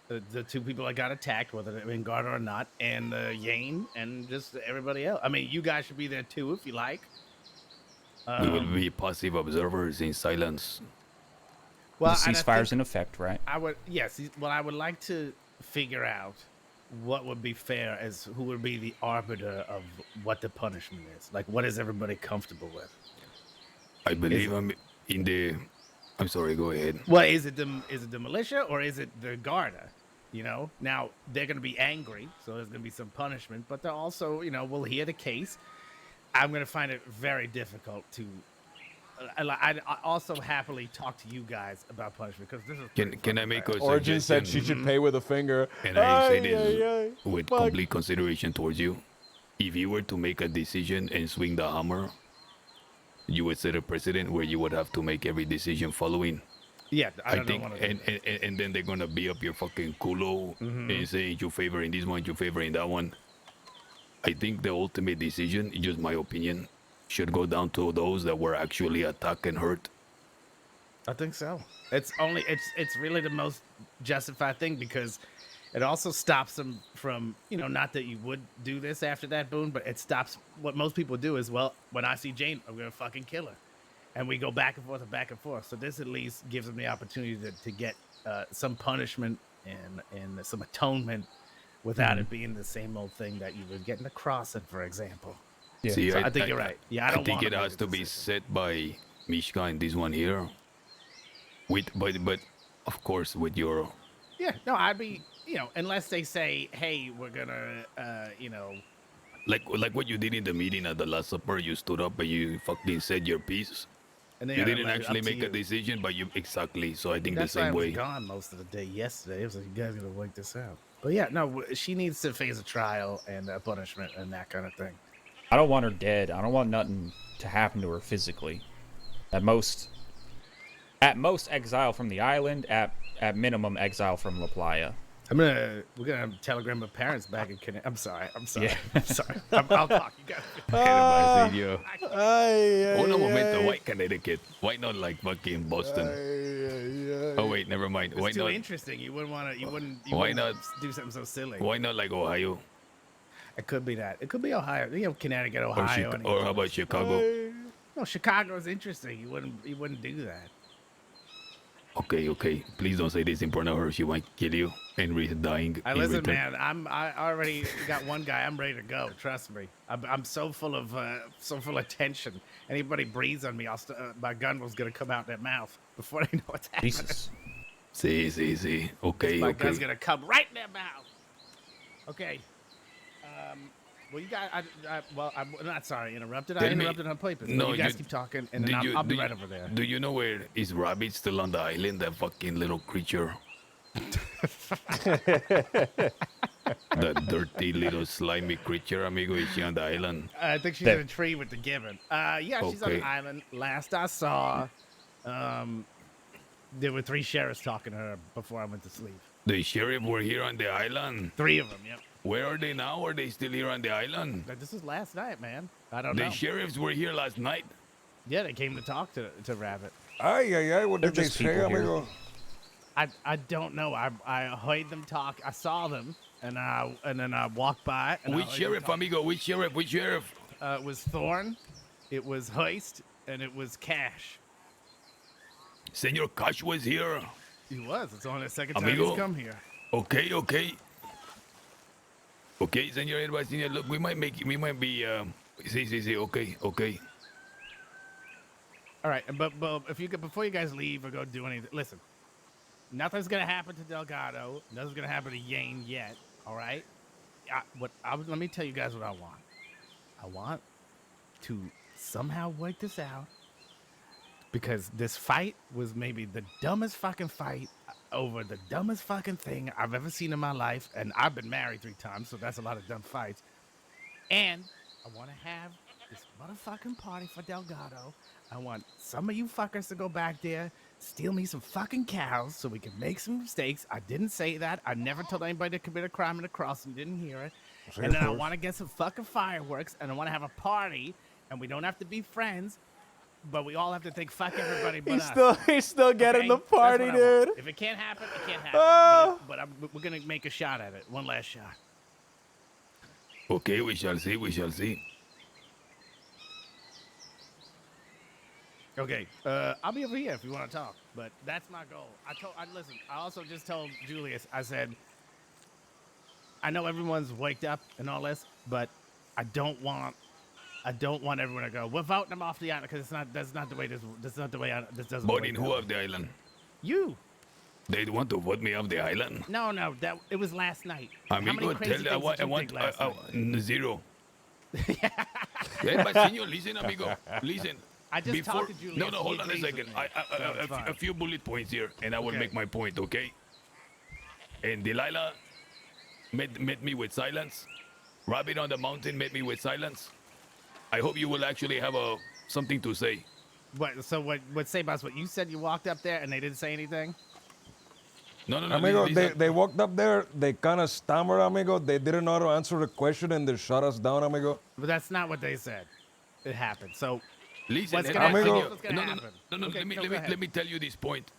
the two people that got attacked, whether they're in Garda or not, and Yane and just everybody else. I mean, you guys should be there too if you like. We will be passive observers in silence. Well, the ceasefire's in effect, right? I would like to figure out what would be fair as who would be the arbiter of what the punishment is. Like, what is everybody comfortable with? I believe I'm sorry, go ahead. Well, is it the militia or is it the Garda? Now they're going to be angry, so there's going to be some punishment, but they're also, we'll hear the case. I'm going to find it very difficult to. I'd also happily talk to you guys about punishment because this is. Can I make a Origin suggestion? said she should pay with a finger. And I say this with complete consideration towards you. If you were to make a decision and swing the hammer, you would set a precedent where you would have to make every decision following. Yeah, I think, and then they're gonna be up your fucking culo and say you favor in this one, you favor in that one. I think the ultimate decision, just my opinion, should go down to those that were actually attacked and hurt. I think so. It's really the most justified thing because it also stops them from, not that you would do this after that, Boone, but it stops what most people do is, well, when I see Jane, I'm going to fucking kill her. And we go back and forth and back and forth. So this at least gives them the opportunity to get some punishment and some atonement without it being the same old thing that you would get in the crossing, for example. Yeah. See, so I think you're right. Yeah, I think it has to be set by Mishka and this one here. But of course with your. Yeah, no, I'd be, unless they say, hey, we're gonna, Like what you did in the meeting at the Last Supper, you stood up and you fucking said your piece. And you didn't actually make a decision, but you exactly. So I think the same way. I was gone most of the day yesterday. It was like, you guys gotta work this out. But yeah, no, she needs to face a trial and a punishment and that kind of thing. I don't want her dead. I don't want nothing to happen to her physically. At most, At most, exile from the island. At minimum, exile from La Playa. We're gonna telegram my parents back in Connecticut. I'm sorry. Yeah. I'm sorry. I'll talk. You guys. Uno momento, why Connecticut? Why not like fucking Boston? Oh wait, never mind. Why It's too not? interesting. You wouldn't want to. You wouldn't Why not do something so silly? Why not like Ohio? It could be that. It could be Ohio. You know, Connecticut, Or, Ohio. or how about Chicago? No, Chicago is interesting. You wouldn't do that. Okay. Please don't say this in front of her. She might kill you. Henry's dying. I in listen, return. man. I already got one guy. I'm ready to go. Trust me. I'm so full of tension. Anybody breathes on me, my gun was gonna come out their mouth before they know what's happening. Jesus. See. Okay, My okay. gun's gonna come right in their mouth. Okay. Well, you guys. I'm not sorry. Interrupted. I interrupted on purpose. No, you guys keep talking, and then I'll be right over there. Do you know where is Rabbit still on the island? That fucking little creature. That dirty little slimy creature, amigo. Is she on the island? I think she's in a tree with the gibbon. Yeah, she's on Okay. the island. Last I saw, there were 3 sheriffs talking to her before I went to sleep. The sheriff were here on the island. 3 of them, yep. Where are they now? Are they still here on the island? But this was last night, man. I don't know. The sheriffs were here last night. Yeah, they came to talk to Rabbit. Ay, what did they say, amigo? I don't know. I heard them talk. I saw them, and then I walked by. And Which sheriff, amigo? Which sheriff? It was Thorn, it was Heist, and it was Cash. Senor Cash was here. He was. It's only the second time Amigo. he's come here. Okay. Okay, Senor Herbacinio, look, we might be, sí, okay. All right, but if you could, before you guys leave or go do anything, listen. Nothing's gonna happen to Delgado. Nothing's gonna happen to Yane yet. All right. Let me tell you guys what I want. I want to somehow work this out, because this fight was maybe the dumbest fucking fight over the dumbest fucking thing I've ever seen in my life, and I've been married 3 times, so that's a lot of dumb fights. And I want to have this motherfucking party for Delgado. I want some of you fuckers to go back there, steal me some fucking cows so we can make some mistakes. I didn't say that. I never told anybody to commit a crime in the crossing. You didn't hear it. And then I want to get some fucking fireworks, and I want to have a party, and we don't have to be friends, but we all have to think fuck everybody but us. He's still getting the party, That's what I want. dude. If it can't happen, it can't happen. But we're gonna make a shot at it. One last shot. Okay, we shall see. Okay, I'll be over here if you want to talk. But that's my goal. Listen. I also just told Julius. I said, I know everyone's waked up and all this, but I don't want everyone to go, we're voting them off the island, because that's not the way this doesn't Voting who off the island? You. They want to vote me off the island? No, it was last night. Amigo, I want 0. Listen, amigo, listen. I just talked to Julius. No, hold on a second. A few bullet points here, and I will make my point, okay? And Delilah met me with silence. Rabbit on the mountain met me with silence. I hope you will actually have something to say. What? So what say about what you said? You walked up there and they didn't say anything? No. Amigo, they walked up there, they kind of stammered, amigo. They didn't know how to answer the question, and they shut us down, amigo. But that's not what they said. It happened. So, listen, what's gonna no, happen? Okay, let me tell you this point.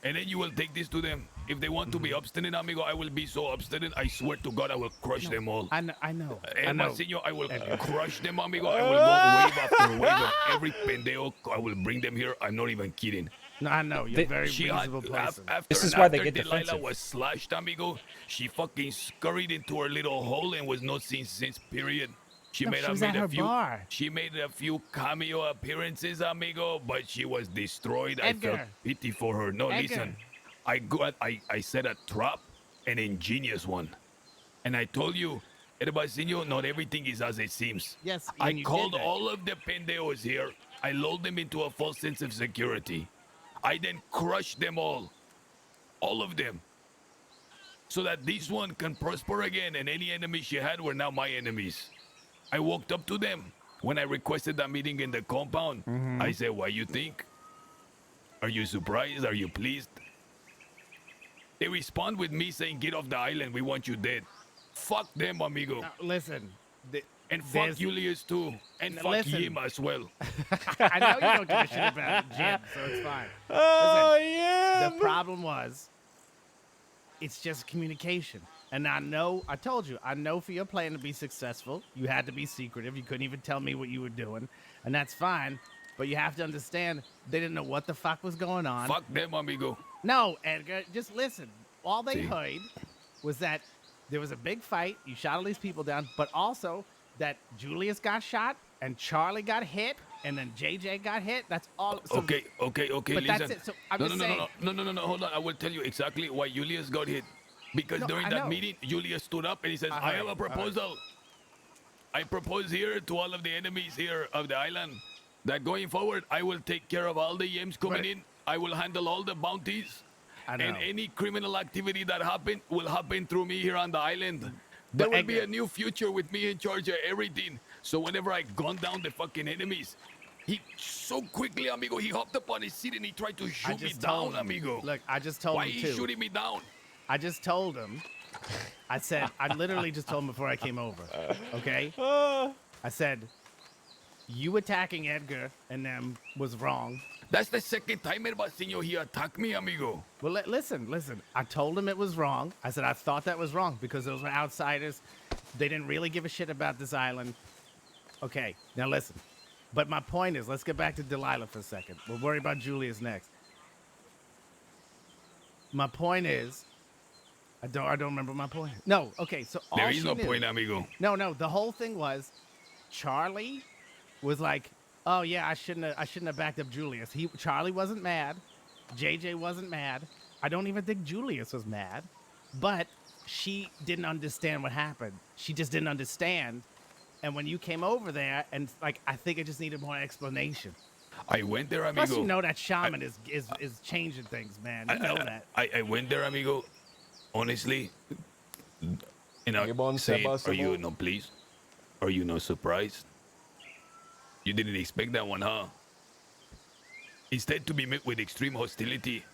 And then you will take this to them. If they want to be obstinate, amigo, I will be so obstinate, I swear to God, I will crush them all. I know. Senor, I will crush them, amigo. I will go wave after wave of every pendejo. I will bring them here. I'm not even kidding. No, I know. You're a very reasonable person. This is why they get Delilah defensive. was slashed, amigo, she fucking scurried into her little hole and was not seen since, period. She No, made she was at her bar. She made a few cameo appearances, amigo, but she was destroyed. Edgar. I felt pity for her. No, Edgar. listen. I set a trap, an ingenious one. And I told you, Herbacinio, not everything is as it seems. Yes, I and you called did that. all of the pendejos here. I lulled them into a false sense of security. I then crushed them all of them, so that this one can prosper again, and any enemies she had were now my enemies. I walked up to them when I requested a meeting in the compound. I said, what you think? Are you surprised? Are you pleased? They respond with me saying, get off the island, we want you dead. Fuck them, amigo. Listen. And fuck Julius too. And fuck listen. Jim as well. I know you don't give a shit about Jim, so it's fine. Oh, Listen, yeah. The problem was, it's just communication. And I told you, I know for your plan to be successful, you had to be secretive. You couldn't even tell me what you were doing. And that's fine. But you have to understand, they didn't know what the fuck was going on. Fuck them, amigo. No, Edgar, just listen. All they heard was that there was a big fight. You shot all these people down, but also that Julius got shot and Charlie got hit and then JJ got hit. That's all. So, okay. But listen. that's it. So I'm just saying. No. Hold on. I will tell you exactly why Julius got hit. Because during that meeting, Julius stood up and he says, I have a proposal. I propose here to all of the enemies here of the island that going forward, I will take care of all the yams coming in. I will handle all the bounties. And any criminal activity that will happen through me here on the island. There will be a new future with me in charge of everything. So whenever I gun down the fucking enemies, he so quickly, amigo, he hopped up on his seat and he tried to shoot me down, amigo. Look, I just told him Why he shooting me down? I just told him. I said, I literally just told him before I came over. Okay? I said, you attacking Edgar and them was wrong. That's the second time, Herbasinho, he attacked me, amigo. Well, listen. I told him it was wrong. I said I thought that was wrong because those were outsiders. They didn't really give a shit about this island. Okay, now listen. But my point is, let's get back to Delilah for a second. We'll worry about Julius next. My point is, I don't remember my point. No, okay, so all there is she no knew, point, amigo. No, the whole thing was, Charlie was like, oh yeah, I shouldn't have backed up Julius. Charlie wasn't mad. JJ wasn't mad. I don't even think Julius was mad. But she didn't understand what happened. She just didn't understand. And when you came over there, and like, I think it just needed more explanation. I went there, amigo. Plus, you know that shaman is changing things, man. You know that. I went there, amigo. Honestly, saying, are you not pleased? Are you not surprised? You didn't expect that one, huh? Instead to be met with extreme hostility.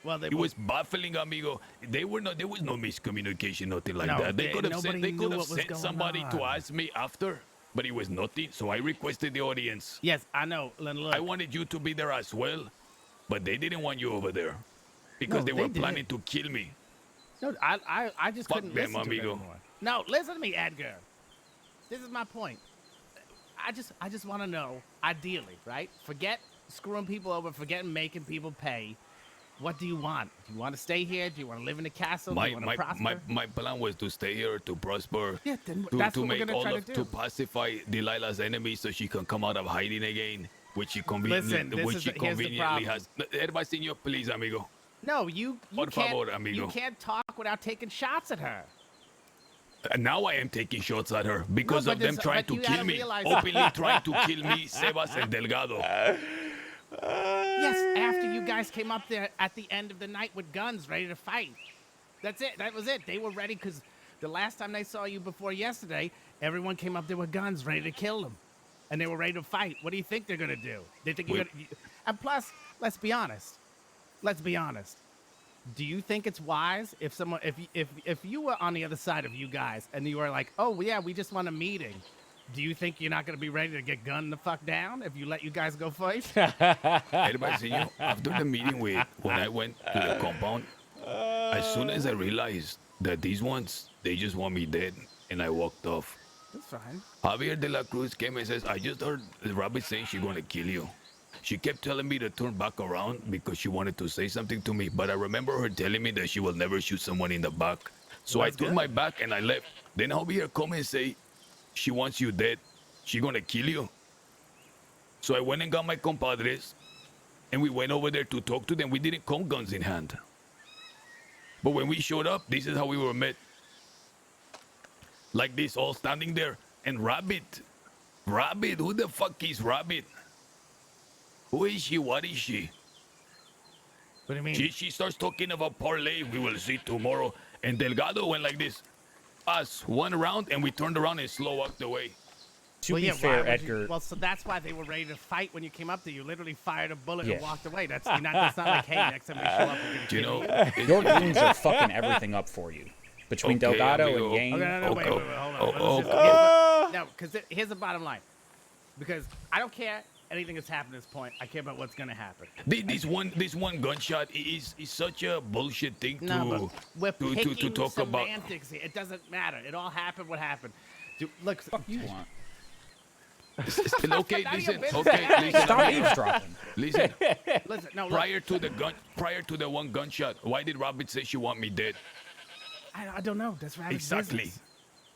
Well, it was baffling, amigo. There was no miscommunication, nothing like that. They could have sent somebody to ask me after, but it was nothing. So I requested the audience. Yes, I know. Look. I wanted you to be there as well, but they didn't want you over there because they were planning to kill me. No, I just couldn't them, listen to it amigo. anymore. No, listen to me, Edgar. This is my point. I just want to know, ideally, right? Forget screwing people over, forget making people pay. What do you want? Do you want to stay here? Do you want to live in the castle? Do you want to prosper? My plan was to stay here, to prosper, Yeah, then that's what we're gonna try to do. to pacify Delilah's enemies so she can come out of hiding again, which she conveniently has. Herbasinho, please, amigo. No, you Por can't. favor, amigo. You can't talk without taking shots at her. Now I am taking shots at her because No, of but them this- trying but to you kill gotta me. realize- Openly trying to kill me, Sebas and Delgado. Yes, after you guys came up there at the end of the night with guns ready to fight. That's it. That was it. They were ready because the last time they saw you before yesterday, everyone came up there with guns ready to kill them. And they were ready to fight. What do you think they're going to do? They think you're going to... And plus, let's be honest. Do you think it's wise if someone... If you were on the other side of you guys and you were like, oh, yeah, we just want a meeting... Do you think you're not going to be ready to get gunned the fuck down if you let you guys go fight? Herbasinho, after the meeting when I went to the compound, as soon as I realized that these ones, they just want me dead, and I walked off. That's fine. Javier de la Cruz came and says, I just heard the rabbit saying she's going to kill you. She kept telling me to turn back around because she wanted to say something to me, but I remember her telling me that she will never shoot someone in the back. So I turned my back and I left. Then Javier come and say, she wants you dead. She gonna kill you. So I went and got my compadres, and we went over there to talk to them. We didn't come guns in hand. But when we showed up, this is how we were met. Like this, all standing there. And Rabbit, who the fuck is Rabbit? Who is she? What is she? What do you mean? She starts talking about parlay. We will see tomorrow. And Delgado went like this. Us, one round, and we turned around and slow walked away. To well, be yeah, fair, why would you- Edgar. well, so that's why they were ready to fight when you came up there. You literally fired a bullet Yeah. and walked away. That's not like, hey, next time we show up, we're gonna You kill know, you. Your goons are fucking everything up for you. Between Okay, Delgado amigo. and Yang. Okay, no, wait, hold on. No, because here's the bottom line. Because I don't care anything that's happened at this point. I care about what's gonna happen. This one gunshot is such a bullshit thing No, but we're to picking talk about. semantics here. It doesn't matter. It all happened. What happened? Dude, look, Fuck you want. Okay, None of listen. your business. Okay, listen. Stop amigo. eavesdropping. Listen. listen. No, look, Prior to the one gunshot, why did Rabbit say she want me dead? I don't know. That's right. Exactly.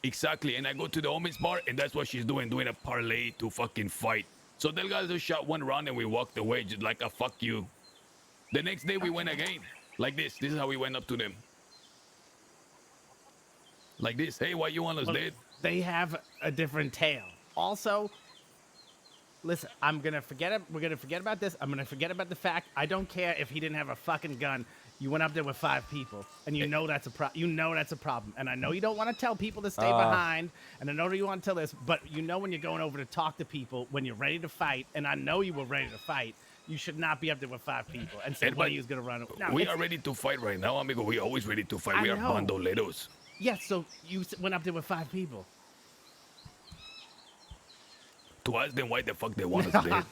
Exactly. And I go to the women's bar, and that's what she's doing a parlay to fucking fight. So Delgado shot one round, and we walked away just like a fuck you. The next day we went again, like this. This is how we went up to them. Like this. Hey, why you want us dead? They have a different tale. Also, listen, I'm gonna forget. We're gonna forget about this. I'm gonna forget about the fact. I don't care if he didn't have a fucking gun. You went up there with 5 people, and you know that's a problem. And I know you don't want to tell people to stay behind, and I know you want to tell this, but you know when you're going over to talk to people, when you're ready to fight, and I know you were ready to fight, you should not be up there with 5 people and say one of you's gonna run. No, we are ready to fight right now, amigo. We are always ready to fight. We are bandoleros. Yes, so you went up there with 5 people. To ask them why the fuck they want us dead.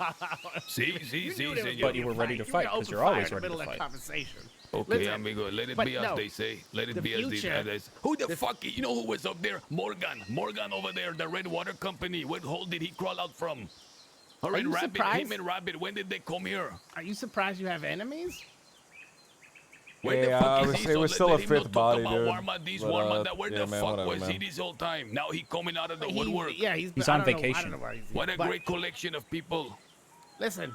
See, senor. But you were ready to fight because you're always ready to fight. Conversation. Okay, Listen, amigo, let it but be as no, they say. Let it the be as they future- say. Who the fuck? You know who was up there? Morgan over there, the Red Water Company. What hole did he crawl out from? Her Are and you Rabbit, surprised? him and Rabbit. When did they come here? Are you surprised you have enemies? Where the Yeah, fuck it is was- he? it So was let still a him not fifth talk body, about dude. Warma this, But, Warma that. Where yeah, the man, fuck whatever, was he man. this whole time? Now he coming out of the He- woodwork. Yeah, he's He's I on don't know- I vacation. don't know where he's What a but great collection of people. Listen,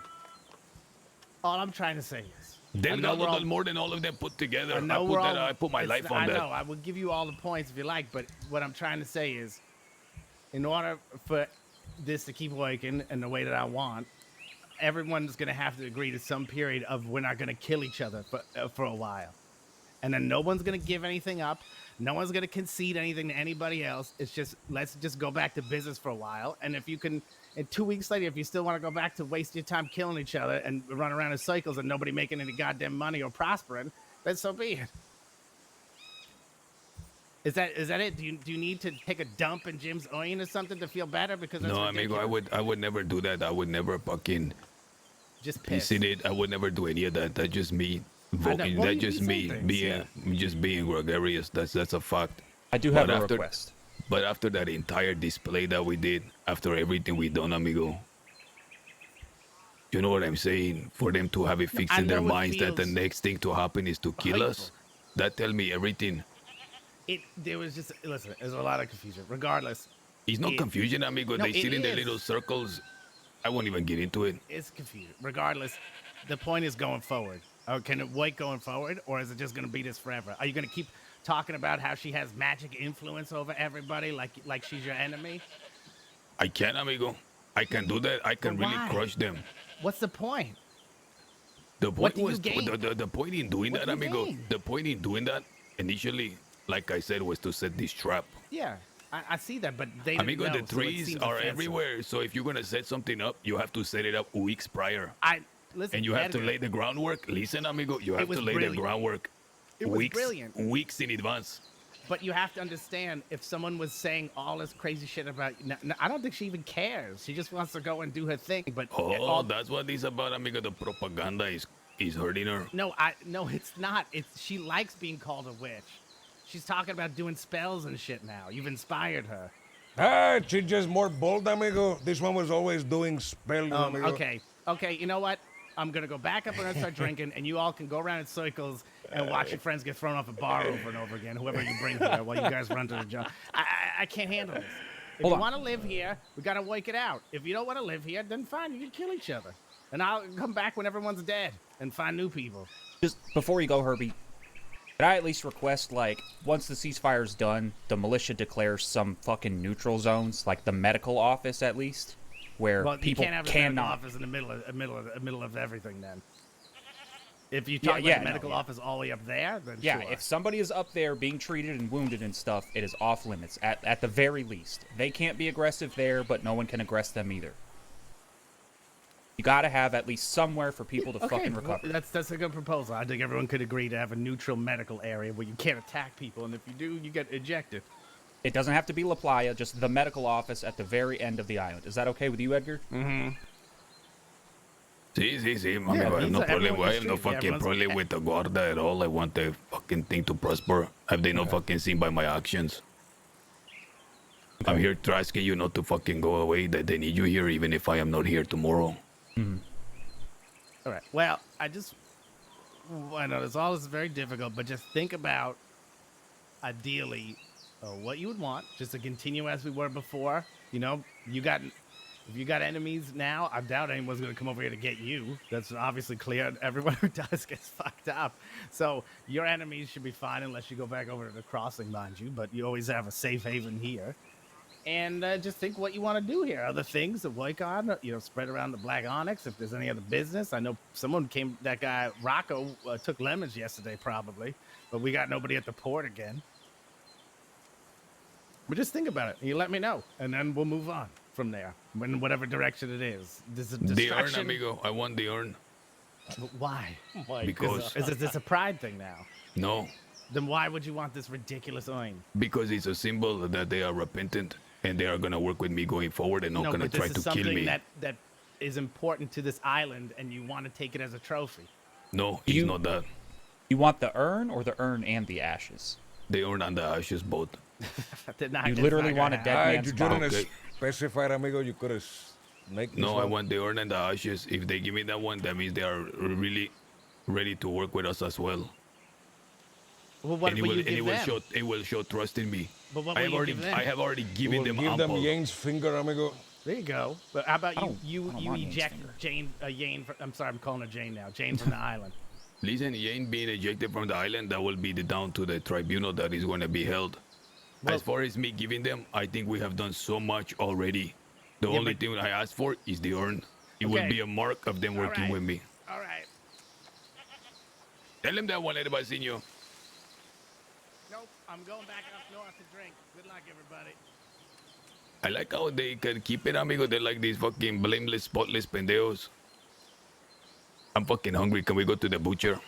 all I'm trying to say is, Delgado we're all- done more than all of them put together. I know we're all, I put my life on I that. know. I will give you all the points if you like, but what I'm trying to say is, in order for this to keep working in the way that I want, everyone's going to have to agree to some period of we're not going to kill each other for a while. And then no one's going to give anything up. No one's going to concede anything to anybody else. It's just, let's just go back to business for a while. And if you can, and 2 weeks later, if you still want to go back to waste your time killing each other and run around in cycles and nobody making any goddamn money or prospering, then so be it. Is that it? Do you need to take a dump in Jim's oin or something to feel better? Because that's No, amigo, ridiculous. I would never do that. I would never fucking Just piss piss. in it. I would never do any of that. That's just me. Voting. Well, That's you just say me things, just being gregarious. That's a fact. I do have But a after- request. But after that entire display that we did, after everything we done, amigo, you know what I'm saying? For them to have it fixed I in their know it minds that the feels next thing to happen is to kill us, that tell me everything. There was just, listen, there's a lot of confusion. Regardless, It's not it- confusion, amigo. No, They sit it in the is. little circles. I won't even get into it. It's confusion. Regardless, the point is going forward. Can it wait going forward, or is it just going to be this forever? Are you going to keep talking about how she has magic influence over everybody, like she's your enemy? I can, amigo. I can do that. I can But really why? crush them. What's the point? The What point do you was gain? the point in doing What that, do you amigo. gain? The point in doing that initially, like I said, was to set this trap. Yeah, I see that, but they didn't Amigo, know, the so it trees seems are offensive. everywhere. So if you're gonna set something up, you have to set it up weeks prior. Listen, And you have to Edgar, lay the groundwork. Listen, amigo, you It have was to lay brilliant. the groundwork. It was weeks, brilliant. Weeks in advance. But you have to understand, if someone was saying all this crazy shit about, I don't think she even cares. She just wants to go and do her thing. But Oh, that's what this about, amigo. The propaganda is hurting her. no, it's not. She likes being called a witch. She's talking about doing spells and shit now. You've inspired her. Ah, she's just more bold, amigo. This one was always doing spells, amigo. Okay, you know what? I'm gonna go back up and start drinking, and you all can go around in circles and watch your friends get thrown off a bar over and over again. Whoever you bring here, while you guys run to the job. I can't handle this. If Hold you on. want to live here, we gotta work it out. If you don't want to live here, then fine, you can kill each other, and I'll come back when everyone's dead and find new people. Just before you go, Herbie, could I at least request, like, once the ceasefire's done, the militia declares some fucking neutral zones, like the medical office at least, where Well, people you can't have a medical cannot. office in the middle of everything then. If you Yeah, talk yeah, about the no, medical yeah. office all the way up there, then Yeah, sure. if somebody is up there being treated and wounded and stuff, it is off limits, at the very least. They can't be aggressive there, but no one can aggress them either. You gotta have at least somewhere for people to fucking recover. Well, that's a good proposal. I think everyone could agree to have a neutral medical area where you can't attack people, and if you do, you get ejected. It doesn't have to be La Playa, just the medical office at the very end of the island. Is that okay with you, Edgar? Mm-hmm. Sí, amigo. I have no problem. I have no fucking problem with the guarda at all. I want the fucking thing to prosper. Have they not fucking seen by my actions? Okay. I'm here to ask you not to fucking go away, that they need you here even if I am not here tomorrow. All right. Well, I know this all is very difficult, but just think about, ideally, what you would want, just to continue as we were before. You know, if you got enemies now, I doubt anyone's going to come over here to get you. That's obviously clear. Everyone who does gets fucked up. So your enemies should be fine unless you go back over to the crossing, mind you. But you always have a safe haven here. And just think what you want to do here. Other things to work on, spread around the Black Onyx. If there's any other business. I know that guy, Rocco, took lemons yesterday probably. But we got nobody at the port again. But just think about it. You let me know. And then we'll move on from there. In whatever direction it is. There's a distraction. The urn, amigo. I want the urn. But why? Because... Is this a pride thing now? No. Then why would you want this ridiculous urn? Because it's a symbol that they are repentant. And they are going to work with me going forward and not going to try to kill me. That is important to this island, and you want to take it as a trophy. No, it's not that. You want the urn or the urn and the ashes? The urn and the ashes, both. You literally want a dead man's You didn't Okay. specify, amigo. You could have make this No, I one. want the urn and the ashes. If they give me that one, that means they are really ready to work with us as well. Well, what And will you give them? it will show trust in me. But what will I have you already give them? I have already given them Give them ample. Yane's finger, amigo. There you go. But how about I don't you want Yane's eject finger. Jane? I'm sorry, I'm calling her Jane now. Jane from the island. Listen, Yane being ejected from the island, that will be down to the tribunal that is going to be held. As far as me giving them, I think we have done so much already. The only thing I asked for is the urn. It will Okay. be a mark of them working right. with me. All right. Tell them that one, everybody seen you. Nope. I'm going back up north to drink. Good luck, everybody. I like how they can keep it, amigo. They're like these fucking blameless, spotless pendejos. I'm fucking hungry. Can we go to the butcher?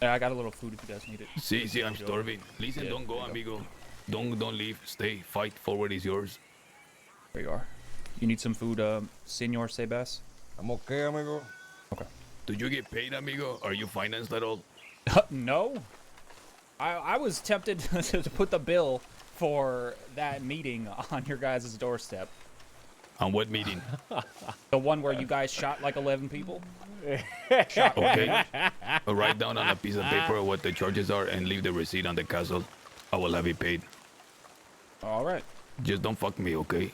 Yeah, I got a little food if you guys need it. See, I'm starving. Listen, Yeah, don't go, there you amigo. Don't leave. Stay. Fight. Forward is yours. There you are. You need some food, Senor Sebas? I'm okay, amigo. Okay. Do you get paid, amigo? Are you financed at all? No. I was tempted to put the bill for that meeting on your guys' doorstep. On what meeting? The one where you guys shot like 11 people? Okay. Write down on a piece of paper what the charges are and leave the receipt on the castle. I will have it paid. All right. Just don't fuck me, okay?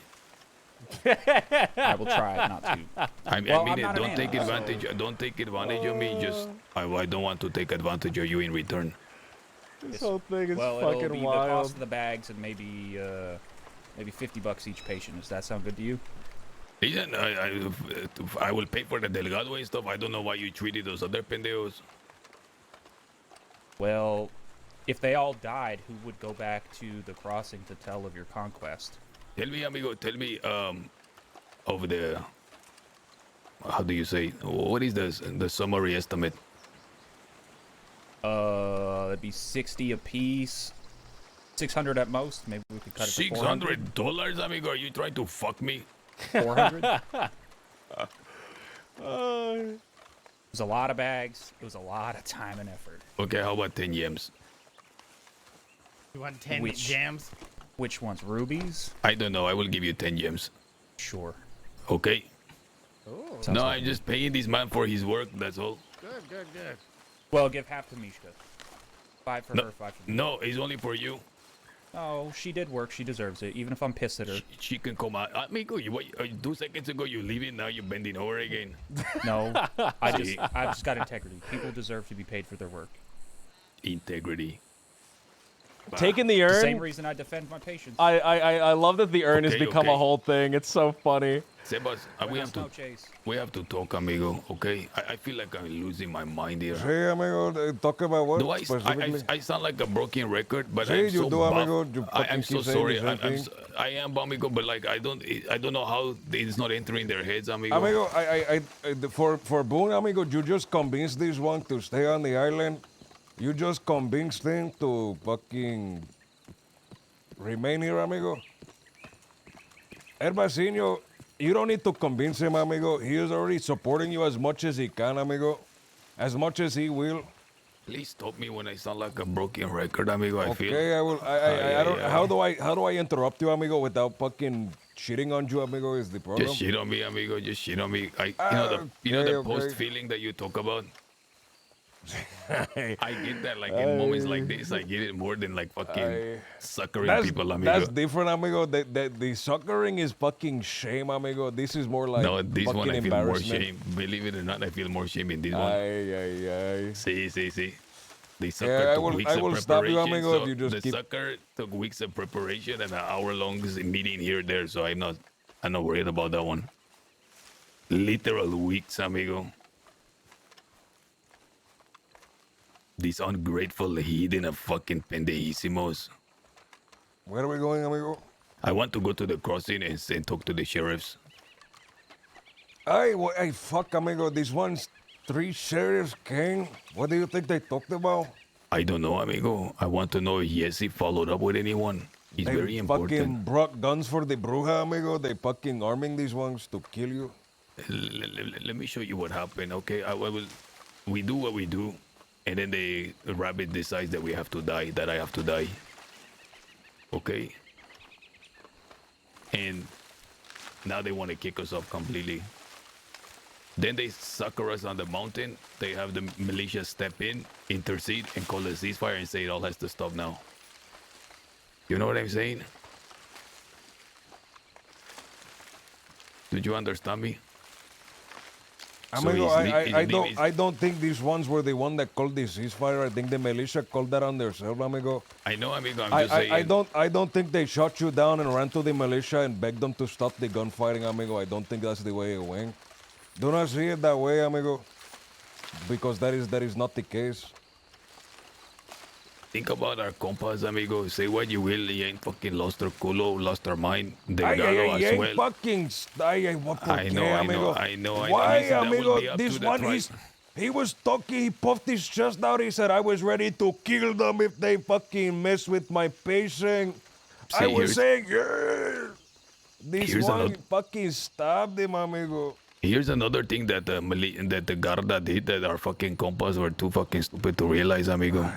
I will try not to. I Well, mean I'm it. not an Don't take animal, advantage. Don't take advantage of me. Just I don't want to take advantage of you in return. This whole thing is Well, it'll fucking be wild. the cost of the bags and maybe $50 each patient. Does that sound good to you? Listen, I will pay for the Delgado and stuff. I don't know why you treated those other pendejos. Well, if they all died, who would go back to the crossing to tell of your conquest? Tell me, amigo, of the, how do you say, what is the summary estimate? That'd be 60 a piece. 600 at most. Maybe we could cut it to $600, amigo? Are you trying to fuck me? 400. It was a lot of bags. It was a lot of time and effort. Okay, how about 10 yams? You want 10 Which- jams? Which ones? Rubies? I don't know. I will give you 10 yams. Sure. Okay? Oh. No, I'm just paying this man for his work. That's all. Good. Well, give half to Mishka. 5 for No, her, 5 for me. no, it's only for you. Oh, she did work. She deserves it, even if I'm pissed at her. She can come out. Amigo, 2 seconds ago you leaving, now you're bending over again. No, I just got integrity. People deserve to be paid for their work. Integrity. Taking the It's urn. the same reason I defend my patients. I love that the urn has Okay, become okay. a whole thing. It's so funny. Sebas, we have to talk, amigo. Okay, I feel like I'm losing my mind here. Sí, amigo. Talk about what Do specifically? I sound like a broken record, but Sí, I'm you so do, buff. amigo. You I'm fucking so keep saying sorry. the same thing. I am, amigo, but like I don't know how it's not entering their heads, amigo. Amigo, for Boone, amigo, you just convinced this one to stay on the island. You just convinced him to fucking remain here, amigo. Herbacinio, you don't need to convince him, amigo. He is already supporting you as much as he can, amigo. As much as he will. Please stop me when I sound like a broken record, amigo. I feel. Okay, I will. I don't. How do I interrupt you, amigo, without fucking shitting on you, amigo? Is the problem? Just shit on me, amigo. Just shit on me. You know the post feeling that you talk about. I get that like in moments like this. I get it more than like fucking suckering people, amigo. That's different, amigo. The suckering is fucking shame, amigo. This is more like no, this one I feel more embarrassment. shame. Believe it or not, I feel more shame in this one. See. The sucker took weeks of preparation. Amigo, if you just the sucker took weeks of preparation and an hour-long meeting here there. So I'm not worried about that one. Literal weeks, amigo. These ungrateful heathen of fucking pendejísimos. Where are we going, amigo? I want to go to the crossing and talk to the sheriffs. Hey, fuck, amigo. This one's 3 sheriffs came. What do you think they talked about? I don't know, amigo. I want to know if Jesse followed up with anyone. It's very important. They fucking brought guns for the bruja, amigo. They fucking arming these ones to kill you. Let me show you what happened, okay? We do what we do. And then the rabbit decides that we have to die, that I have to die. Okay? And now they want to kick us off completely. Then they sucker us on the mountain. They have the militia step in, intercede, and call a ceasefire and say it all has to stop now. You know what I'm saying? Did you understand me? Amigo, I don't think these ones were the one that called the ceasefire. I think the militia called that on themselves, amigo. I know, amigo. I'm just saying. I don't think they shot you down and ran to the militia and begged them to stop the gunfighting, amigo. I don't think that's the way it went. Do not see it that way, amigo, because that is not the case. Think about our compas, amigo. Say what you will, he ain't fucking lost our culo, lost our mind. Delgado as well. Fucking, I know. Why, Listen, amigo? This one, he was talking, he puffed his chest out, he said, I was ready to kill them if they fucking mess with my patient. I was saying, yeah. This one fucking stabbed him, amigo. Here's another thing that the Garda did that our fucking compas were too fucking stupid to realize, amigo.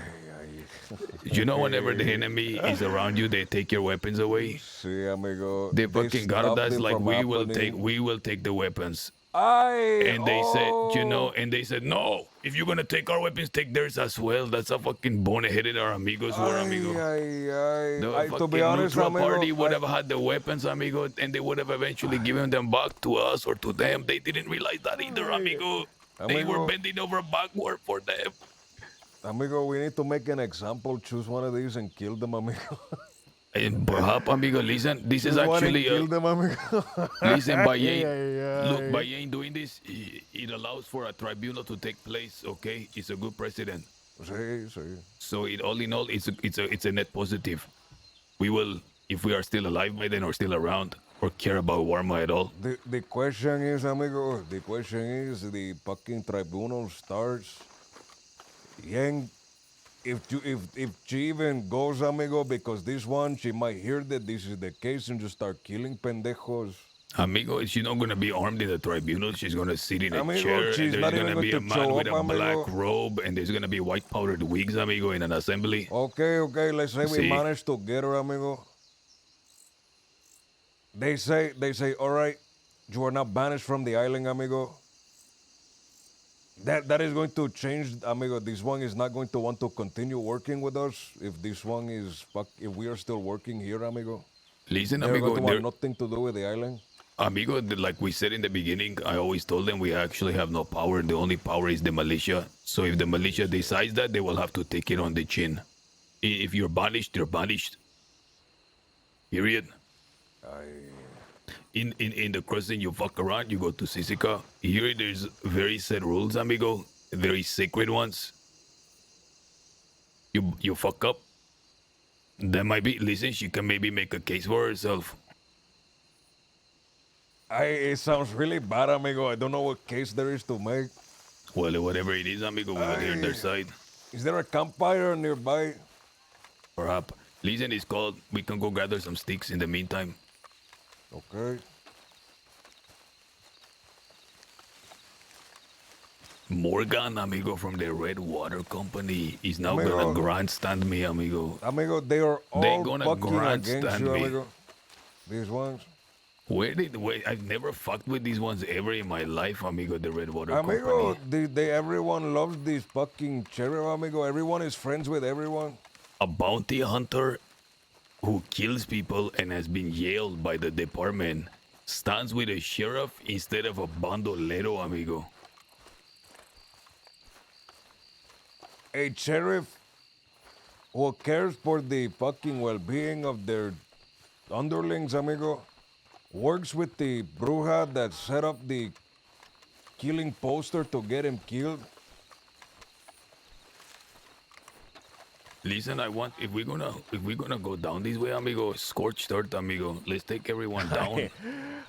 You know, whenever the enemy is around you, they take your weapons away. Sí, amigo. The fucking Gardas like we will take the weapons. And they said, no, if you're gonna take our weapons, take theirs as well. That's how fucking boneheaded our amigos were, amigo. The to be honest, neutral amigo, party would have had the weapons, amigo, and they would have eventually given them back to us or to them. They didn't realize that either, amigo. They were bending over backward for them. Amigo, we need to make an example. Choose one of these and kill them, amigo. And perhaps, amigo, listen, this is actually kill them, amigo. Listen, look, by doing this, it allows for a tribunal to take place, okay? It's a good precedent. Sí. So all in all, it's a net positive. We will, if we are still alive by then or still around or care about Warma at all. The question is, amigo, the fucking tribunal starts. Yang, if she even goes, amigo, because this one, she might hear that this is the case and just start killing pendejos. Amigo, she's not going to be armed in the tribunal. She's going to sit in a chair. She's and there's not going even to be a going to man show with up, a amigo. black robe, and there's going to be white powdered wigs, amigo, in an assembly. Okay, let's say we managed to get her, amigo. They say, all right, you are now banished from the island, amigo. That is going to change, amigo. This one is not going to want to continue working with us if this one is if we are still working here, amigo. Listen, they're amigo, going to want nothing to do with the island. Amigo, like we said in the beginning, I always told them we actually have no power. The only power is the militia. So if the militia decides that, they will have to take it on the chin. If you're banished, you're banished. Period. in the crossing, you fuck around, you go to Sisica. Here, there's very set rules, amigo. Very sacred ones. You fuck up. That might be. Listen, she can maybe make a case for herself. It sounds really bad, amigo. I don't know what case there is to make. Well, whatever it is, amigo, we will hear their side. Is there a campfire nearby? Perhaps. Listen, it's called. We can go gather some sticks in the meantime. Okay. Morgan, amigo, from the Red Water Company, is now Amigo. gonna grandstand me, amigo. Amigo, they are all gonna fucking against grandstand you, me. amigo. These ones. Wait, I've never fucked with these ones ever in my life, amigo, the Red Water Amigo, Company. everyone loves this fucking sheriff, amigo. Everyone is friends with everyone. A bounty hunter who kills people and has been jailed by the department stands with a sheriff instead of a bandolero, amigo. A sheriff who cares for the fucking well-being of their underlings, amigo, works with the bruja that set up the killing poster to get him killed. Listen, I want if we're gonna go down this way, amigo, scorched earth, amigo. Let's take everyone down.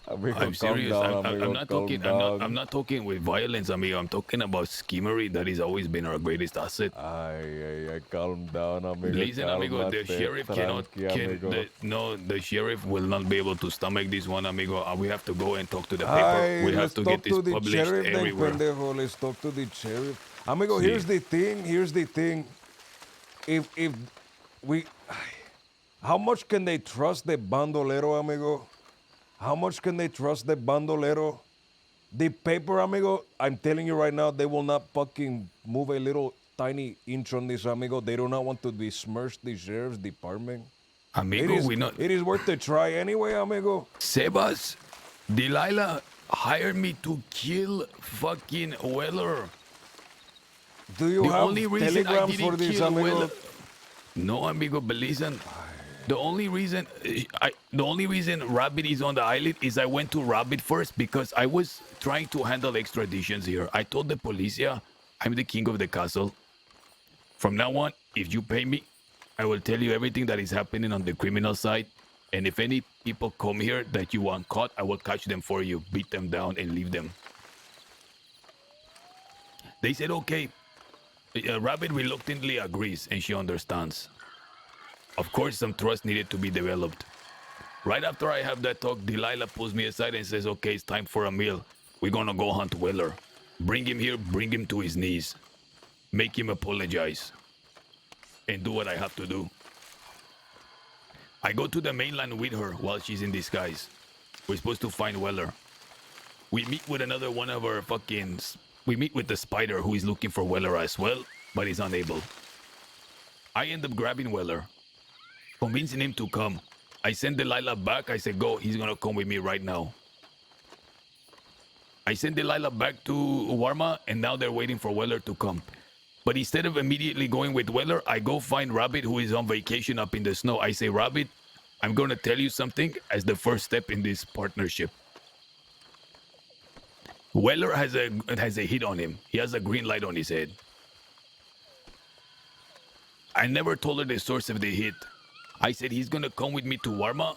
Amigo, I'm serious. calm down, amigo, I'm not calm talking. down. I'm not talking with violence, amigo. I'm talking about schemery. That has always been our greatest asset. Ay, calm down, amigo. Listen, amigo, the sheriff cannot. The sheriff will not be able to stomach this one, amigo. We have to go and talk to the paper. We have to get this published everywhere. Pendejo. Let's talk to the sheriff. Amigo, here's the thing. If we, how much can they trust the bandolero, amigo? How much can they trust the bandolero? The paper, amigo, I'm telling you right now, they will not fucking move a little tiny inch on this, amigo. They do not want to besmirch the sheriff's department. Amigo, it is worth a try anyway, amigo. Sebas, Delilah hired me to kill fucking Weller. Do you have telegrams for this, amigo? No, amigo, but listen. The only reason Rabbit is on the island is I went to Rabbit first because I was trying to handle extraditions here. I told the policia I'm the king of the castle. From now on, if you pay me, I will tell you everything that is happening on the criminal side. And if any people come here that you want caught, I will catch them for you, beat them down, and leave them. They said, okay. Rabbit reluctantly agrees, and she understands. Of course, some trust needed to be developed. Right after I have that talk, Delilah pulls me aside and says, okay, it's time for a meal. We're gonna go hunt Weller. Bring him here, bring him to his knees. Make him apologize. And do what I have to do. I go to the mainland with her while she's in disguise. We're supposed to find Weller. We meet with another one of our We meet with the spider who is looking for Weller as well, but is unable. I end up grabbing Weller, convincing him to come. I send Delilah back. I say, go, he's gonna come with me right now. I send Delilah back to Warma, and now they're waiting for Weller to come. But instead of immediately going with Weller, I go find Rabbit, who is on vacation up in the snow. I say, Rabbit, I'm gonna tell you something as the first step in this partnership. Weller has a hit on him. He has a green light on his head. I never told her the source of the hit. I said he's gonna come with me to Warma,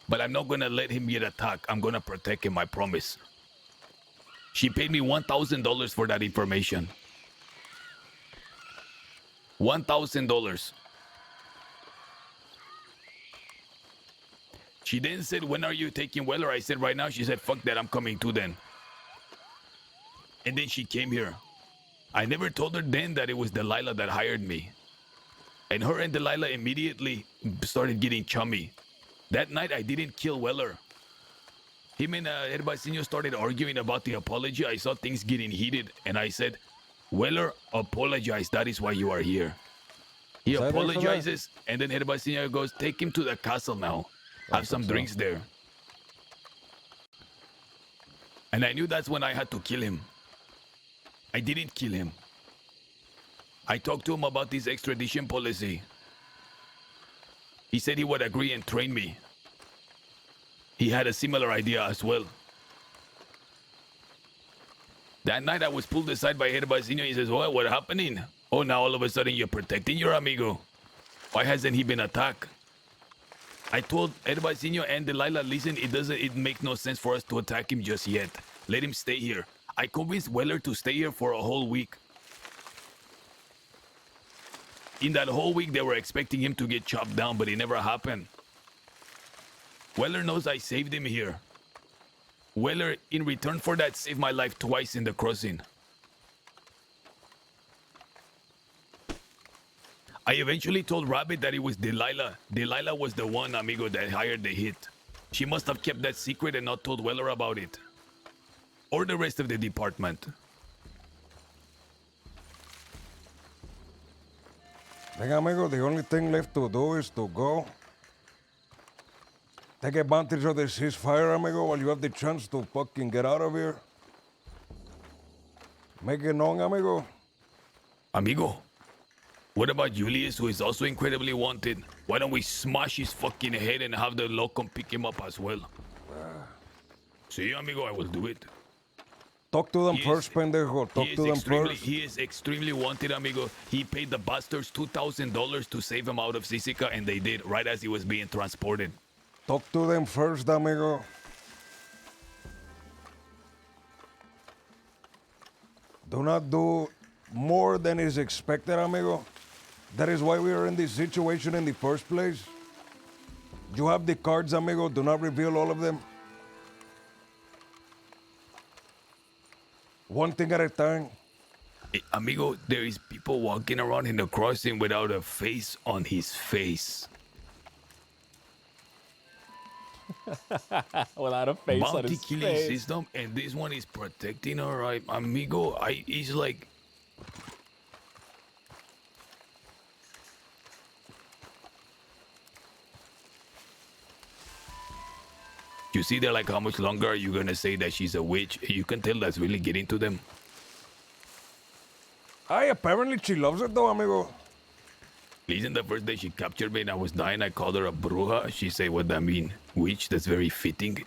but I'm not gonna let him get attacked. I'm gonna protect him, I promise. She paid me $1,000 for that information. $1,000. She then said, when are you taking Weller? I said, right now. She said, fuck that, I'm coming too then. And then she came here. I never told her then that it was Delilah that hired me. And her and Delilah immediately started getting chummy. That night, I didn't kill Weller. Him and Herbacinho started arguing about the apology. I saw things getting heated, and I said, Weller, apologize. That is why you are here. He apologizes, and then Herbacinho goes, take him to the castle now. Have some drinks there. And I knew that's when I had to kill him. I didn't kill him. I talked to him about this extradition policy. He said he would agree and train me. He had a similar idea as well. That night I was pulled aside by Herbasinho. He says, what happening? Oh, now all of a sudden you're protecting your amigo. Why hasn't he been attacked? I told Herbasinho and Delilah, listen, it makes no sense for us to attack him just yet. Let him stay here. I convinced Weller to stay here for a whole week. In that whole week, they were expecting him to get chopped down, but it never happened. Weller knows I saved him here. Weller, in return for that, saved my life twice in the crossing. I eventually told Rabbit that it was Delilah. Delilah was the one, amigo, that hired the hit. She must have kept that secret and not told Weller about it. Or the rest of the department. Then, amigo, the only thing left to do is to go. Take advantage of the ceasefire, amigo, while you have the chance to fucking get out of here. Make it known, amigo. Amigo, what about Julius, who is also incredibly wanted? Why don't we smash his fucking head and have the law come pick him up as well? See, amigo, I will do it. Talk to them first, pendejo. Talk to them first. He is extremely wanted, amigo. He paid the bastards $2,000 to save him out of Sisica, and they did, right as he was being transported. Talk to them first, amigo. Do not do more than is expected, amigo. That is why we are in this situation in the first place. You have the cards, amigo. Do not reveal all of them. One thing at a time. Hey, amigo, there is people walking around in the crossing without a face on his face. Without a face on Bounty his killing face. system, and this one is protecting her, right? Amigo, he's like... You see there, like, how much longer are you gonna say that she's a witch? You can tell that's really getting to them. Apparently she loves it though, amigo. Listen, the first day she captured me and I was dying, I called her a bruja. She said, what that mean? Witch? That's very fitting.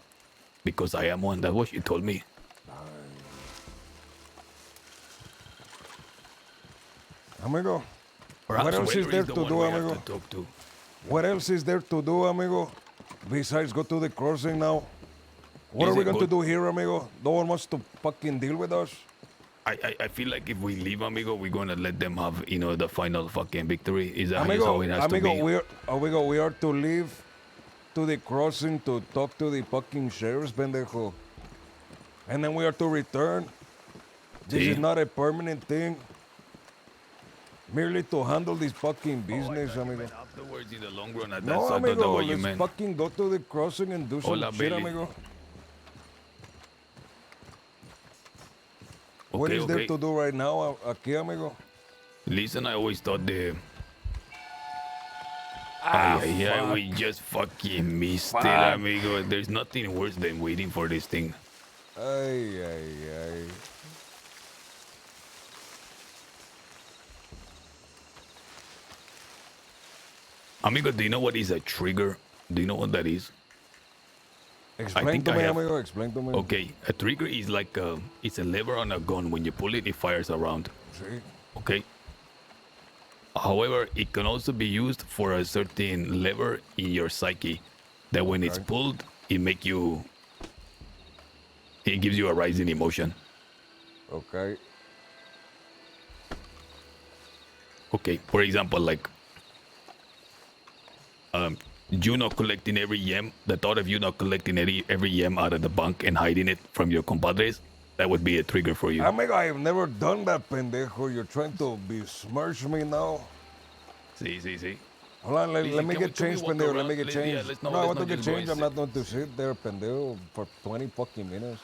Because I am one. That's what she told me. Amigo, Perhaps what else is Weller there the to one do, we have amigo? to talk to. What else is there to do, amigo? Besides go to the crossing now? What are we going to do here, amigo? No one wants to fucking deal with us? I feel like if we leave, amigo, we're gonna let them have, you know, the final fucking victory. Is that Amigo, how it has to be? we are to leave to the crossing to talk to the fucking sheriffs, pendejo. And then we are to return. This See? is not a permanent thing. Merely to handle this fucking business, amigo. Afterwards, in the long run, that's No, not amigo, what you let's meant. fucking go to the crossing and do some Hola, shit, Bailey. amigo. What is there to do right now, aquí, amigo? Listen, I always thought the... fuck. we just fucking missed it, Fuck. amigo. There's nothing worse than waiting for this thing. Ay, ay, ay. Amigo, do you know what is a trigger? Do you know what that is? Explain to me, amigo, explain to me. Okay, a trigger is like it's a lever on a gun. When you pull it, it fires around. Sí. Okay. However, it can also be used for a certain lever in your psyche that when it's pulled, it gives you a rise in emotion. Okay. Okay, for example, like you not collecting every yem, the thought of you not collecting every yem out of the bank and hiding it from your compadres, that would be a trigger for you. Amigo, I have never done that, pendejo. You're trying to besmirch me now. Sí. Hold on, let Listen, me can get changed, walk pendejo. Let around? me get changed. Let's No, not I want to get just go changed. and I'm not going to sit there, pendejo, for 20 fucking minutes.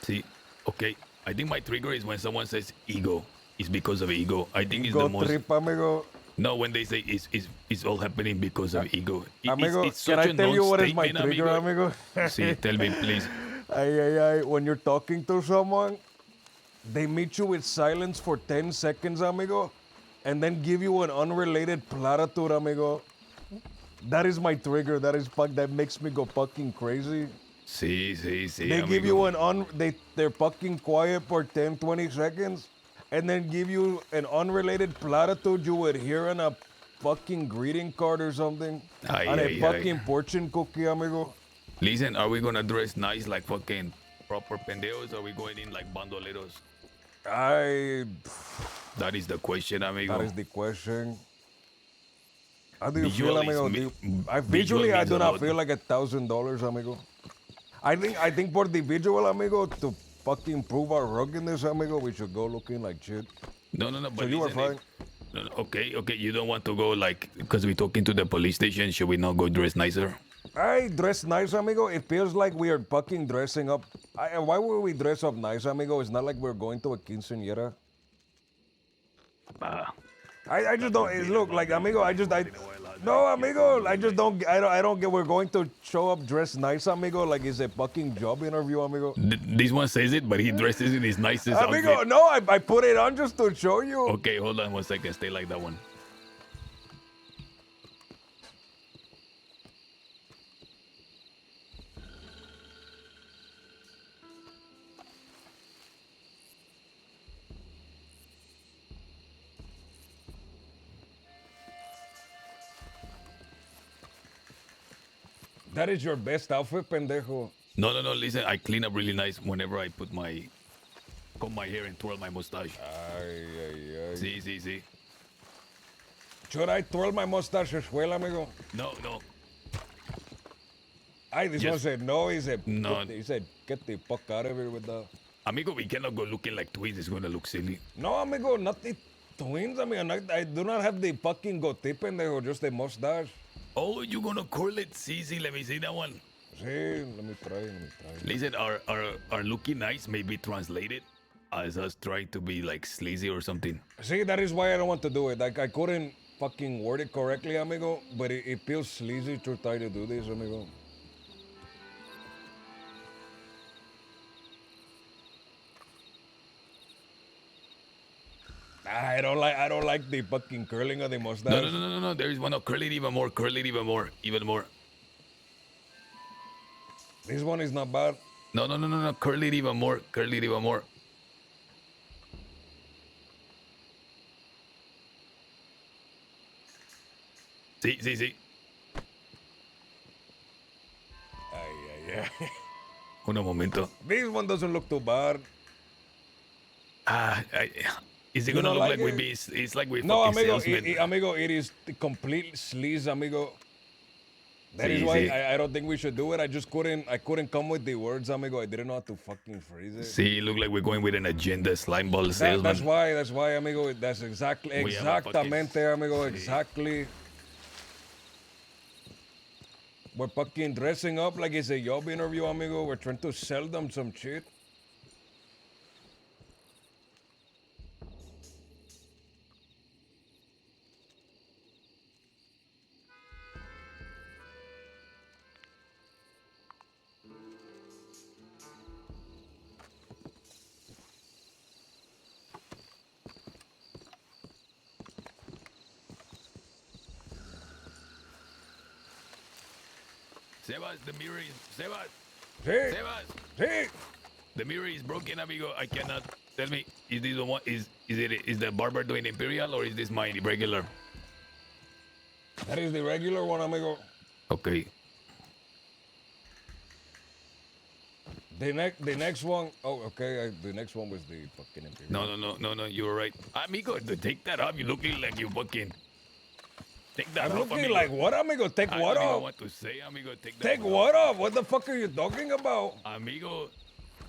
See, okay, I think my trigger is when someone says ego. It's because of ego. I think it's Ego the most... trip, amigo. No, when they say it's all happening because of ego. Amigo, it's can such I a tell you what is my non-statement, trigger, amigo? See, tell me, please. Ay. When you're talking to someone, they meet you with silence for 10 seconds, amigo, and then give you an unrelated platitude, amigo. That is my trigger. That makes me go fucking crazy. Sí, They give you they're fucking quiet for 10, 20 seconds, and then give you an unrelated platitude you would hear on a fucking greeting card or something. On a fucking fortune cookie, amigo. Listen, are we gonna dress nice like fucking proper pendejos, or are we going in like bandoleros? That is the question, amigo. That is the question. How do you feel, amigo? Visually, I do not feel like $1,000, amigo. I think for the visual, amigo, to fucking prove our ruggedness, amigo, we should go looking like shit. No. But so you are fine. Okay. You don't want to go like because we're talking to the police station. Should we not go dress nicer? I dress nice, amigo. It feels like we are fucking dressing up. Why would we dress up nice, amigo? It's not like we're going to a quinceañera. I just don't look like, amigo. No, amigo. I don't get. We're going to show up dressed nice, amigo. Like it's a fucking job interview, amigo. This one says it, but he dresses in his nicest amigo, outfit. No, I put it on just to show you. Okay, hold on 1 second. Stay like that one. That is your best outfit, pendejo. No. Listen, I clean up really nice whenever I comb my hair and twirl my mustache. Sí. Should I twirl my mustache as well, amigo? No. This one said no. He said, no. He said, get the fuck out of here with that. Amigo, we cannot go looking like twins. It's going to look silly. No, amigo, not the twins. I mean, I do not have the fucking goatee, pendejo, just the mustache. Oh, you gonna curl it? See, let me see that one. See, let me try. Listen, our looking nice may be translated as us trying to be like sleazy or something. See, that is why I don't want to do it. Like, I couldn't fucking word it correctly, amigo, but it feels sleazy to try to do this, amigo. I don't like the fucking curling of the mustache. No. There is one. No, curl it even more. Even more. This one is not bad. No. Curl it even more. Sí. Ay. Un momento. This one doesn't look too bad. Is it gonna look like we be? It's like we no, fucking amigo. salesmen. Amigo, it is the complete sleaze, amigo. That is why I don't think we should do it. I couldn't come with the words, amigo. I didn't know how to fucking phrase it. See, look like we're going with an agenda, slime ball salesman. That's why, amigo. That's exactamente, amigo. Exactly. We're fucking dressing up like it's a job interview, amigo. We're trying to sell them some shit. Sebas, the mirror is... Sebas! Sí. Sebas! Sí. The mirror is broken, amigo. I cannot... Tell me, is this the one... Is the barber doing Imperial or is this mine regular? That is the regular one, amigo. Okay. The next one... Oh, okay. The next one was the fucking Imperial. No. You were right. Amigo, take that off. You're looking like you fucking... Take that I'm off, looking amigo. like what, amigo? Take what I don't off? know what to say, amigo. Take what off? What the fuck are you talking about? Amigo,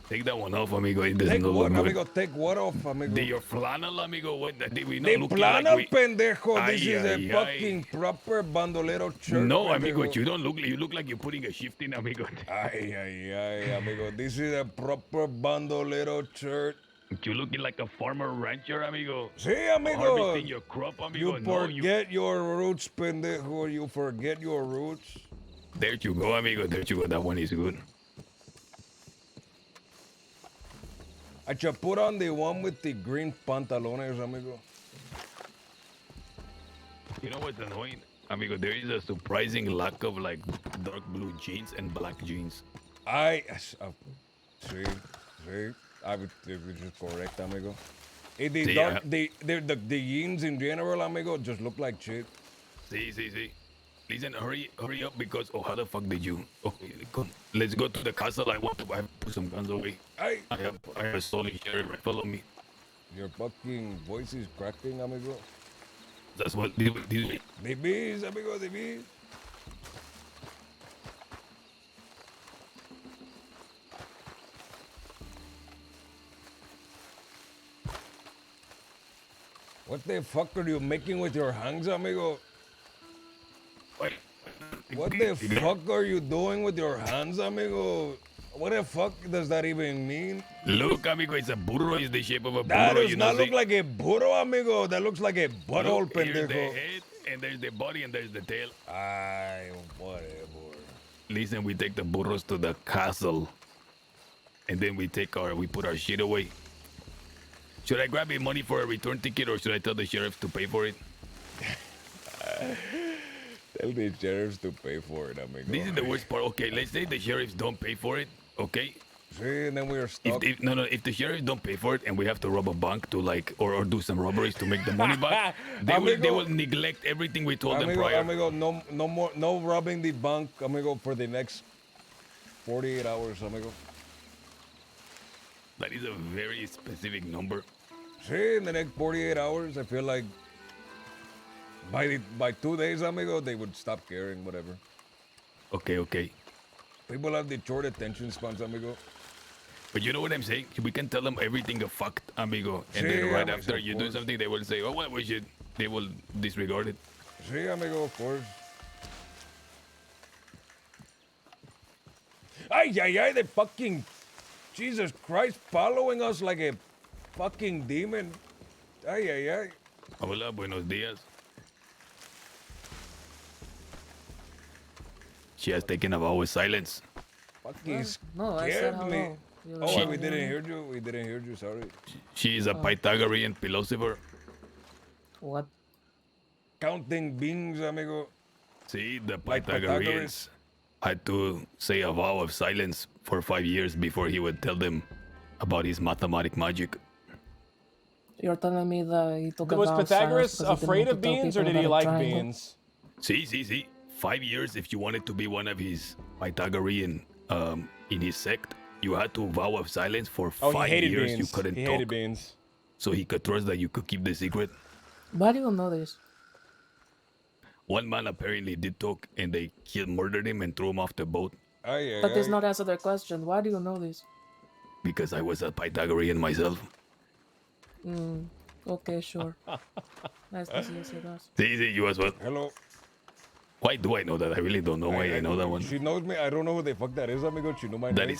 take that one off, amigo. It doesn't Take look what, good. amigo? Take what off, amigo? Your flannel, amigo. What? Did we not The look flannel, like pendejo. This is a fucking proper bandolero shirt. No, pendejo. amigo. You don't look. You look like you're putting a shift in, amigo. Ay, amigo. This is a proper bandolero shirt. You looking like a farmer rancher, amigo. Sí, amigo. Harvesting your crop, amigo. You forget your roots, pendejo. You forget your roots. There you go, amigo. There you go. That one is good. I should put on the one with the green pantalones, amigo. You know what's annoying? Amigo, there is a surprising lack of like dark blue jeans and black jeans. See, I would which is correct, amigo. The See, dark, the jeans in general, amigo, just look like shit. See. Listen, hurry up because how the fuck did you? Okay, come. Let's go to the castle. I have to put some guns away. I have a stolen sheriff right follow me. Your fucking voice is cracking, amigo. That's what The bees, amigo, the bees. What the fuck are you making with your hands, amigo? What the fuck are you doing with your hands, amigo? What the fuck does that even mean? Look, amigo, it's a burro. It's the shape of a That burro. does not look like a burro, amigo. That looks like a butthole, Look, here's the pendejo. head, and there's the body, and there's the tail. Whatever. Listen, we take the burros to the castle, and then we put our shit away. Should I grab your money for a return ticket, or should I tell the sheriff to pay for it? Tell the sheriffs to pay for it, amigo. This is the worst part. Okay, let's say the sheriffs don't pay for it. Okay. See, and then we're stuck. If the sheriffs don't pay for it and we have to rob a bank to like or do some robberies to make the money back, they will neglect everything we told them prior. Amigo, no robbing the bank, amigo, for the next 48 hours, amigo. That is a very specific number. See, in the next 48 hours, I feel like by 2 days, amigo, they would stop caring, whatever. Okay. People have the short attention spans, amigo. But you know what I'm saying? We can tell them everything a fucked, amigo. And then right after you do something, they will say, oh, well, they will disregard it. See, amigo, of course. Ay, they fucking, Jesus Christ, following us like a fucking demon. Ay. Hola, buenos días. She has taken a vow of silence. Fucking No, I said scared me. hello. Oh, we didn't hear you. We didn't hear you. Sorry. She is a Pythagorean philosopher. What? Counting beans, amigo. See, the Like Pythagoreans had to say a vow of silence for 5 years before he would tell them about his mathematic magic. You're telling me that he took Was a vow of Pythagoras silence because he afraid didn't of want to tell beans, or people did he about a like triangle? beans? See. 5 years if you wanted to be one of his Pythagorean in his sect, you had to vow of silence for 5 years. Beans. You couldn't he talk. hated beans. So he could trust that you could keep the secret. Why do you know this? One man apparently did talk, and they murdered him and threw him off the boat That does not answer their question. Why do you know this? because I was a Pythagorean myself. Okay, sure. Nice to see you say that. See, you as well. Hello. Why do I know that? I really don't know why I know that one. She knows me. I don't know who the fuck that is, amigo. She know my name.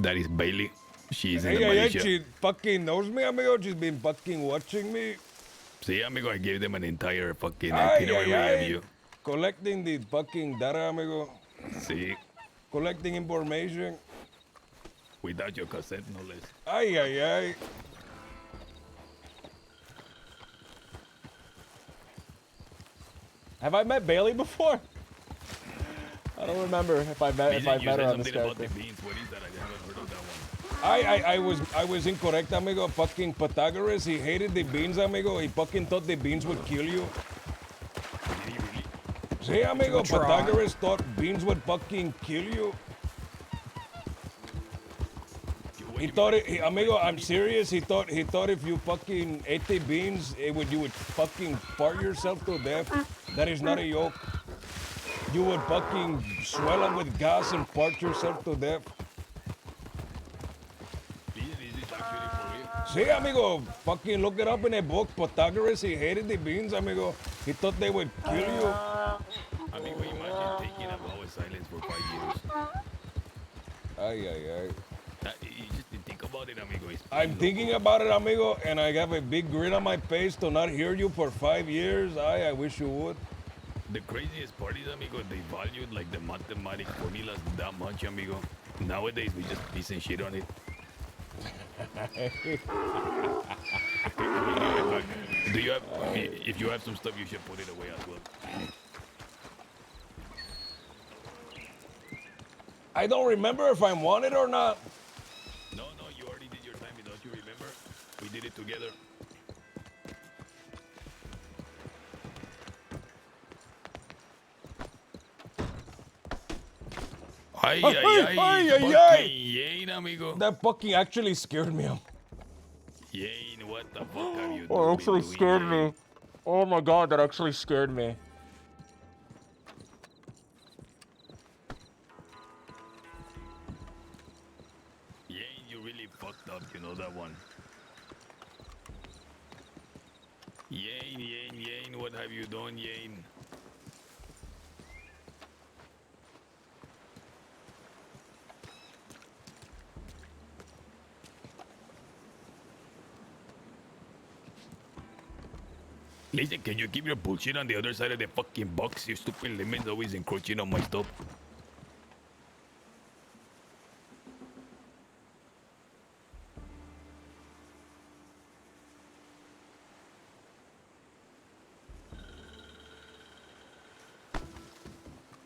That is Bailey. She's in the Hey, militia. she fucking knows me, amigo. She's been fucking watching me. See, amigo, I gave them an entire fucking itinerary of you. Collecting the fucking data, amigo. See, Collecting information. without your consent, no less. Ay. Have I met Bailey before? I don't remember if I met her on this character. What is that? I haven't heard of that one. I was incorrect, amigo. Fucking Pythagoras, he hated the beans, amigo. He fucking thought the beans would kill you. See, amigo, Pythagoras thought beans would fucking kill you. He thought it, amigo, I'm serious. He thought if you fucking ate the beans, you would fucking fart yourself to death. That is not a joke. You would fucking swell up with gas and fart yourself to death. See, amigo, fucking look it up in a book. Pythagoras, he hated the beans, amigo. He thought they would kill you. Amigo, imagine taking a vow of silence for 5 years. Ay. You just didn't think about it, amigo. I'm thinking about it, amigo, and I have a big grin on my face to not hear you for 5 years. I wish you would. The craziest part is, amigo, they valued like the mathematic formulas that much, amigo. Nowadays, we just piece and shit on it. Do you have? If you have some stuff, you should put it away as well. I don't remember if I'm wanted or not. No, you already did your time, don't you remember? We did it together. Ay, Yane, amigo. That fucking actually scared me. Yane, what the fuck have you Oh, it been actually doing, scared Yane? me. Oh my god, that actually scared me. Yane, you really fucked up, you know that one. Yane, what have you done, Yane? Listen, can you keep your bullshit on the other side of the fucking box? You stupid lemons always encroaching on my stuff.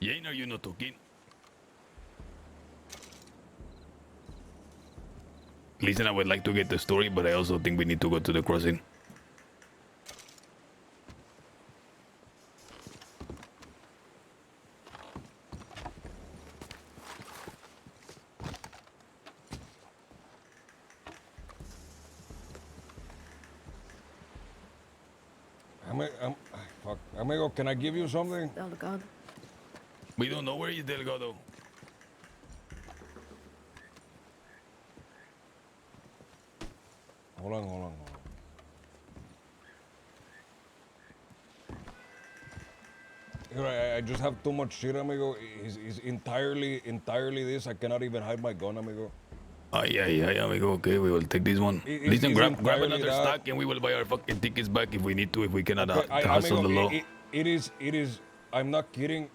Yane, are you not talking? Listen, I would like to get the story, but I also think we need to go to the crossing. Fuck. Amigo, can I give you something? Delgado. We don't know where he's Delgado. Hold on. Here, I just have too much shit, amigo. He's entirely this. I cannot even hide my gun, amigo. Ay, amigo. Okay, we will take this one. Listen, grab another stack and we will buy our fucking tickets back if we need to, if we cannot hustle the law. It is. I'm not kidding.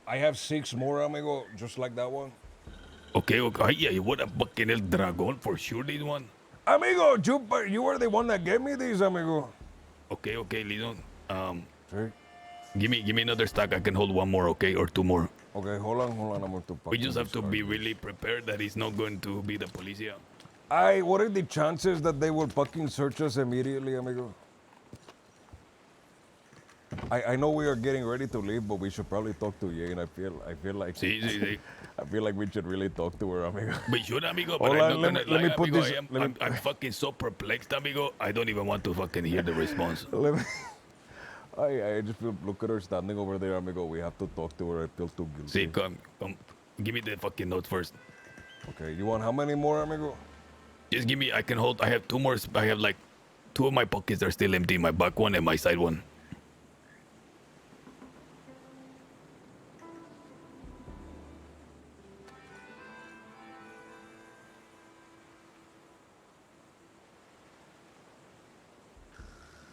I have 6 more, amigo, just like that one. Okay. Ay, what a fucking El Dragon for sure, this one. Amigo, you were the one that gave me these, amigo. Okay, listen. Sure. Give me another stack. I can hold 1 more, okay, or 2 more. Okay, hold on. I'm going to. We just have to be really prepared that it's not going to be the policia. What are the chances that they will fucking search us immediately, amigo? I know we are getting ready to leave, but we should probably talk to Yane. I feel like. Sí. I feel like we should really talk to her, amigo. We should, amigo, but let me put this. I'm fucking so perplexed, amigo. I don't even want to fucking hear the response. I just feel, look at her standing over there, amigo. We have to talk to her. I feel too guilty. See, come. Give me the fucking note first. Okay, you want how many more, amigo? Just give me, I have 2 more. I have like 2 of my pockets are still empty. My back one and my side one.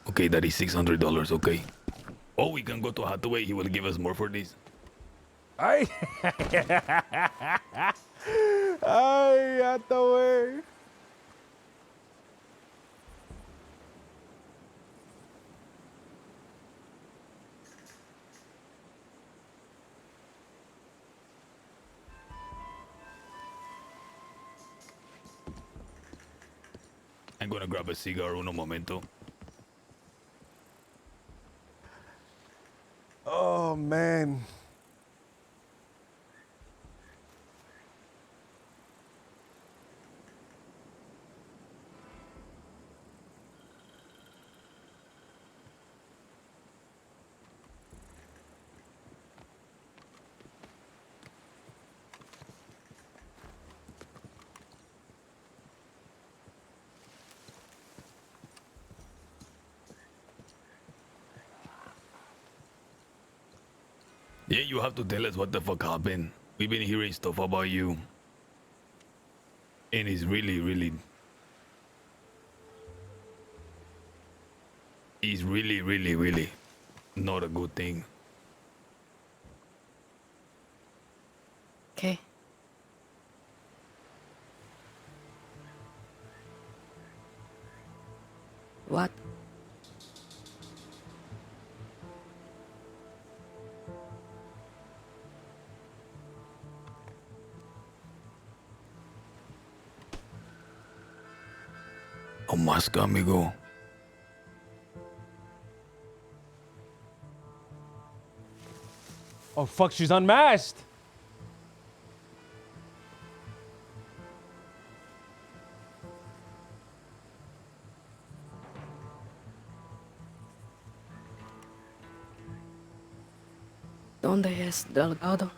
Okay, that is $600, okay. Oh, we can go to Hathaway. He will give us more for this. Ay, Hathaway. I'm gonna grab a cigar uno momento. Oh, man. Yeah, you have to tell us what the fuck happened. We've been hearing stuff about you. And it's really, really... It's really, really, really not a good thing. Okay. What? A máscara, amigo. Oh fuck, she's unmasked. ¿Dónde es Delgado?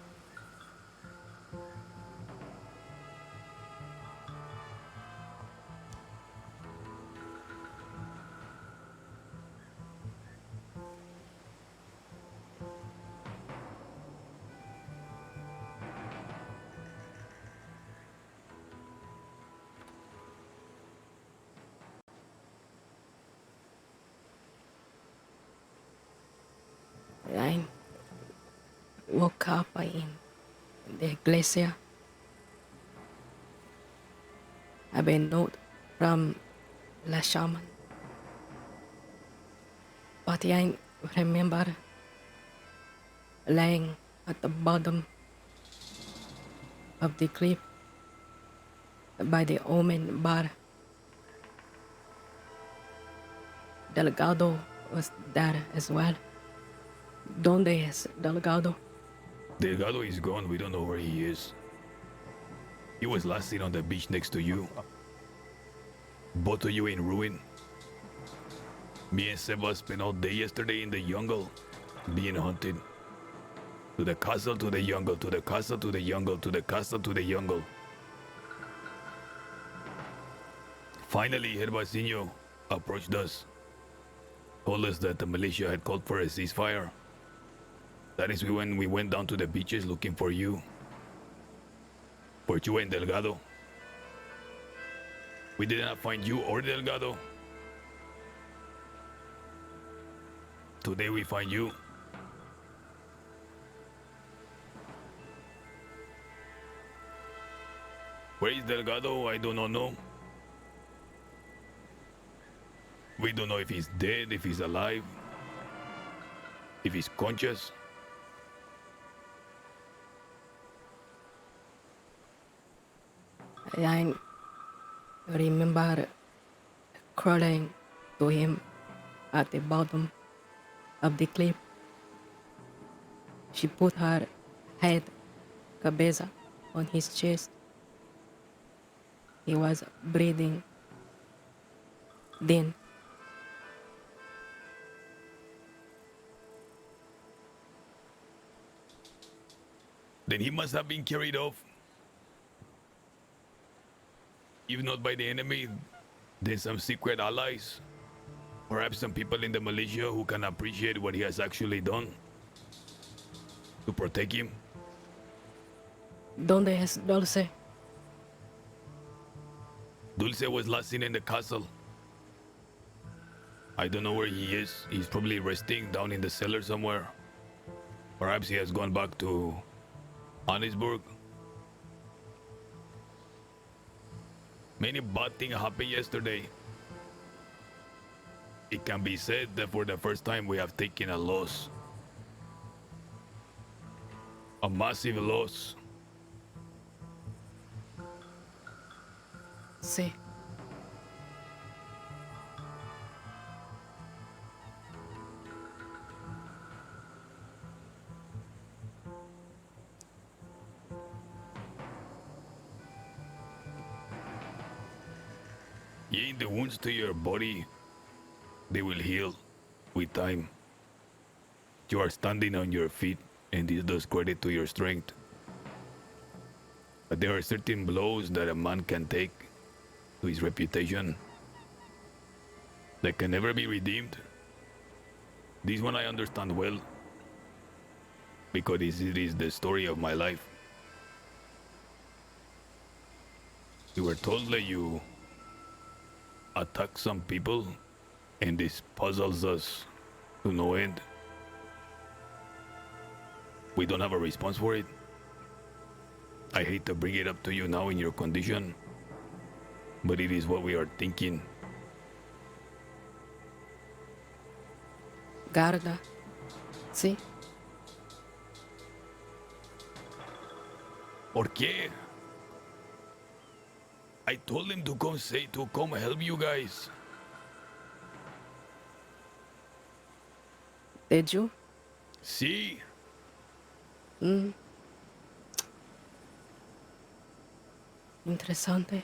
I woke up in the iglesia. I've been note from La Shaman. But I remember lying at the bottom of the cliff by the Omen bar. Delgado was there as well. ¿Dónde es Delgado? Delgado is gone. We don't know where he is. He was last seen on the beach next to you. Both of you in ruin. Me and Seba spent all day yesterday in the jungle, being hunted. To the castle, to the jungle, to the castle, to the jungle, to the castle, to the jungle. Finally, Herbacinho approached us. Told us that the militia had called for a ceasefire. That is when we went down to the beaches looking for you. For you and Delgado. We did not find you or Delgado. Today we find you. Where is Delgado? I do not know. We don't know if he's dead, if he's alive, if he's conscious. I remember crawling to him at the bottom of the cliff. She put her head, cabeza, on his chest. He was breathing. Then he must have been carried off. If not by the enemy, then some secret allies. Perhaps some people in the militia who can appreciate what he has actually done to protect him. ¿Dónde es Dulce? Dulce was last seen in the castle. I don't know where he is. He's probably resting down in the cellar somewhere. Perhaps he has gone back to Johannesburg. Many bad things happened yesterday. It can be said that for the first time we have taken a loss. A massive loss. Sí. Yea, the wounds to your body, they will heal with time. You are standing on your feet, and this does credit to your strength. But there are certain blows that a man can take to his reputation that can never be redeemed. This one I understand well, because it is the story of my life. We were told that you attack some people, and this puzzles us to no end. We don't have a response for it. I hate to bring it up to you now in your condition, but it is what we are thinking. Garda. Sí. ¿Por qué? I told him to come help you guys. Did you? See? Interessante.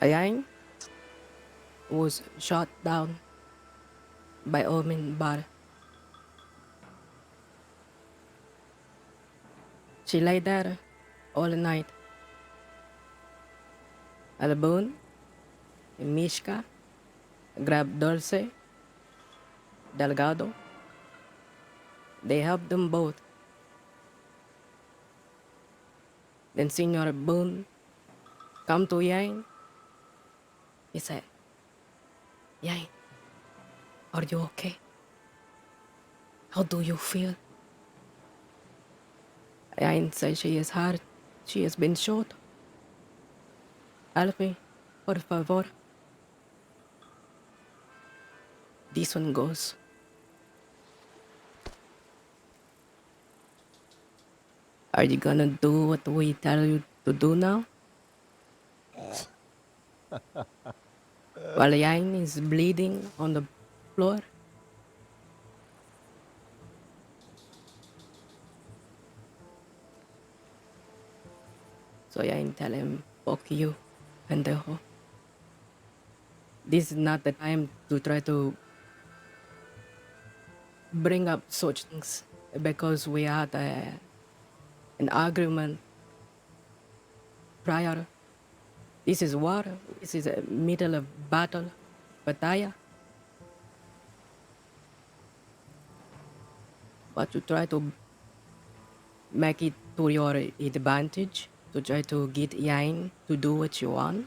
Ayan was shot down by Omen Bar. She lay there all night. Albun, Mishka, grabbed Dulce, Delgado. They helped them both. Then Senor Boone come to Yang. He said, Yang, are you okay? How do you feel? Yang said she is hurt. She has been shot. Help me, por favor. This one goes. Are you gonna do what we tell you to do now? While Yang is bleeding on the floor. So Yang tell him, fuck you, pendejo. This is not the time to try to bring up such things because we had an argument prior. This is war. This is a middle of battle, batalla. But to try to make it to your advantage, to try to get Yang to do what you want.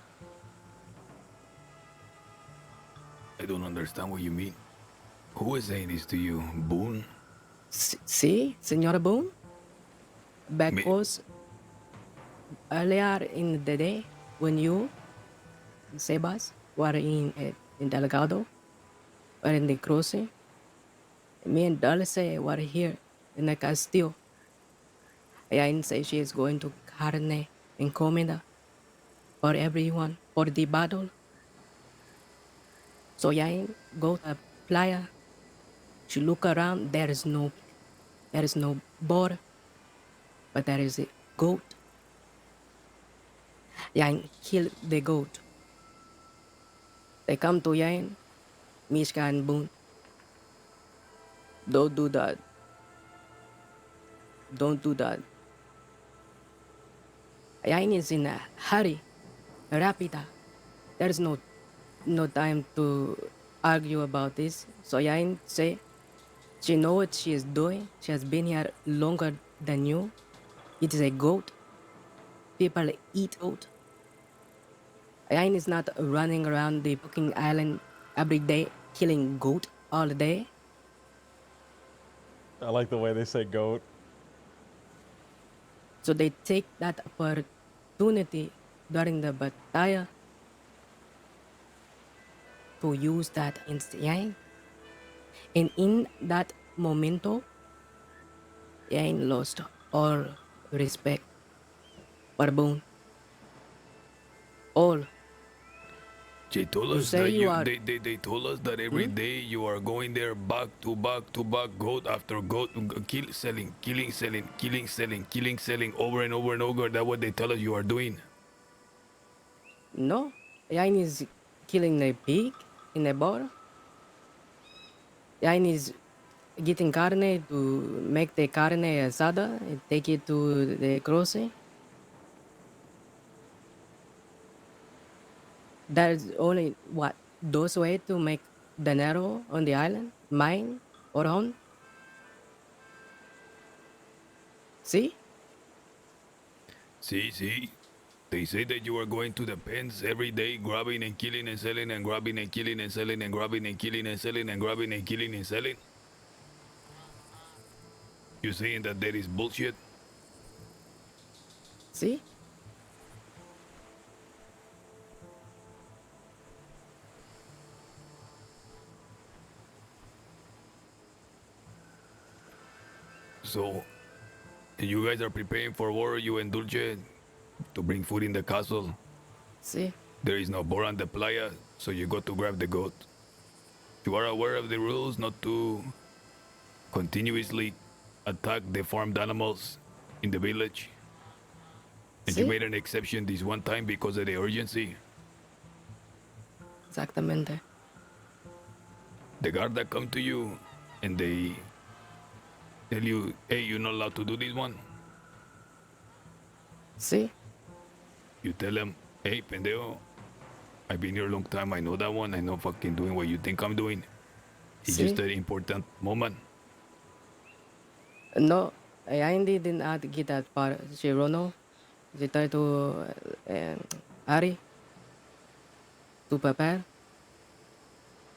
I don't understand what you mean. Who is saying this to you? Boone? See, Senor Boone? Because earlier in the day, when you, Sebas, were in Delgado, were in the cruising, me and Dulce were here in the Castillo. Yain says she is going to carne and comida for everyone for the battle. So Yain go to playa. She look around. There is no board, but there is a goat. Yain kill the goat. They come to Yain, Mishka and Boone. Don't do that. Don't do that. Yain is in a hurry, rapida. There is no time to argue about this. So Yain say, she know what she is doing. She has been here longer than you. It is a goat. People eat goat. Yain is not running around the fucking island every day killing goat all day. I like the way they say goat. So they take that opportunity during the batalla to use that against Yang. And in that momento, Yang lost all respect for Boone. All. They told us that they told us that every day you are going there back to back, goat after goat, killing, selling, over and over and over. That's what they tell us you are doing. No, Yain is killing the pig in the bar. Yain is getting carne to make the carne asada and take it to the cruce. There's only those ways to make dinero on the island, mine or on. See? See. They say that you are going to the pens every day, grabbing and killing and selling and grabbing and killing and selling and grabbing and killing and selling and grabbing and killing and selling. You saying that that is bullshit? See? So, And you guys are preparing for war, you and Dulce, to bring food in the castle. See? There is no boar on the playa, so you got to grab the goat. You are aware of the rules not to continuously attack the farmed animals in the village. And you See? made an exception this one time because of the urgency. Exactamente. The guard that come to you and they tell you, hey, you're not allowed to do this one. See? You tell them, hey, pendejo, I've been here a long time. I know that one. I know fucking doing what you think I'm doing. It's See? just an important moment. No, I did not get that part. She run off. She tried to Ari to prepare.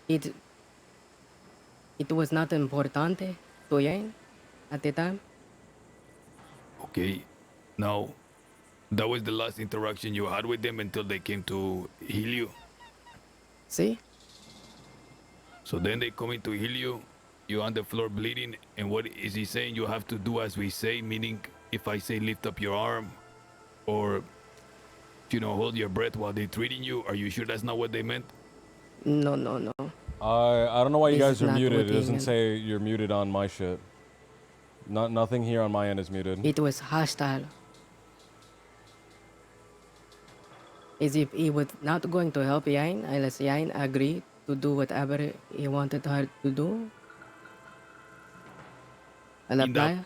It was not important to Yang at the time. Okay, now, that was the last interaction you had with them until they came to heal you. See? So then they come in to heal you. You're on the floor bleeding. And what is he saying? You have to do as we say, meaning if I say lift up your arm or, hold your breath while they're treating you. Are you sure that's not what they meant? No, no, no. I don't know why you This guys is are not muted. what It they doesn't meant. say you're muted on my shit. Nothing here on my end is muted. It was hostile. As if he was not going to help Yain unless Yain agreed to do whatever he wanted her to do. A la playa.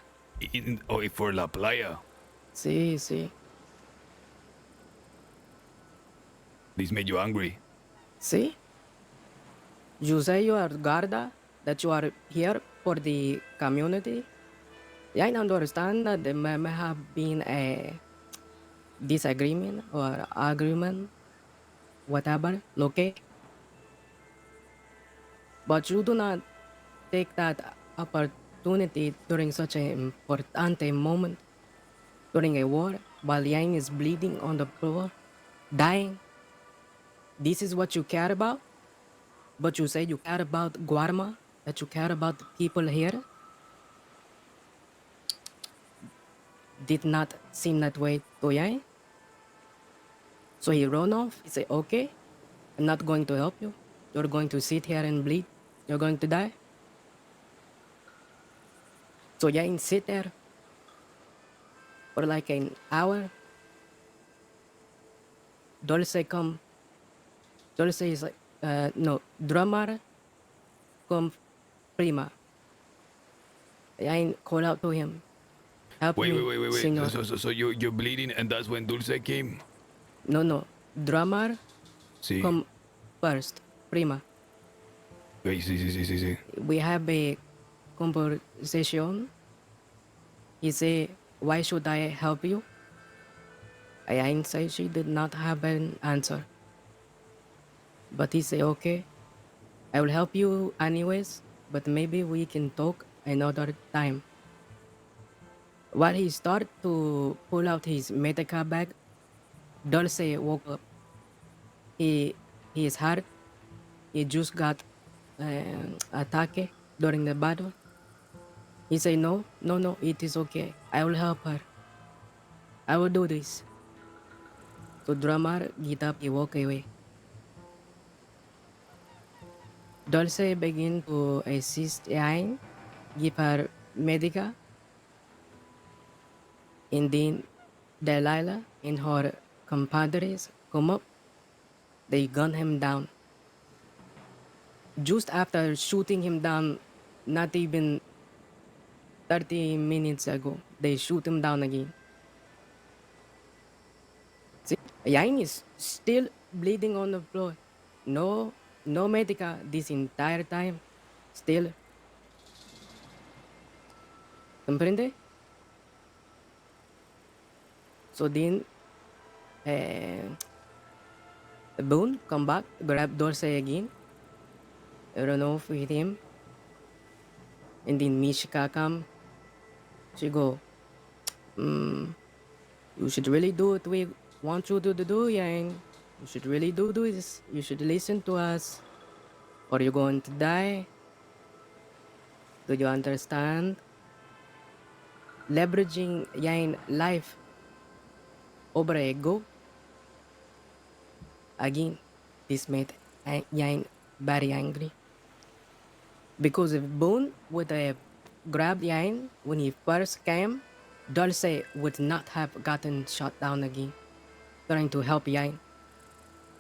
For La Playa. Sí, sí. This made you angry. See? You say you are Garda, that you are here for the community. Yeah, I understand that there may have been a disagreement or agreement, whatever, okay? But you do not take that opportunity during such an important moment, during a war, while Yang is bleeding on the floor, dying. This is what you care about? But you say you care about Guarma, that you care about the people here? Did not seem that way to Yang. So he ran off. He said, okay, I'm not going to help you. You're going to sit here and bleed. You're going to die. So Yang sit there for like an hour. Dulce come. Dulce is like, no, drummer come prima. Yang call out to him. Help Wait. me, senor. So you're bleeding and that's when Dulce came? No. Drummer Sí. come first, prima. Wait, sí. We have a conversation. He say, why should I help you? I say she did not have an answer. But he say, okay, I will help you anyways, but maybe we can talk another time. While he started to pull out his medical bag, Dulce woke up. He is hurt. He just got attacked during the battle. He say, no, it is okay. I will help her. I will do this. So drummer get up, he walk away. Dulce begin to assist Yang, give her medica. And then Delilah and her compadres come up. They gun him down. Just after shooting him down, not even 30 minutes ago, they shoot him down again. See, Yang is still bleeding on the floor. No medica this entire time. Still. Comprende? So then, Boone come back, grab Dorsey again, run off with him. And then Mishka come. She go, you should really do what we want you to do, Yang. You should really do this. You should listen to us, or you're going to die. Do you understand? leveraging Yain life over a go. Again, this made Yain very angry. Because if Boone would have grabbed Yain when he first came, Dulce would not have gotten shot down again, trying to help Yain,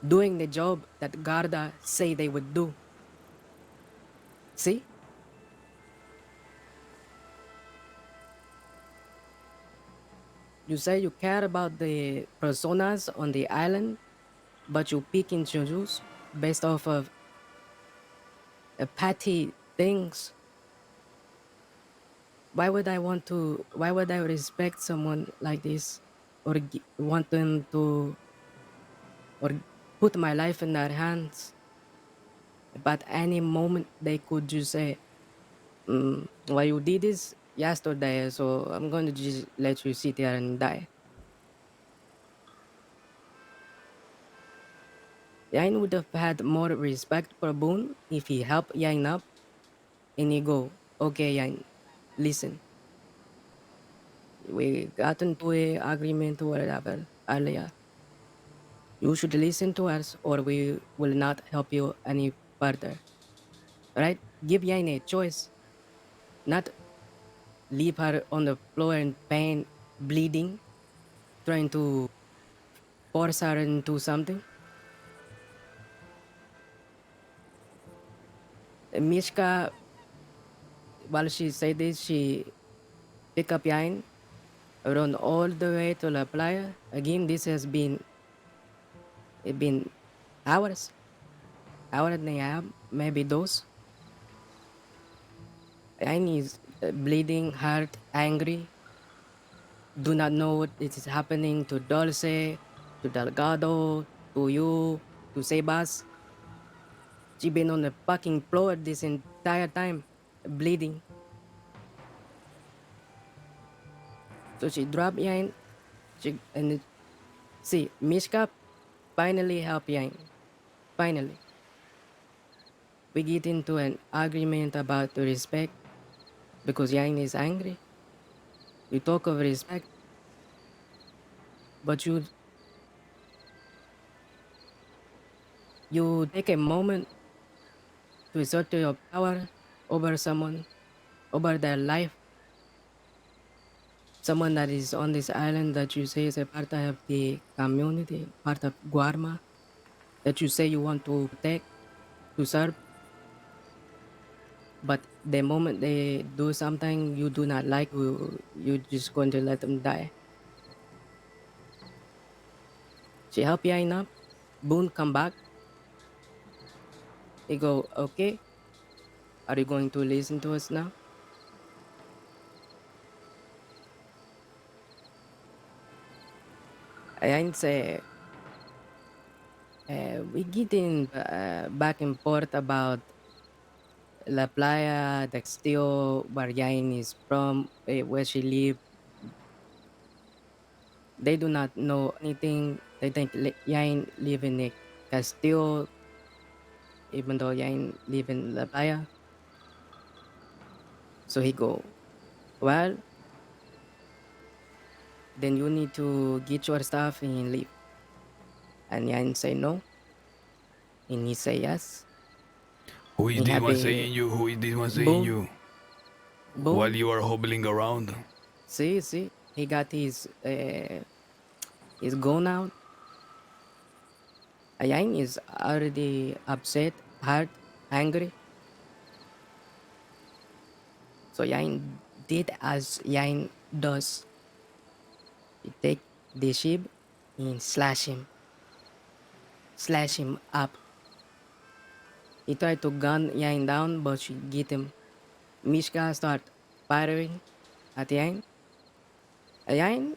doing the job that Garda say they would do. See? You say you care about the personas on the island, but you pick and choose based off of petty things. Why would I respect someone like this or want them to, or put my life in their hands? But any moment they could just say, well, you did this yesterday, so I'm going to just let you sit here and die. Yain would have had more respect for Boone if he helped Yain up and he go, okay, Yain, listen. We got into a agreement or whatever earlier. You should listen to us or we will not help you any further. Right? Give Yain a choice. Not leave her on the floor in pain, bleeding, trying to force her into something. Mishka, while she said this, she pick up Yain, run all the way to La Playa. Again, this has been hours, hour and a half, maybe those. Yain is bleeding, hurt, angry. Do not know what is happening to Dulce, to Delgado, to you, to Sebas. She been on the fucking floor this entire time, bleeding. So she dropped Yain. See, Mishka finally helped Yain. Finally. We get into an argument about the respect because Yain is angry. We talk of respect, but you take a moment to assert your power over someone, over their life. Someone that is on this island that you say is a part of the community, part of Guarma, that you say you want to protect, to serve. But the moment they do something you do not like, you're just going to let them die. She help you enough. Boone come back. He go, okay, are you going to listen to us now? I say, we get in back and forth about La Playa, the Castillo, where Yain is from, where she live. They do not know anything. They think Yain live in the Castillo, even though Yain live in La Playa. So he go, well, then you need to get your stuff and leave. And Yain say no. And he say yes. Who is this one saying you? Who is this one saying you? While you are hobbling around. See, he got his gun out. Yain is already upset, hurt, angry. So Yain did as Yain does. He take the sheep and slash him up. He tried to gun Yain down, but she get him. Mishka start firing at Yain. Yain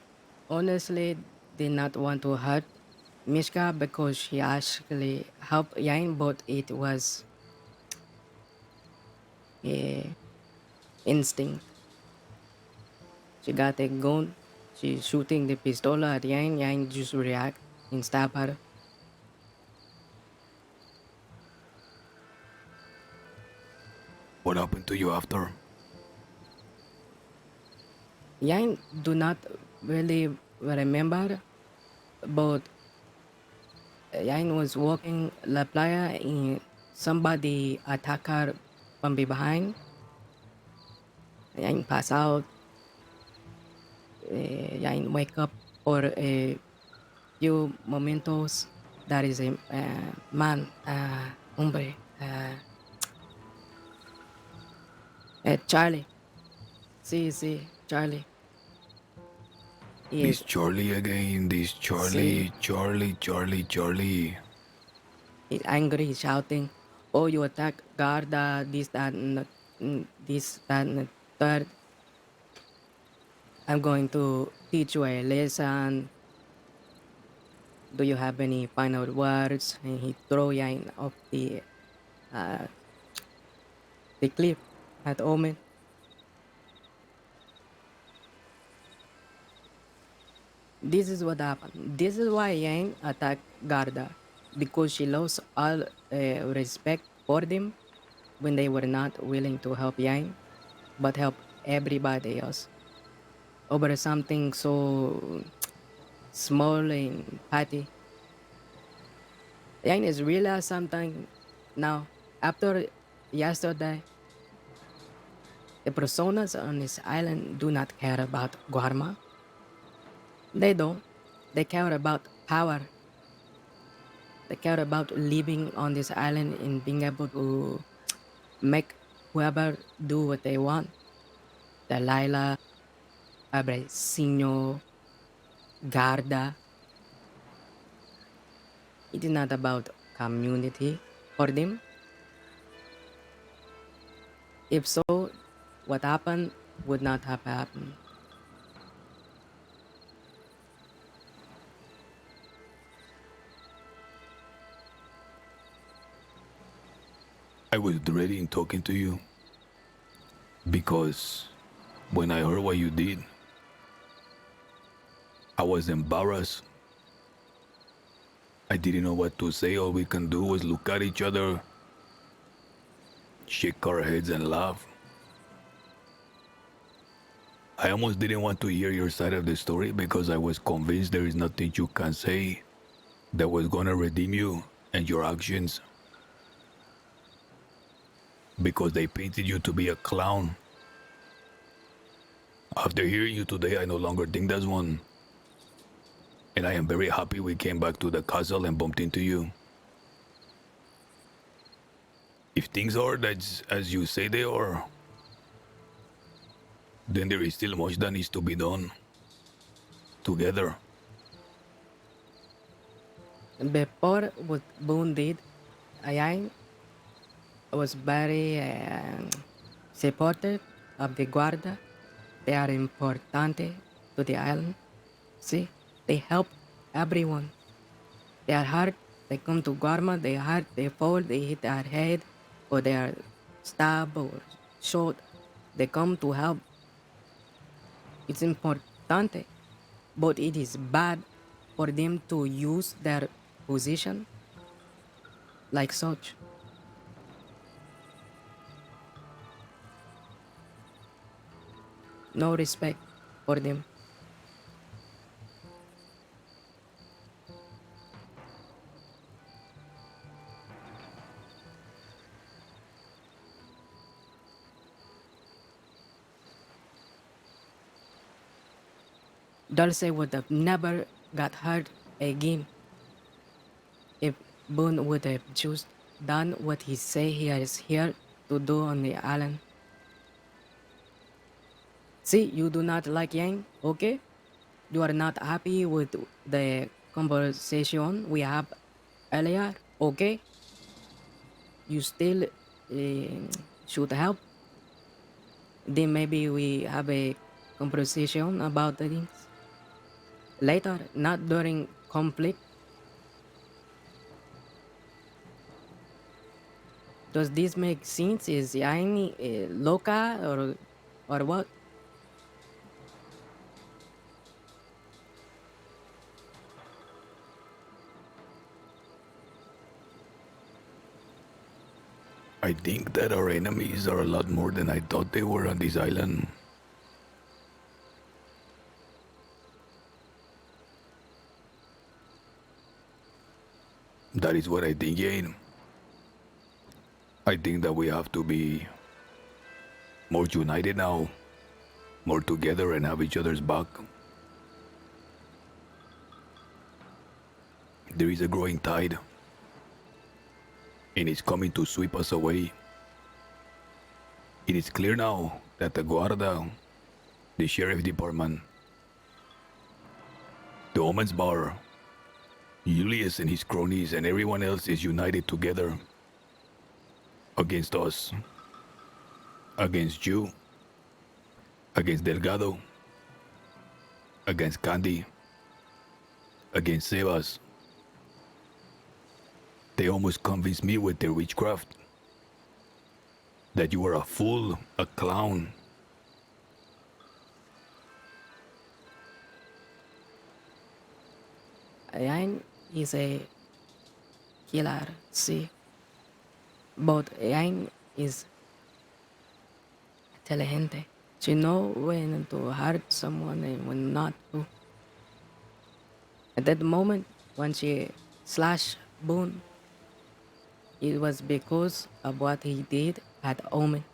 honestly did not want to hurt Mishka because she actually helped Yain, but it was a instinct. She got a gun. She's shooting the pistol at Yain. Yain just react and stab her. What happened to you after? I do not really remember, but I was walking la playa and somebody attacked her from behind. I pass out. I wake up for a few momentos. That is a man, hombre, Charlie. Sí, Charlie. This Yes, Charlie again, this sí. Charlie. He's angry, shouting, "Oh, you attack Garda, this, that, and this, that, and the third. I'm going to teach you a lesson. Do you have any final words?" And he throw Yain off uh, the cliff at Omen. This is what happened. This is why Yang attacked Garda, because she lost all respect for them when they were not willing to help Yang, but help everybody else over something so small and petty. Yang is realized something now. After yesterday, the personas on this island do not care about Guarma. They don't. They care about power. They care about living on this island and being able to make whoever do what they want. Delilah, Abresino, Garda. It is not about community for them. If so, what happened would not have happened. I was dreading talking to you because when I heard what you did, I was embarrassed. I didn't know what to say. All we can do was look at each other, shake our heads, and laugh. I almost didn't want to hear your side of the story because I was convinced there is nothing you can say that was gonna redeem you and your actions. Because they painted you to be a clown. After hearing you today, I no longer think that's one. And I am very happy we came back to the castle and bumped into you. If things are as you say they are, then there is still much that needs to be done. Together. Before what Boone did, I was very supportive of the Guarda. They are important to the island. See, they help everyone. They are hurt, they come to Guarma, they hurt, they fall, they hit their head, or they are stabbed or shot. They come to help. It's important, but it is bad for them to use their position like such. No respect for them. Dulce would have never got hurt again if Boone would have just done what he say he is here to do on the island. See, you do not like Yang, okay? You are not happy with the conversation we have earlier, okay? You still should help. Then maybe we have a conversation about the things later, not during conflict. Does this make sense? Is Yang loca or what? I think that our enemies are a lot more than I thought they were on this island. That is what I think, Jane. I think that we have to be more united now, more together and have each other's back. There is a growing tide, and it's coming to sweep us away. It is clear now that the Guarda, the Sheriff Department, the Omens Bar, Julius and his cronies, and everyone else is united together against us, against you, against Delgado, against Candy, against Sebas. They almost convinced me with their witchcraft that you were a fool, a clown. Ayan is a killer, see. But Ayan is intelligente. She know when to hurt someone and when not to. At that moment, when she slashed Boone, it was because of what he did at Omen.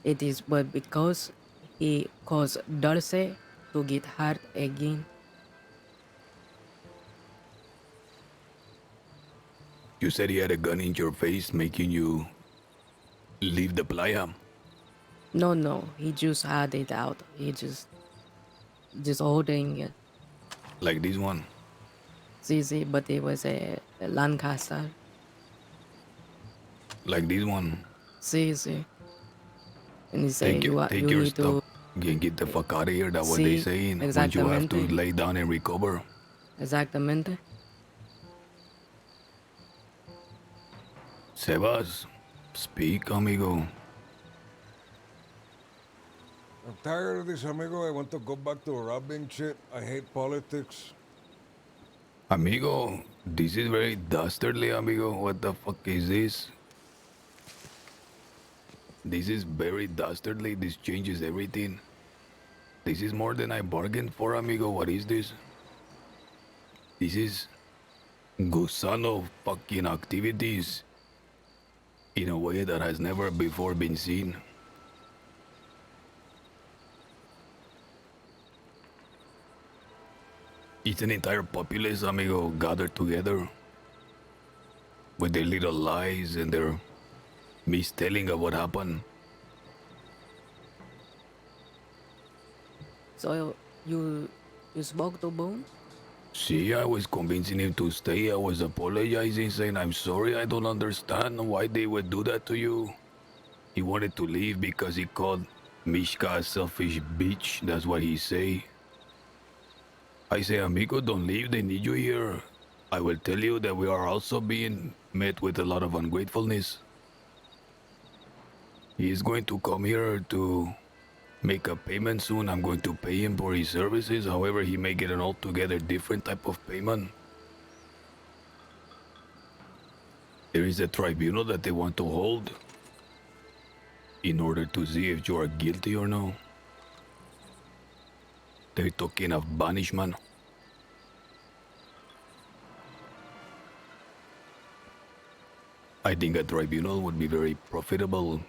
It is but because he caused Dulce to get hurt again. You said he had a gun in your face making you leave the playa. No, he just had it out. He just holding it. Like this one. See, but it was a Lancaster. Like this one. See. And he said, Take you your need stuff to... and get the fuck out of here. That's what they Sí, saying. When you have to exactamente. lay down and recover. Exactamente. Sebas, speak, amigo. I'm tired of this, amigo. I want to go back to robbing shit. I hate politics. Amigo, this is very dastardly, amigo. What the fuck is this? This is very dastardly. This changes everything. This is more than I bargained for, amigo. What is this? This is gusano fucking activities in a way that has never before been seen. It's an entire populace, amigo, gathered together with their little lies and their mistelling of what happened. So you spoke to Boone? See, I was convincing him to stay. I was apologizing, saying, I'm sorry, I don't understand why they would do that to you. He wanted to leave because he called Mishka a selfish bitch. That's what he say. I say, amigo, don't leave. They need you here. I will tell you that we are also being met with a lot of ungratefulness. He is going to come here to make a payment soon. I'm going to pay him for his services. However, he may get an altogether different type of payment. There is a tribunal that they want to hold in order to see if you are guilty or no. They're talking of banishment. I think a tribunal would be very profitable.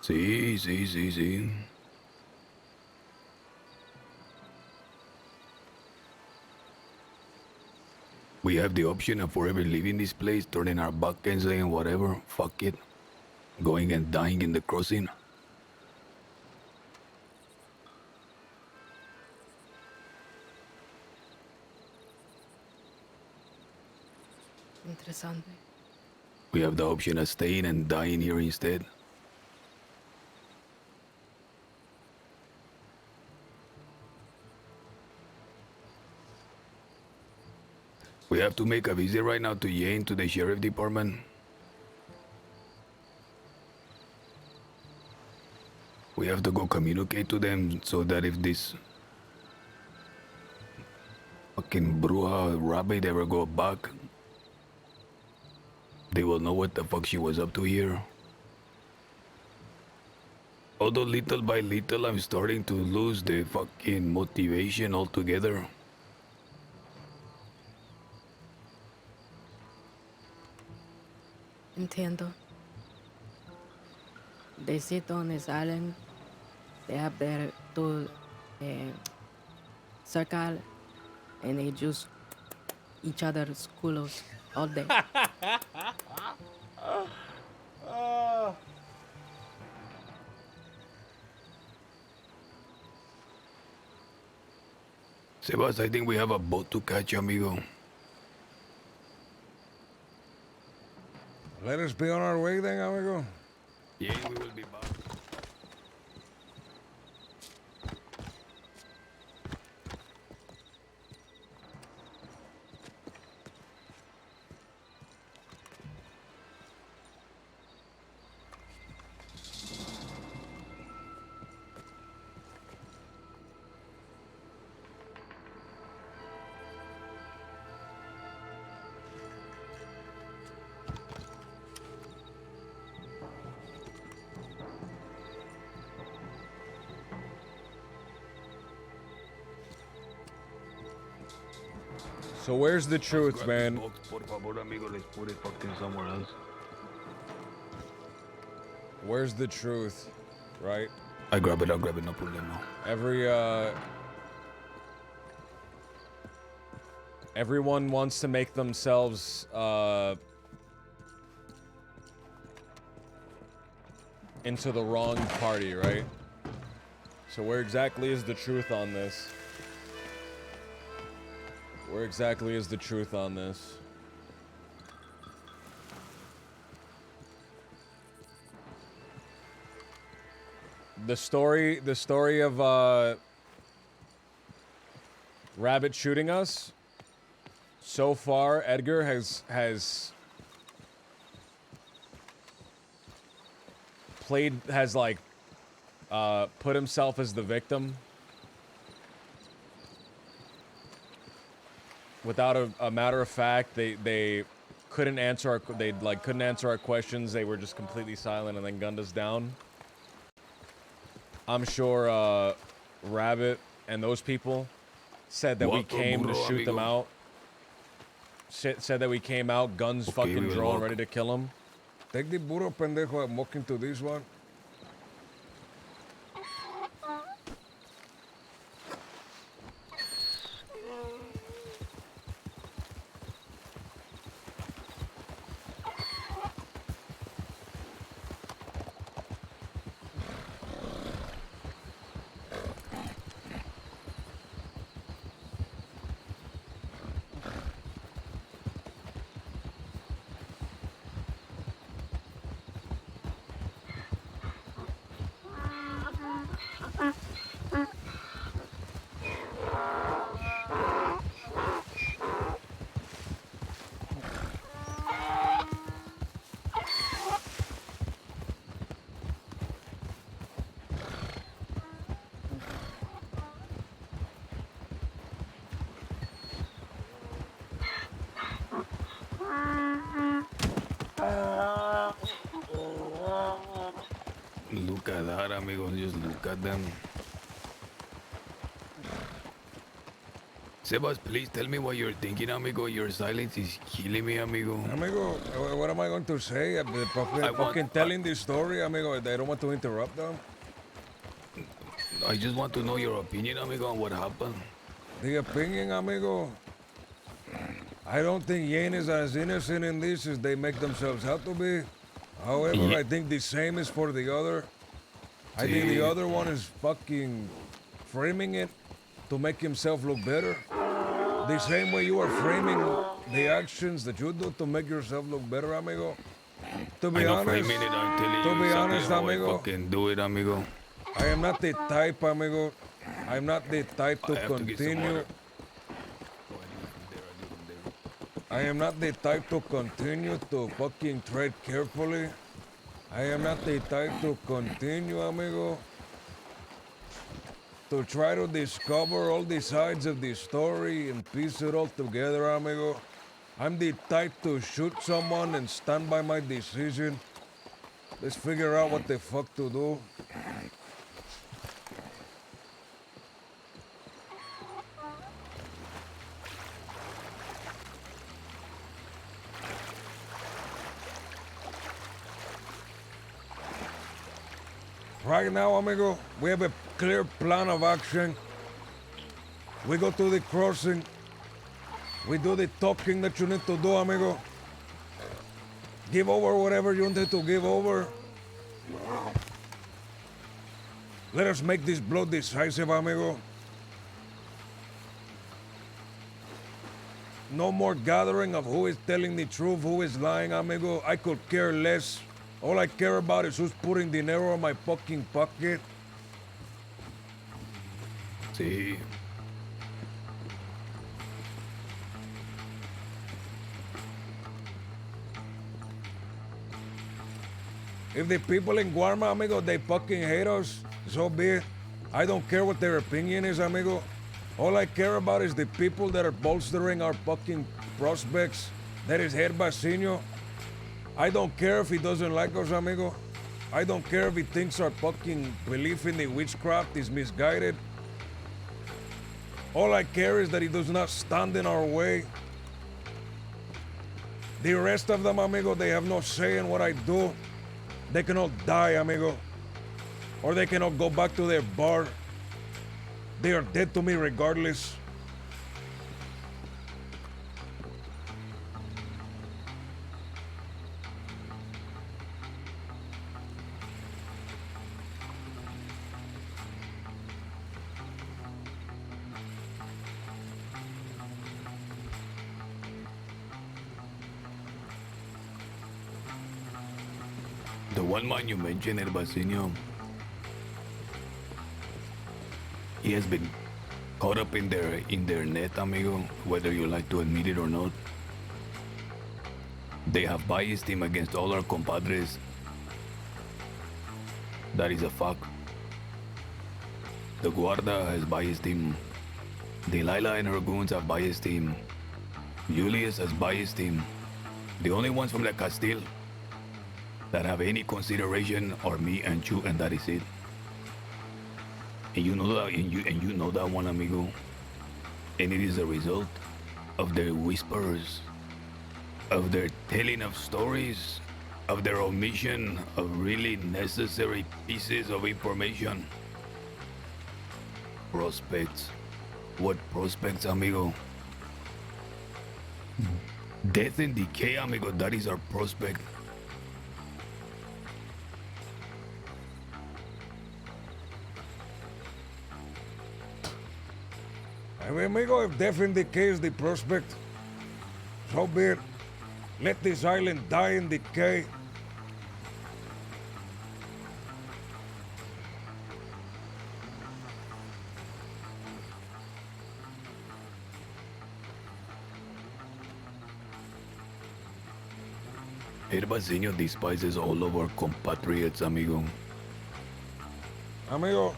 Sí. We have the option of forever leaving this place, turning our back and saying whatever, fuck it. Going and dying in the crossing. Interesante. We have the option of staying and dying here instead. We have to make a visit right now to Yane, to the sheriff department. We have to go communicate to them so that if this fucking bruja rabbit ever go back, they will know what the fuck she was up to here. Although little by little I'm starting to lose the fucking motivation altogether. entiendo. They sit on this island. They have their two circle, and they just each other's culos all day. Sebas, I think we have a boat to catch, amigo. Let us be on our way then, amigo. Yeah, we will be back. So where's the truth, man? Por favor, amigo, let's put it fucking somewhere else. Where's the truth, right? I'll grab it, no problema. Everyone wants to make themselves, into the wrong party, right? So where exactly is the truth on this? Where exactly is the truth on this? The story of Rabbit shooting us. So far, Edgar has put himself as the victim. Without a matter of fact, they couldn't answer our questions. They were just completely silent and then gunned us down. I'm sure Rabbit and those people said that we came to shoot them out. Said that we came out, guns fucking drawn, ready to kill them. Take the burro pendejo. I'm walking to this one. Look at that, amigo. Just look at them. Sebas, please tell me what you're thinking, amigo. Your silence is killing me, amigo. Amigo, what am I going to say? I'm fucking telling this story, amigo. I don't want to interrupt them. I just want to know your opinion, amigo, on what happened. The opinion, amigo? I don't think Yane is as innocent in this as they make themselves out to be. However, Yeah. I think the same is for the other. I think the other one is fucking framing it to make himself look better. The same way you are framing the actions that you do to make yourself look better, amigo. To be I'm not honest, framing it, I'm telling to you be exactly honest, how amigo, I fucking do it, amigo. I am not the type, amigo. I'm not the type to I have to get some continue. water. I am not the type to continue to fucking tread carefully. I am not the type to continue, amigo, to try to discover all the sides of the story and piece it all together, amigo. I'm the type to shoot someone and stand by my decision. Let's figure out what the fuck to do. Right now, amigo, we have a clear plan of action. We go to the crossing. We do the talking that you need to do, amigo. Give over whatever you need to give over. Let us make this blow decisive, amigo. No more gathering of who is telling the truth, who is lying, amigo. I could care less. All I care about is who's putting dinero in my fucking pocket. Sí. If the people in Guarma, amigo, they fucking hate us, so be it. I don't care what their opinion is, amigo. All I care about is the people that are bolstering our fucking prospects. That is Herbasinho. I don't care if he doesn't like us, amigo. I don't care if he thinks our fucking belief in the witchcraft is misguided. All I care is that he does not stand in our way. The rest of them, amigo, they have no say in what I do. They cannot die, amigo. Or they cannot go back to their bar. They are dead to me regardless. The one man you mentioned, El Basinio, he has been caught up in their net, amigo, whether you like to admit it or not. They have biased him against all our compadres. That is a fact. The Guarda has biased him. Delilah and her goons have biased him. Julius has biased him. The only ones from the Castile that have any consideration are me and Chu, and that is it. And you know that, and you know that one, amigo. And it is a result of their whispers, of their telling of stories, of their omission of really necessary pieces of information. Prospects. What prospects, amigo? Death and decay, amigo, that is our prospect. I mean, amigo, if death and decay is the prospect, so be it. Let this island die in decay. Herbasinho despises all of our compatriots, amigo. Amigo,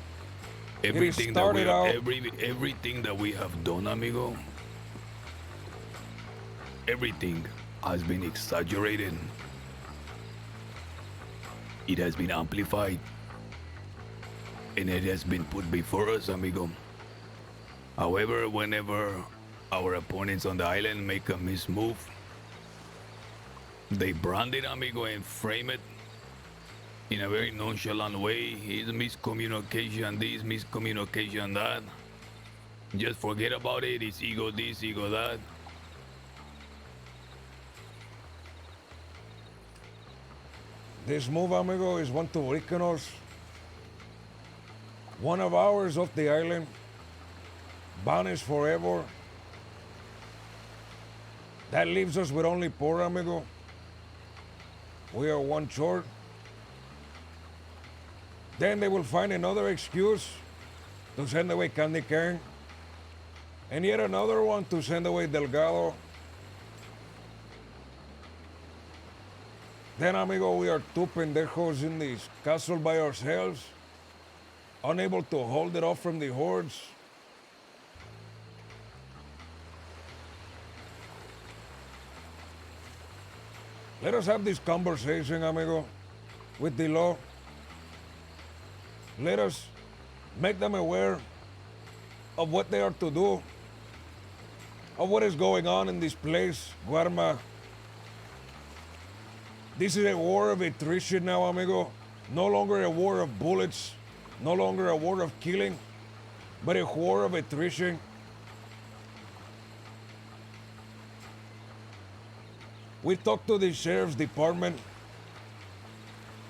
Everything everything that we have done, amigo, everything has been exaggerated. It has been amplified. And it has been put before us, amigo. However, whenever our opponents on the island make a mismove, they brand it, amigo, and frame it in a very nonchalant way. It's miscommunication this, miscommunication that. Just forget about it. It's ego this, ego that. This move, amigo, is one to weaken us. One of ours off the island, banished forever. That leaves us with only poor, amigo. We are one short. Then they will find another excuse to send away Candy Cane, and yet another one to send away Delgado. Then, amigo, we are two pendejos in this castle by ourselves, unable to hold it off from the hordes. Let us have this conversation, amigo, with the law. Let us make them aware of what they are to do, of what is going on in this place, Guarma. This is a war of attrition now, amigo. No longer a war of bullets, no longer a war of killing, but a war of attrition. We talk to the sheriff's department.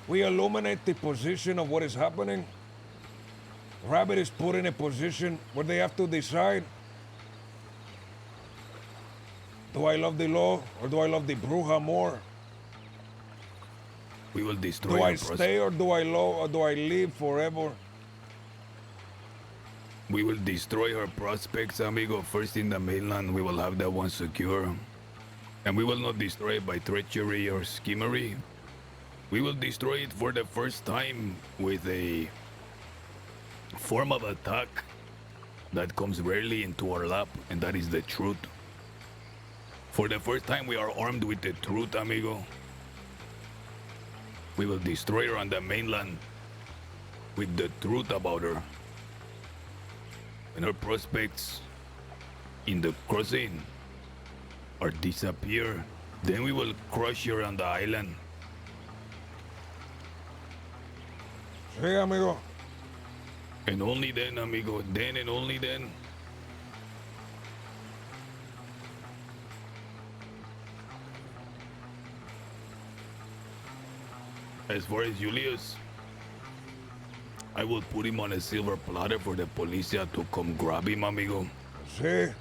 We illuminate the position of what is happening. Rabbit is put in a position where they have to decide, do I love the law or do I love the bruja more? We will destroy Do I her pros- stay or do I leave forever? We will destroy her prospects, amigo. First in the mainland, we will have that one secure. And we will not destroy it by treachery or schemery. We will destroy it for the first time with a form of attack that comes rarely into our lap, and that is the truth. For the first time, we are armed with the truth, amigo. We will destroy her on the mainland with the truth about her. And her prospects in the crossing or disappear, then we will crush her on the island. Sí, amigo. And only then, amigo, then and only then. As far as Julius, I will put him on a silver platter for the policia to come grab him, amigo. Sí.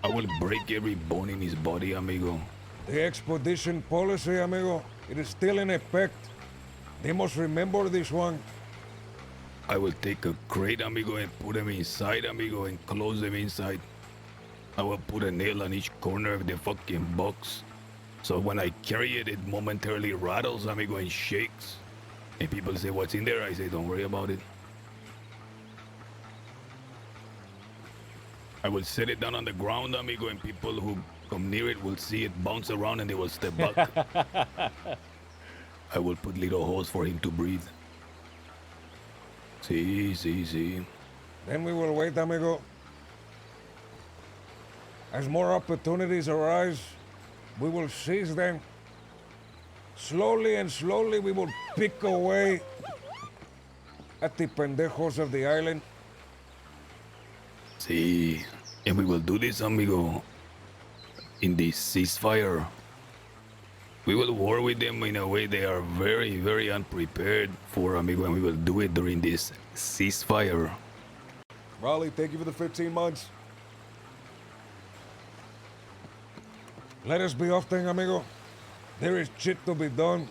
I will break every bone in his body, amigo. The expedition policy, amigo, it is still in effect. They must remember this one. I will take a crate, amigo, and put them inside, amigo, and close them inside. I will put a nail on each corner of the fucking box. So when I carry it, it momentarily rattles, amigo, and shakes. And people say, what's in there? I say, don't worry about it. I will set it down on the ground, amigo, and people who come near it will see it bounce around and they will step back. I will put little holes for him to breathe. See. Then we will wait, amigo. As more opportunities arise, we will seize them. Slowly and slowly we will pick away at the pendejos of the island. See, and we will do this, amigo, in this ceasefire. We will war with them in a way they are very, very unprepared for, amigo, and we will do it during this ceasefire. Raleigh, thank you for the 15 months. Let us be off then, amigo. There is shit to be done.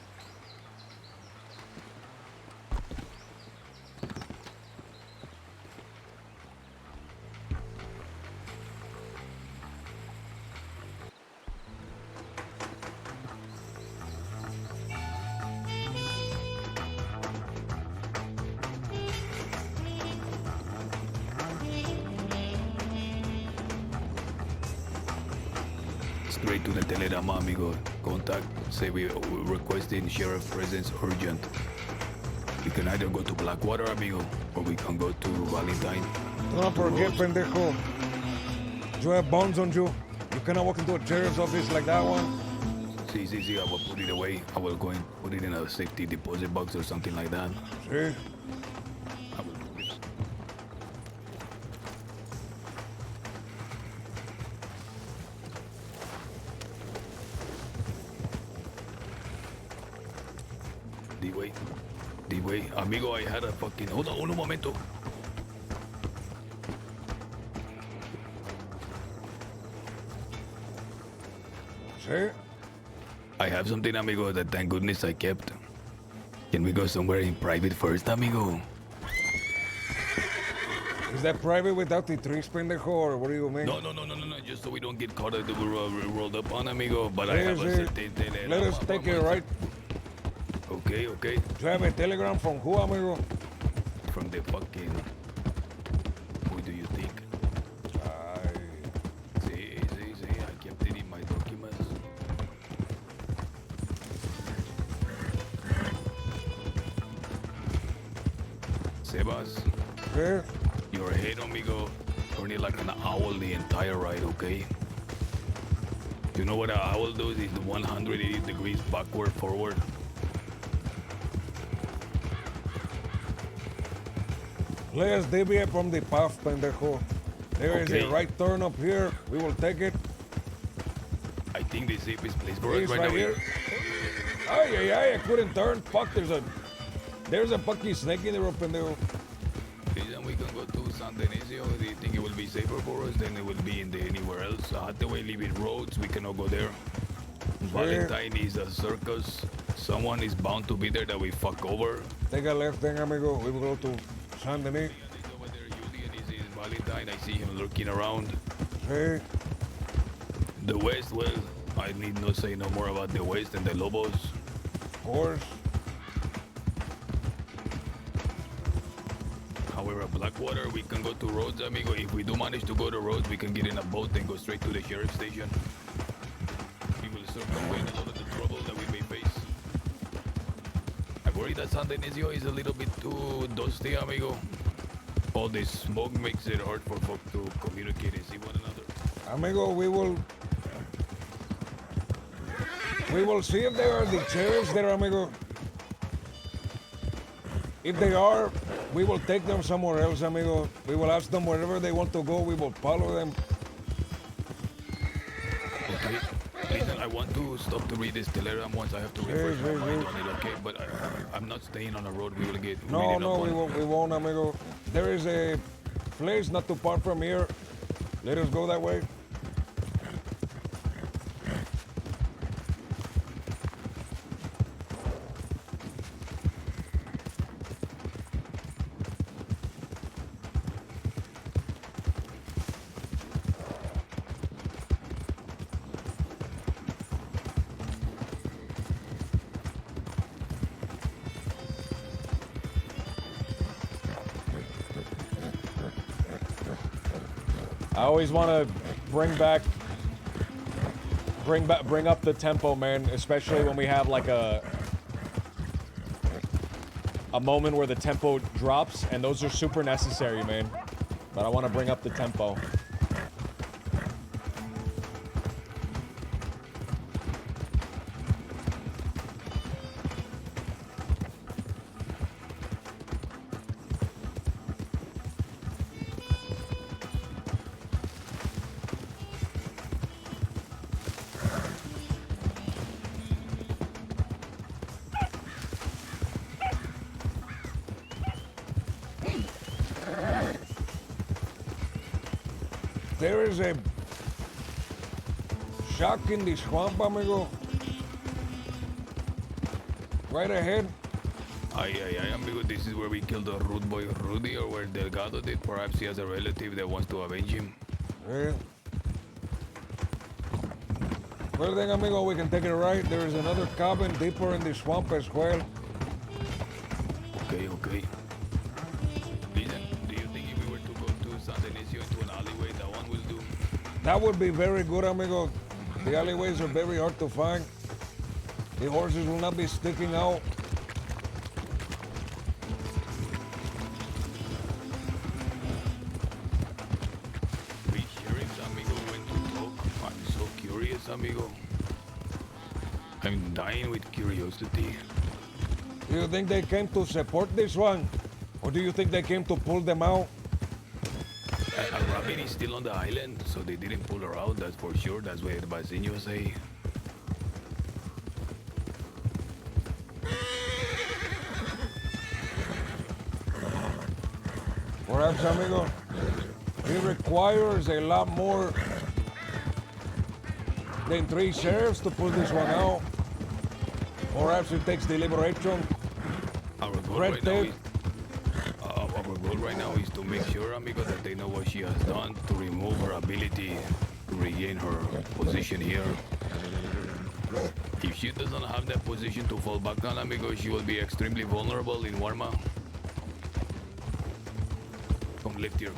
Straight to the telegrama, amigo. Contact, say we requesting sheriff presence urgent. We can either go to Blackwater, amigo, or we can go to Valentine. Don't forget, pendejo. You have bones on you. You cannot walk into a sheriff's office like that one. See, I will put it away. I will go and put it in a safety deposit box or something like that. See? D-Way, amigo, I had a fucking... Hold on, un momento. See? I have something, amigo, that thank goodness I kept. Can we go somewhere in private first, amigo? Is that private without the trees, pendejo, or what do you mean? No, just so we don't get caught that we're rolled up on, amigo, but I have a certain... Let us take it right. Okay. Do you have a telegram from who, amigo? From the fucking... Who do you think? See, I kept it in my documents. Sebas. ¿Qué? Your head, amigo, turn it like an owl the entire ride, okay? You know what an owl does? It's 180 degrees backward, forward. Let's deviate from the path, pendejo. There is Okay. a right turn up here. We will take it. I think the safest place for us It's right right now here. Ay, ay, ay, I couldn't turn. Fuck, there's a fucking snake in the road, pendejo. Then we can go to San Denisio. Do you think it will be safer for us than it will be in anywhere else? Hathaway leaving roads, we cannot go there. Valentine is a circus. Someone is bound to be there that we fuck over. Take a left then, amigo. We will go to San Denis. This is Valentine. I see him lurking around. Hey. The West, well, I need not say no more about the West and the Lobos. Of course. However, Blackwater, we can go to Rhodes, amigo. If we do manage to go to Rhodes, we can get in a boat and go straight to the sheriff's station. We will circumvent a lot of the trouble that we may face. I worry that San Denisio is a little bit too dusty, amigo. All this smoke makes it hard for folk to communicate and see one another. Amigo, we will see if there are the sheriffs there, amigo. If they are, we will take them somewhere else, amigo. We will ask them wherever they want to go. We will follow them. Okay. Listen, I want to stop to read this telegram once. I have to refresh my mind on it, okay? But I'm not staying on the road. We will get No, reading no, up we on- won't, we won't, amigo. There is a place not too far from here. Let us go that way. I always want to bring up the tempo, man, especially when we have like a moment where the tempo drops, and those are super necessary, man. But I want to bring up the tempo. There is a shack in the swamp, amigo. Right ahead. Ay, amigo, this is where we killed the rude boy Rudy, or where Delgado did. Perhaps he has a relative that wants to avenge him. Yeah. Well then, amigo, we can take it right. There is another cabin deeper in the swamp as well. Okay. Listen, do you think if we were to go to San Denisio into an alleyway, that one will do? That would be very good, amigo. The alleyways are very hard to find. The horses will not be sticking out. We sheriffs, amigo, went to talk. I'm so curious, amigo. I'm dying with curiosity. Do you think they came to support this one? Or do you think they came to pull them out? A rabbit is still on the island, so they didn't pull her out, that's for sure. That's what the Baseños say. Perhaps, amigo, it requires a lot more than 3 sheriffs to pull this one out. Perhaps it takes deliberation. Our goal right now is to make sure, amigo, that they know what she has done to remove her ability to regain her position here. If she doesn't have that position to fall back on, amigo, she will be extremely vulnerable in Warma. Come lift here,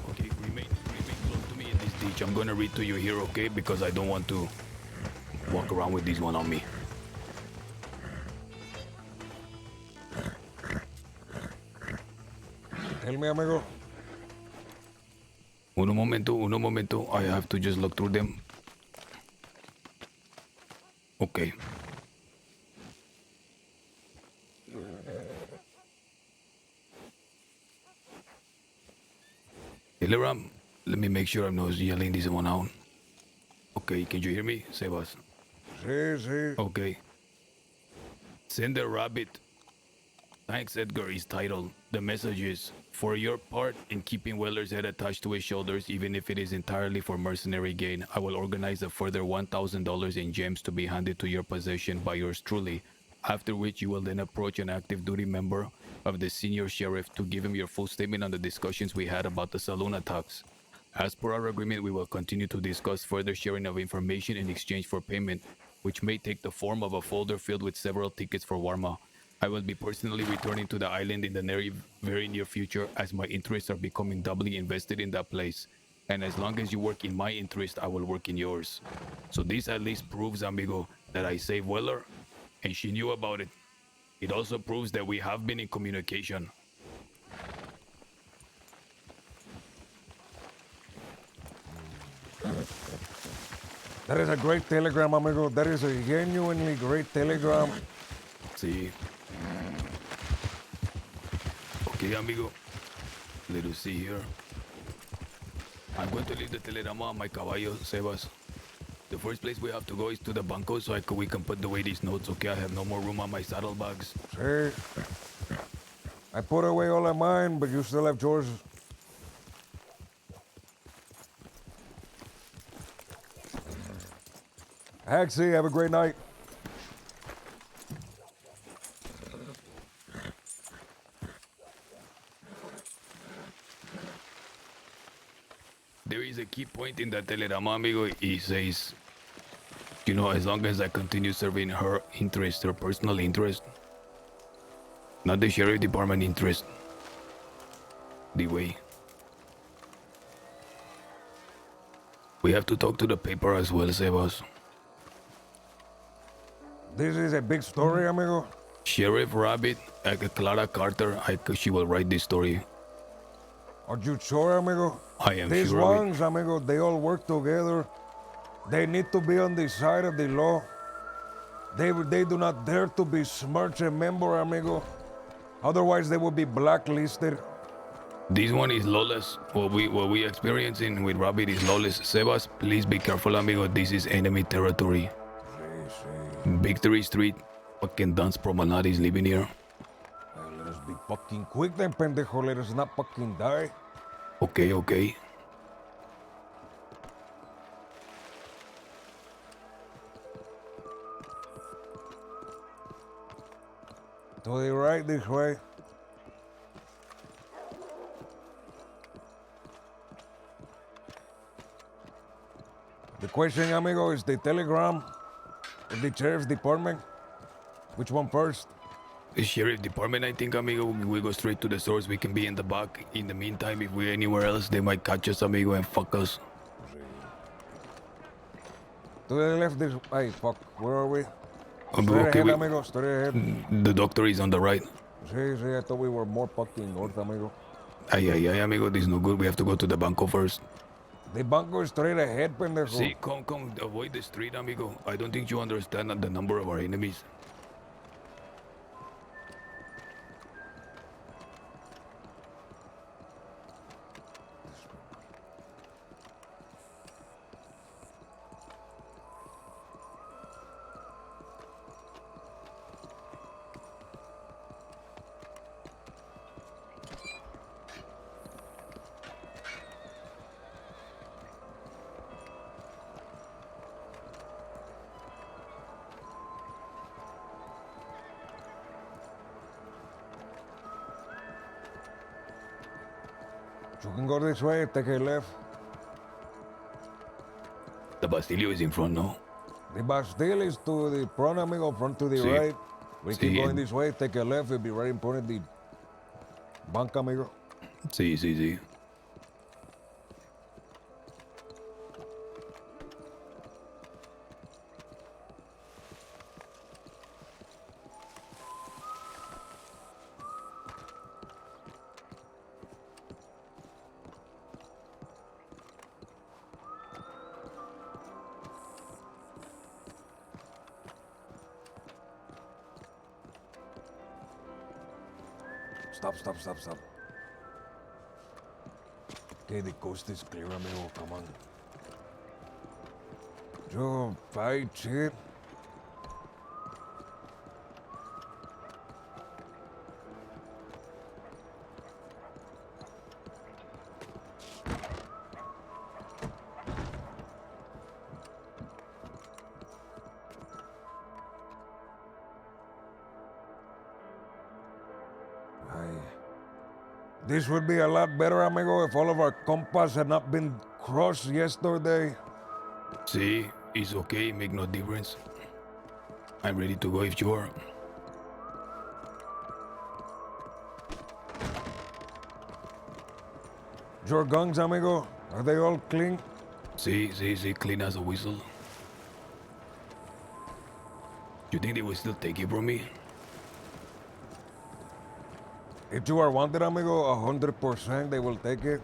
Okay, remain close to me in this ditch. I'm gonna read to you here, okay? Because I don't want to walk around with this one on me. Tell me, amigo. Uno momento. I have to just look through them. Okay. Telegram, let me make sure I'm not yelling this one out. Okay, can you hear me, Sebas? Sí, sí. Okay. Send a rabbit. Thanks, Edgar is titled. The message is, for your part in keeping Weller's head attached to his shoulders, even if it is entirely for mercenary gain, I will organize a further $1,000 in gems to be handed to your possession by yours truly, after which you will then approach an active duty member of the senior sheriff to give him your full statement on the discussions we had about the saloon attacks. As per our agreement, we will continue to discuss further sharing of information in exchange for payment, which may take the form of a folder filled with several tickets for Warma. I will be personally returning to the island in the very near future, as my interests are becoming doubly invested in that place. And as long as you work in my interest, I will work in yours. So this at least proves, amigo, that I saved Weller, and she knew about it. It also proves that we have been in communication. That is a great telegram, amigo. That is a genuinely great telegram. Sí. Okay, amigo. Let us see here. I'm going to leave the telegrama on my caballo, Sebas. The first place we have to go is to the banco so we can put away these notes, okay? I have no more room on my saddlebags. Sí. I put away all of mine, but you still have yours. Haxie, have a great night. There is a key point in that telegrama, amigo. He says, you know, as long as I continue serving her interest, her personal interest, not the sheriff department interest, the way. We have to talk to the paper as well, Sebas. This is a big story, amigo. Sheriff Rabbit, Clara Carter, she will write this story. Are you sure, amigo? I am These sure of it. ones, amigo, they all work together. They need to be on the side of the law. They do not dare to besmirch a member, amigo. Otherwise, they will be blacklisted. This one is lawless. What we experiencing with Rabbit is lawless. Sebas, please be careful, amigo. This is enemy territory. Victory Street, fucking dance promenade is living here. Let us be fucking quick then, pendejo. Let us not fucking die. Okay, okay. To the right, this way. The question, amigo, is the telegram or the sheriff's department? Which one first? The sheriff department, I think, amigo. We go straight to the source. We can be in the back. In the meantime, if we're anywhere else, they might catch us, amigo, and fuck us. To the left, this. Hey, fuck. Where are we? Okay, Straight ahead, amigo. Straight ahead. The doctor is on the right. Sí, I thought we were more fucking north, amigo. Ay, amigo. This is no good. We have to go to the banco first. The banco is straight ahead, pendejo. See, come. Avoid the street, amigo. I don't think you understand the number of our enemies. You can go this way, take a left. The Bastilio is in front, no? The Bastille is to the front, amigo, front to the Sí. right. We keep Sí. going this way, take a left, it'll be right in front of the bank, amigo. Sí. Stop. Okay, the coast is clear, amigo. Come on. Yo, fight shit. This would be a lot better, amigo, if all of our compas had not been crushed yesterday. See, it's okay, make no difference. I'm ready to go if you are. Your guns, amigo, are they all clean? See, clean as a whistle. You think they will still take it from me? If you are wanted, amigo, 100% they will take it.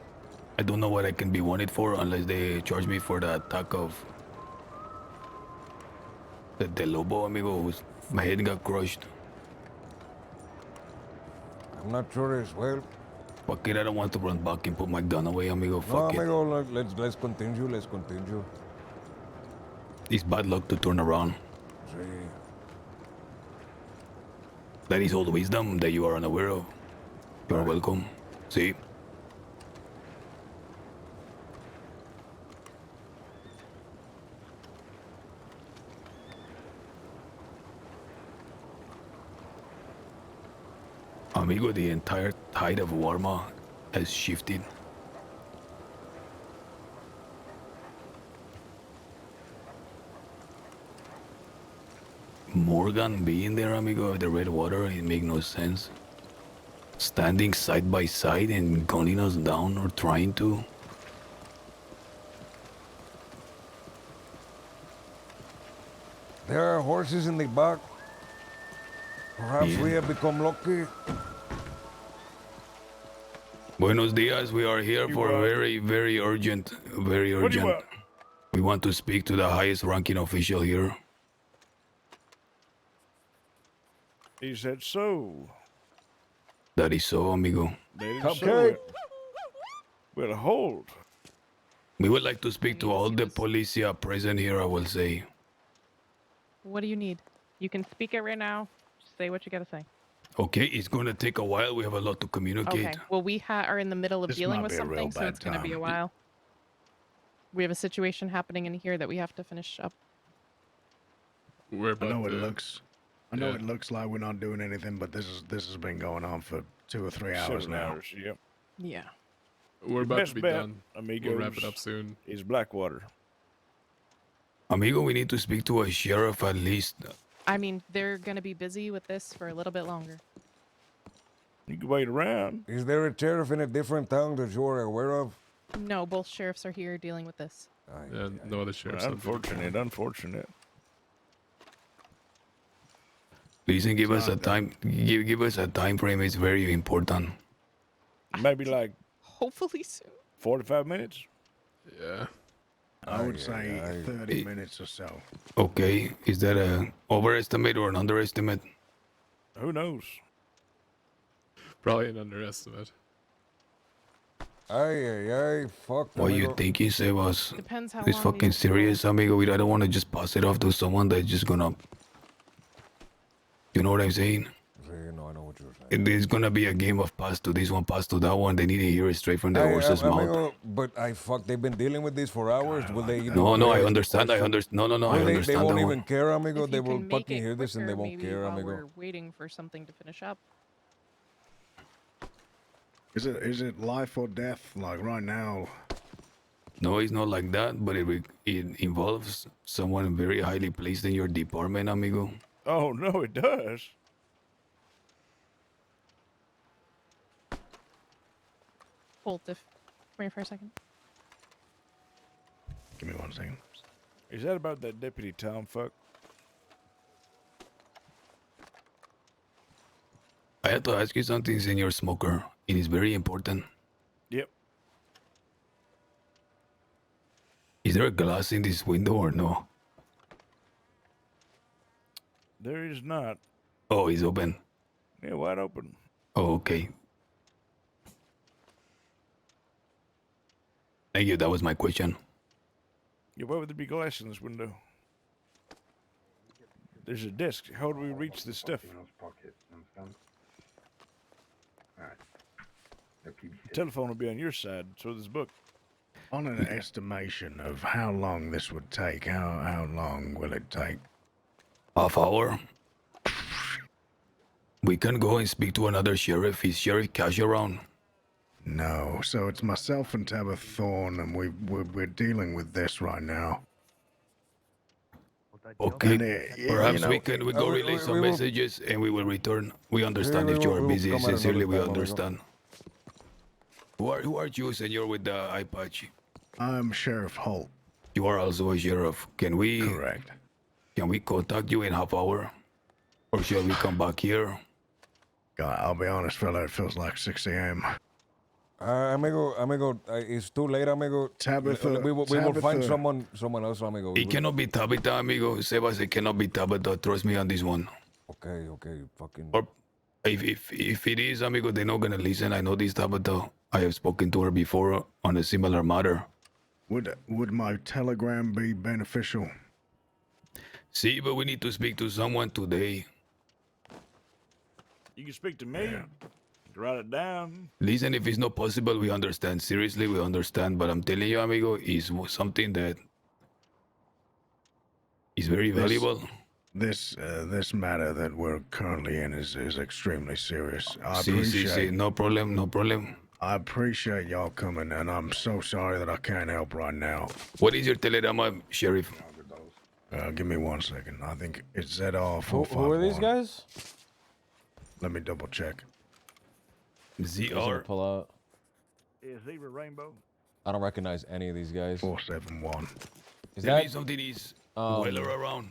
I don't know what I can be wanted for unless they charge me for the attack of the Lobo, amigo, whose my head got crushed. I'm not sure as well. Fuck it, I don't want to run back and put my gun away, amigo. Fuck it. Amigo, let's continue, let's continue. It's bad luck to turn around. Sí. That is old wisdom that you are unaware of. You're welcome. See? Amigo, the entire tide of Warma has shifted. Morgan being there, amigo, of the red water, it makes no sense. Standing side by side and gunning us down or trying to. There are horses in the back. Perhaps we have become lucky. Buenos dias, we are here for a very urgent. We want to speak to the highest ranking official here. Is that so? That is so, amigo. Okay. Well, hold. We would like to speak to all the policia present here, I will say. What do you need? You can speak it right now. Just say what you gotta say. Okay, it's gonna take a while. We have a lot to communicate. Okay. Well, we are in the middle of This dealing might with be a real something, so bad it's gonna be a time. while. We have a situation happening in here that we have to finish up. I know it looks like we're not doing anything, but this has been going on for 2 or 3 hours 7 now. hours, yep. Yeah. Your We're about best to be bet, done. amigos, We'll wrap it up soon. Is Blackwater. Amigo, we need to speak to a sheriff at least. I mean, they're gonna be busy with this for a little bit longer. You can wait around. Is there a sheriff in a different town that you are aware of? No, both sheriffs are here dealing with this. Yeah, no other sheriffs. Unfortunate. Listen, give us a time. Give us a time frame. It's very important. Maybe like hopefully soon. 45 minutes. Yeah. I would say 30 minutes or so. Okay, is that a overestimate or an underestimate? Who knows? Probably an underestimate. Fuck. What are you thinking, Sebas? Depends how It's long fucking these- serious, amigo. I don't want to just pass it off to someone that's just gonna. You know what I'm saying? No, I know what you're saying. There's gonna be a game of pass to this one, pass to that one. They need to hear it straight from the horse's mouth. Amigo, but they've been dealing with this for hours. Will they? No, I understand. I understand. No, I understand. They won't that even one. care, amigo. If They you will can make fucking it hear this and they quicker, won't maybe care, while amigo. we're waiting for something to finish up. Is it life or death? Like right now? No, it's not like that, but it involves someone very highly placed in your department, amigo. Oh, no, it does. Hold if. Come here for a second. Give me 1 second. Is that about that Deputy Tom fuck? I have to ask you something, Senor Smoker. It is very important. Yep. Is there a glass in this window or no? There is not. Oh, it's open. Yeah, wide open. Oh, okay. Thank you. That was my question. Yeah, why would there be glass in this window? There's a desk. How do we reach this stuff? The telephone will be on your side, so this book. On an estimation of how long this would take, how long will it take? Half hour. We can go and speak to another sheriff. Is Sheriff Cash around? No, so it's myself and Tabitha Thorne, and we're dealing with this right now. Okay, And, perhaps you know, we go relay some will- messages and we will return. We understand if you are busy. come at another Sincerely, we time, amigo. understand. Who are you, senor, with the eye patch? I'm Sheriff Holt. You are also a sheriff. Can we? Correct. Can we contact you in half hour, or shall we come back here? God, I'll be honest, fella, it feels like 6 a.m. Amigo, it's too late, amigo. Tabitha, we will find Tabitha. someone else, amigo. It cannot be Tabitha, amigo. Sebas, it cannot be Tabitha. Trust me on this one. Okay, fucking. Or if it is, amigo, they're not gonna listen. I know this Tabitha. I have spoken to her before on a similar matter. Would my telegram be beneficial? See, but we need to speak to someone today. You can speak to me. Write it down. Listen, if it's not possible, we understand. Seriously, we understand. But I'm telling you, amigo, it's something that is very valuable. This matter that we're currently in is extremely serious. I See, appreciate. no problem, no problem. I appreciate y'all coming, and I'm so sorry that I can't help right now. What is your telegrama, Sheriff? Give me 1 second. I think it's ZR451. Who are these guys? Let me double check. ZR. Pull out. Is Zebra Rainbow? I don't recognize any of these guys. 471. Is Tell me that something is um, Weller around?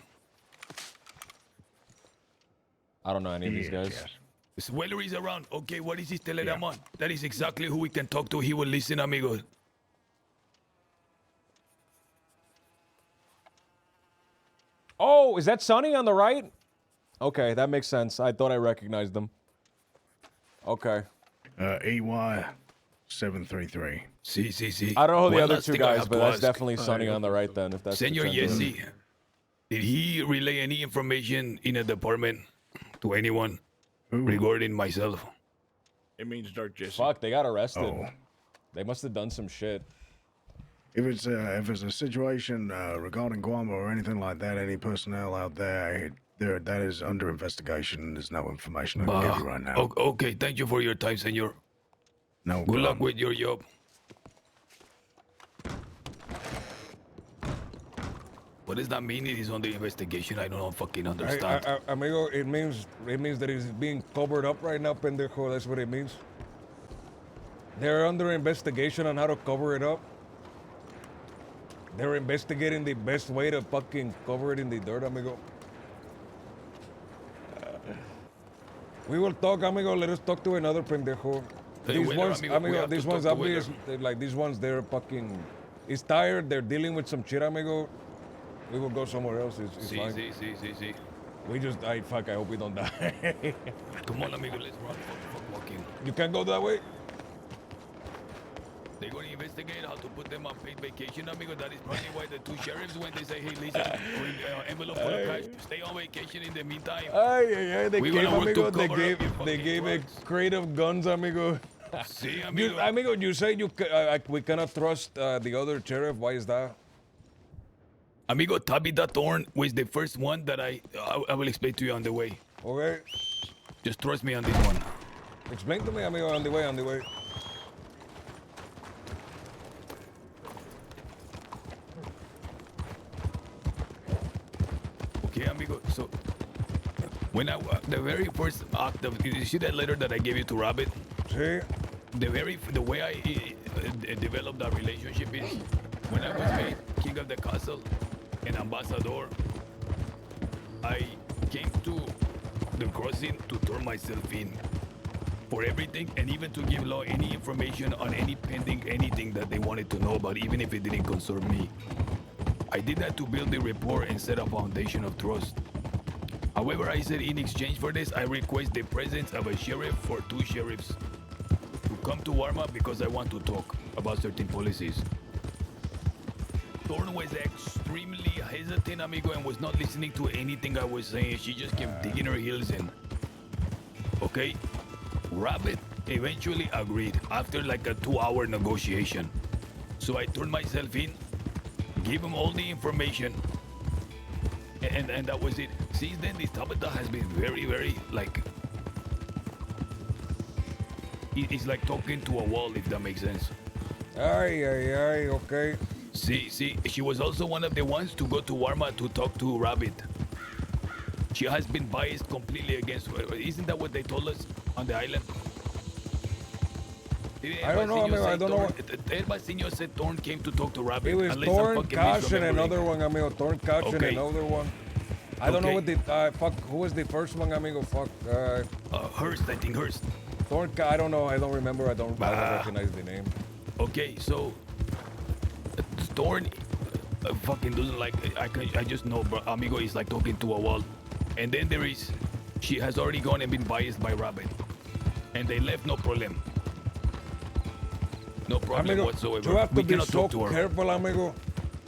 I don't know any of these guys. Yes. Weller is around. Okay, what is his telegrama? That is exactly who we can talk to. He will listen, amigo. Oh, is that Sonny on the right? Okay, that makes sense. I thought I recognized them. Okay. EY 733. See. I don't know who the One other last two thing I guys, have but to that's ask. definitely Sonny on the right then. If that's Senor the gentleman. Yesi, did he relay any information in a department to anyone regarding myself? It means Dark Jesse. Fuck, they got arrested. Oh. They must have done some shit. If it's a situation regarding Guam or anything like that, any personnel out there, that is under investigation. There's no information I can give you right now. Okay, thank you for your time, senor. No Good luck problem. with your job. What does that mean? It is on the investigation. I don't fucking understand. Amigo, it means that it's being covered up right now, pendejo. That's what it means. They're under investigation on how to cover it up. They're investigating the best way to fucking cover it in the dirt, amigo. We will talk, amigo. Let us talk to another pendejo. Hey, These Weller, ones, amigo, we amigo, have to these ones talk to obvious, like these ones, they're fucking. It's tired. They're dealing with some shit, amigo. We will go somewhere else. It's fine. See. We just, I hope we don't die. Come on, amigo, let's run. Fuck walking. You can't go that way. They're going to investigate how to put them on paid vacation, amigo. That is probably why the two sheriffs, when they say, hey, listen, envelope full of cash, stay on vacation in the meantime. They We're gave, gonna work amigo, to they cover up gave, your they fucking gave a drugs. crate of guns, amigo. See, amigo. Amigo, you say we cannot trust the other sheriff. Why is that? Amigo, Tabitha Thorne was the first one that I will explain to you on the way. Okay. Just trust me on this one. Explain to me, amigo, on the way. Okay, amigo. So, when the very first act of, you see that letter that I gave you to Rabbit? See? The way I developed that relationship is when I was made king of the castle and ambassador, I came to the crossing to turn myself in for everything and even to give law any information on any pending anything that they wanted to know about, even if it didn't concern me. I did that to build the rapport and set a foundation of trust. However, I said in exchange for this, I request the presence of a sheriff or two sheriffs to come to Warma because I want to talk about certain policies. Thorn was extremely hesitant, amigo, and was not listening to anything I was saying. She just kept digging her heels in. Okay? Rabbit eventually agreed after like a 2-hour negotiation. So I turned myself in, gave him all the information, and that was it. Since then, this Tabata has been very, very, like... It's like talking to a wall, if that makes sense. Ay, okay. See, she was also one of the ones to go to Warma to talk to Rabbit. She has been biased completely against her. Isn't that what they told us on the island? I don't know, amigo. I don't know. El Baciño said Thorn came to talk to Rabbit. It was unless I'm Thorn, fucking Cash, and misremembering. another one, amigo. Thorn, Cash, and Okay. another one. I don't know what the fuck. Who was the first one, amigo? Fuck. Hurst, I think Hurst. Thorn, I don't know. I don't remember. I don't recognize the name. Okay, so Thorn fucking doesn't like. I just know, bro. Amigo is like talking to a wall. And then there is, she has already gone and been biased by Rabbit, and they left no problem. No problem Amigo, whatsoever. you have to We be cannot so talk to her. careful, amigo.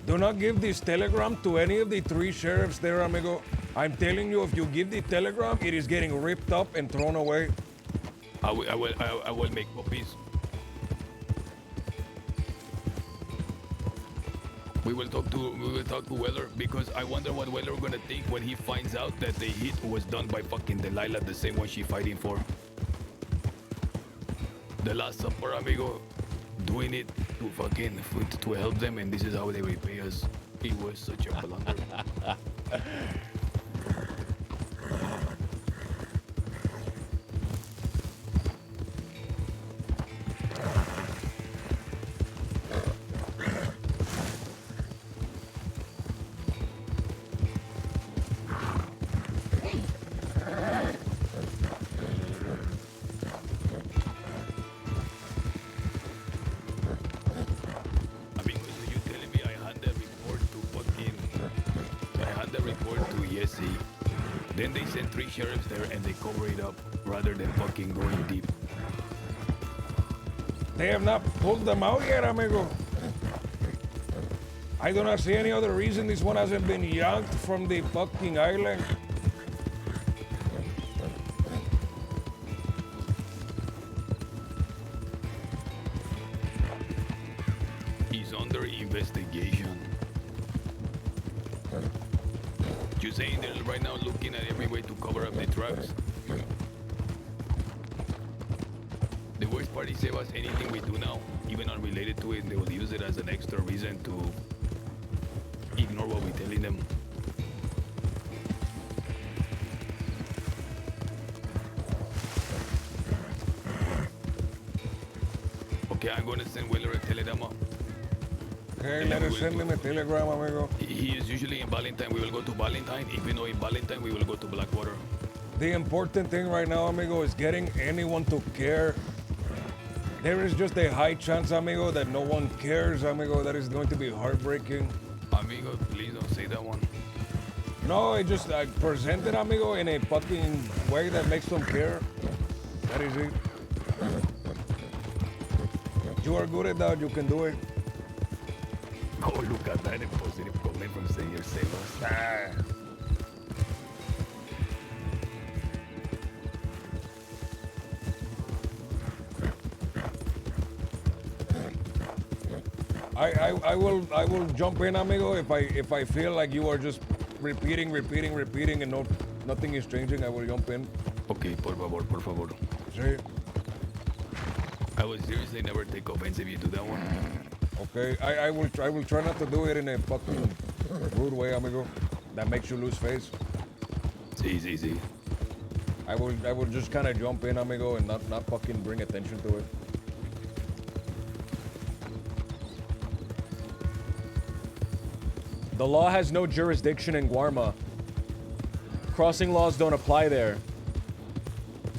Do not give this telegram to any of the 3 sheriffs there, amigo. I'm telling you, if you give the telegram, it is getting ripped up and thrown away. I will make copies. We will talk to Weller, because I wonder what Weller gonna think when he finds out that the hit was done by fucking Delilah, the same one she's fighting for. The Last Supper, amigo, doing it to fucking to help them, and this is how they repay us. It was such a blunder. Then they sent 3 sheriffs there and they cover it up rather than fucking going deep. They have not pulled them out yet, amigo. I do not see any other reason this one hasn't been yanked from the fucking island. He's under investigation. You saying they're right now looking at every way to cover up the tracks? The worst part is, Sebas, anything we do now, even unrelated to it, they will use it as an extra reason to ignore what we're telling them. Okay, I'm going to send Weller a telegram. Okay, let us send him a telegram, amigo. He is usually in Valentine. We will go to Valentine. If we know in Valentine, we will go to Blackwater. The important thing right now, amigo, is getting anyone to care. There is just a high chance, amigo, that no one cares, amigo. That is going to be heartbreaking. Amigo, please don't say that one. No, I present it, amigo, in a fucking way that makes them care. That is it. You are good at that. You can do it. Oh, look at that. A positive comment from Senor Sebas. I will jump in, amigo, if I feel like you are just repeating and nothing is changing. I will jump in. Okay, por favor. Sí. I will seriously never take offense if you do that one. Okay, I will try not to do it in a fucking rude way, amigo. That makes you lose face. Sí. I will just kind of jump in, amigo, and not fucking bring attention to it. The law has no jurisdiction in Guarma. Crossing laws don't apply there.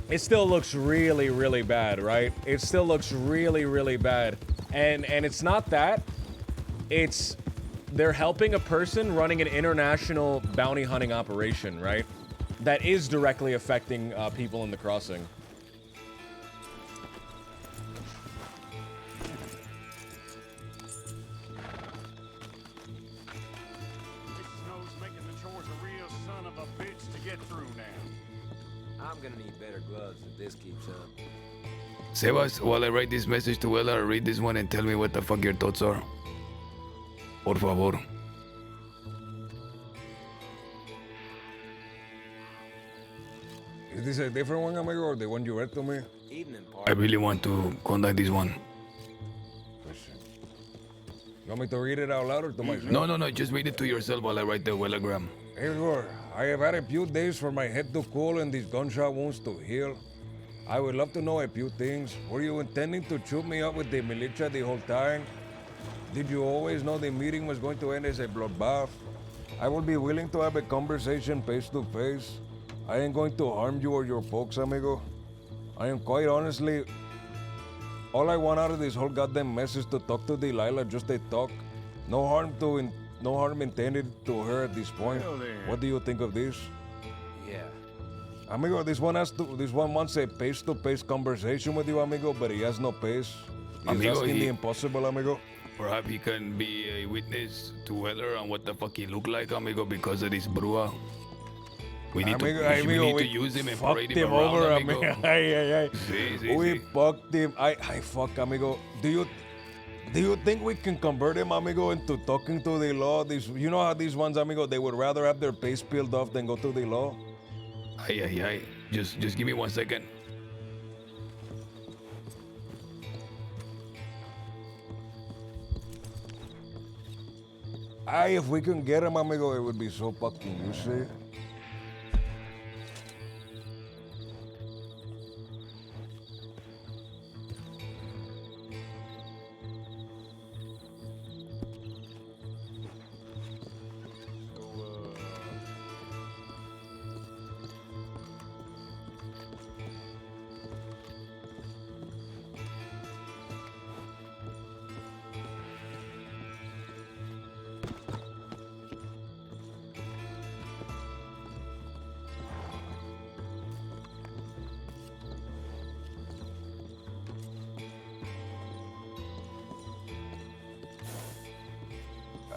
It still looks really, really bad, right? It still looks really, really bad. And it's not that. It's they're helping a person running an international bounty hunting operation, right? That is directly affecting people in the crossing. I'm gonna need better gloves if this keeps up. Sebas, while I write this message to Ella, read this one and tell me what the fuck your thoughts are. Por favor. Is this a different one, amigo, or the one you read to me? Evening, I really want to contact this one. You want me to read it out loud or to myself? No, just read it to yourself while I write the telegram. Hey, Lord, I have had a few days for my head to cool and these gunshot wounds to heal. I would love to know a few things. Were you intending to shoot me up with the militia the whole time? Did you always know the meeting was going to end as a bloodbath? I will be willing to have a conversation face to face. I ain't going to harm you or your folks, amigo. I am quite honestly, all I want out of this whole goddamn mess is to talk to Delilah, just a talk. No harm intended to her at this point. Well, then. What do you think of this? Yeah. Amigo, this one wants a face-to-face conversation with you, amigo, but he has no pace. He's Amigo, asking the impossible, amigo. Perhaps he can be a witness to Weller on what the fuck he look like, amigo, because of this brua. We need to use him and parade him around, over, amigo. We fucked him. I fuck, amigo. Do you think we can convert him, amigo, into talking to the law? You know how these ones, amigo, they would rather have their face peeled off than go to the law? Ay. Just give me 1 second. If we can get him, amigo, it would be so fucking useful.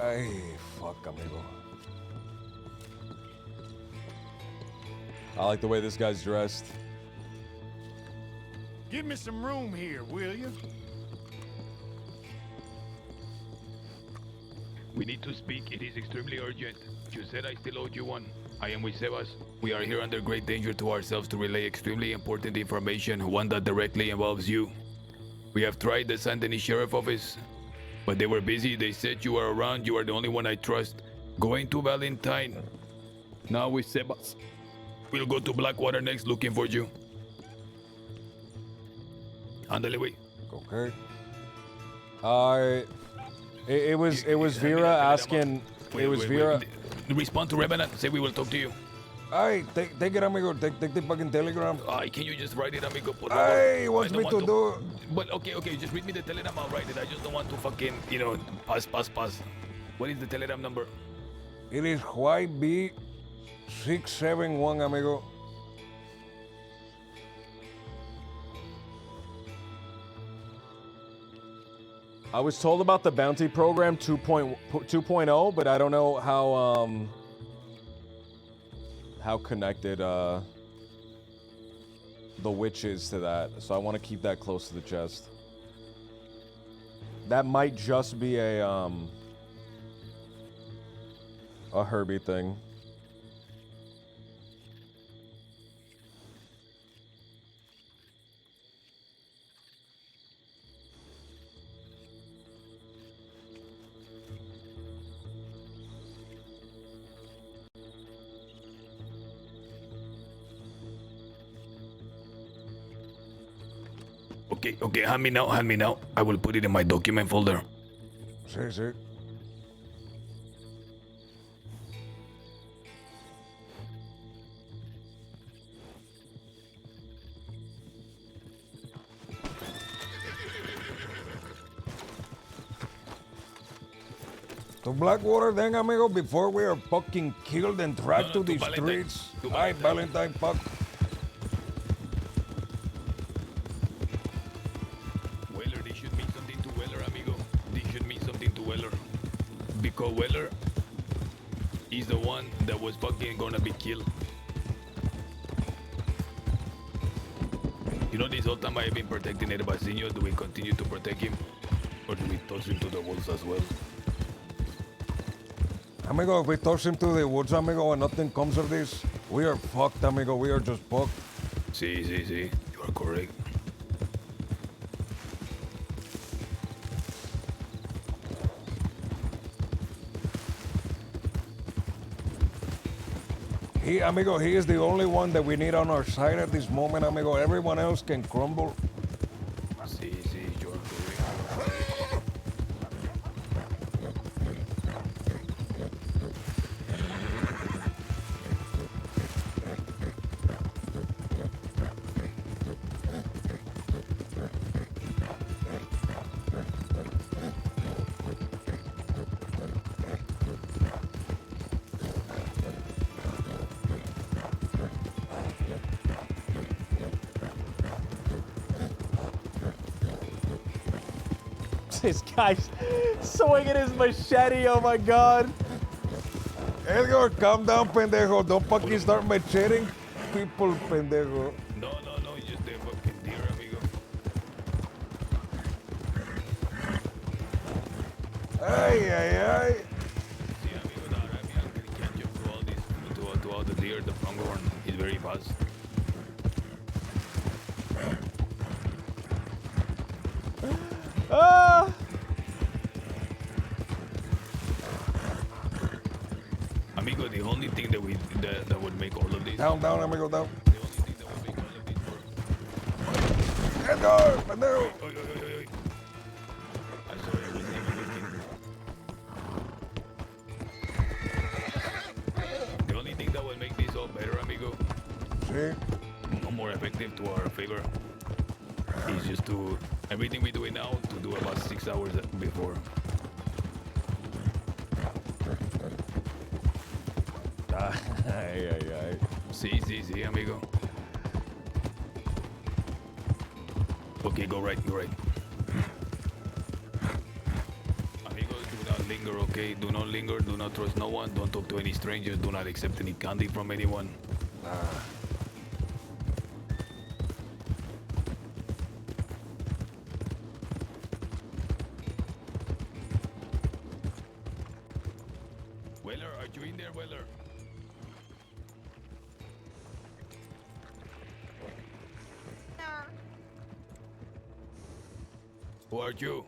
Ay, fuck, amigo. I like the way this guy's dressed. Give me some room here, will you? We need to speak. It is extremely urgent. You said I still owed you one. I am with Sebas. We are here under great danger to ourselves to relay extremely important information, one that directly involves you. We have tried the San Denis Sheriff Office, but they were busy. They said you are around. You are the only one I trust. Going to Valentine. Now with Sebas. We'll go to Blackwater next looking for you. Andale, wait. Okay. It was Vera asking. It was Vera. Respond to Revenant. Say we will talk to you. Ay, take it, amigo. Take the fucking telegram. Ay, can you just write it, amigo? Por Ay, he wants me to do. But okay, just read me the telegram. I'll write it. I just don't want to fucking, pass. What is the telegram number? It is YB671, amigo. I was told about the bounty program 2.0, but I don't know how connected the witch is to that. So I want to keep that close to the chest. That might just be a Herbie thing. Okay, hand me now. I will put it in my document folder. Sí. To Blackwater then, amigo, before we are fucking killed and dragged to the streets. Ay, Valentine, fuck. They should mean something to Weller, amigo. They should mean something to Weller. Because Weller is the one that was fucking gonna be killed. You know, this whole time I have been protecting El Basilio. Do we continue to protect him? Or do we toss him to the wolves as well? Amigo, if we toss him to the woods, amigo, and nothing comes of this, we are fucked, amigo. We are just fucked. Sí. You are correct. Amigo, he is the only one that we need on our side at this moment, amigo. Everyone else can crumble. Sí, you are correct. This guy's swinging his machete, oh my god. Edgar, calm down, pendejo. Don't fucking start macheting people, pendejo. No, just a fucking deer, amigo. Ay. Sí, amigo, no, I mean, I can catch up to all these, to all the deer. The pronghorn is very fast. Amigo, the only thing that would make all of this. Down, amigo, down. The only thing that would make all of this work. Edgar, pendejo. Oy. I'm sorry, I wasn't even looking. The only thing that will make this all better, amigo, Sí. more effective to our favor, is just to everything we do it now to do about 6 hours before. Ay. Sí, amigo. Okay, go right. Amigos, do not linger, okay? Do not linger, do not trust no one, don't talk to any strangers, do not accept any candy from anyone. Weller, are you in there, Weller? Who are you?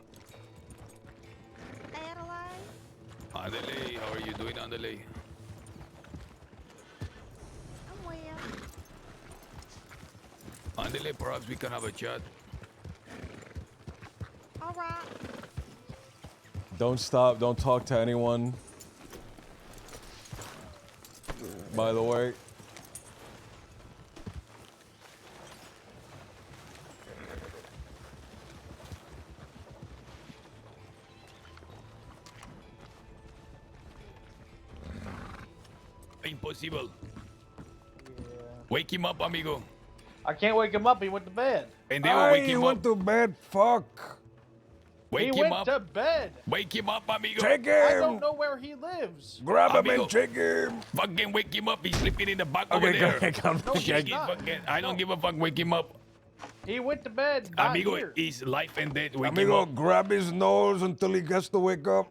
Adelaide, how are you doing, Adelaide? I'm well. Adelaide, perhaps we can have a chat. All right. Don't stop, don't talk to anyone. By the way. Impossible. Wake him up, amigo. I can't wake him up. He went to bed. And they will wake He him went up. to bed. Fuck. Wake he him went up. to bed. Wake him up, amigo. Take I him. don't know where he lives. Grab him Amigo. and take him. Fucking wake him up. He's sleeping in the back Okay, over there. okay, come No, he's Shake it, not. fucking, I don't give a fuck. Wake him up. He went to bed. Not Amigo, here. it's life and death. Wake him Amigo, up. grab his nose until he gets to wake up.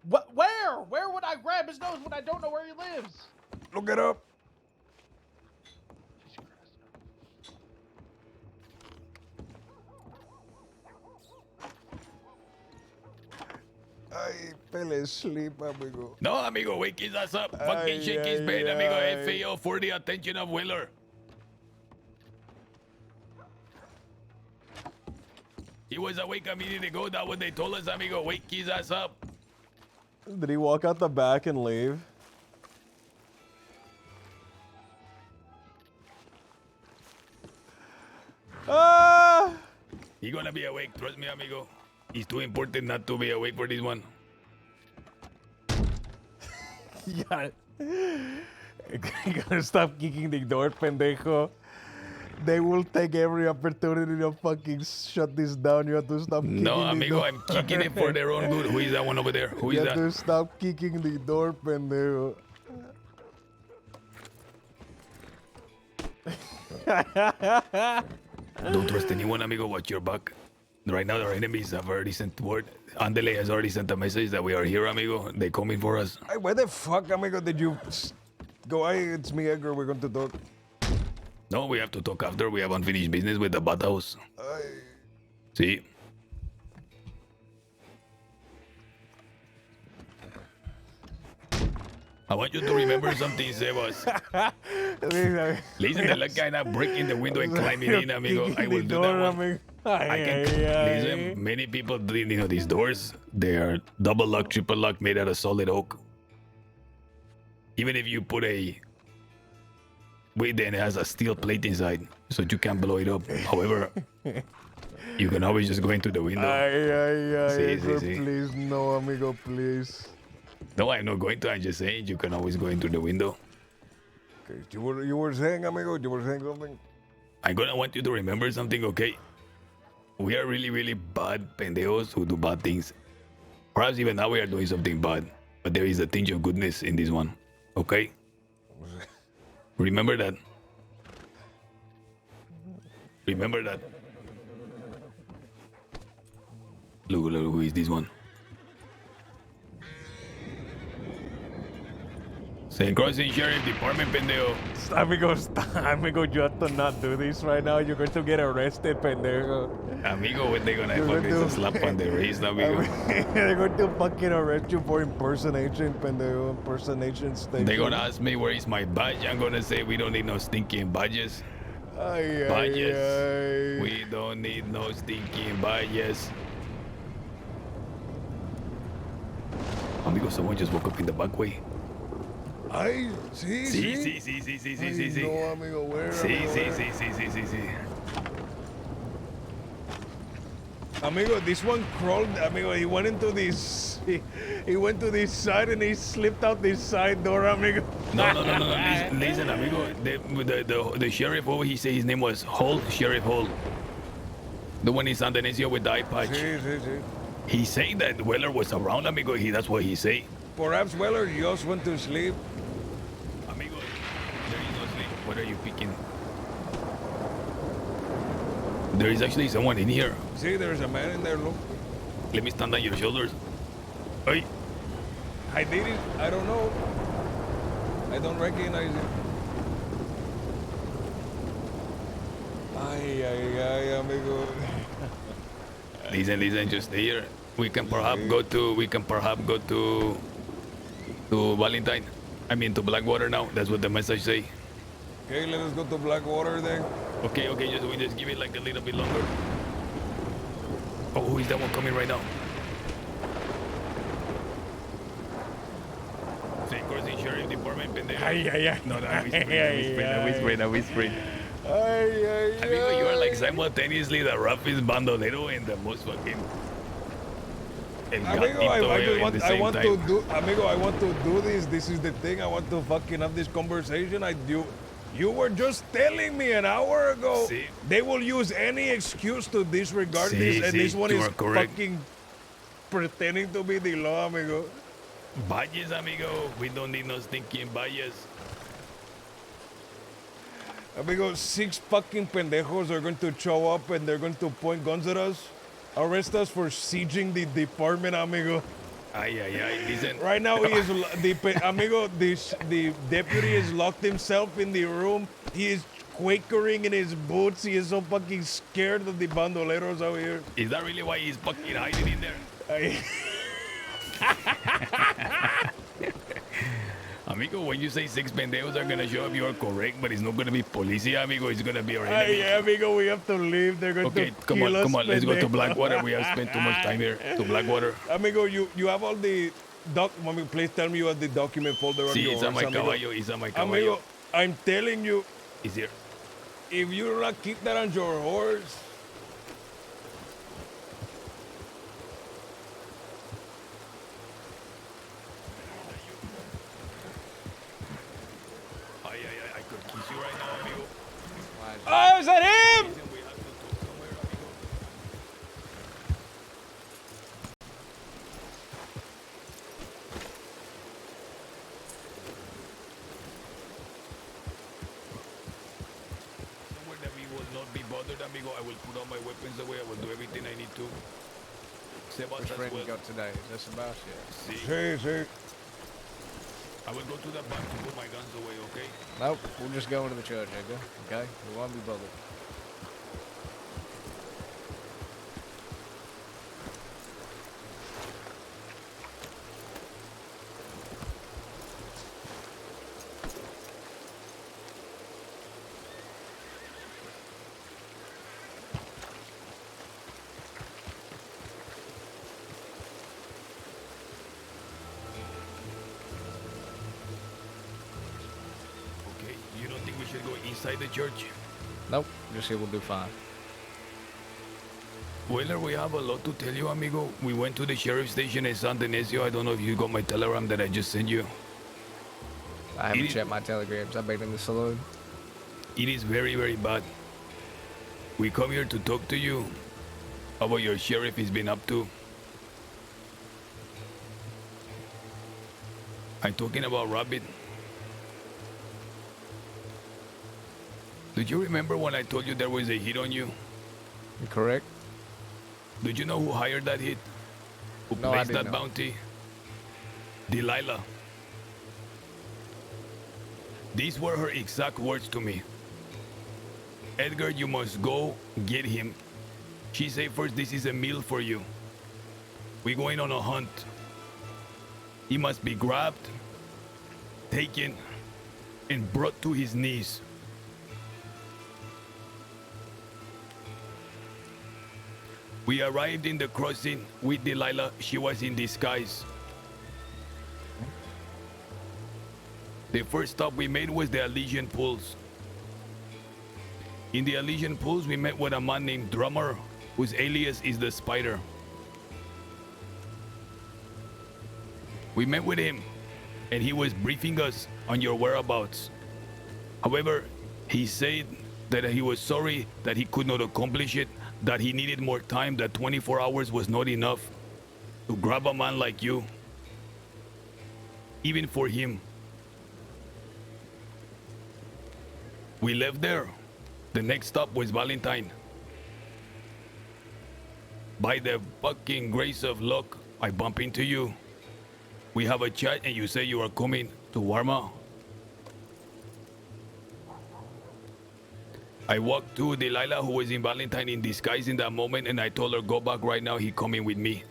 Where? Where would I grab his nose when I don't know where he lives? Look it up. Ay, fell asleep, amigo. No, amigo, wake his ass up. Fucking shake his bed, amigo. FAO for the attention of Wheeler. He was awake a minute ago. That's what they told us, amigo. Wake his ass up. Did he walk out the back and leave? Ah! He gonna be awake. Trust me, amigo. It's too important not to be awake for this one. You gotta stop kicking the door, pendejo. They will take every opportunity to fucking shut this down. You have to stop kicking No, the amigo, door. I'm kicking it for their own good. Who is that one over there? Who You is have that? to stop kicking the door, pendejo. Don't trust anyone, amigo. Watch your back. Right now, our enemies have already sent word. Andele has already sent a message that we are here, amigo. They're coming for us. Hey, where the fuck, amigo, did you go? Hey, it's me, Edgar. We're going to talk. No, we have to talk after. We have unfinished business with the bat house. See? I want you to remember something, Sebas. Listen, the luck guy not breaking the window and climbing in, amigo. I will do that one. I can listen. Many people do, these doors. They are double lock, triple lock, made out of solid oak. Even if you put a wait, then it has a steel plate inside, so you can't blow it up. However, you can always just go into the window. Please, no, amigo, please. No, I'm not going to. I'm just saying you can always go into the window. Okay, you were saying, amigo, you were saying something. I'm gonna want you to remember something, okay? We are really, really bad pendejos who do bad things. Perhaps even now we are doing something bad, but there is a tinge of goodness in this one, okay? Remember that. Remember that. Look, who is this one? St. Crossing Sheriff Department, pendejo. Amigo, you have to not do this right now. You're going to get arrested, pendejo. Amigo, when they gonna fucking slap on the wrist, amigo? They're going to fucking arrest you for impersonation, pendejo. Impersonation station. They're gonna ask me where is my badge. I'm gonna say we don't need no stinking badges. Badges. We don't need no stinking badges. Amigo, someone just woke up in the back way. Ay, sí. Sí. No, amigo, where? Sí. Amigo, this one crawled. Amigo, he went into this. He went to this side and he slipped out this side door, amigo. No. Listen, amigo. The sheriff over, he said his name was Hall, Sheriff Hall. The one in San Denisio with the eye patch. Sí. He said that Weller was around, amigo. That's what he said. Perhaps Weller just went to sleep. Amigo, there is no sleep. What are you picking? There is actually someone in here. See, there's a man in there, look. Let me stand on your shoulders. Hey. I did it. I don't know. I don't recognize it. Ay, amigo. Listen, just stay here. We can perhaps go to Valentine. I mean to Blackwater now. That's what the message say. Okay, let us go to Blackwater then. Okay, we just give it like a little bit longer. Oh, who is that one coming right now? St. Crossing Sheriff Department, pendejo. Ay. No, I'm whispering. Amigo, you are like simultaneously the roughest bandolero and the most fucking... Amigo, I want to do this. This is the thing. I want to fucking have this conversation. You were just telling me an hour ago. See? They will use any excuse to disregard this, and this one is fucking pretending to be the law, amigo. Valles, amigo. We don't need no stinking valles. Amigo, 6 fucking pendejos are going to show up and they're going to point guns at us. Arrest us for sieging the department, amigo. Ay, listen. Right now, he is the deputy is locked himself in the room. He is quakering in his boots. He is so fucking scared of the bandoleros out here. Is that really why he's fucking hiding in there? Amigo, when you say 6 pendejos are gonna show up, you are correct, but it's not gonna be policia, amigo. It's gonna be our enemy. Yeah, amigo, we have to leave. They're going to kill us. Come on, let's go to Blackwater. We have spent too much time here. To Blackwater. Amigo, you have all the please tell me you have the document folder on your horse, amigo. It's on my caballo. Amigo, I'm telling you. It's here. If you do not keep that on your horse. I could kiss you right now, amigo. Oh, is that him? Somewhere that we will not be bothered, amigo. I will put all my weapons away. I will do everything I need to. Sebas Which as friend well. got today? That's about it. See. I will go to the back to put my guns away, okay? Nope, we'll just go into the church, Edgar. Okay? We won't be bothered. Okay, you don't think we should go inside the church? Nope, just here we'll do fine. Weller, we have a lot to tell you, amigo. We went to the sheriff's station in San Denisio. I don't know if you got my telegram that I just sent you. I haven't checked my telegrams. I've been in the saloon. It is very, very bad. We come here to talk to you about what your sheriff has been up to. I'm talking about Rabbit. Did you remember when I told you there was a hit on you? Correct. Did you know who hired that hit? Who No, I placed didn't that know. bounty? Delilah. These were her exact words to me. Edgar, you must go get him. She said first, this is a meal for you. We're going on a hunt. He must be grabbed, taken, and brought to his knees. We arrived in the crossing with Delilah. She was in disguise. The first stop we made was the Elysian Pools. In the Elysian Pools, we met with a man named Drummer, whose alias is the Spider. We met with him, and he was briefing us on your whereabouts. However, he said that he was sorry that he could not accomplish it, that he needed more time, that 24 hours was not enough to grab a man like you. Even for him. We left there. The next stop was Valentine. By the fucking grace of luck, I bump into you. We have a chat and you say you are coming to Warma. I walked to Delilah, who was in Valentine in disguise in that moment, and I told her, go back right now, he coming with me.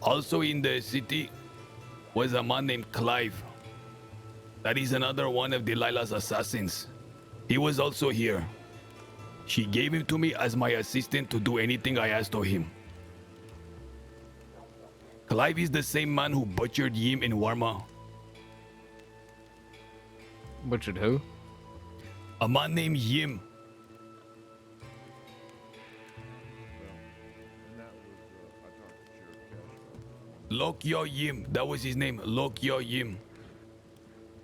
Also in the city was a man named Clive. That is another one of Delilah's assassins. He was also here. She gave him to me as my assistant to do anything I asked of him. Clive is the same man who butchered Yim in Warma. Butchered who? A man named Yim. Lokyo Yim. That was his name. Lokyo Yim.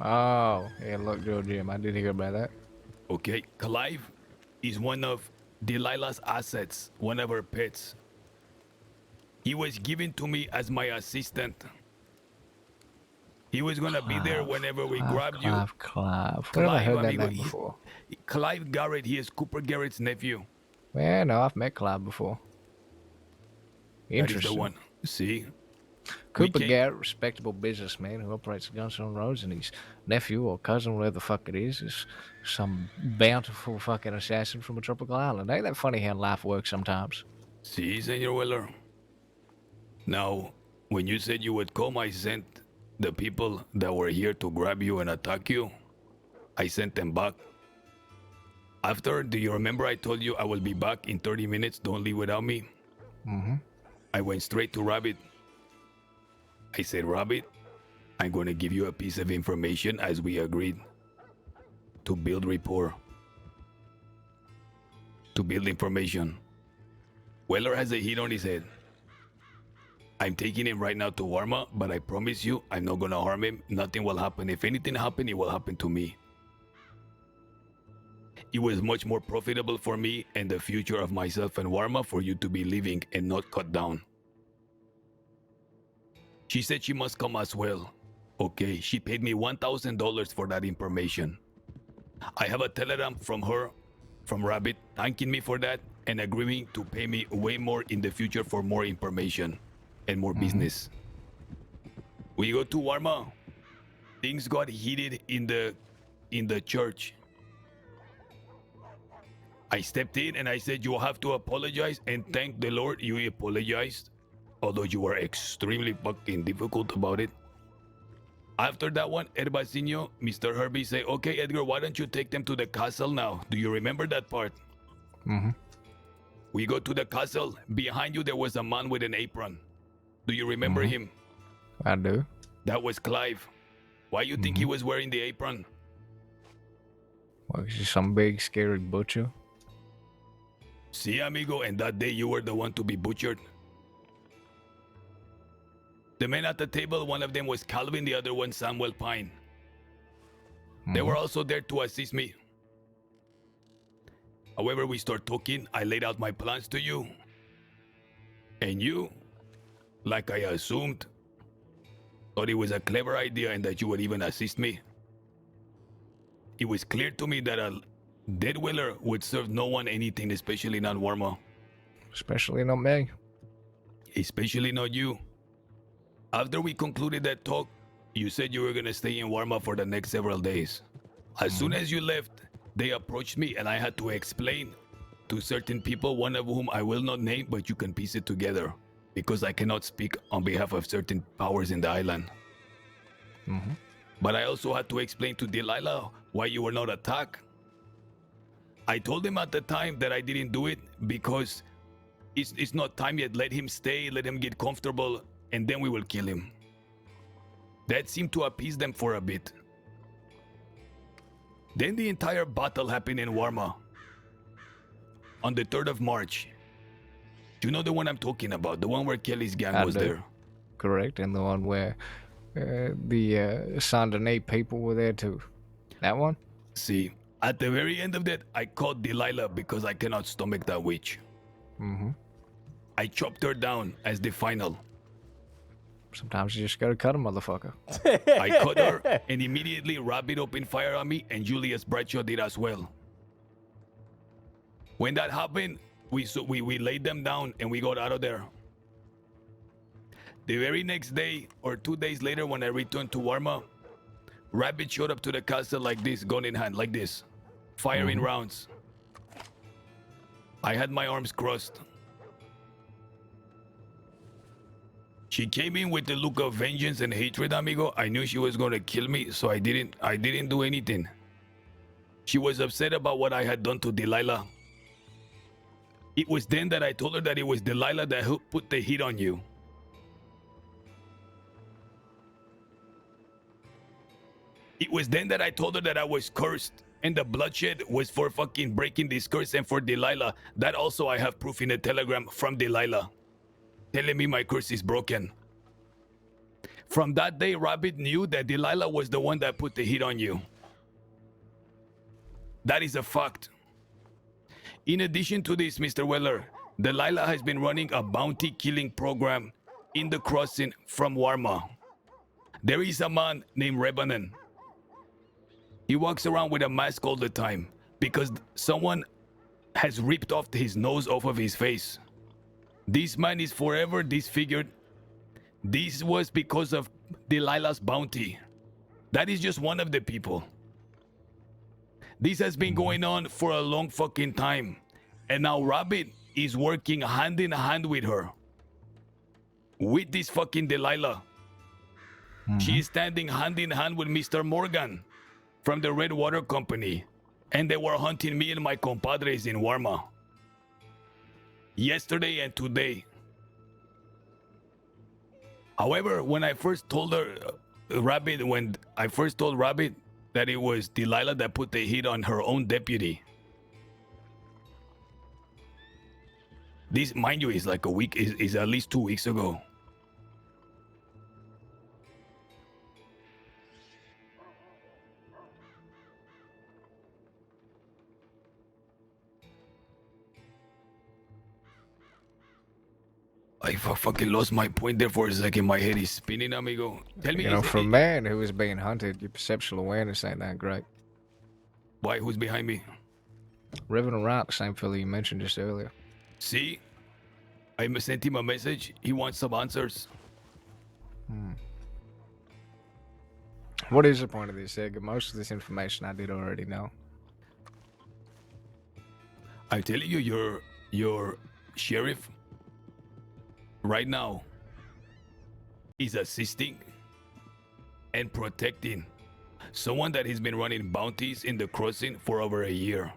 Oh, yeah, look, Joe Jim. I did hear about that. Okay, Clive is one of Delilah's assets, one of her pets. He was given to me as my assistant. He was gonna be there whenever we grabbed you. Clive. Where have I heard that amigo, name before? Clive Garrett, he is Cooper Garrett's nephew. Yeah, no, I've met Clive before. Interesting. That is the one. See? Cooper Garrett, respectable businessman who operates Guns on Roads, and his nephew or cousin, whatever the fuck it is some bountiful fucking assassin from a tropical island. Ain't that funny how life works sometimes? See, Senor Weller. Now, when you said you would come, I sent the people that were here to grab you and attack you. I sent them back. After, do you remember I told you I will be back in 30 minutes, don't leave without me? Mm-hmm. I went straight to Rabbit. I said, Rabbit, I'm going to give you a piece of information as we agreed. To build rapport. To build information. Weller has a hit on his head. I'm taking him right now to Warma, but I promise you, I'm not going to harm him. Nothing will happen. If anything happens, it will happen to me. It was much more profitable for me and the future of myself and Warma for you to be living and not cut down. She said she must come as well. Okay, she paid me $1,000 for that information. I have a telegram from her from Rabbit, thanking me for that and agreeing to pay me way more in the future for more information and more business. We go to Warma. Things got heated in the church. I stepped in and I said, you have to apologize, and thank the Lord you apologized, although you were extremely fucking difficult about it. After that one, Herbasinho, Mr. Herbie say, okay, Edgar, why don't you take them to the castle now? Do you remember that part? We go to the castle. Behind you, there was a man with an apron. Do you remember him? I do. That was Clive. Why you think he was wearing the apron? Well, he's some big, scary butcher. See, amigo, and that day you were the one to be butchered. The men at the table, one of them was Calvin, the other one Samuel Pine. They were also there to assist me. However, we start talking, I laid out my plans to you. And you, like I assumed, thought it was a clever idea and that you would even assist me. It was clear to me that a dead Wheeler would serve no one anything, especially not Warma. Especially not me. Especially not you. After we concluded that talk, you said you were going to stay in Warma for the next several days. As soon as you left, they approached me and I had to explain to certain people, one of whom I will not name, but you can piece it together, because I cannot speak on behalf of certain powers in the island. But I also had to explain to Delilah why you were not attacked. I told him at the time that I didn't do it because it's not time yet. Let him stay, let him get comfortable, and then we will kill him. That seemed to appease them for a bit. Then the entire battle happened in Warma on the 3rd of March. Do you know the one I'm talking about? The one where Kelly's gang was there. Correct, and the one where the Saint Denis people were there too. That one? See, at the very end of that, I called Delilah because I cannot stomach that witch. I chopped her down as the final. Sometimes you just gotta cut a motherfucker. I cut her, and immediately Rabbit opened fire on me, and Julius Bradshaw did as well. When that happened, we laid them down and we got out of there. The very next day, or 2 days later, when I returned to Warma, Rabbit showed up to the castle like this, gun in hand, like this, firing rounds. I had my arms crossed. She came in with the look of vengeance and hatred, amigo. I knew she was gonna kill me, so I didn't do anything. She was upset about what I had done to Delilah. It was then that I told her that it was Delilah that put the heat on you. It was then that I told her that I was cursed, and the bloodshed was for fucking breaking this curse and for Delilah. That also I have proof in a telegram from Delilah, telling me my curse is broken. From that day, Rabbit knew that Delilah was the one that put the heat on you. That is a fact. In addition to this, Mr. Weller, Delilah has been running a bounty killing program in the crossing from Warma. There is a man named Rebanan. He walks around with a mask all the time because someone has ripped off his nose off of his face. This man is forever disfigured. This was because of Delilah's bounty. That is just one of the people. This has been going on for a long fucking time. And now Rabbit is working hand in hand with her. With this fucking Delilah. She is standing hand in hand with Mr. Morgan from the Red Water Company. And they were hunting me and my compadres in Warma. Yesterday and today. However, when I first told her, Rabbit that it was Delilah that put the heat on her own deputy. This, mind you, is like a week, is at least 2 weeks ago. I fucking lost my point there for a second. My head is spinning, amigo. Tell me, You know, for a man who is being hunted, your perceptual awareness ain't that great. Why? Who's behind me? Reverend Wright, the same fellow you mentioned just earlier. See? I sent him a message. He wants some answers. What is the point of this, Edgar? Most of this information I did already know. I'm telling you, your sheriff right now is assisting and protecting someone that has been running bounties in the crossing for over a year.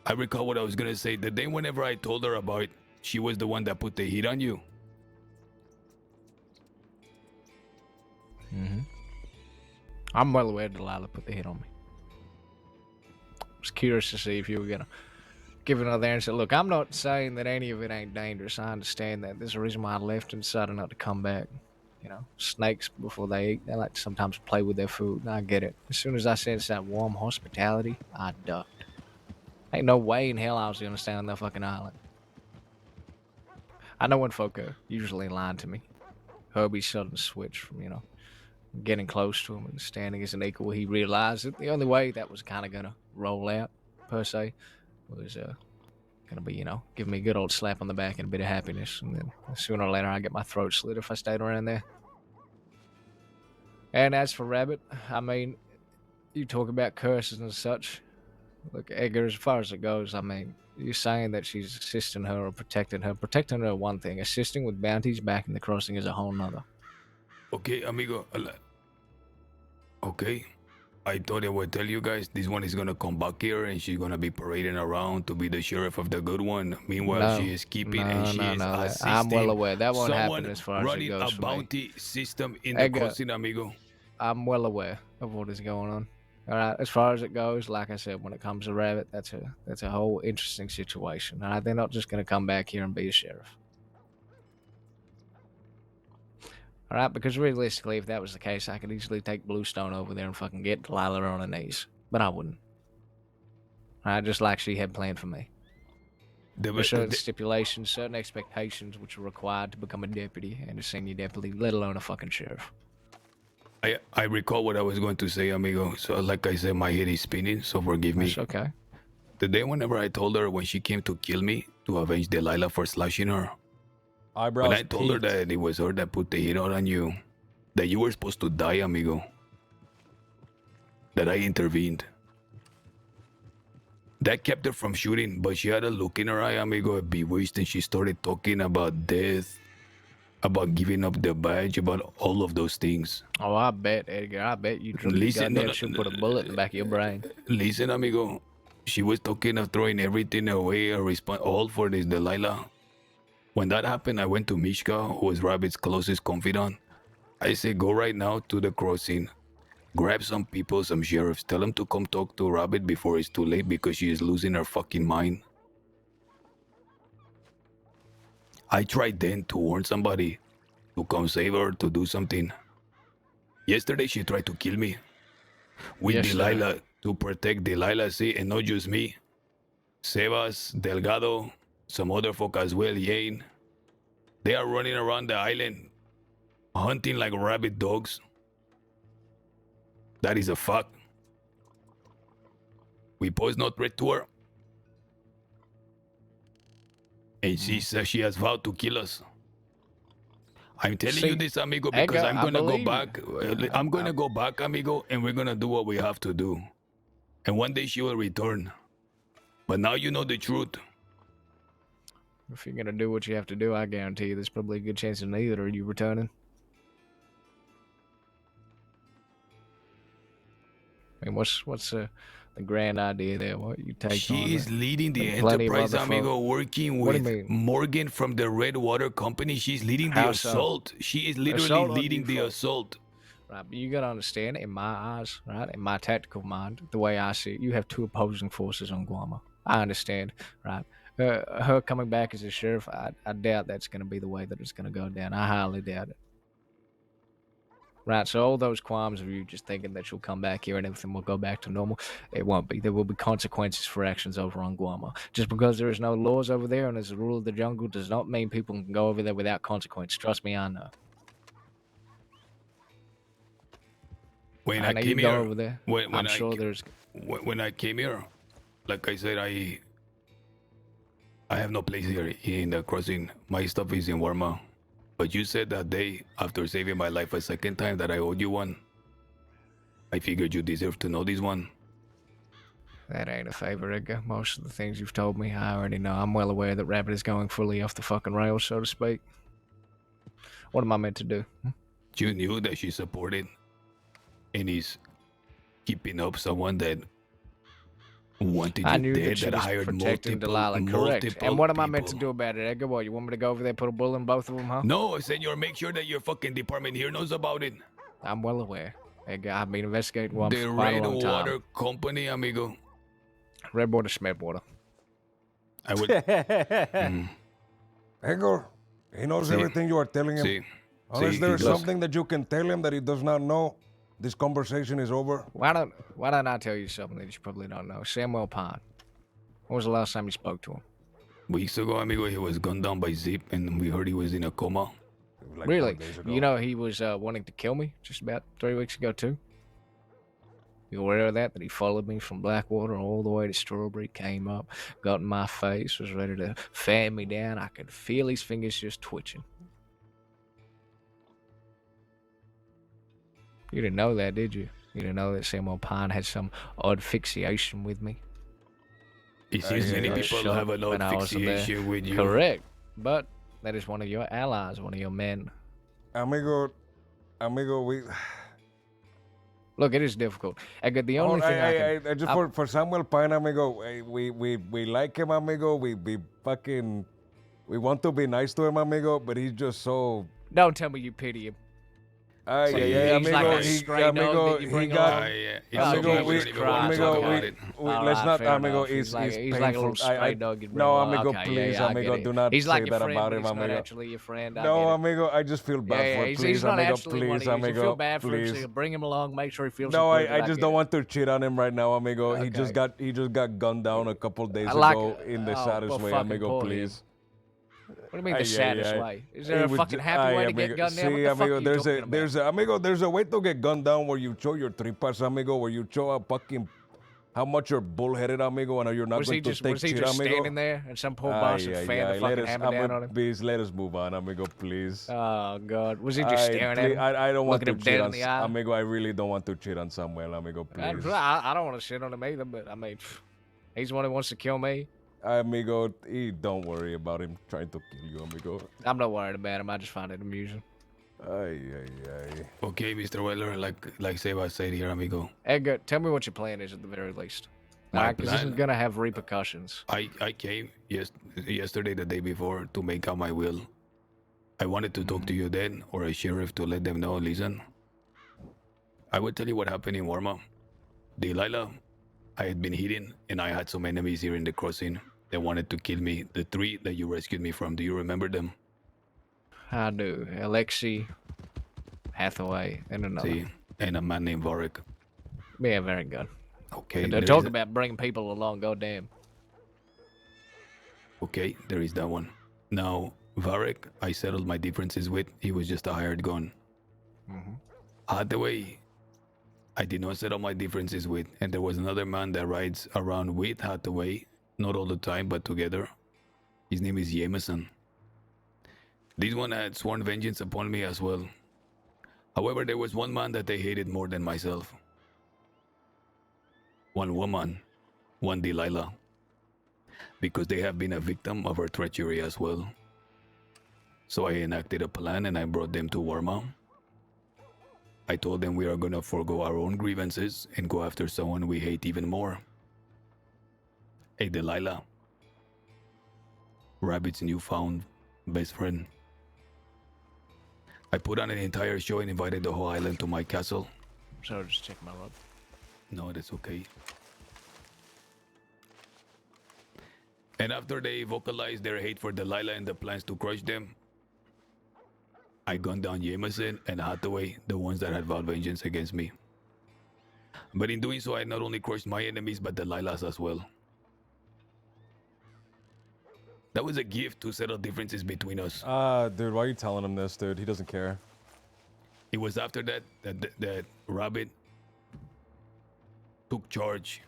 I recall what I was gonna say. The day whenever I told her about it, she was the one that put the heat on you. I'm well aware Delilah put the hit on me. I was curious to see if you were gonna give another answer. Look, I'm not saying that any of it ain't dangerous. I understand that. There's a reason why I left and decided not to come back. You know, snakes, before they eat, they like to sometimes play with their food. I get it. As soon as I sensed that warm hospitality, I ducked. Ain't no way in hell I was gonna stay on that fucking island. I know when folk are usually lying to me. Herbie sudden switch from, you know, getting close to him and standing as an equal. He realized that the only way that was kind of gonna roll out, per se, was gonna be, you know, give me a good old slap on the back and a bit of happiness, and then sooner or later I get my throat slit if I stayed around there. And as for Rabbit, I mean, you talk about curses and such. Look, Edgar, as far as it goes, I mean, you're saying that she's assisting her or protecting her. Protecting her, one thing. Assisting with bounties back in the crossing is a whole nother. Okay, amigo. Okay. I thought I would tell you guys this one is gonna come back here and she's gonna be parading around to be the sheriff of the good one. Meanwhile, she is keeping and she is assisting. I'm well aware. That won't happen as far as it running goes a for me. bounty system in the Edgar, crossing, amigo. I'm well aware of what is going on. All right, as far as it goes, like I said, when it comes to Rabbit, that's a whole interesting situation. All right, they're not just gonna come back here and be a sheriff. All right, because realistically, if that was the case, I could easily take Bluestone over there and fucking get Delilah on her knees, but I wouldn't. All right, just like she had planned for me. There were certain stipulations, certain expectations which were required to become a deputy and a senior deputy, let alone a fucking sheriff. I recall what I was going to say, amigo. So like I said, my head is spinning, so forgive me. It's okay. The day whenever I told her when she came to kill me to avenge Delilah for slashing her. Eyebrows When I told her peaked. that it was her that put the hit out on you, that you were supposed to die, amigo. That I intervened. That kept her from shooting, but she had a look in her eye, amigo, bewitched, and she started talking about death, about giving up the badge, about all of those things. Oh, I bet, Edgar. I bet you she'll put a bullet in the back of your brain. Listen, amigo. She was talking of throwing everything away, all for this Delilah. When that happened, I went to Mishka, who was Rabbit's closest confidant. I said, go right now to the crossing. Grab some people, some sheriffs. Tell them to come talk to Rabbit before it's too late because she is losing her fucking mind. I tried then to warn somebody to come save her, to do something. Yesterday, she tried to kill me. With Delilah, to protect Delilah, see, and not just me. Sebas, Delgado, some other folk as well, Yane. They are running around the island, hunting like rabid dogs. That is a fact. We pose no threat to her. And she says she has vowed to kill us. I'm telling you this, amigo, because I'm gonna go back. I'm gonna go back, amigo, and we're gonna do what we have to do. And one day she will return. But now you know the truth. If you're gonna do what you have to do, I guarantee you there's probably a good chance of neither of you returning. I mean, what's the grand idea there? What you take? She is leading the enterprise, amigo, working with Morgan from the Red Water Company. She's leading the assault. She is literally leading the assault. Right, but you gotta understand, in my eyes, right, in my tactical mind, the way I see it, you have two opposing forces on Guam. I understand, right? Her coming back as a sheriff, I doubt that's gonna be the way that it's gonna go down. I highly doubt it. Right, so all those qualms of you just thinking that she'll come back here and everything will go back to normal, it won't be. There will be consequences for actions over on Guam. Just because there is no laws over there and there's a rule of the jungle does not mean people can go over there without consequence. Trust me, I know. When I came here, when I came here, like I said, I have no place here in the crossing. My stuff is in Warma. But you said that day, after saving my life a second time, that I owed you one. I figured you deserve to know this one. That ain't a favor, Edgar. Most of the things you've told me, I already know. I'm well aware that Rabbit is going fully off the fucking rails, so to speak. What am I meant to do? You knew that she supported and is keeping up someone that wanted I you knew dead, that she that was hired protecting Delilah, correct. multiple And what am I meant to people. do about it, Edgar? What, you want me to go over there, put a bullet in both of them, huh? No, senor, make sure that your fucking department here knows about it. I'm well aware. Edgar, I've been investigating one The for quite a Red long time. Water Company, amigo. Red water, Smith water. I would. Edgar, he knows Sí. everything you are telling him. Sí. Unless Sí, there's he does. something that you can tell him that he does not know, this conversation is over. Why don't I tell you something that you probably don't know? Samuel Pine. When was the last time you spoke to him? Weeks ago, amigo, he was gunned down by Zip, and we heard he was in a coma. Really? You know he was wanting to kill me just about 3 weeks ago too. You aware of that? That he followed me from Blackwater all the way to Strawberry, came up, got in my face, was ready to fan me down. I could feel his fingers just twitching. You didn't know that, did you? You didn't know that Samuel Pine had some odd fixation with me? It seems many Got people shot have an when odd I wasn't there. fixation with you. Correct. But that is one of your allies, one of your men. Amigo, we... Look, it is difficult. Edgar, the only thing I can... just for Samuel Pine, amigo, we like him, amigo. We want to be nice to him, amigo, but he's just so... Don't tell me you pity him. Ay, So ay, he's ay, like amigo, a stray dog that you bring along? amigo, let's not, amigo, he's like a painful. little stray dog you bring No, along. amigo, Okay, please, yeah, I amigo, get it. do not He's like say your that friend, about but him, he's not amigo. actually your friend. I No, get it. amigo, I just feel bad Yeah, for he's please, not amigo, actually one please, of you. So amigo, feel bad for him, please. so bring him along, make sure he feels No, included. I just get don't it. want to cheat on him right now, amigo. He just got gunned down a couple days ago in the saddest way, amigo, please. What do you mean the saddest way? Is there a fucking happy way to get gunned down? What See, the fuck amigo, are you talking about? there's a way to get gunned down where you show your tripas, amigo, where you show how much you're bullheaded, amigo, and you're not Was going he to just take was he shit, just amigo. standing there and some poor boss had fanned the fucking hammer down on him? Please, let us move on, amigo, please. Oh, God. Was he just staring at him? I don't want to looking him cheat dead on in the eye? amigo. I really don't want to cheat on Samuel, amigo, please. I don't want to shit on him either, but I mean, he's the one who wants to kill me. Amigo, don't worry about him trying to kill you, amigo. I'm not worried about him. I just find it amusing. Ay, ay, ay. Okay, Mr. Weller, like Seba said here, amigo. Edgar, tell me what your plan is at the very least. Because this is going to have repercussions. I came yesterday, the day before, to make out my will. I wanted to talk to you then, or a sheriff, to let them know, listen. I will tell you what happened in Warma. Delilah, I had been hidden, and I had some enemies here in the crossing. They wanted to kill me. The 3 that you rescued me from, do you remember them? I do. Alexei, Hathaway, and another. See, and a man named Varric. Yeah, very good. Okay. They're talking about bringing people along, goddamn. Okay, there is that one. Now, Varric, I settled my differences with. He was just a hired gun. Hathaway, I did not settle my differences with. And there was another man that rides around with Hathaway. Not all the time, but together. His name is Jameson. This one had sworn vengeance upon me as well. However, there was one man that they hated more than myself. One woman, one Delilah. Because they have been a victim of her treachery as well. So I enacted a plan and I brought them to Warma. I told them we are gonna forego our own grievances and go after someone we hate even more. Hey, Delilah. Rabbit's newfound best friend. I put on an entire show and invited the whole island to my castle. Sorry, just check my rod. No, that's okay. And after they vocalized their hate for Delilah and the plans to crush them, I gunned down Jameson and Hathaway, the ones that had vowed vengeance against me. But in doing so, I not only crushed my enemies, but Delilah's as well. That was a gift to settle differences between us. Dude, why are you telling him this, dude? He doesn't care. It was after that Rabbit took charge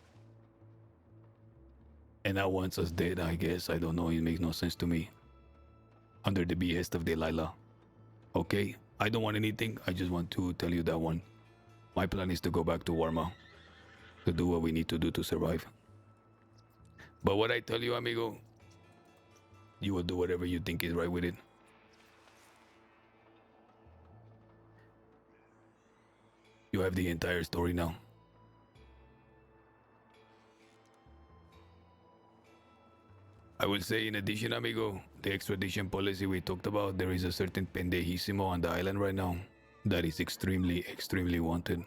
And now wants us dead, I guess. I don't know. It makes no sense to me. Under the behest of Delilah. Okay? I don't want anything. I just want to tell you that one. My plan is to go back to Warma. To do what we need to do to survive. But what I tell you, amigo, you will do whatever you think is right with it. You have the entire story now. I will say, in addition, amigo, the extradition policy we talked about, there is a certain pendejissimo on the island right now that is extremely, extremely wanted.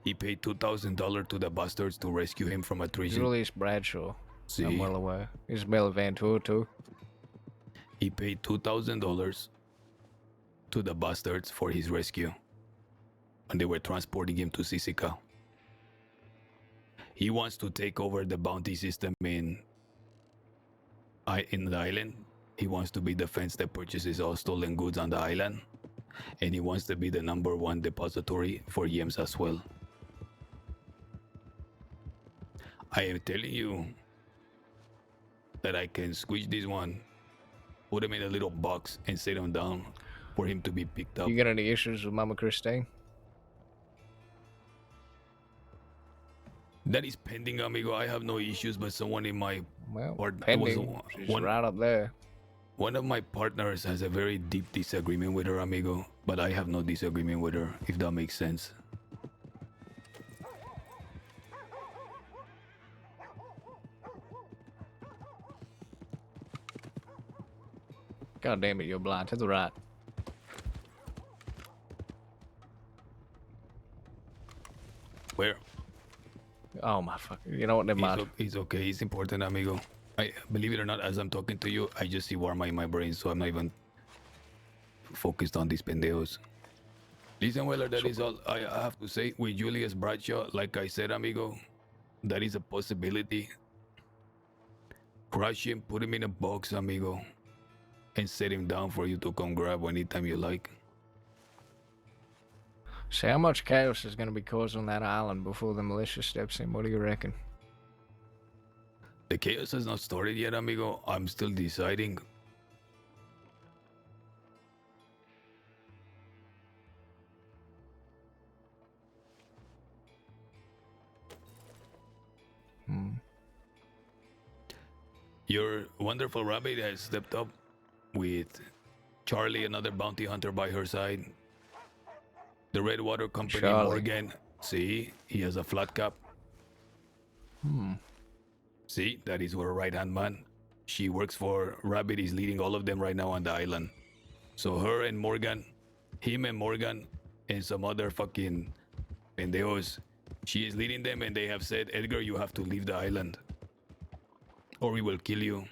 He paid $2,000 to the bastards to rescue him from a treason. Julius Bradshaw. See? I'm well aware. Isabella Vantour, too. He paid $2,000 to the bastards for his rescue. And they were transporting him to Sisica. He wants to take over the bounty system in the island. He wants to be the fence that purchases all stolen goods on the island. And he wants to be the #1 depository for yams as well. I am telling you that I can squeeze this one, put him in a little box, and set him down for him to be picked up. You got any issues with Mama Christine? That is pending, amigo. I have no issues, but someone in my pending. She's right up there. One of my partners has a very deep disagreement with her, amigo, but I have no disagreement with her, if that makes sense. God damn it, you're blind. To the right. Where? Oh my fuck. You know what? Never mind. He's okay. He's important, amigo. I believe it or not, as I'm talking to you, I just see Warma in my brain, so I'm not even focused on these pendejos. Listen, Weller, that is all I have to say. With Julius Bradshaw, like I said, amigo, that is a possibility. Crush him, put him in a box, amigo, and set him down for you to come grab anytime you like. See how much chaos is going to be caused on that island before the militia steps in. What do you reckon? The chaos has not started yet, amigo. I'm still deciding. Your wonderful rabbit has stepped up with Charlie, another bounty hunter by her side. The Redwater Company, Charlie. Morgan. See, he has a flat cap. See, that is her right-hand man. She works for Rabbit, is leading all of them right now on the island. So her and Morgan, him and Morgan, and some other fucking pendejos, she is leading them, and they have said, Edgar, you have to leave the island, or we will kill you.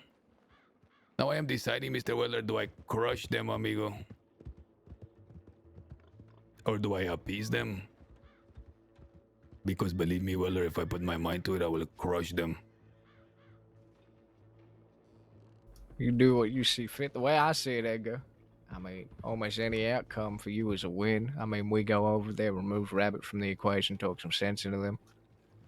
Now I am deciding, Mr. Weller, do I crush them, amigo? Or do I appease them? Because believe me, Weller, if I put my mind to it, I will crush them. You do what you see fit. The way I see it, Edgar, I mean, almost any outcome for you is a win. I mean, we go over there, remove Rabbit from the equation, talk some sense into them.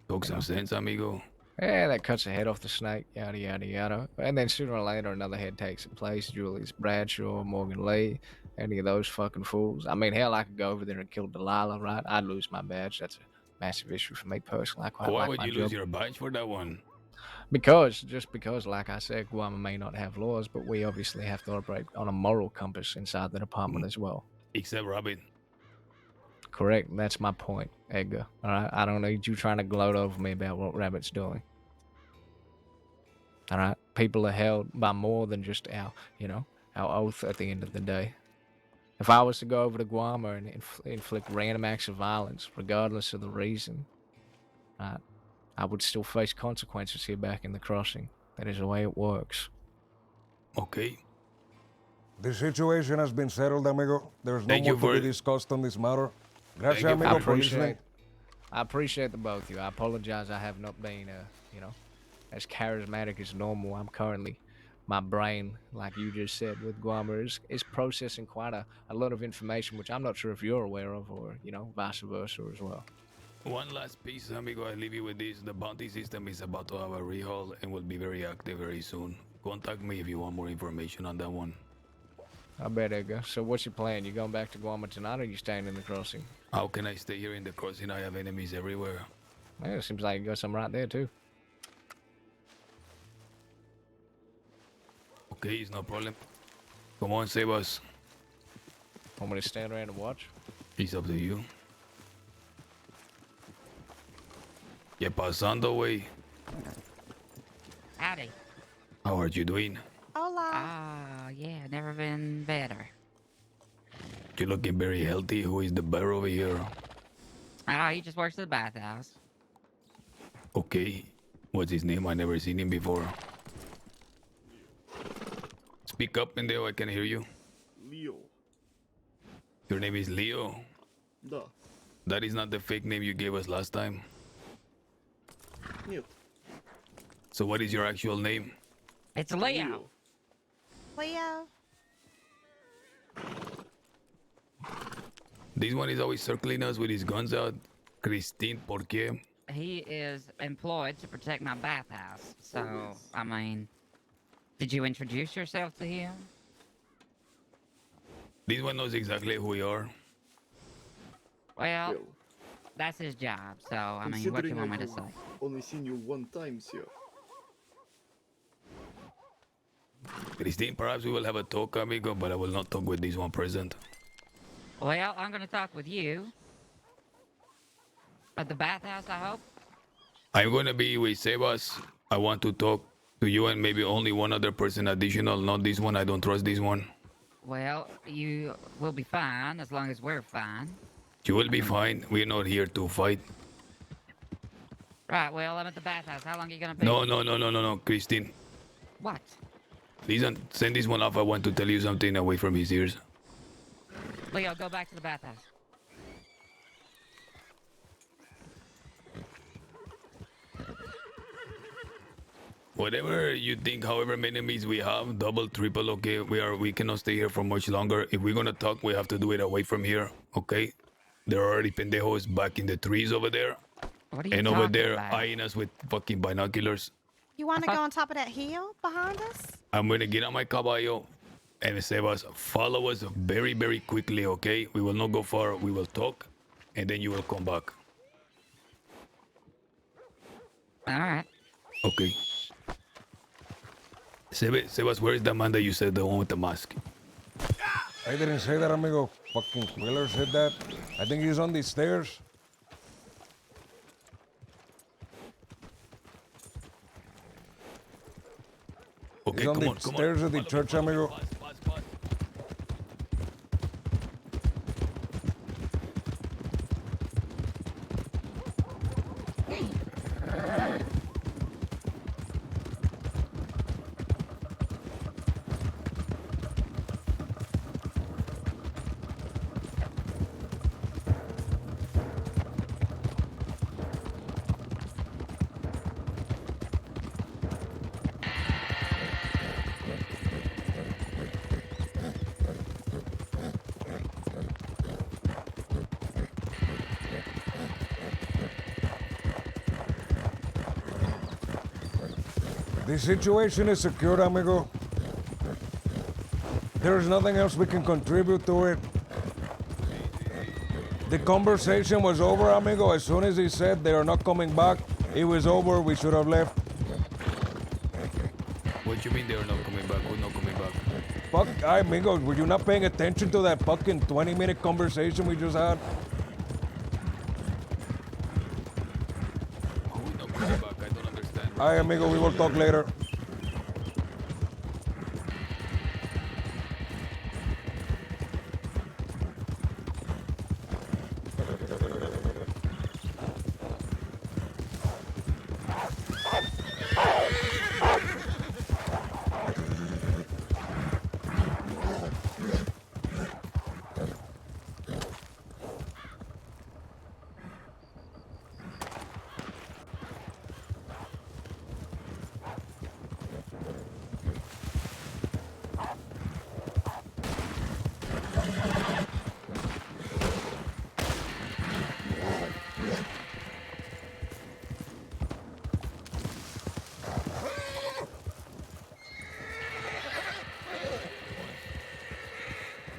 Talk some sense, amigo. Yeah, that cuts the head off the snake, yada, yada, yada. And then sooner or later, another head takes its place. Julius Bradshaw, Morgan Lee, any of those fucking fools. I mean, hell, I could go over there and kill Delilah, right? I'd lose my badge. That's a massive issue for me personally. I quite Why like would my you job. lose your badge for that one? Because, like I said, Guam may not have laws, but we obviously have to operate on a moral compass inside the department as well. Except Rabbit. Correct. That's my point, Edgar. All right? I don't need you trying to gloat over me about what Rabbit's doing. All right? People are held by more than just our oath at the end of the day. If I was to go over to Guam and inflict random acts of violence, regardless of the reason, right, I would still face consequences here back in the crossing. That is the way it works. Okay. The situation has been settled, amigo. There's no Thank you more to for be discussed on this matter. Gracias, Thank you amigo, for listening. I appreciate the both of you. I apologize I have not been, as charismatic as normal. I'm currently, my brain, like you just said with Guama, is processing quite a lot of information, which I'm not sure if you're aware of or, vice versa as well. One last piece, amigo. I leave you with this. The bounty system is about to have a rehaul and will be very active very soon. Contact me if you want more information on that one. I bet, Edgar. So what's your plan? You going back to Guam tonight, or you staying in the crossing? How can I stay here in the crossing? I have enemies everywhere. Yeah, it seems like you got some right there, too. Okay, it's no problem. Come on, save us. Want me to stand around and watch? It's up to you. ¿Qué pasando, wey? Howdy. How are you doing? Hola. Oh, yeah, never been better. You're looking very healthy. Who is the bear over here? Oh, he just works at the bathhouse. Okay. What's his name? I never seen him before. Speak up, Pendejo. I can hear you. Leo. Your name is Leo? Да. That is not the fake name you gave us last time. Нет. So what is your actual name? It's Leo. Leo. This one is always circling us with his guns out. Christine, ¿por qué? He is employed to protect my bathhouse. So, I mean, did you introduce yourself to him? This one knows exactly who we are. Well, that's his job. So, I mean, what do you want me to say? Only seen you one time, sir. Christine, perhaps we will have a talk, amigo, but I will not talk with this one present. Well, I'm going to talk with you. At the bathhouse, I hope? I'm going to be with Sebas. I want to talk to you and maybe only one other person additional, not this one. I don't trust this one. Well, you will be fine as long as we're fine. You will be fine. We're not here to fight. Right, well, I'm at the bathhouse. How long are you going to be? No, Christine. What? Listen, send this one off. I want to tell you something away from his ears. Leo, go back to the bathhouse. Whatever you think, however many enemies we have, double, triple, okay, we cannot stay here for much longer. If we're gonna talk, we have to do it away from here, okay? There are already pendejos back in the trees over there. What are you and over talking there about? eyeing us with fucking binoculars. You want to go on top of that hill behind us? I'm gonna get on my caballo and Sebas, follow us very, very quickly, okay? We will not go far. We will talk, and then you will come back. All right. Okay. Sebas, where is the man that you said, the one with the mask? I didn't say that, amigo. Fucking Quiller said that. I think he's on these stairs. Okay, he's on come the on, come stairs on. of the church, amigo. The situation is secured, amigo. There's nothing else we can contribute to it. The conversation was over, amigo. As soon as he said they are not coming back, it was over. We should have left. What do you mean they are not coming back? Who's not coming back? Fuck, amigo, were you not paying attention to that fucking 20-minute conversation we just had? Who's not coming back? I don't understand. Hi, amigo, we will talk later.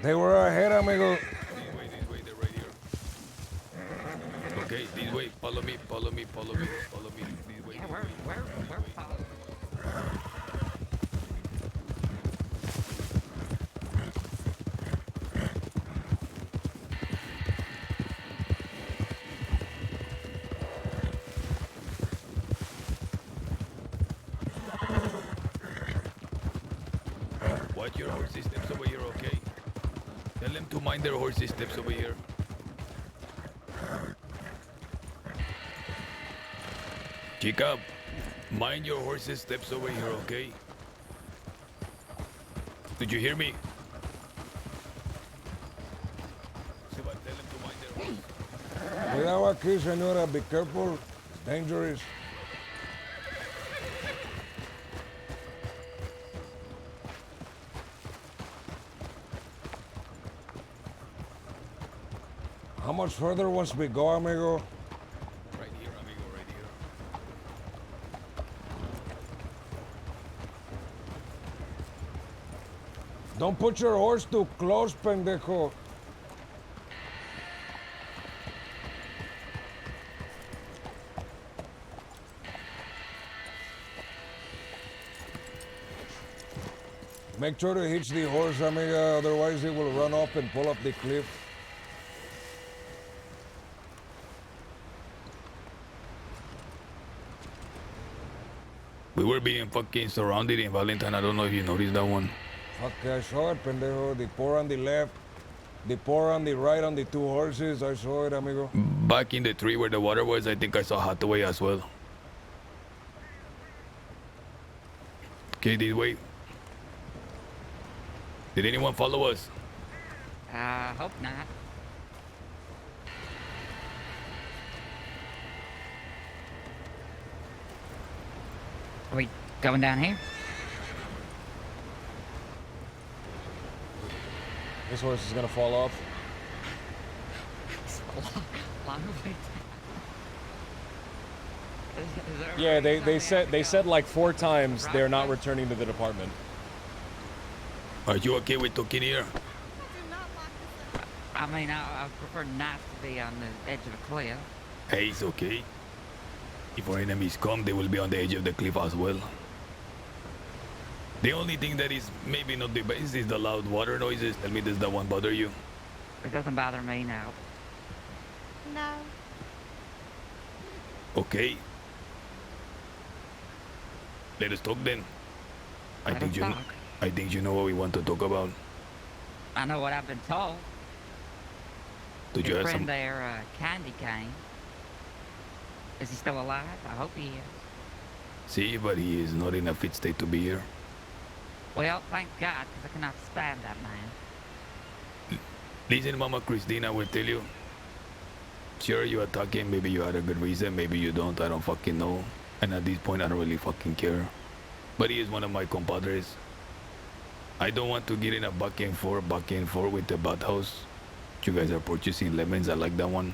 They were ahead, amigo. This way, they're right here. Okay, this way. Follow me, follow me, follow me, follow me. This way. Yeah, we're following. Watch your horses' steps over here, okay? Tell them to mind their horses' steps over here. Chica, mind your horses' steps over here, okay? Did you hear me? Seba, tell them to mind their horses. Cuidado aquí, señora. Be careful. It's dangerous. How much further once we go, amigo? Right here, amigo, right here. Don't put your horse too close, pendejo. Make sure to hitch the horse, amiga, otherwise it will run off and pull up the cliff. We were being fucking surrounded in Valentine. I don't know if you noticed that one. Fuck, I saw it, pendejo. The poor on the left, the poor on the right on the two horses. I saw it, amigo. Back in the tree where the water was, I think I saw Hathaway as well. Okay, this way. Did anyone follow us? Hope not. Are we going down here? This horse is gonna fall off. Long way down. Yeah, they said like 4 times they're not returning to the department. Are you okay with talking here? I mean, I prefer not to be on the edge of a cliff. Hey, it's okay. If our enemies come, they will be on the edge of the cliff as well. The only thing that is maybe not the best is the loud water noises. Tell me, does that one bother you? It doesn't bother me now. No. Okay. Let us talk then. I think you know what we want to talk about. I know what I've been told. Did you Your have friend some? there, Candy Cane. Is he still alive? I hope he is. See, but he is not in a fit state to be here. Well, thank God, because I cannot stand that man. Listen, Mama Christina, I will tell you. Sure, you attack him. Maybe you had a good reason. Maybe you don't. I don't fucking know. And at this point, I don't really fucking care. But he is one of my compadres. I don't want to get in a back and forth with the bathhouse. You guys are purchasing lemons. I like that one.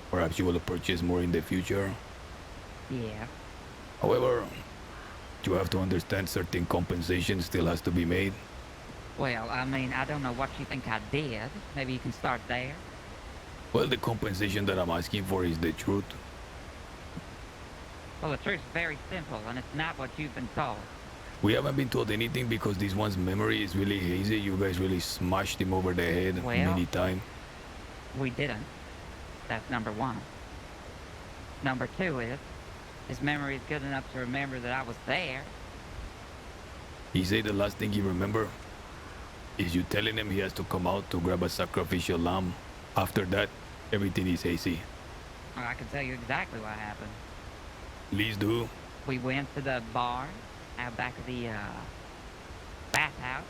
Perhaps you will purchase more in the future. Yeah. However, you have to understand certain compensation still has to be made. Well, I mean, I don't know what you think I did. Maybe you can start there. Well, the compensation that I'm asking for is the truth. Well, the truth's very simple, and it's not what you've been told. We haven't been told anything because this one's memory is really hazy. You guys really smashed him over the head many times. We didn't. That's number one. Number two is, his memory is good enough to remember that I was there. He said the last thing he remember is you telling him he has to come out to grab a sacrificial lamb. After that, everything is hazy. Well, I can tell you exactly what happened. Please do. We went to the barn out back of the bathhouse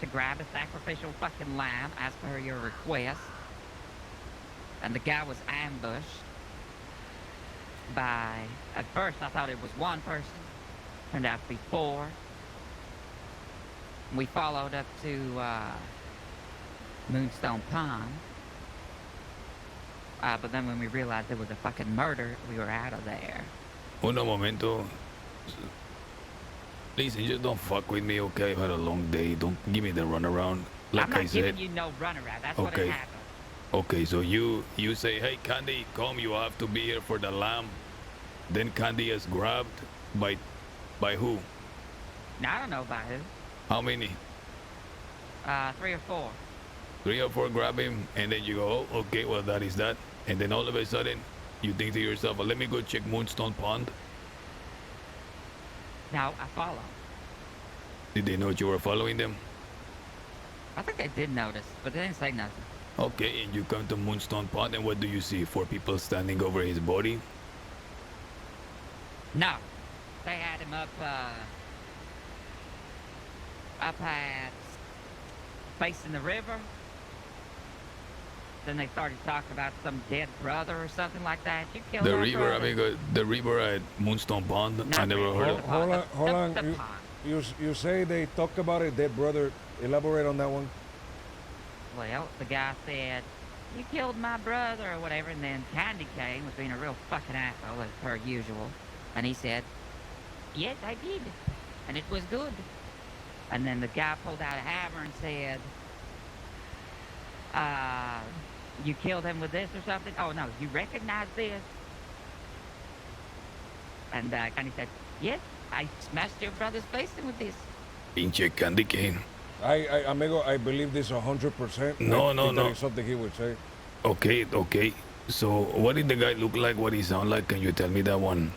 to grab a sacrificial fucking lamb as per your request. And the guy was ambushed by, at first I thought it was one person. Turned out to be 4. We followed up to Moonstone Pond. But then when we realized it was a fucking murder, we were out of there. Uno momento. Listen, just don't fuck with me, okay? I've had a long day. Don't give me the runaround. Like I'm not I said. giving you no runaround. That's what Okay. happened. Okay, so you say, hey, Candy, come, you have to be here for the lamb. Then Candy is grabbed by who? Now, I don't know about who. How many? 3 or 4. 3 or 4 grab him, and then you go, oh, okay, well, that is that. And then all of a sudden, you think to yourself, well, let me go check Moonstone Pond. Now, I follow. Did they know you were following them? I think they did notice, but they didn't say nothing. Okay, and you come to Moonstone Pond, and what do you see? 4 people standing over his body? No. They had him up at facing the river. Then they started talking about some dead brother or something like that. You killed The our river, brother. amigo, the river at Moonstone Pond. I never heard of. Hold on. You say they talk about a dead brother. Elaborate on that one. Well, the guy said, you killed my brother or whatever, and then Candy Cane was being a real fucking asshole as per usual. And he said, yes, I did. And it was good. And then the guy pulled out a hammer and said, you killed him with this or something? Oh, no, you recognize this? And Candy said, yes, I smashed your brother's face in with this. Pinche Candy Cane. Amigo, I believe this 100%. No. That is something he would say. Okay. So, what did the guy look like? What he sound like? Can you tell me that one?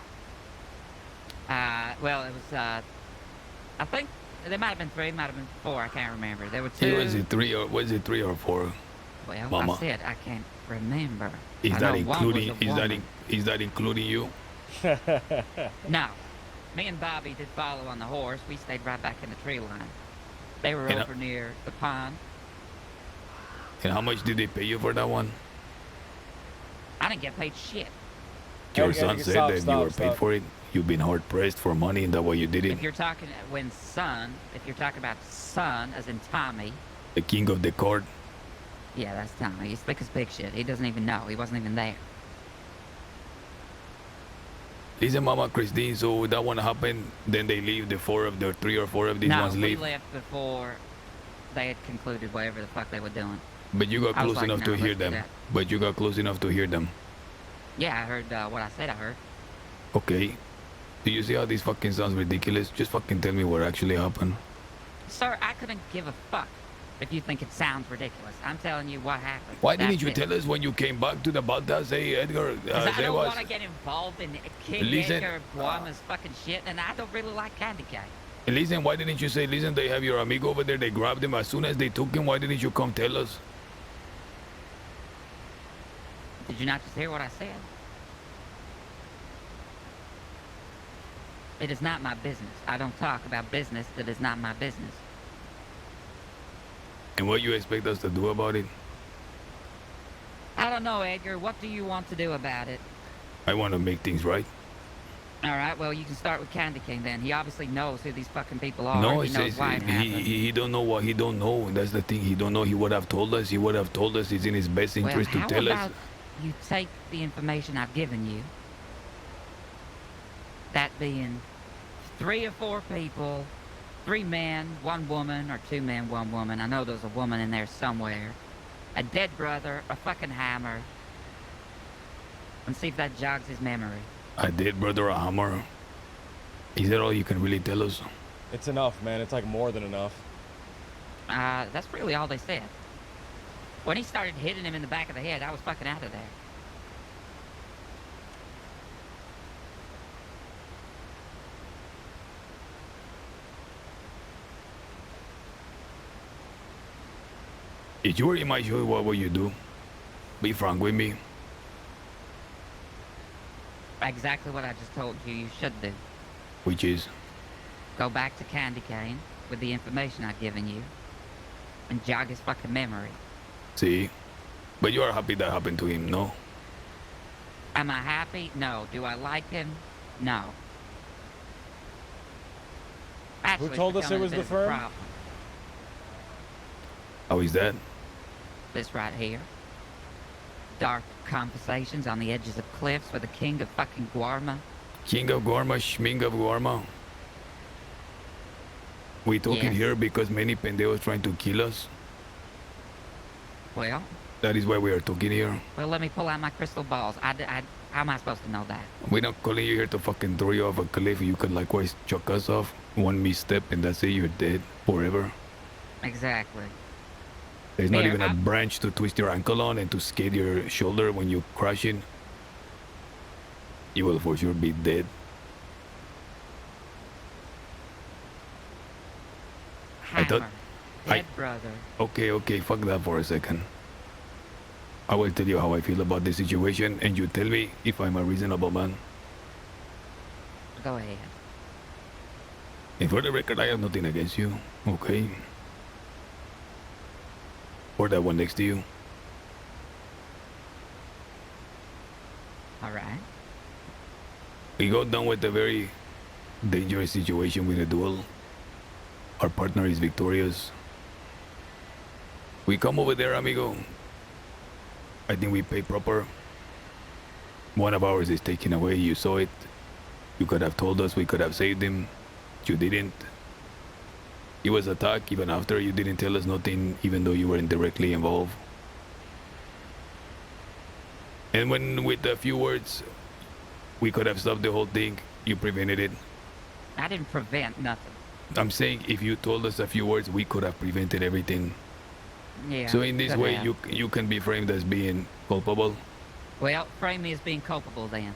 Well, it was, I think there might have been 3, might have been 4, I can't remember. There were 2. Was it 3 or 4? Well, Mama. I said I can't remember. Is I that know including? one was a woman. Is that including you? No. Me and Bobby did follow on the horse. We stayed right back in the tree line. They were over near the pond. And how much did they pay you for that one? I didn't get paid shit. Your son said that you were paid for it. You've been hard pressed for money, and that why you did it. If you're talking if you're talking about son, as in Tommy. The king of the court. Yeah, that's Tommy. He's thick as big shit. He doesn't even know. He wasn't even there. Listen, Mama Christine, so that one happened, then they leave, the 3 or 4 of these ones leave. No, we left before they had concluded whatever the fuck they were doing. But you got close enough to hear them. But you got close enough to hear them. Yeah, I heard what I said I heard. Okay. Do you see how this fucking sounds ridiculous? Just fucking tell me what actually happened. Sir, I couldn't give a fuck if you think it sounds ridiculous. I'm telling you what happened. Why didn't you tell us when you came back to the Baltas? Hey, Edgar, I don't want to get involved in King Edgar Guama's fucking shit, and I don't really like Candy Cane. Listen, why didn't you say, listen, they have your amigo over there, they grabbed him as soon as they took him, why didn't you come tell us? Did you not just hear what I said? It is not my business. I don't talk about business that is not my business. And what you expect us to do about it? I don't know, Edgar. What do you want to do about it? I want to make things right. All right, well, you can start with Candy King then. He obviously knows who these fucking people are. No, he knows why it happened. he don't know what he don't know. That's the thing. He don't know. He would have told us. He would have told us. It's in his best interest to tell how us. about you take the information I've given you, that being 3 or 4 people, 3 men, 1 woman, or 2 men, 1 woman. I know there's a woman in there somewhere. A dead brother, a fucking hammer. And see if that jogs his memory. A dead brother, a hammer. Is that all you can really tell us? It's enough, man. It's like more than enough. That's really all they said. When he started hitting him in the back of the head, I was fucking out of there. If you were in my shoes, what would you do? Be frank with me. Exactly what I just told you you should do. Which is? Go back to Candy Cane with the information I've given you and jog his fucking memory. See? But you are happy that happened to him, no? Am I happy? No. Do I like him? No. Actually, Who told us it was the firm? How is that? This right here. Dark conversations on the edges of cliffs with the king of fucking Guarma. King of Guarma, Schming of Guarma. We talking Yes. here because many pendejos trying to kill us. Well, That is why we are talking here. let me pull out my crystal balls. How am I supposed to know that? We're not calling you here to fucking throw you off a cliff. You could likewise chuck us off. One misstep and that's it. You're dead forever. Exactly. There's not Here, even a branch to twist your ankle on and to skate your shoulder when you crash in. You will for sure be dead. I thought... Dead brother. Okay, fuck that for a second. I will tell you how I feel about the situation and you tell me if I'm a reasonable man. Go ahead. And for the record, I have nothing against you, okay? Or that one next to you. All right. We got done with a very dangerous situation with a duel. Our partner is victorious. We come over there, amigo. I think we pay proper. One of ours is taken away. You saw it. You could have told us. We could have saved him. You didn't. He was attacked even after you didn't tell us nothing, even though you weren't directly involved. And when with a few words, we could have stopped the whole thing. You prevented it. I didn't prevent nothing. I'm saying if you told us a few words, we could have prevented everything. Yeah. So in this could way, have. you can be framed as being culpable. Well, frame me as being culpable then.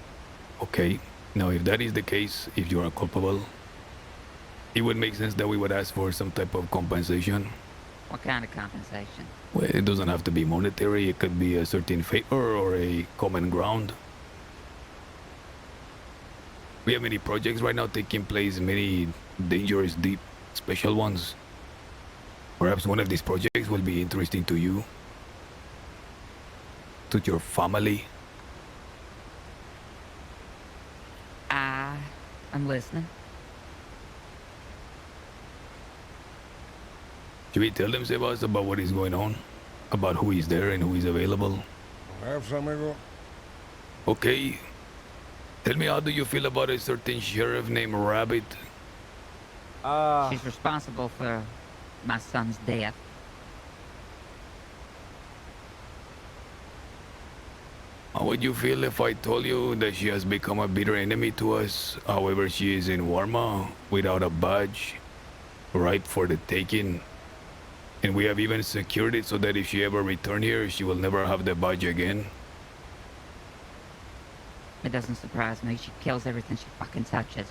Okay. Now, if that is the case, if you are culpable, it would make sense that we would ask for some type of compensation. What kind of compensation? Well, it doesn't have to be monetary. It could be a certain favor or a common ground. We have many projects right now taking place, many dangerous, deep, special ones. Perhaps one of these projects will be interesting to you, to your family. I'm listening. Should we tell them, Sebas, about what is going on? About who is there and who is available? Perhaps, amigo. Okay. Tell me, how do you feel about a certain sheriff named Rabbit? She's responsible for my son's death. How would you feel if I told you that she has become a bitter enemy to us? However, she is in Warma without a badge, ripe for the taking. And we have even secured it so that if she ever returns here, she will never have the badge again. It doesn't surprise me. She kills everything she fucking touches.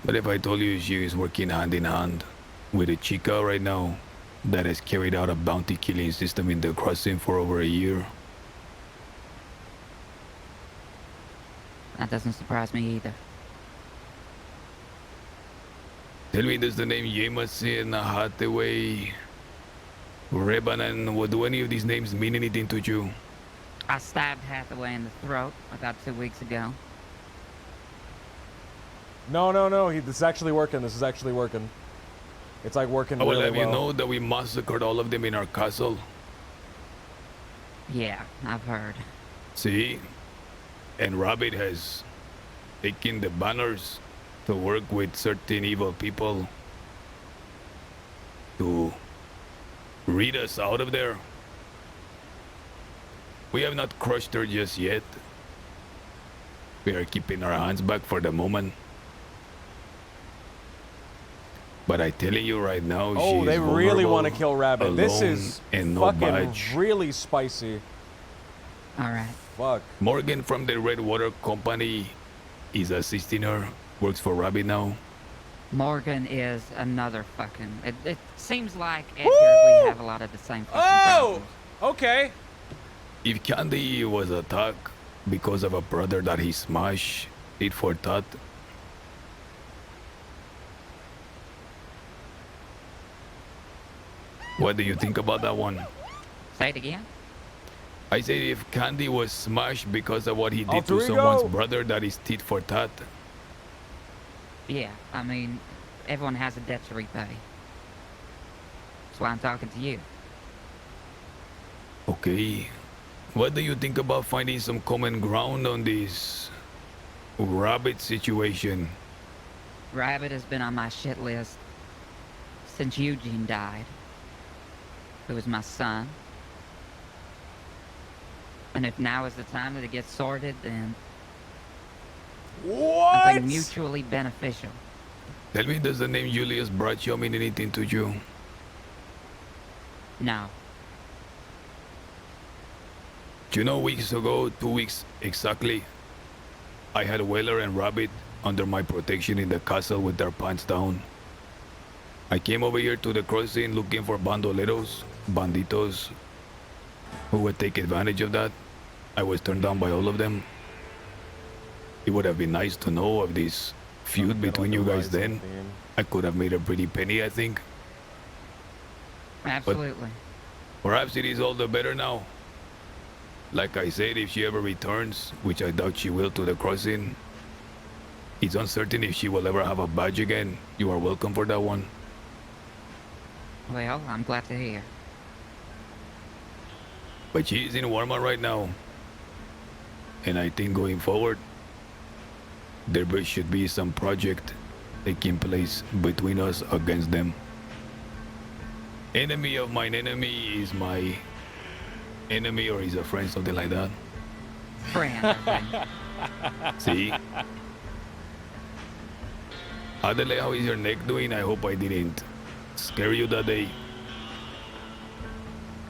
But if I told you she is working hand in hand with a chica right now that has carried out a bounty killing system in the crossing for over a year. That doesn't surprise me either. Tell me, does the name Yemasin, Hathaway, Rebanan, what do any of these names mean anything to you? I stabbed Hathaway in the throat about 2 weeks ago. No. This is actually working. This is actually working. It's like working I will really have well. you know that we massacred all of them in our castle. Yeah, I've heard. See? And Rabbit has taken the banners to work with certain evil people to read us out of there. We have not crushed her just yet. We are keeping our hands back for the moment. But I telling you right now, Oh, she they is really want to vulnerable, kill Rabbit. This alone, is and no fucking badge. really spicy. All right. Fuck. Morgan from the Redwater Company is assisting her. Works for Rabbit now. Morgan is another fucking... It seems like Edgar, we have a lot of the same fucking problems. Okay. If Candy was attacked because of a brother that he smashed, tit for tat. What do you think about that one? Say it again? I said if Candy was smashed because of what he did Alter to ego. someone's brother, that is tit for tat. Yeah, I mean, everyone has a debt to repay. That's why I'm talking to you. Okay. What do you think about finding some common ground on this Rabbit situation? Rabbit has been on my shit list since Eugene died, who was my son. And if now is the time that it gets sorted, then I think mutually beneficial. Tell me, does the name Julius Bradshaw mean anything to you? No. Do you know, weeks ago, 2 weeks exactly, I had Weller and Rabbit under my protection in the castle with their pants down. I came over here to the crossing looking for banditos, who would take advantage of that. I was turned down by all of them. It would have been nice to know of this feud between you guys then. I could have made a pretty penny, I think. Absolutely. But perhaps it is all the better now. Like I said, if she ever returns, which I doubt she will, to the crossing, it's uncertain if she will ever have a badge again. You are welcome for that one. Well, I'm glad to hear. But she is in Walmart right now. And I think going forward, there should be some project taking place between us against them. Enemy of mine enemy is my enemy, or is a friend, something like that. Friend, I think. See? Adele, how is your neck doing? I hope I didn't scare you that day.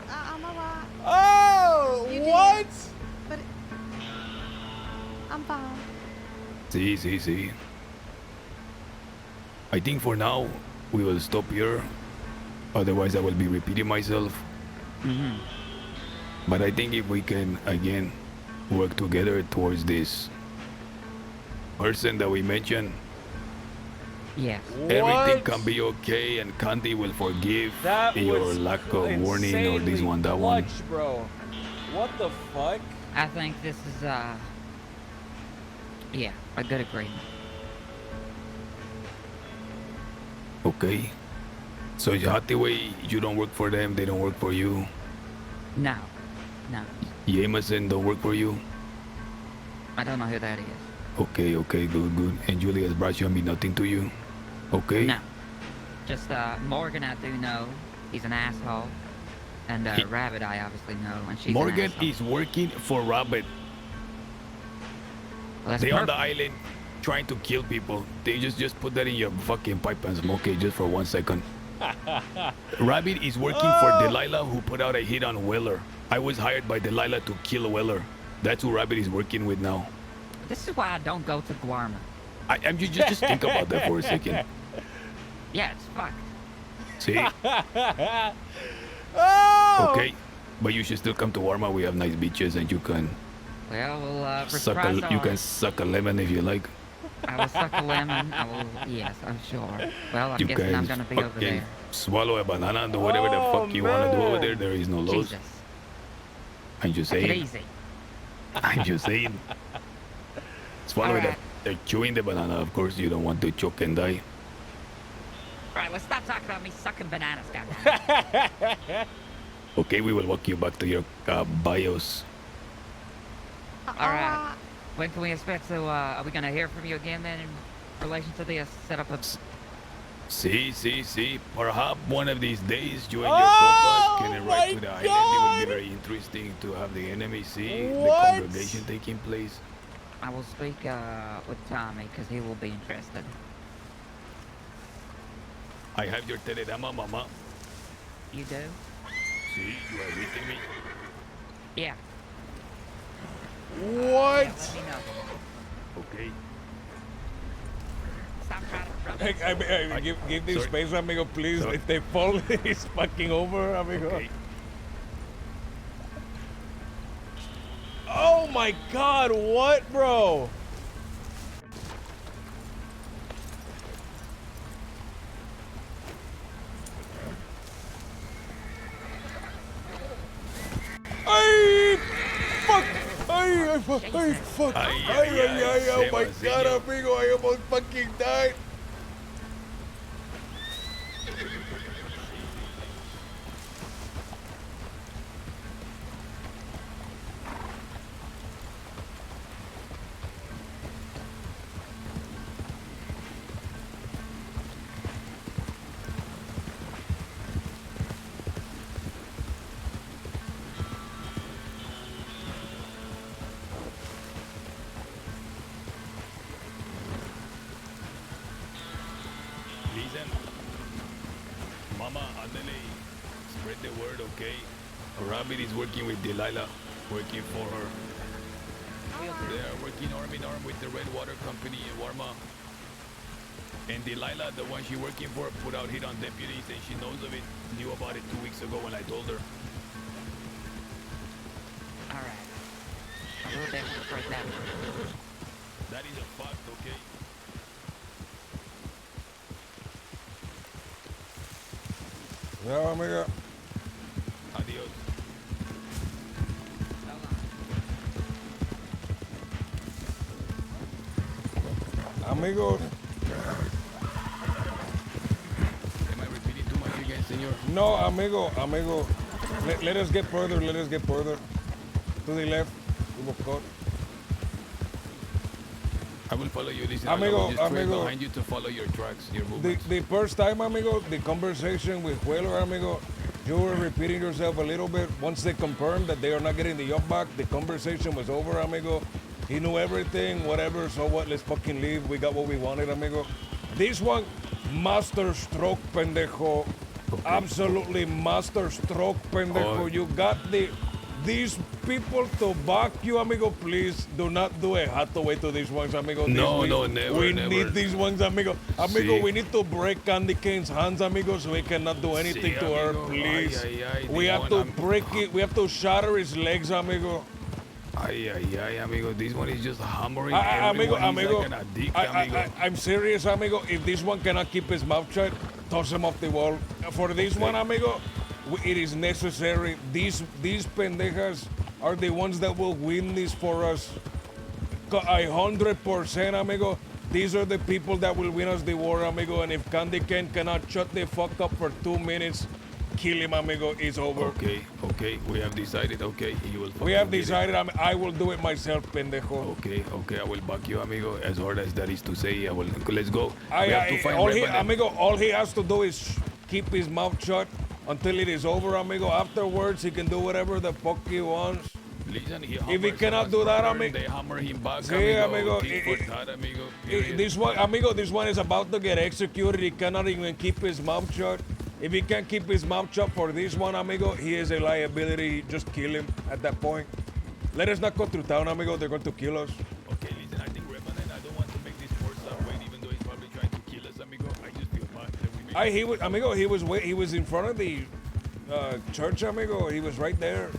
I'm alright. Oh, You what? did, but I'm fine. See. I think for now, we will stop here. Otherwise, I will be repeating myself. Mm-hmm. But I think if we can, again, work together towards this person that we mentioned, yes, everything can be okay, and Candy will forgive your lack of warning or this one, that one. Bro. What the fuck? I think this is, yeah, a good agreement. Okay. So Hathaway, you don't work for them, they don't work for you. No. Jameson don't work for you. I don't know who that is. Okay, good. And Julius Bradshaw mean nothing to you? Okay. No. Just, Morgan I do know. He's an asshole. And, Rabbit I obviously know, and she's Morgan an asshole. is working for Rabbit. Well, that's They on the perfect. island trying to kill people. They just put that in your fucking pipe and smoke it just for 1 second. Rabbit is working for Delilah, who put out a hit on Weller. I was hired by Delilah to kill Weller. That's who Rabbit is working with now. This is why I don't go to Guarma. I'm just think about that for a second. Yeah, it's fucked. See? Oh! Okay, but you should still come to Warma. We have nice beaches, and you can Well, we'll, suck a lemon if you like. I will suck a lemon. I will, yes, I'm sure. Well, I'm You guessing I'm can gonna be over fucking there. swallow a banana, do whatever the fuck you want to do over there. There is no laws. Jesus. I'm just Take it saying. easy. I'm just saying. Swallow it. Alright. They're chewing the banana. Of course, you don't want to choke and die. Alright, let's stop talking about me sucking bananas, goddamn. Okay, we will walk you back to your bios. Alright. When can we expect to, are we gonna hear from you again then in relation to this setup of... See. Perhaps one of these days you and your compas can arrive to the island. It would be very interesting to have the enemy see the congregation taking place. I will speak, with Tommy, because he will be interested. I have your telegrama, mama. You do? See, you are reading me. Yeah. What? Yeah, let me know. Okay. Stop trying to rub it. Give them Sorry. space, amigo, please. Sorry. If they fall, he's fucking over, amigo. Okay. Oh my god, what, bro? Ay, fuck! Ay, fuck! Oh my god, amigo, I almost fucking died. listen. Mama, Adele, spread the word, okay? Rabbit is working with Delilah, working for her. They are working arm in arm with the Red Water Company in Warma. And Delilah, the one she's working for, put out hit on deputies, and she knows of it. Knew about it 2 weeks ago when I told her. All right. We'll definitely spread that word. That is a fact, okay? Yeah, amigo. Adios. Amigos. Am I repeating too much again, senor? No, amigo. Let us get further. To the left. We will cut. I will follow you. Listen, Amigo, I will just trail amigo. behind you to follow your tracks, your movements. The first time, amigo, the conversation with Wheeler, amigo, you were repeating yourself a little bit. Once they confirmed that they are not getting the yacht back, the conversation was over, amigo. He knew everything, whatever, so what, let's fucking leave. We got what we wanted, amigo. This one, master stroke, pendejo. Okay. Absolutely master stroke, pendejo. Oh. You got these people to back you, amigo. Please do not do a Hathaway to these ones, amigo. No, never. We never. need these ones, amigo. Amigo, Sí. we need to break Candy Cane's hands, amigo, so he cannot do anything Sí, to her, amigo. please. Ay, ay, ay, We this have one, to I'm- break it. We have to shatter his legs, amigo. Ay, ay, ay, amigo. This one is just hammering Amigo, everyone. He's amigo. like an addict, amigo. I'm serious, amigo. If this one cannot keep his mouth shut, toss him off the wall. For this one, amigo, it is necessary. These pendejas are the ones that will win this for us. 100%, amigo. These are the people that will win us the war, amigo. And if Candy Cane cannot shut the fuck up for 2 minutes, kill him, amigo. It's over. Okay. We have decided. Okay, you will. We have fucking get it. decided. I will do it myself, pendejo. Okay. I will back you, amigo. As hard as that is to say, I will. Let's go. We have to find Amigo, all he has to do is keep his mouth shut until it is over, amigo. Afterwards, he can do whatever the fuck he wants. Listen, If he cannot do that, amigo, they hammer him back, sí, amigo. amigo. Tit for tat, amigo. This one is about to get executed. He cannot even keep his mouth shut. If he can't keep his mouth shut for this one, amigo, he is a liability. Just kill him at that point. Let us not go through town, amigo. They're going to kill us. Okay, listen, I think Revenant, I don't want to make this force up wait, even though he's probably trying to kill us, amigo. I just feel bad that we make He was in front of the church, amigo. He was right there.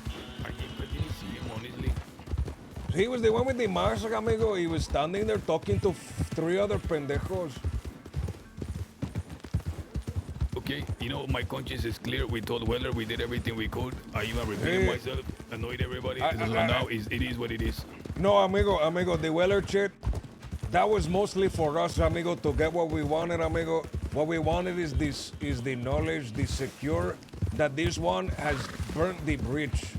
I didn't see him, honestly. He was the one with the mask, amigo. He was standing there talking to 3 other pendejos. Okay, you know, my conscience is clear. We told Weller we did everything we could. I even repeated myself, annoyed everybody. So now it is what it is. No, amigo, the Weller shit, that was mostly for us, amigo, to get what we wanted, amigo. What we wanted is the knowledge, the secure, that this one has burnt the bridge.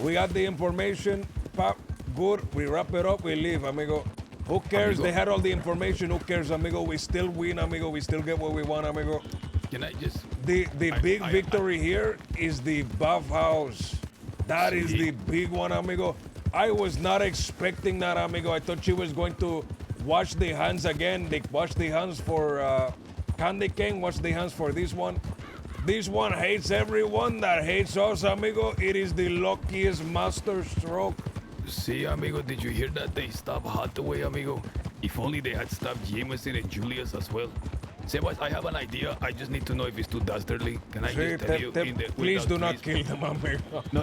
We got the information, pop, good, we wrap it up, we leave, amigo. Who cares? Amigo. They had all the information. Who cares, amigo? We still win, amigo. We still get what we want, amigo. Can I just... The big victory here is the buff house. That is the big one, amigo. I was not expecting that, amigo. I thought she was going to wash the hands again. They wash the hands for Candy Cane, wash the hands for this one. This one hates everyone that hates us, amigo. It is the luckiest master stroke. See, amigo, did you hear that? They stopped Hathaway, amigo. If only they had stopped Jameson and Julius as well. Sebas, I have an idea. I just need to know if it's too dastardly. Can I just tell you? Please do not kill them, amigo. No.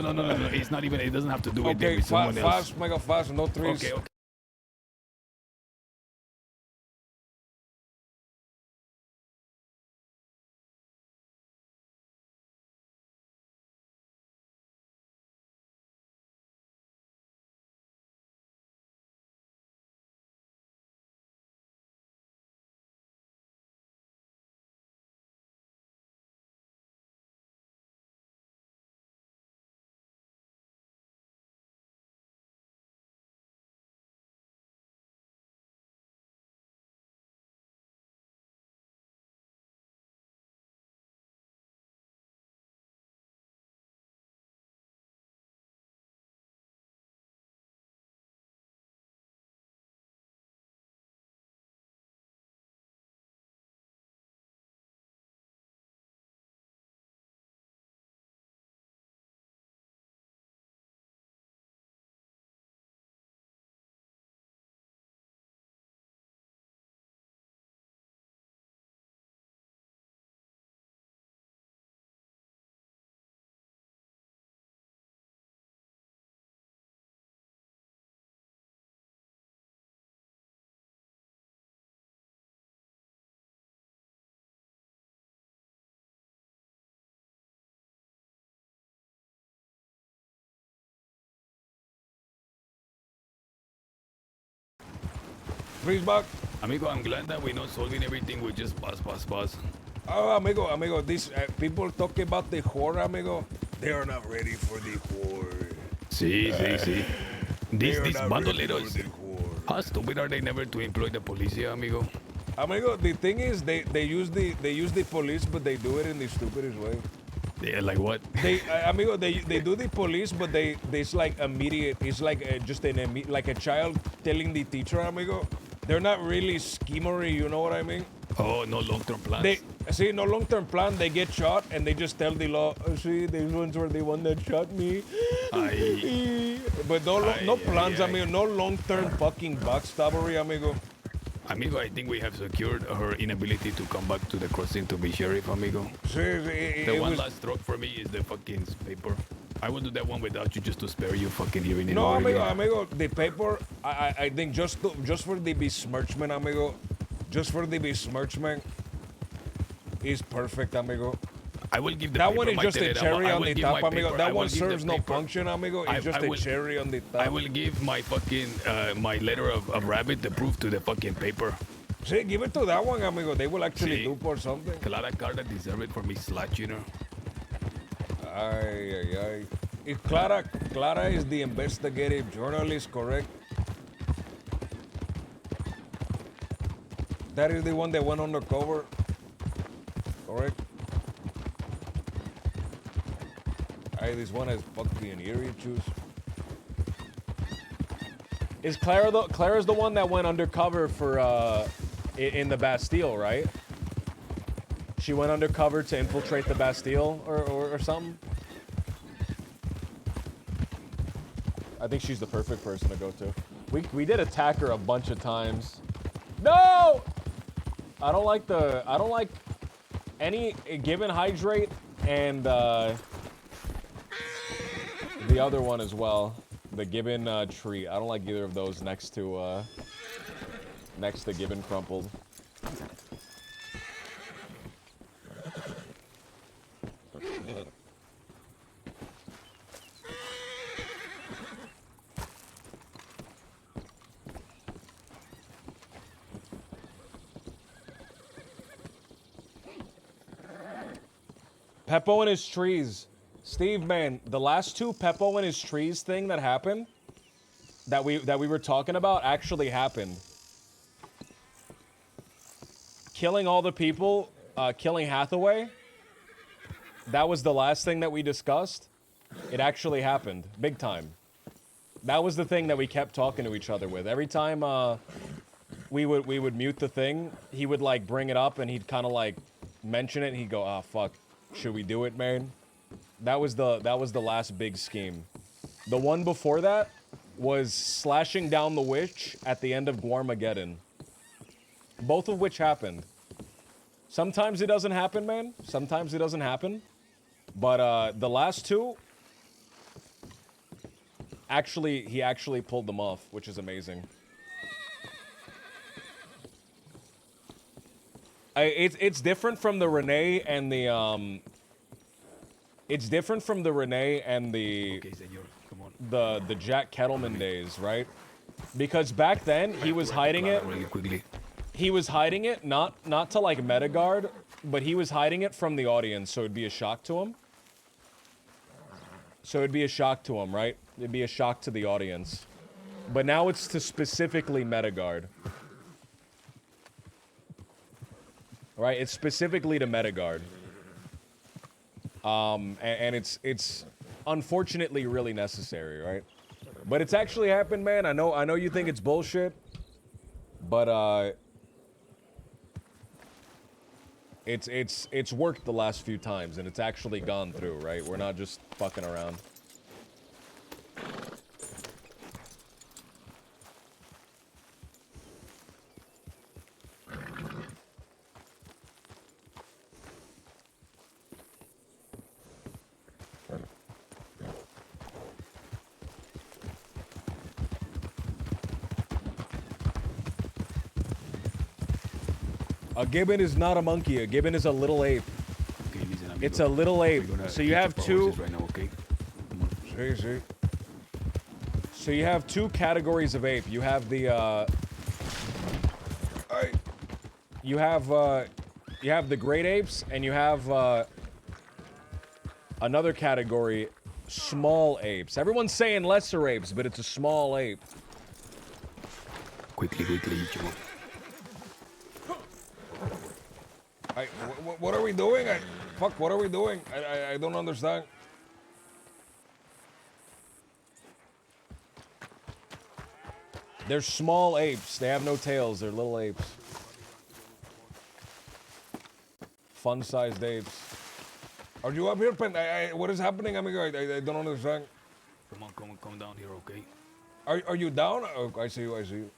It's not even. It doesn't have to do with Okay, with someone else. fast, mega fast, no trees. Okay. Freeze back. Amigo, I'm glad that we're not solving everything with just pass. Oh, amigo, these people talk about the horror, amigo. They are not ready for the horror. Sí. These bandoleros. The horror. How stupid are they never to employ the policia, amigo? Amigo, the thing is, they use the police, but they do it in the stupidest way. Yeah, like what? Amigo, they do the police, but it's like immediate. It's like like a child telling the teacher, amigo. They're not really schemery, you know what I mean? Oh, no long-term plans. No long-term plan. They get shot, and they just tell the law, see, these ones were the one that shot me. But no plans, amigo. No long-term fucking backstabbery, amigo. Amigo, I think we have secured her inability to come back to the crossing to be sheriff, amigo. The one last stroke for me is the fucking paper. I will do that one without you just to spare you fucking hearing it. No, amigo, the paper, I think just for the besmirchment, amigo. Just for the besmirchment is perfect, amigo. I will give that one is just a cherry on the top, amigo. That one serves no function, amigo. It's just a cherry on the top. I will give my fucking my letter of rabbit the proof to the fucking paper. See, give it to that one, amigo. They will actually do for something. Clara Carter deserve it for me slouching her. Ay. If Clara is the investigative journalist, correct? That is the one that went undercover, correct? This one has fucking eerie juice. Is Clara's the one that went undercover for in the Bastille, right? She went undercover to infiltrate the Bastille or something? I think she's the perfect person to go to. We did attack her a bunch of times. No! I don't like any Gibbon Hydrate and the other one as well. The Gibbon tree. I don't like either of those next to Gibbon Crumpled. Peppo and his trees. Steve, man, the last two Peppo and his trees thing that happened, that we were talking about, actually happened. Killing all the people, killing Hathaway, that was the last thing that we discussed. It actually happened, big time. That was the thing that we kept talking to each other with. Every time we would mute the thing, he would like bring it up and he'd kind of like mention it and he'd go, "Ah, fuck, should we do it, man?" That was the last big scheme. The one before that was slashing down the witch at the end of Guarmageddon. Both of which happened. Sometimes it doesn't happen, man. Sometimes it doesn't happen. But the last two, he actually pulled them off, which is amazing. It's different from the Renee and the It's different from the Renee and the the Jack Kettleman days, right? Because back then he was hiding it. He was hiding it not to like metaguard, but he was hiding it from the audience, so it'd be a shock to him. Right? It'd be a shock to the audience. But now it's to specifically metaguard. Right? It's specifically to metaguard. And it's unfortunately really necessary, right? But it's actually happened, man. I know you think it's bullshit, but it's worked the last few times, and it's actually gone through, right? We're not just fucking around. A gibbon is not a monkey. A gibbon is a little ape. Okay, listen, amigo. It's a little ape. So you have two. Right now, okay? See. So you have two categories of ape. You have the you have the great apes, and you have another category, small apes. Everyone's saying lesser apes, but it's a small ape. Quickly, Joe. What are we doing? Fuck, what are we doing? I don't understand. They're small apes. They have no tails. They're little apes. Fun-sized apes. Are you up here, Pen? What is happening, amigo? I don't understand. Come down here, okay? Are you down? Oh, I see you.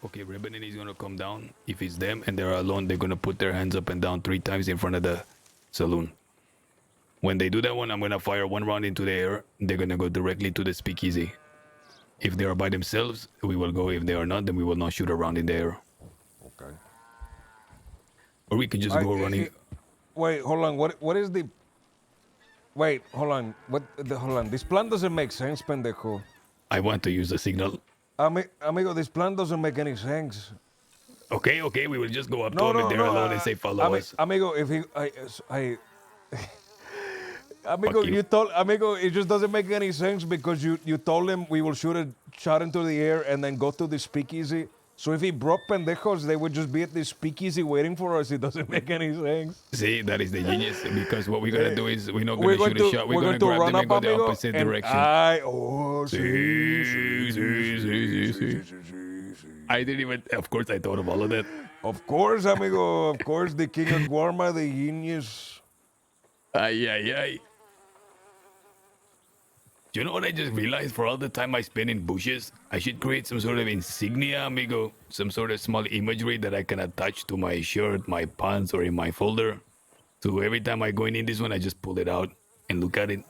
Okay, Revenant is gonna come down. If it's them and they're alone, they're gonna put their hands up and down 3 times in front of the saloon. When they do that one, I'm gonna fire 1 round into the air. They're gonna go directly to the speakeasy. If they are by themselves, we will go. If they are not, then we will not shoot a round in the air. Okay. Or we can just go running. Wait, hold on. What is the? Wait, hold on. Hold on. This plan doesn't make sense, pendejo. I want to use the signal. Amigo, this plan doesn't make any sense. Okay, we will just go up to them if they're alone and say follow us. Amigo, if he, Amigo, Amigo, it just doesn't make any sense because you told him we will shoot a shot into the air and then go to the speakeasy. So if he brought pendejos, they would just be at the speakeasy waiting for us. It doesn't make any sense. See, that is the genius. Because what we're gonna do is we're not gonna shoot a shot. We're gonna grab them and go the opposite direction. I didn't even. Of course, I thought of all of that. Of course, amigo. Of course, the king of Guarma, the genius. Ay. Do you know what I just realized? For all the time I spend in bushes, I should create some sort of insignia, amigo. Some sort of small imagery that I can attach to my shirt, my pants, or in my folder. So every time I go in this one, I just pull it out and look at it.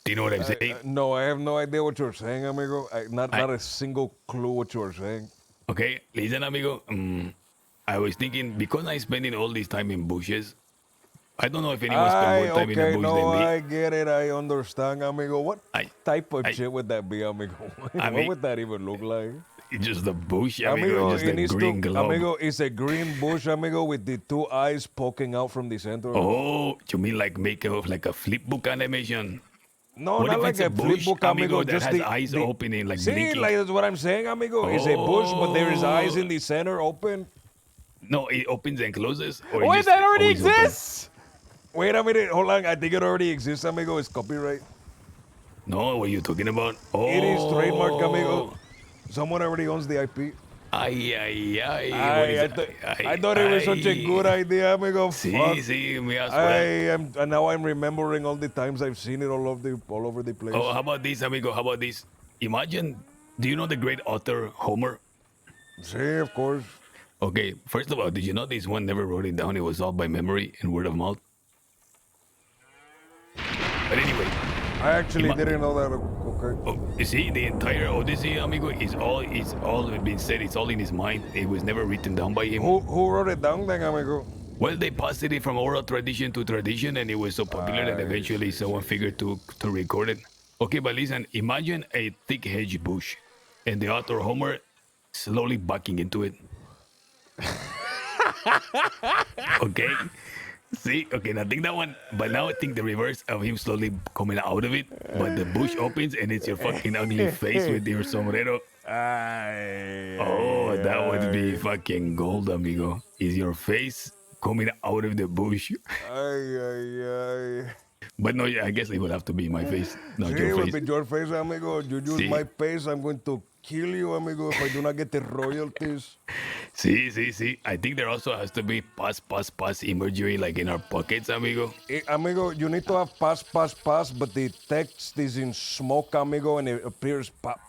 Do you know what I'm saying? No, I have no idea what you're saying, amigo. Not a single clue what you're saying. Okay, listen, amigo. I was thinking, because I'm spending all this time in bushes, I don't know if anyone spends more time in the bush than me. I get it. I understand, amigo. What type of shit would that be, amigo? What would that even look like? It's just a bush, amigo. Just a green globe. Amigo, it's a green bush, amigo, with the 2 eyes poking out from the center. Oh, you mean like make like a flip book animation? No, what not if like it's a flip book, amigo. That just has the eyes opening, like see, blinking. like that's what I'm saying, amigo. It's a bush, but there is eyes in the center open. No, it opens and closes. Or Wait, that already exists. Opens? Wait a minute, hold on. I think it already exists, amigo. It's copyright. No, what are you talking about? Oh, it is trademark, amigo. Someone already owns the IP. I thought it was such a good idea, amigo. And now I'm remembering all the times I've seen it all over the place. Oh, how about this, amigo? How about this? Imagine, do you know the great author Homer? Sí, of course. Okay, first of all, did you know this one never wrote it down? It was all by memory and word of mouth. But anyway, I actually didn't know that. Okay. Oh, you see, the entire Odyssey, amigo, is all been said. It's all in his mind. It was never written down by him. Who wrote it down then, amigo? Well, they passed it from oral tradition to tradition, and it was so popular that eventually someone figured to record it. Okay, but listen, imagine a thick hedge bush, and the author Homer slowly backing into it. Okay. See, okay, now think that one, but now I think the reverse of him slowly coming out of it, but the bush opens and it's your fucking ugly face with your sombrero. Oh, that would be fucking gold, amigo. Is your face coming out of the bush? But no, yeah, I guess it would have to be my face, not your face. It would be your face, amigo. You use my face, I'm going to kill you, amigo, if I do not get the royalties. See. I think there also has to be pass imagery like in our pockets, amigo. Amigo, you need to have pass, but the text is in smoke, amigo, and it appears pop,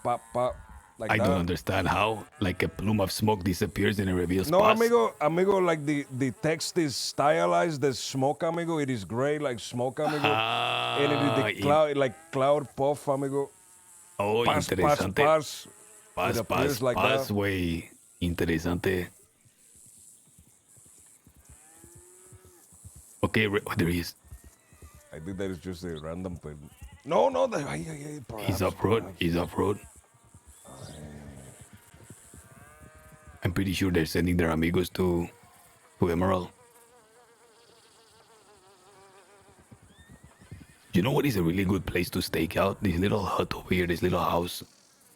like I that. don't understand how. Like a plume of smoke disappears and it reveals No, pass. amigo, like the text is stylized as smoke, amigo. It is gray like smoke, amigo. And it is the cloud, like cloud puff, amigo. Oh, interesante. Pass, like that. Way interesante. Okay, there he is. I think that is just a random thing. No, He's off-road. pretty sure they're sending their amigos to Emerald. You know what is a really good place to stake out? This little hut over here, this little house.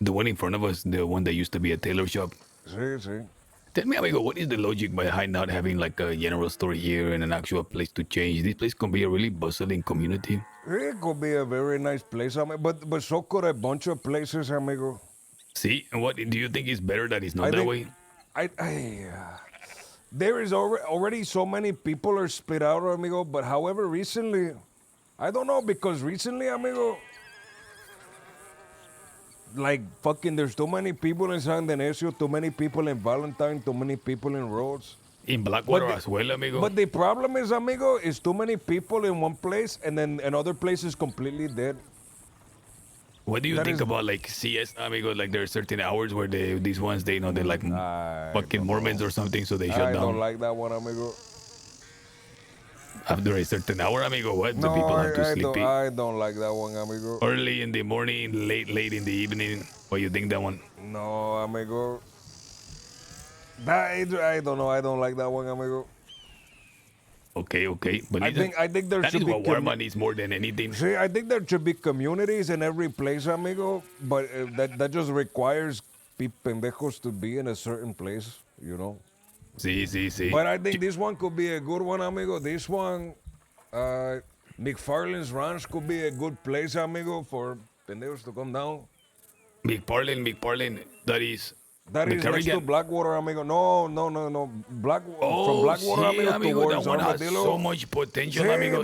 The one in front of us, the one that used to be a tailor shop. Sí, sí. Tell me, amigo, what is the logic behind not having like a general store here and an actual place to change? This place can be a really bustling community. It could be a very nice place, amigo, but so could a bunch of places, amigo. See, and what do you think is better that it's not that way? There is already so many people are split out, amigo. But however, recently, I don't know, because recently, amigo, like fucking, there's too many people in San Denisio, too many people in Valentine, too many people in Rhodes. In Blackwater as well, amigo. But the problem is, amigo, is too many people in one place, and then another place is completely dead. What do you think about like CS, amigo? Like there are certain hours where these ones, they're like fucking Mormons or something, so they shut down. I don't like that one, amigo. After a certain hour, amigo, what? The people have to sleep. I don't like that one, amigo. Early in the morning, late in the evening. What you think that one? No, amigo. I don't know. I don't like that one, amigo. Okay. But I think there should be. That is what Warman needs more than anything. See, I think there should be communities in every place, amigo. But that just requires pendejos to be in a certain place, you know. Sí. But I think this one could be a good one, amigo. This one, McFarlane's Ranch could be a good place, amigo, for pendejos to come down. McFarlane, that is next to Blackwater, amigo. No. From Blackwater, amigo, towards that one has Armadillo. so much potential, Sí, amigo.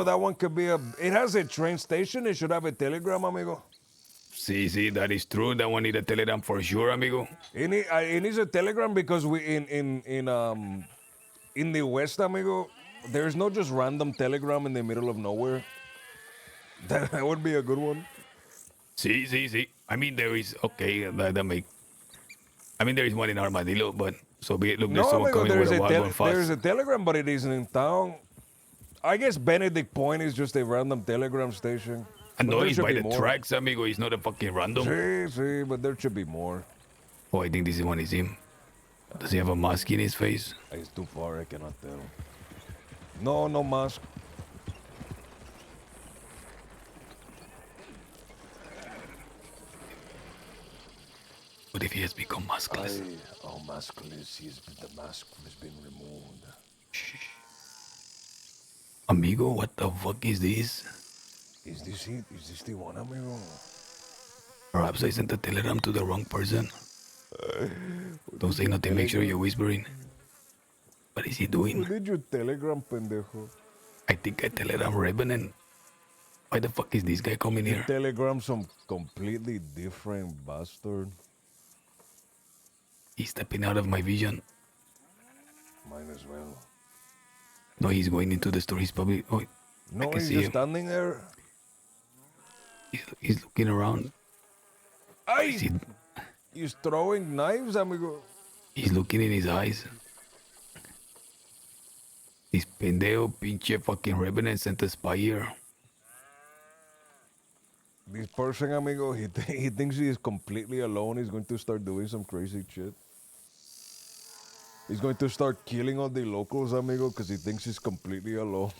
That one could be it has a train station. It should have a telegram, amigo. Sí, that is true. That one need a telegram for sure, amigo. It needs a telegram because we in the West, amigo, there's no just random telegram in the middle of nowhere. That would be a good one. Sí. I mean, there is there is one in Armadillo, but so be it. Look, there's someone coming with a wagon fast. There's a telegram, but it isn't in town. I guess Benedict Point is just a random telegram station. And no, it's by the tracks, amigo. It's not a fucking random. Sí, but there should be more. Oh, I think this one is him. Does he have a mask in his face? It's too far, I cannot tell. No mask. What if he has become maskless? Maskless. The mask has been removed. Shh. Amigo, what the fuck is this? Is this it? Is this the one, amigo? Perhaps I sent a telegram to the wrong person. Don't say nothing, make sure you're whispering. What is he doing? Who did you telegram, pendejo? I think I telegram Revenant. Why the fuck is this guy coming here? Telegram some completely different bastard. He's stepping out of my vision. Mine as well. No, he's going into the store. He's probably... Oh, no, he's just standing there. He's looking around. He's throwing knives, amigo. He's looking in his eyes. This pendejo pinche fucking Revenant sent a spy here. This person, amigo, he thinks he is completely alone. He's going to start doing some crazy shit. He's going to start killing all the locals, amigo, because he thinks he's completely alone.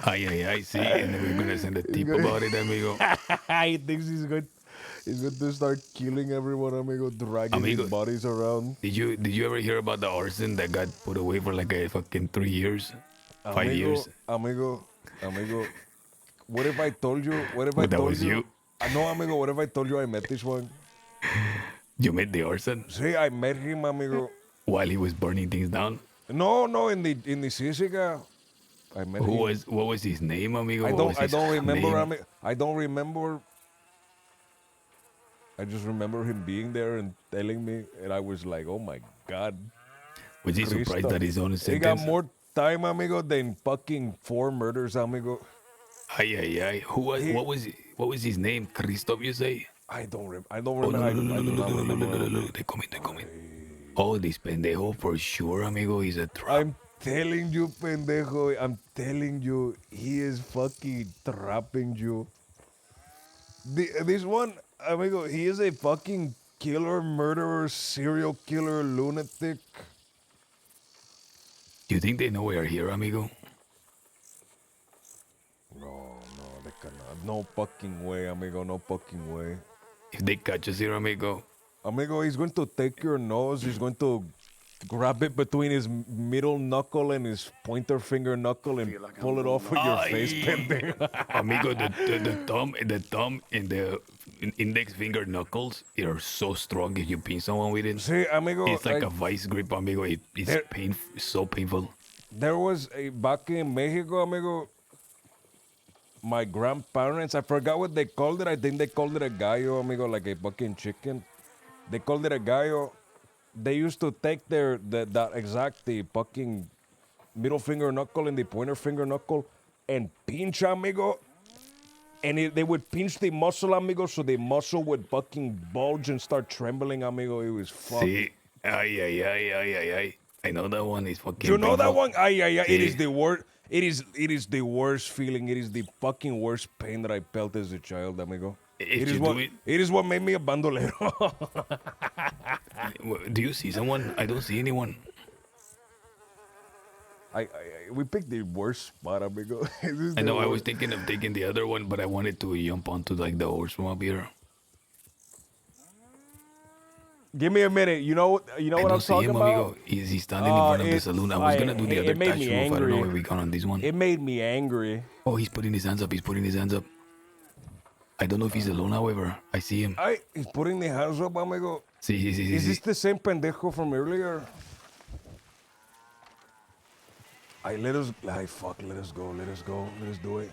I see. And then we're going to send a tip about it, amigo. He thinks he's going to start killing everyone, amigo, dragging his bodies around. Did you ever hear about the arson that got put away for like a fucking 3 years? 5 years? Amigo. What if I told you? What if I told you? No, amigo. What if I told you I met this one? You met the arson? See, I met him, amigo. While he was burning things down? No, in the Sisica. I met him. What was his name, amigo? I don't remember, amigo. I don't remember. I just remember him being there and telling me, and I was like, "Oh my God." Was he surprised that his own sentence? He got more time, amigo, than fucking 4 murders, amigo. Ay. What was his name? Christoph, you say? I don't remember. They coming. Oh, this pendejo for sure, amigo. He's a trap. I'm telling you, pendejo. I'm telling you, he is fucking trapping you. This one, amigo, he is a fucking killer, murderer, serial killer, lunatic. Do you think they know we are here, amigo? No, they cannot. No fucking way, amigo. No fucking way. If they catch us here, amigo. Amigo, he's going to take your nose. He's going to grab it between his middle knuckle and his pointer finger knuckle and pull it off with your face, pendejo. Amigo, the thumb and the index finger knuckles are so strong if you pin someone with it. Sí, amigo. It's like a vice grip, amigo. It's so painful. There was a back in Mexico, amigo. My grandparents, I forgot what they called it. I think they called it a gallo, amigo, like a fucking chicken. They called it a gallo. They used to take the fucking middle finger knuckle and the pointer finger knuckle and pinch, amigo. And they would pinch the muscle, amigo, so the muscle would fucking bulge and start trembling, amigo. It was fucking. Sí. Ay. I know that one is fucking. You know that one? Ay. Sí. It is the worst. It is the worst feeling. It is the fucking worst pain that I felt as a child, amigo. It is what made me a bandolero. Do you see someone? I don't see anyone. We picked the worst spot, amigo. I know. I was thinking of taking the other one, but I wanted to jump onto like the horse from up here. Give me a minute. You know what I'm talking about? Amigo. He's standing in front of the saloon. I was gonna do the other touch move. I don't know if we got on this one. It made me angry. Oh, he's putting his hands up. I don't know if he's alone, however. I see him. He's putting the hands up, amigo. Sí. Is this the same pendejo from earlier? Let us go. Let us do it.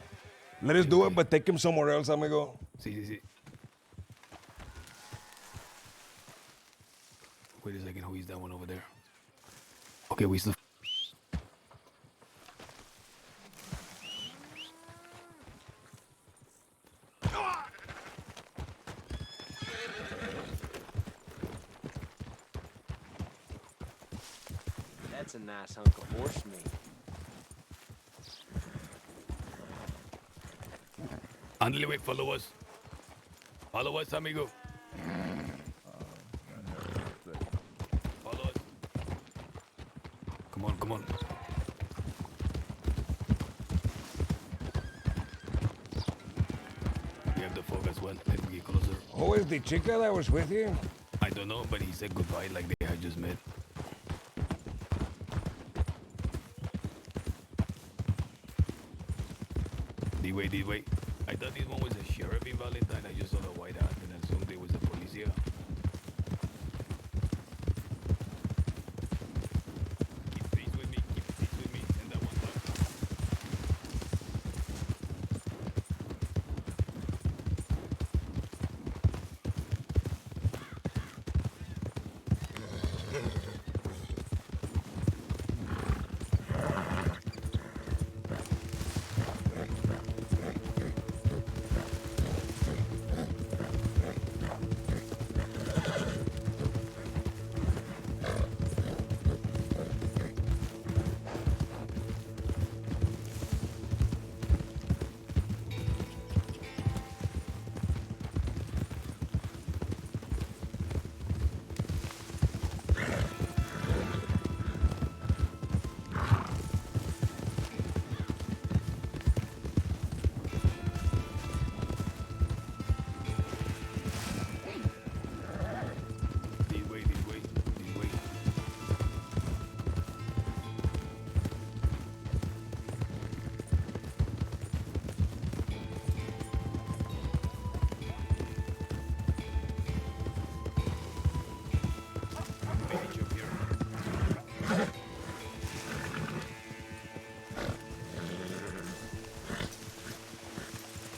Let us do it, but take him somewhere else, amigo. Sí. Wait a second, who is that one over there? Okay, we still. That's a nice hunk of horse meat. Andale, wait, follow us. Follow us, amigo. Follow us. Come on. We have the fog as well. Let's get closer. Who is the chica that was with you? I don't know, but he said goodbye like they had just met. Wait. I thought this one was a sheriff in Valentine. I just saw the white hat and assumed it was the policia. Keep pace with me. And that one time.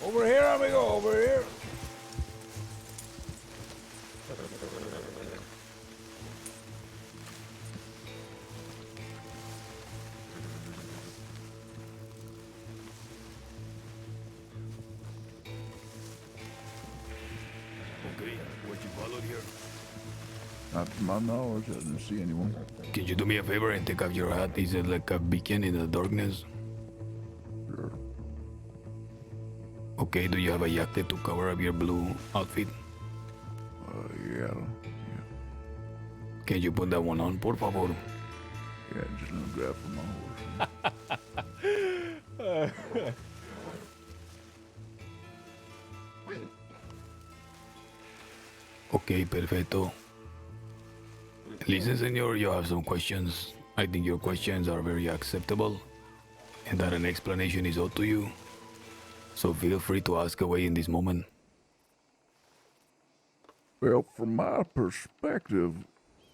Over here, amigo, over here. Okay, what you followed here? Not to my knowledge, I didn't see anyone. Can you do me a favor and take off your hat? Is it like a beacon in the darkness? Sure. Okay, do you have a jacket to cover up your blue outfit? cattle. Can you put that one on, por favor? Yeah, just let me grab from my horse. Okay, perfecto. Listen, senor, you have some questions. I think your questions are very acceptable and that an explanation is owed to you. So feel free to ask away in this moment. Well, from my perspective,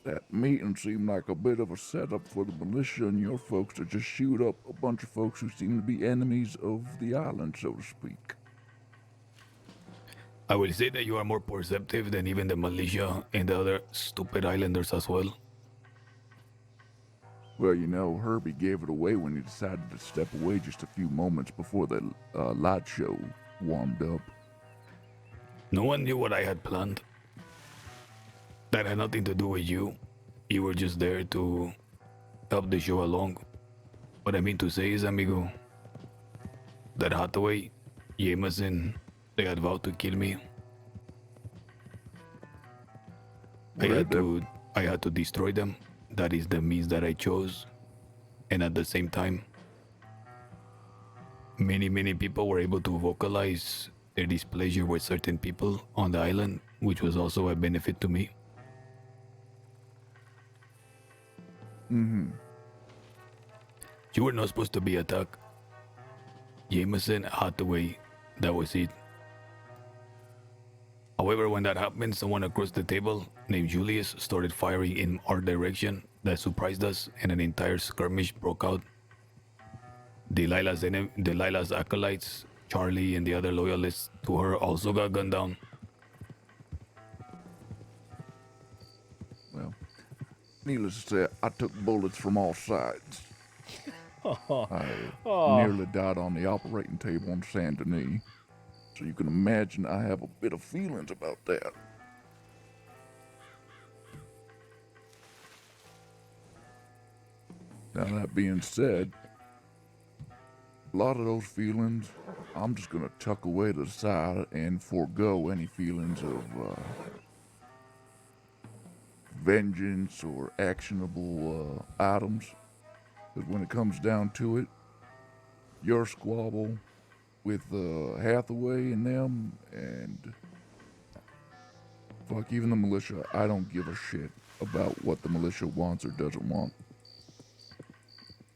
that meeting seemed like a bit of a setup for the militia and your folks to just shoot up a bunch of folks who seem to be enemies of the island, so to speak. I will say that you are more perceptive than even the militia and the other stupid islanders as well. Well, you know, Herbie gave it away when he decided to step away just a few moments before the light show warmed up. No one knew what I had planned. That had nothing to do with you. You were just there to help the show along. What I mean to say is, amigo, that Hathaway, Jameson, they had vowed to kill me. I had to destroy them. That is the means that I chose. And at the same time, many people were able to vocalize their displeasure with certain people on the island, which was also a benefit to me. Mm-hmm. You were not supposed to be attacked. Jameson, Hathaway, that was it. However, when that happened, someone across the table named Julius started firing in our direction. That surprised us, and an entire skirmish broke out. Delilah's acolytes, Charlie and the other loyalists to her, also got gunned down. Well, needless to say, I took bullets from all sides. I nearly died on the operating table on Saint Denis. So you can imagine I have a bit of feelings about that. Now that being said, a lot of those feelings, I'm just gonna tuck away to the side and forego any feelings of vengeance or actionable items. Because when it comes down to it, your squabble with Hathaway and them, and fuck even the militia, I don't give a shit about what the militia wants or doesn't want.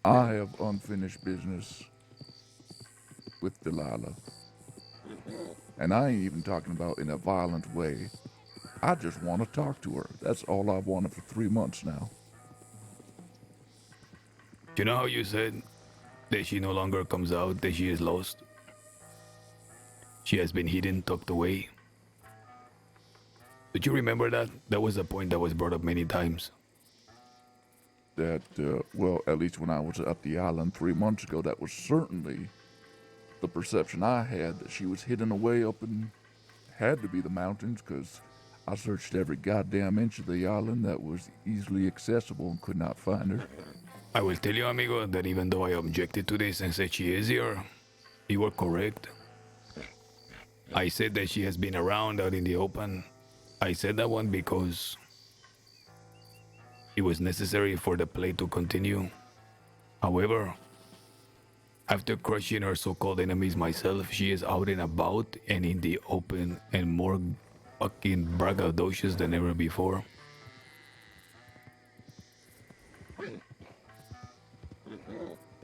I have unfinished business with Delilah. And I ain't even talking about in a violent way. I just want to talk to her. That's all I've wanted for 3 months now. You know how you said that she no longer comes out, that she is lost? She has been hidden, tucked away. Did you remember that? That was a point that was brought up many times. That, well, at least when I was at the island 3 months ago, that was certainly the perception I had, that she was hidden away up in, had to be the mountains, because I searched every goddamn inch of the island that was easily accessible and could not find her. I will tell you, amigo, that even though I objected to this and said she is here, you were correct. I said that she has been around out in the open. I said that one because it was necessary for the play to continue. However, after crushing her so-called enemies myself, she is out and about and in the open and more fucking braggadocious than ever before.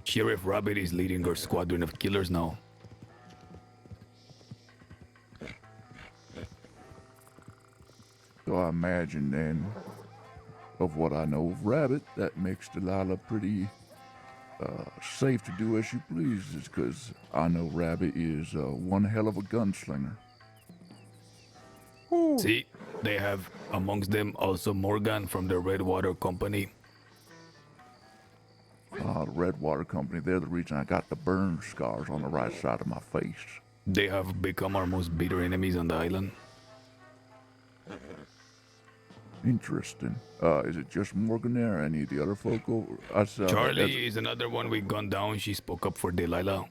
Sheriff Rabbit is leading her squadron of killers now. So I imagine then, of what I know of Rabbit, that makes Delilah pretty safe to do as she pleases, because I know Rabbit is one hell of a gunslinger. See, they have amongst them also Morgan from the Redwater Company. The Redwater Company, they're the reason I got the burn scars on the right side of my face. They have become our most bitter enemies on the island. Interesting. Is it just Morgan there or any of the other folk over? Charlie is another one we gunned down. She spoke up for Delilah.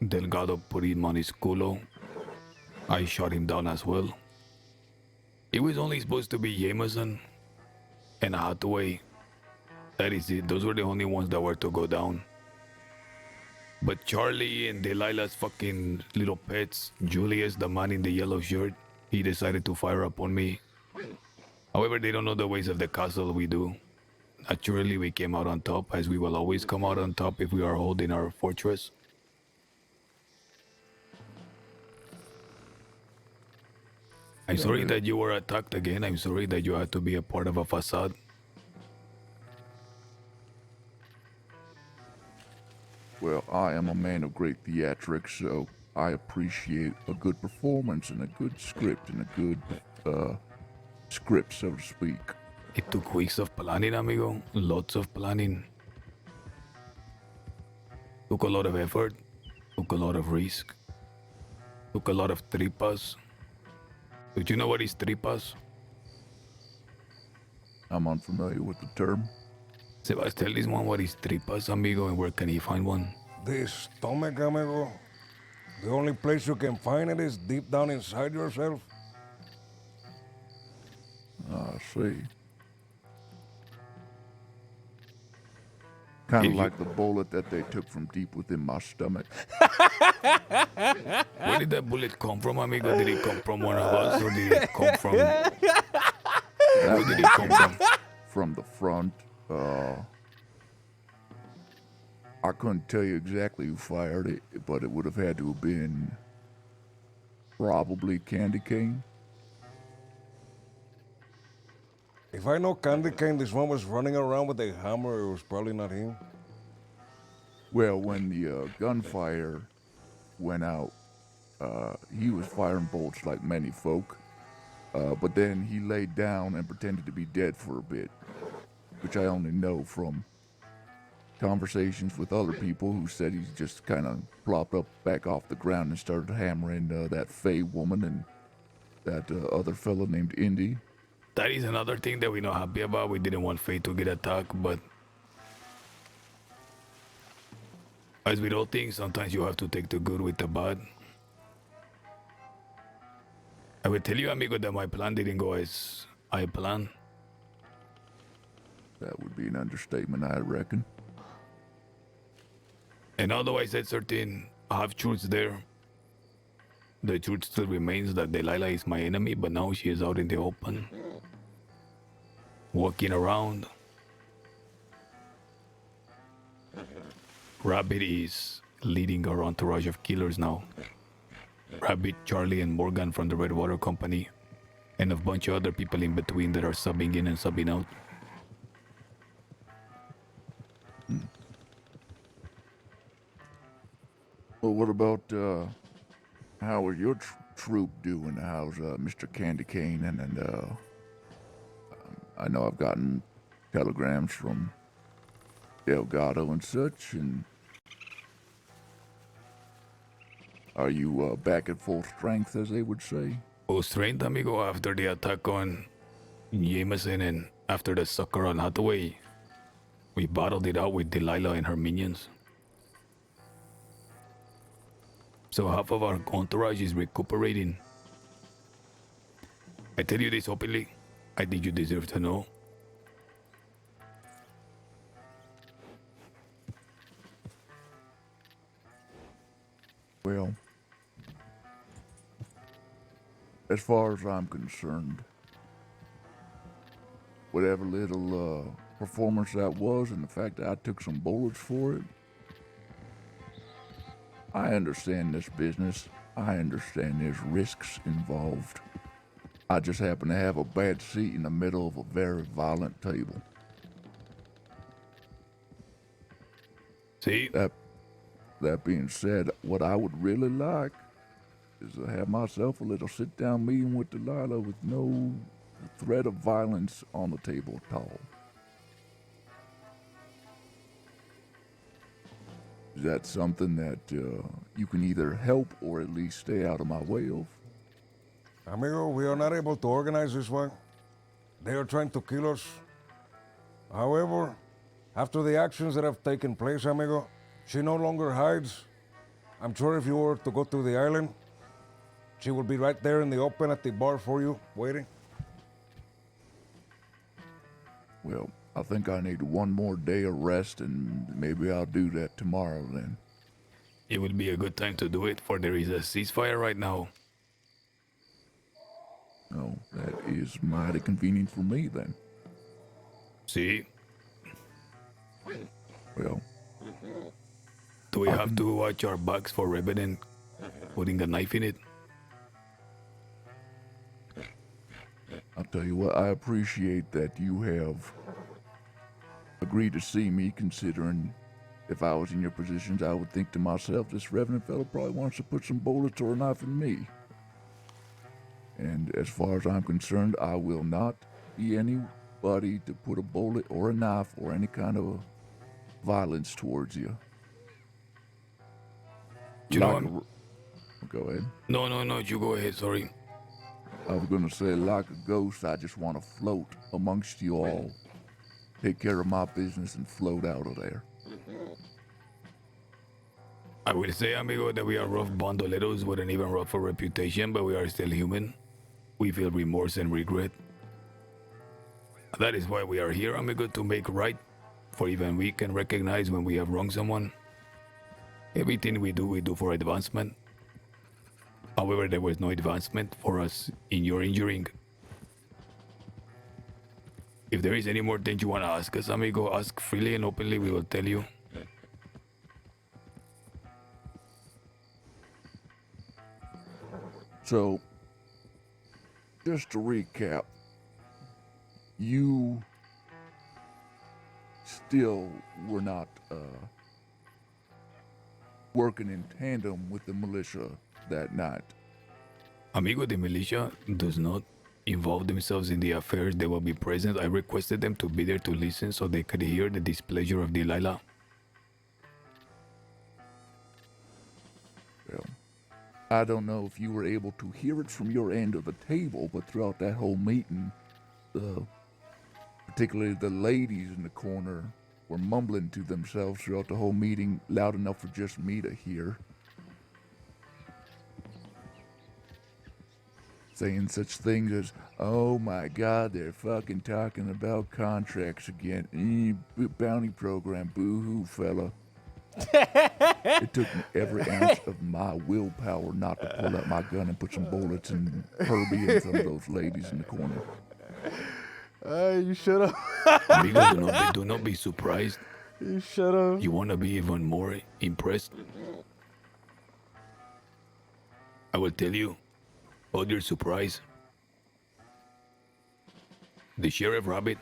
Delgado put him on his culo. I shot him down as well. It was only supposed to be Jameson and Hathaway. That is it. Those were the only ones that were to go down. But Charlie and Delilah's fucking little pets, Julius, the man in the yellow shirt, he decided to fire upon me. However, they don't know the ways of the castle, we do. Naturally, we came out on top, as we will always come out on top if we are holding our fortress. I'm sorry that you were attacked again. I'm sorry that you had to be a part of a facade. Well, I am a man of great theatrics, so I appreciate a good performance and a good script and a good, script, so to speak. It took weeks of planning, amigo. Lots of planning. Took a lot of effort. Took a lot of risk. Took a lot of tripas. Do you know what is tripas? I'm unfamiliar with the term. Sebas, tell this one what is tripas, amigo, and where can he find one? The stomach, amigo. The only place you can find it is deep down inside yourself. I see. Kind of like the bullet that they took from deep within my stomach. Where did that bullet come from, amigo? Did it come from one of us, or did it come from... Where did it come from? From the front. I couldn't tell you exactly who fired it, but it would have had to have been probably Candy Cane. If I know Candy Cane, this one was running around with a hammer, it was probably not him. Well, when the gunfire went out, he was firing bolts like many folk, but then he laid down and pretended to be dead for a bit, which I only know from conversations with other people who said he just kind of plopped up back off the ground and started hammering that Faye woman and that other fella named Indy. That is another thing that we're not happy about. We didn't want Faye to get attacked, but as with all things, sometimes you have to take the good with the bad. I will tell you, amigo, that my plan didn't go as I planned. That would be an understatement, I reckon. And although I said certain half-truths there, the truth still remains that Delilah is my enemy, but now she is out in the open, walking around. Rabbit is leading our entourage of killers now. Rabbit, Charlie, and Morgan from the Red Water Company, and a bunch of other people in between that are subbing in and subbing out. Well, what about, how are your troop doing? How's, Mr. Candy Cane? And I know I've gotten telegrams from Delgado and such, and are you, back at full strength, as they would say? Full strength, amigo, after the attack on Jameson and after the sucker on Hathaway. We battled it out with Delilah and her minions. So half of our entourage is recuperating. I tell you this openly, I think you deserve to know. Well, as far as I'm concerned, whatever little performance that was and the fact that I took some bullets for it, I understand this business. I understand there's risks involved. I just happen to have a bad seat in the middle of a very violent table. See? That being said, what I would really like is to have myself a little sit-down meeting with Delilah with no threat of violence on the table at all. Is that something that you can either help or at least stay out of my way of? Amigo, we are not able to organize this one. They are trying to kill us. However, after the actions that have taken place, amigo, she no longer hides. I'm sure if you were to go to the island, she will be right there in the open at the bar for you, waiting. Well, I think I need one more day of rest, and maybe I'll do that tomorrow then. It would be a good time to do it, for there is a ceasefire right now. No, that is mighty convenient for me then. See? Well, do we have to watch our backs for Revenant putting a knife in it? I'll tell you what, I appreciate that you have agreed to see me, considering if I was in your positions, I would think to myself, this Revenant fellow probably wants to put some bullets or a knife in me. And as far as I'm concerned, I will not be anybody to put a bullet or a knife or any kind of violence towards you. You know, go ahead. No, you go ahead, sorry. I was gonna say, like a ghost, I just want to float amongst you all, take care of my business, and float out of there. I will say, amigo, that we are rough bandoleros with an even rougher reputation, but we are still human. We feel remorse and regret. That is why we are here, amigo, to make right, for even we can recognize when we have wronged someone. Everything we do for advancement. However, there was no advancement for us in your injuring. If there is any more things you want to ask us, amigo, ask freely and openly, we will tell you. So, just to recap, you still were not working in tandem with the militia that night. Amigo, the militia does not involve themselves in the affairs. They will be present. I requested them to be there to listen so they could hear the displeasure of Delilah. Well, I don't know if you were able to hear it from your end of the table, but throughout that whole meeting, particularly the ladies in the corner were mumbling to themselves throughout the whole meeting, loud enough for just me to hear. Saying such things as, oh my God, they're fucking talking about contracts again. Bounty program, boo-hoo, fella. It took me every ounce of my willpower not to pull out my gun and put some bullets in Herbie and some of those ladies in the corner. You shut up. Amigo, do not be surprised. You shut up. You want to be even more impressed? I will tell you. Hold your surprise. The Sheriff Rabbit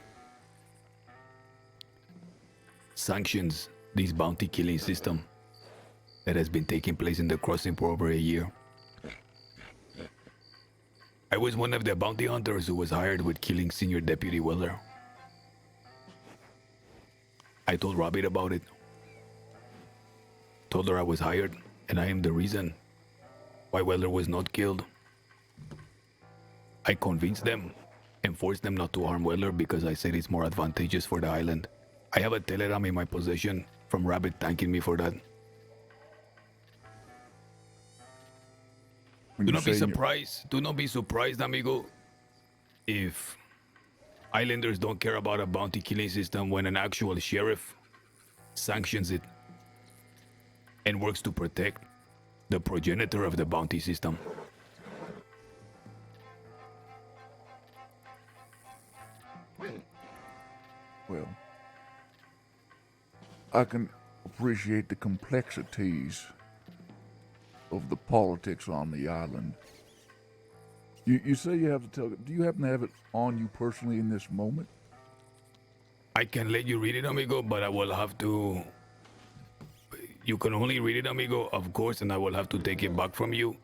sanctions this bounty killing system that has been taking place in the crossing for over a year. I was one of the bounty hunters who was hired with killing Senior Deputy Weller. I told Rabbit about it. Told her I was hired and I am the reason why Weller was not killed. I convinced them and forced them not to harm Weller because I said it's more advantageous for the island. I have a telegram in my possession from Rabbit thanking me for that. Do not be surprised. Do not be surprised, amigo, if islanders don't care about a bounty killing system when an actual sheriff sanctions it and works to protect the progenitor of the bounty system. Well, I can appreciate the complexities of the politics on the island. You say you have the telegram. Do you happen to have it on you personally in this moment? I can let you read it, amigo, but I will have to... You can only read it, amigo, of course, and I will have to take it back from you.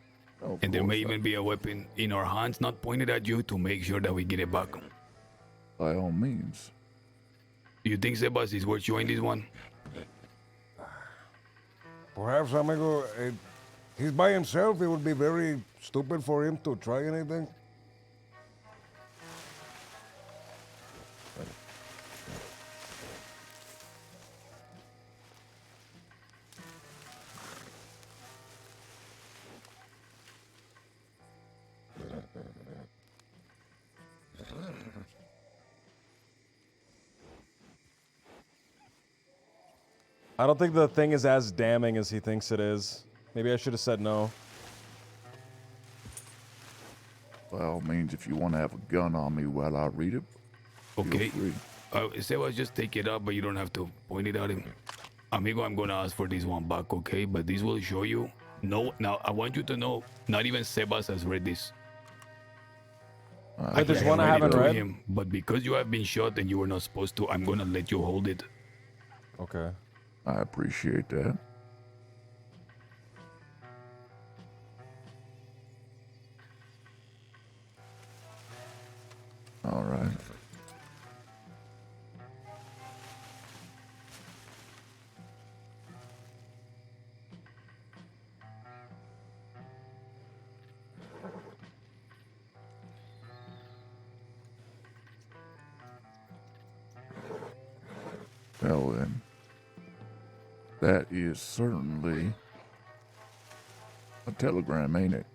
And there may even be a weapon in our hands, not pointed at you, to make sure that we get it back. By all means. Do you think Sebas is worth showing this one? Perhaps, amigo, he's by himself. It would be very stupid for him to try anything. I don't think the thing is as damning as he thinks it is. Maybe I should have said no. By all means, if you want to have a gun on me while I read it, Okay. feel free. Sebas, just take it up, but you don't have to point it at him. Amigo, I'm gonna ask for this one back, okay? But this will show you. No, now I want you to know, not even Sebas has read this. But there's one I haven't read. Him, but because you have been shot and you were not supposed to, I'm gonna let you hold it. Okay. I appreciate that. All right. Well then, that is certainly a telegram, ain't it?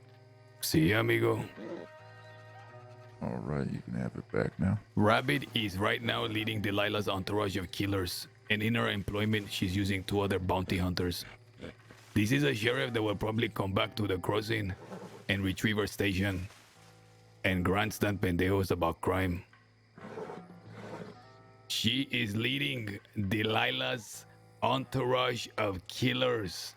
Sí, amigo. All right, you can have it back now. Rabbit is right now leading Delilah's entourage of killers, and in her employment, she's using 2 other bounty hunters. This is a sheriff that will probably come back to the crossing and retrieve her station and grandstand pendejos about crime. She is leading Delilah's entourage of killers.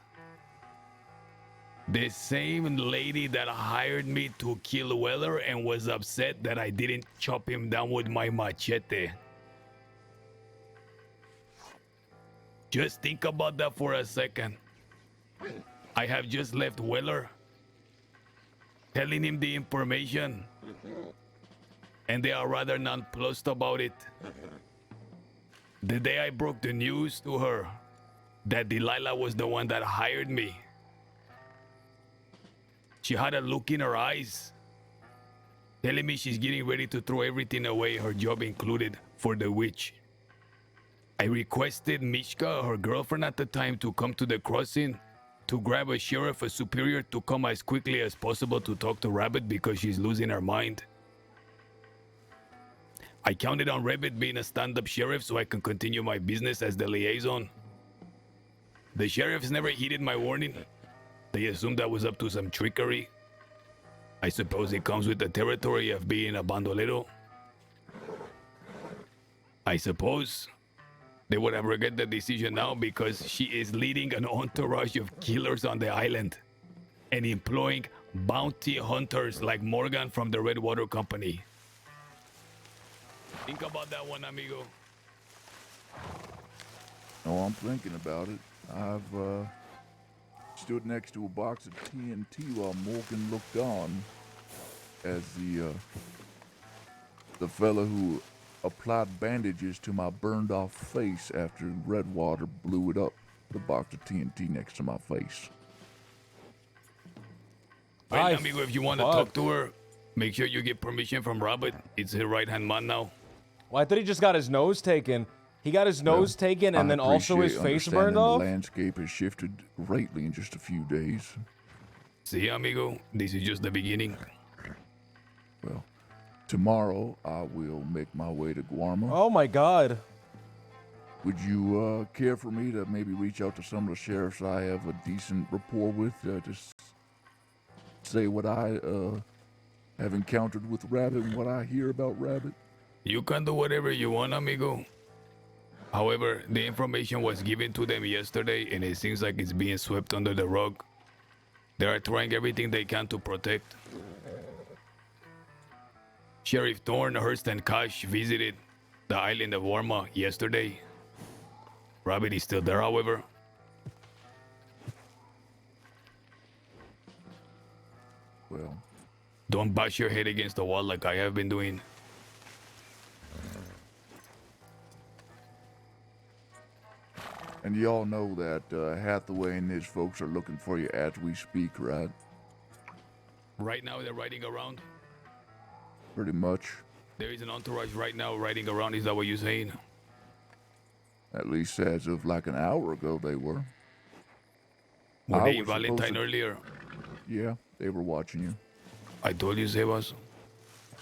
The same lady that hired me to kill Weller and was upset that I didn't chop him down with my machete. Just think about that for a second. I have just left Weller, telling him the information, and they are rather nonplussed about it. The day I broke the news to her that Delilah was the one that hired me, she had a look in her eyes, telling me she's getting ready to throw everything away, her job included, for the witch. I requested Mishka, her girlfriend at the time, to come to the crossing to grab a sheriff, a superior, to come as quickly as possible to talk to Rabbit because she's losing her mind. I counted on Rabbit being a stand-up sheriff so I can continue my business as the liaison. The sheriffs never heeded my warning. They assumed I was up to some trickery. I suppose it comes with the territory of being a bandolero. I suppose they would have regret the decision now because she is leading an entourage of killers on the island and employing bounty hunters like Morgan from the Redwater Company. Think about that one, amigo. Oh, I'm thinking about it. I've stood next to a box of TNT while Morgan looked on as the fella who applied bandages to my burned off face after Redwater blew it up, the box of TNT next to my face. Well, amigo, if you want to talk to her, make sure you get permission from Robert. It's her right-hand man now. Well, I thought he just got his nose taken. He got his nose taken and then also his face burned off? The landscape has shifted greatly in just a few days. See, amigo, this is just the beginning. Well, tomorrow I will make my way to Guarma. Oh my God. Would you care for me to maybe reach out to some of the sheriffs I have a decent rapport with to say what I have encountered with Rabbit and what I hear about Rabbit? You can do whatever you want, amigo. However, the information was given to them yesterday and it seems like it's being swept under the rug. They are trying everything they can to protect. Sheriff Thorne, Hurst, and Cash visited the island of Warma yesterday. Rabbit is still there, however. Well, don't bash your head against the wall like I have been doing. And y'all know that Hathaway and his folks are looking for you as we speak, right? Right now they're riding around. Pretty much. There is an entourage right now riding around. Is that what you're saying? At least as of like an hour ago they were. Were they in Valentine earlier? Yeah, they were watching you. I told you, Sebas.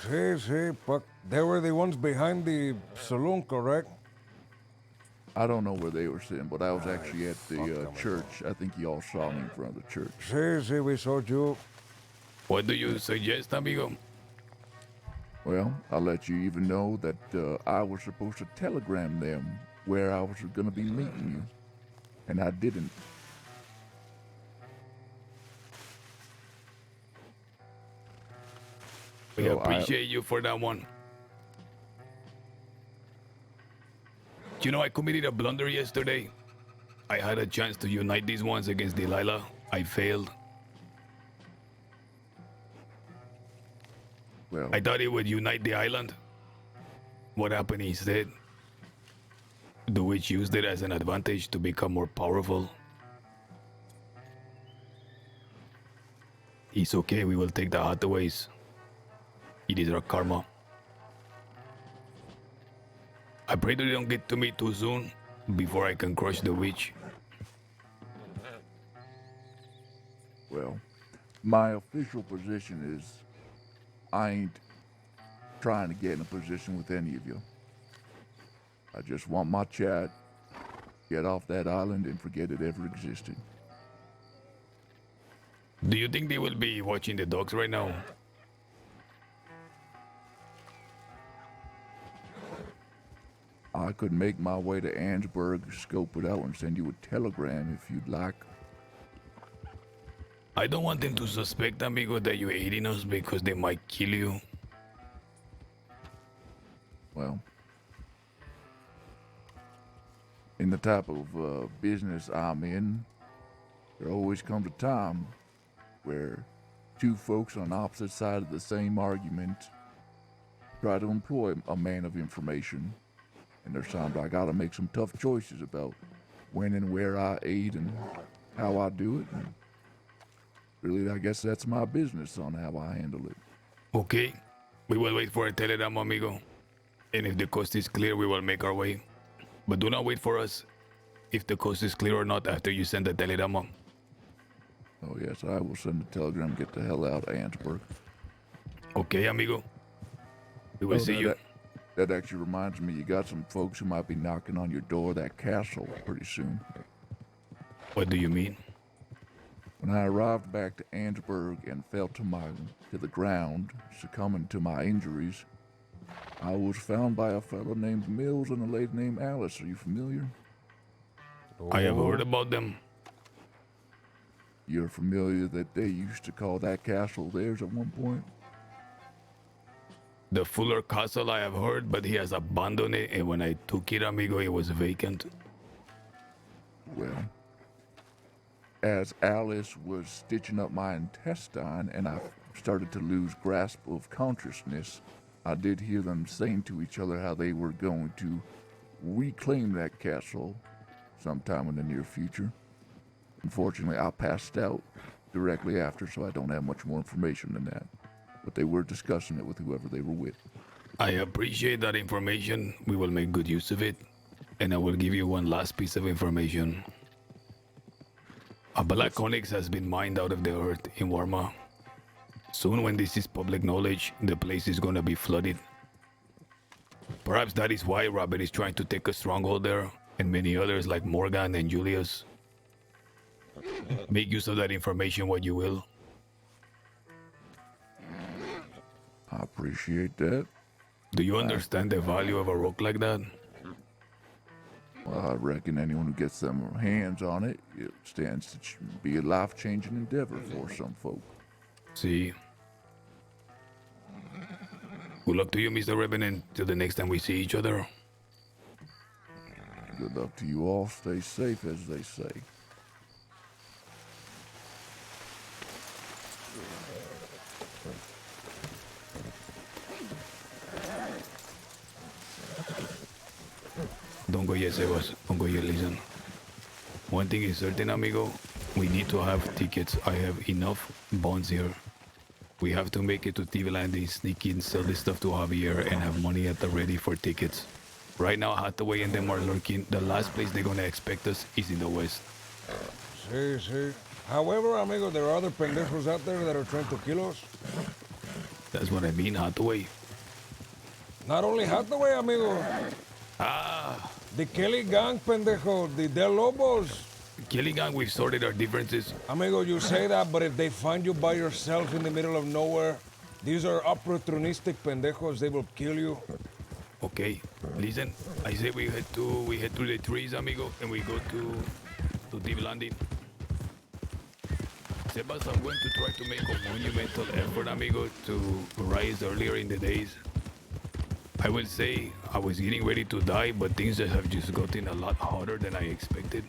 Sí, but they were the ones behind the saloon, correct? I don't know where they were sitting, but I was actually at the church. I think y'all saw me in front of the church. Sí, we saw you. What do you suggest, amigo? Well, I'll let you even know that I was supposed to telegram them where I was going to be meeting you, and I didn't. We So appreciate you for that one. You know, I committed a blunder yesterday. I had a chance to unite these ones against Delilah. I failed. Well, I thought it would unite the island. What happened instead? The witch used it as an advantage to become more powerful. It's okay, we will take the Hathaways. It is our karma. I pray they don't get to me too soon before I can crush the witch. Well, my official position is I ain't trying to get in a position with any of you. I just want my chat, get off that island, and forget it ever existed. Do you think they will be watching the dogs right now? I could make my way to Ansburg, scope it out, and send you a telegram if you'd like. I don't want them to suspect, amigo, that you're aiding us because they might kill you. Well, in the type of business I'm in, there always comes a time where two folks on opposite sides of the same argument try to employ a man of information. And there's times I gotta make some tough choices about when and where I aid and how I do it. And really, I guess that's my business on how I handle it. Okay, we will wait for a telegram, amigo. And if the coast is clear, we will make our way. But do not wait for us if the coast is clear or not after you send the telegram. Oh yes, I will send a telegram, get the hell out of Ansburg. Okay, amigo. We will see you. That actually reminds me, you got some folks who might be knocking on your door of that castle pretty soon. What do you mean? When I arrived back to Ansburg and fell to the ground, succumbing to my injuries, I was found by a fellow named Mills and a lady named Alice. Are you familiar? I have heard about them. You're familiar that they used to call that castle theirs at one point? The Fuller Castle I have heard, but he has abandoned it, and when I took it, amigo, it was vacant. Well, as Alice was stitching up my intestine and I started to lose grasp of consciousness, I did hear them saying to each other how they were going to reclaim that castle sometime in the near future. Unfortunately, I passed out directly after, so I don't have much more information than that. But they were discussing it with whoever they were with. I appreciate that information. We will make good use of it. And I will give you one last piece of information. A black onyx has been mined out of the earth in Warma. Soon, when this is public knowledge, the place is gonna be flooded. Perhaps that is why Robert is trying to take a stronghold there, and many others like Morgan and Julius. Make use of that information what you will. I appreciate that. Do you understand the value of a rock like that? Well, I reckon anyone who gets their hands on it, it stands to be a life-changing endeavor for some folk. See. Good luck to you, Mr. Revenant, till the next time we see each other. Good luck to you all. Stay safe, as they say. Don't go yet, Sebas. Don't go yet, listen. One thing is certain, amigo. We need to have tickets. I have enough bonds here. We have to make it to TV Landing, sneak in, sell this stuff to Javier, and have money at the ready for tickets. Right now, Hathaway and them are lurking. The last place they're gonna expect us is in the west. Sí. However, amigo, there are other pendejos out there that are trying to kill us. That's what I mean, Hathaway. Not only Hathaway, amigo. Ah, The Kelly Gang, pendejo. The Del Lobos. Kelly Gang, we've sorted our differences. Amigo, you say that, but if they find you by yourself in the middle of nowhere, these are opportunistic pendejos. They will kill you. Okay, listen. I say we head through the trees, amigo, and we go to deep landing. Sebas, I'm going to try to make a monumental effort, amigo, to rise earlier in the days. I will say I was getting ready to die, but things that have just gotten a lot hotter than I expected.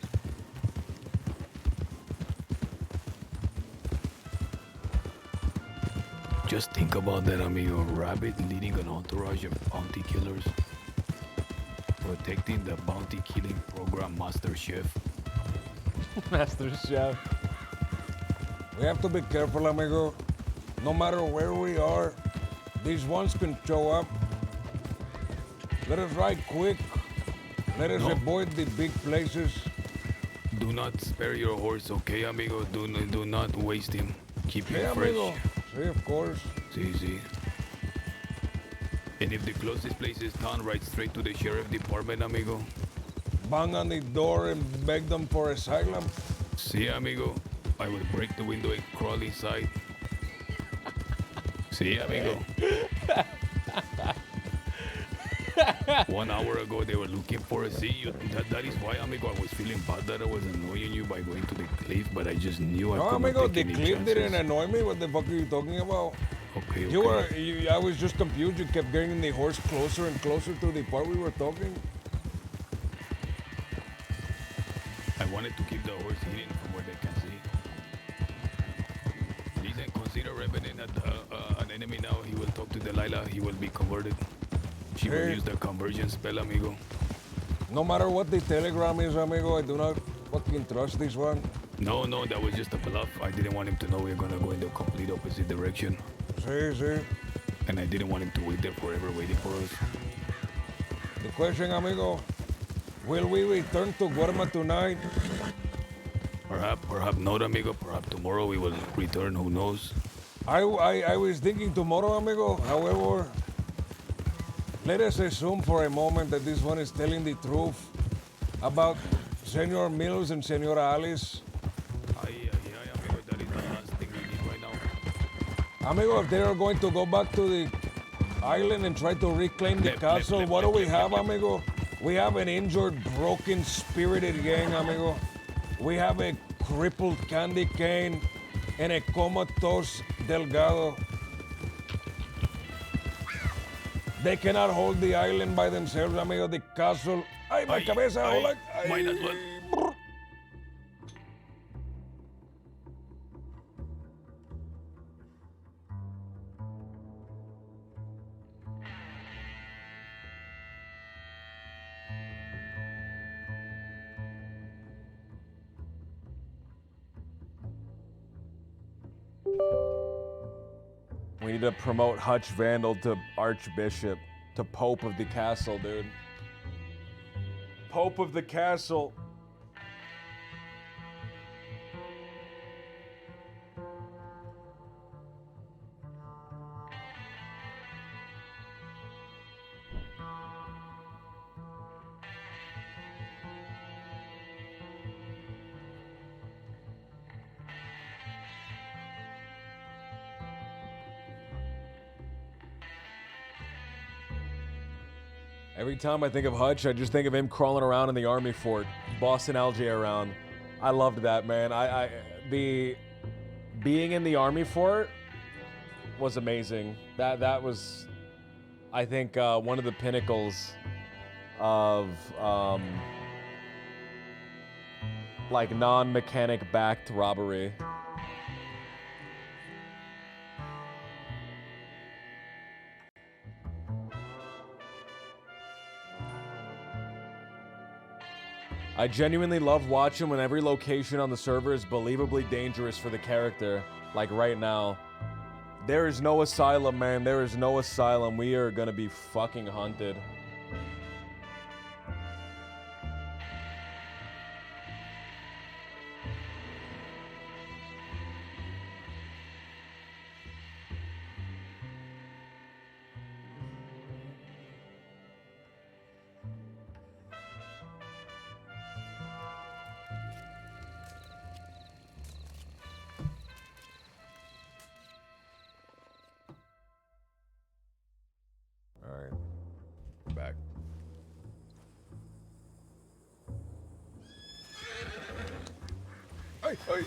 Just think about that, amigo. Rabbit leading an entourage of bounty killers. Protecting the bounty killing program Master Chef. Master Chef. We have to be careful, amigo. No matter where we are, these ones can show up. Let us ride quick. Let us avoid the big places. Do not spare your horse, okay, amigo? Do not waste him. Keep him fresh. Amigo. Sí, of course. Sí. And if the closest place is town, ride straight to the sheriff department, amigo. Bang on the door and beg them for asylum. Sí, amigo. I will break the window and crawl inside. Sí, amigo. 1 hour ago, they were looking for us. See, that is why, amigo, I was feeling bad that I was annoying you by going to the cliff, but I just knew I No, couldn't amigo, take the any cliff chances. didn't annoy me. What the fuck are you talking about? Okay. I was just confused. You kept getting the horse closer and closer to the part we were talking. I wanted to keep the horse hidden from where they can see. Listen, consider Revenant an enemy now. He will talk to Delilah. He will be converted. She will use the conversion spell, amigo. No matter what the telegram is, amigo, I do not fucking trust this one. No, that was just a bluff. I didn't want him to know we were gonna go in the complete opposite direction. Sí. And I didn't want him to wait there forever waiting for us. The question, amigo, will we return to Guarma tonight? Perhaps not, amigo. Perhaps tomorrow we will return. Who knows? I was thinking tomorrow, amigo. However, let us assume for a moment that this one is telling the truth about Senor Mills and Senora Alice. Amigo, that is the last thing we need right now. Amigo, if they are going to go back to the island and try to reclaim the castle, what do we have, amigo? We have an injured, broken, spirited gang, amigo. We have a crippled candy cane and a comatose Delgado. They cannot hold the island by themselves, amigo. The castle. Ay, my cabeza, hola. Might as well. We need to promote Hutch Vandal to Archbishop, to Pope of the Castle, dude. Pope of the Castle. Every time I think of Hutch, I just think of him crawling around in the army fort, bossing Algier around. I loved that, man. The being in the army fort was amazing. That was, I think, one of the pinnacles of like non-mechanic backed robbery. I genuinely love watching when every location on the server is believably dangerous for the character. Like right now. There is no asylum, man. There is no asylum. We are gonna be fucking hunted. Ay, ay.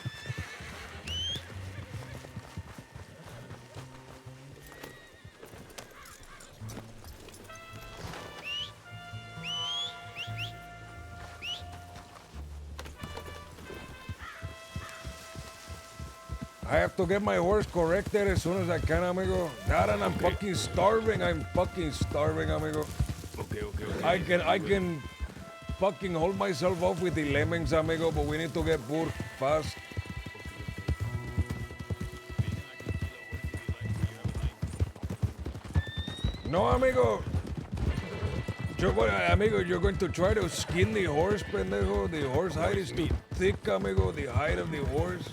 I have to get my horse corrected as soon as I can, amigo. That and I'm fucking starving. I'm fucking starving, amigo. Okay. I can fucking hold myself off with the lemmings, amigo, but we need to get bored fast. No, amigo. Amigo, you're going to try to skin the horse, pendejo. The horse hide is too thick, amigo. The hide of the horse.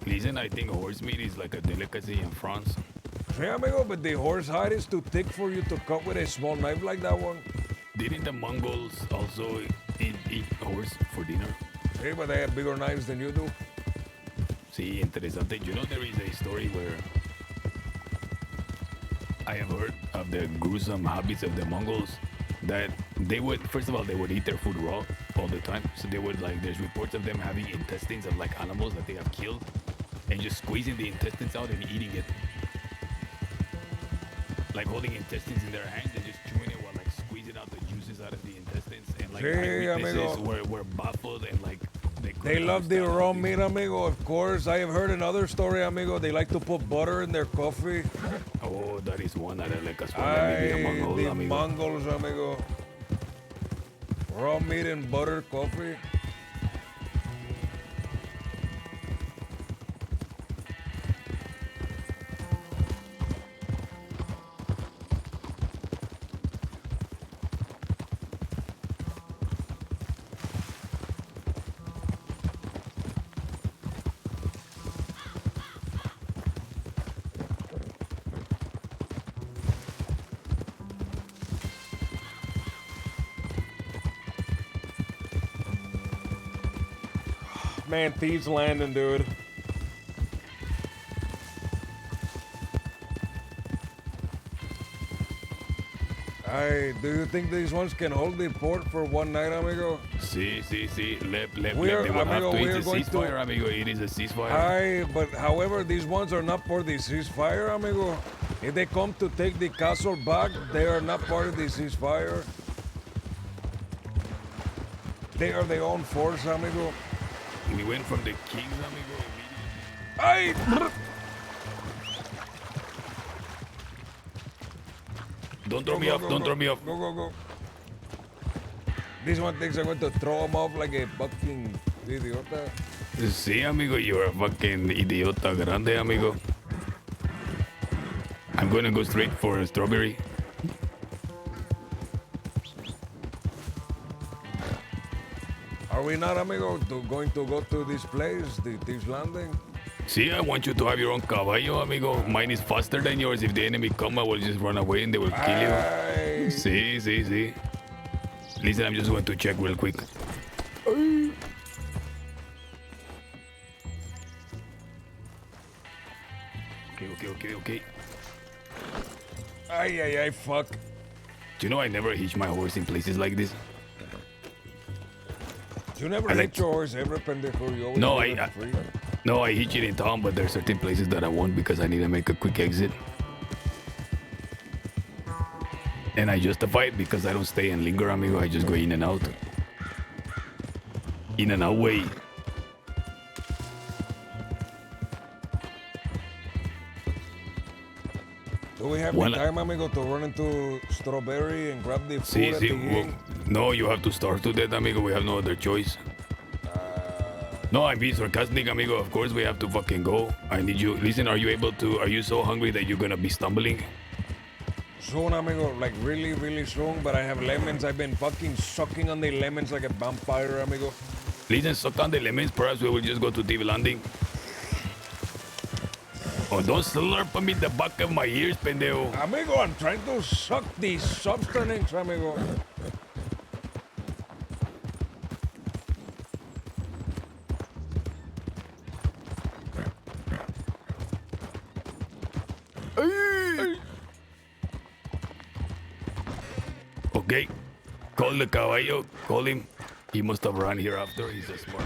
Listen, I think horse meat is like a delicacy in France. Yeah, amigo, but the horse hide is too thick for you to cut with a small knife like that one. Didn't the Mongols also eat horse for dinner? Hey, but they have bigger knives than you do. Sí, interesante. You know, there is a story where I have heard of the gruesome habits of the Mongols, that they would, first of all, they would eat their food raw all the time. So they would, like, there's reports of them having intestines of like animals that they have killed and just squeezing the intestines out and eating it. Like holding intestines in their hands and just chewing it while like squeezing out the juices out of the intestines. And like eyewitnesses were baffled and like they love the raw meat, amigo, of course. I have heard another story, amigo. They like to put butter in their coffee. Oh, that is one that I like as well. The amigo. Mongols, amigo. Raw meat and butter coffee. Man, Thieves Landing, dude. Do you think these ones can hold the port for one night, amigo? Sí. They will We're- have amigo, to eat we're the going to- ceasefire, amigo. It is a ceasefire. But however, these ones are not for the ceasefire, amigo. If they come to take the castle back, they are not part of the ceasefire. They are their own force, amigo. We went from the kings, amigo. Ay! Don't throw me off. Don't throw me off. Go. This one thinks I'm going to throw him off like a fucking idiota. Sí, amigo, you're a fucking idiota grande, amigo. I'm gonna go straight for a strawberry. Are we not, amigo, going to go to this place, this landing? See, I want you to have your own caballo, amigo. Mine is faster than yours. If the enemy come, I will just run away and they will kill you. See. Listen, I'm just going to check real quick. Okay. Ay, fuck. Do you know I never hitch my horse in places like this? You never I let like- your horse ever, pendejo. You always No, leave it free. No, I hitch it in town, but there are certain places that I won't because I need to make a quick exit. And I justify it because I don't stay and linger, amigo. I just go in and out. In and out way. Do we have One- the time, amigo, to run into Strawberry and grab the food See, at the well, inn? no, you have to starve to death, amigo. We have no other choice. No, I'm being sarcastic, amigo. Of course, we have to fucking go. I need you. Listen, are you so hungry that you're gonna be stumbling? Soon, amigo, like really, really soon, but I have lemons. I've been fucking sucking on the lemons like a vampire, amigo. Listen, suck on the lemons. Perhaps we will just go to Deep Landing. Oh, don't slurp me the back of my ears, pendejo. Amigo, I'm trying to suck the substance, amigo. Okay, call the caballo. Call him. He must have run here after. He's a smart.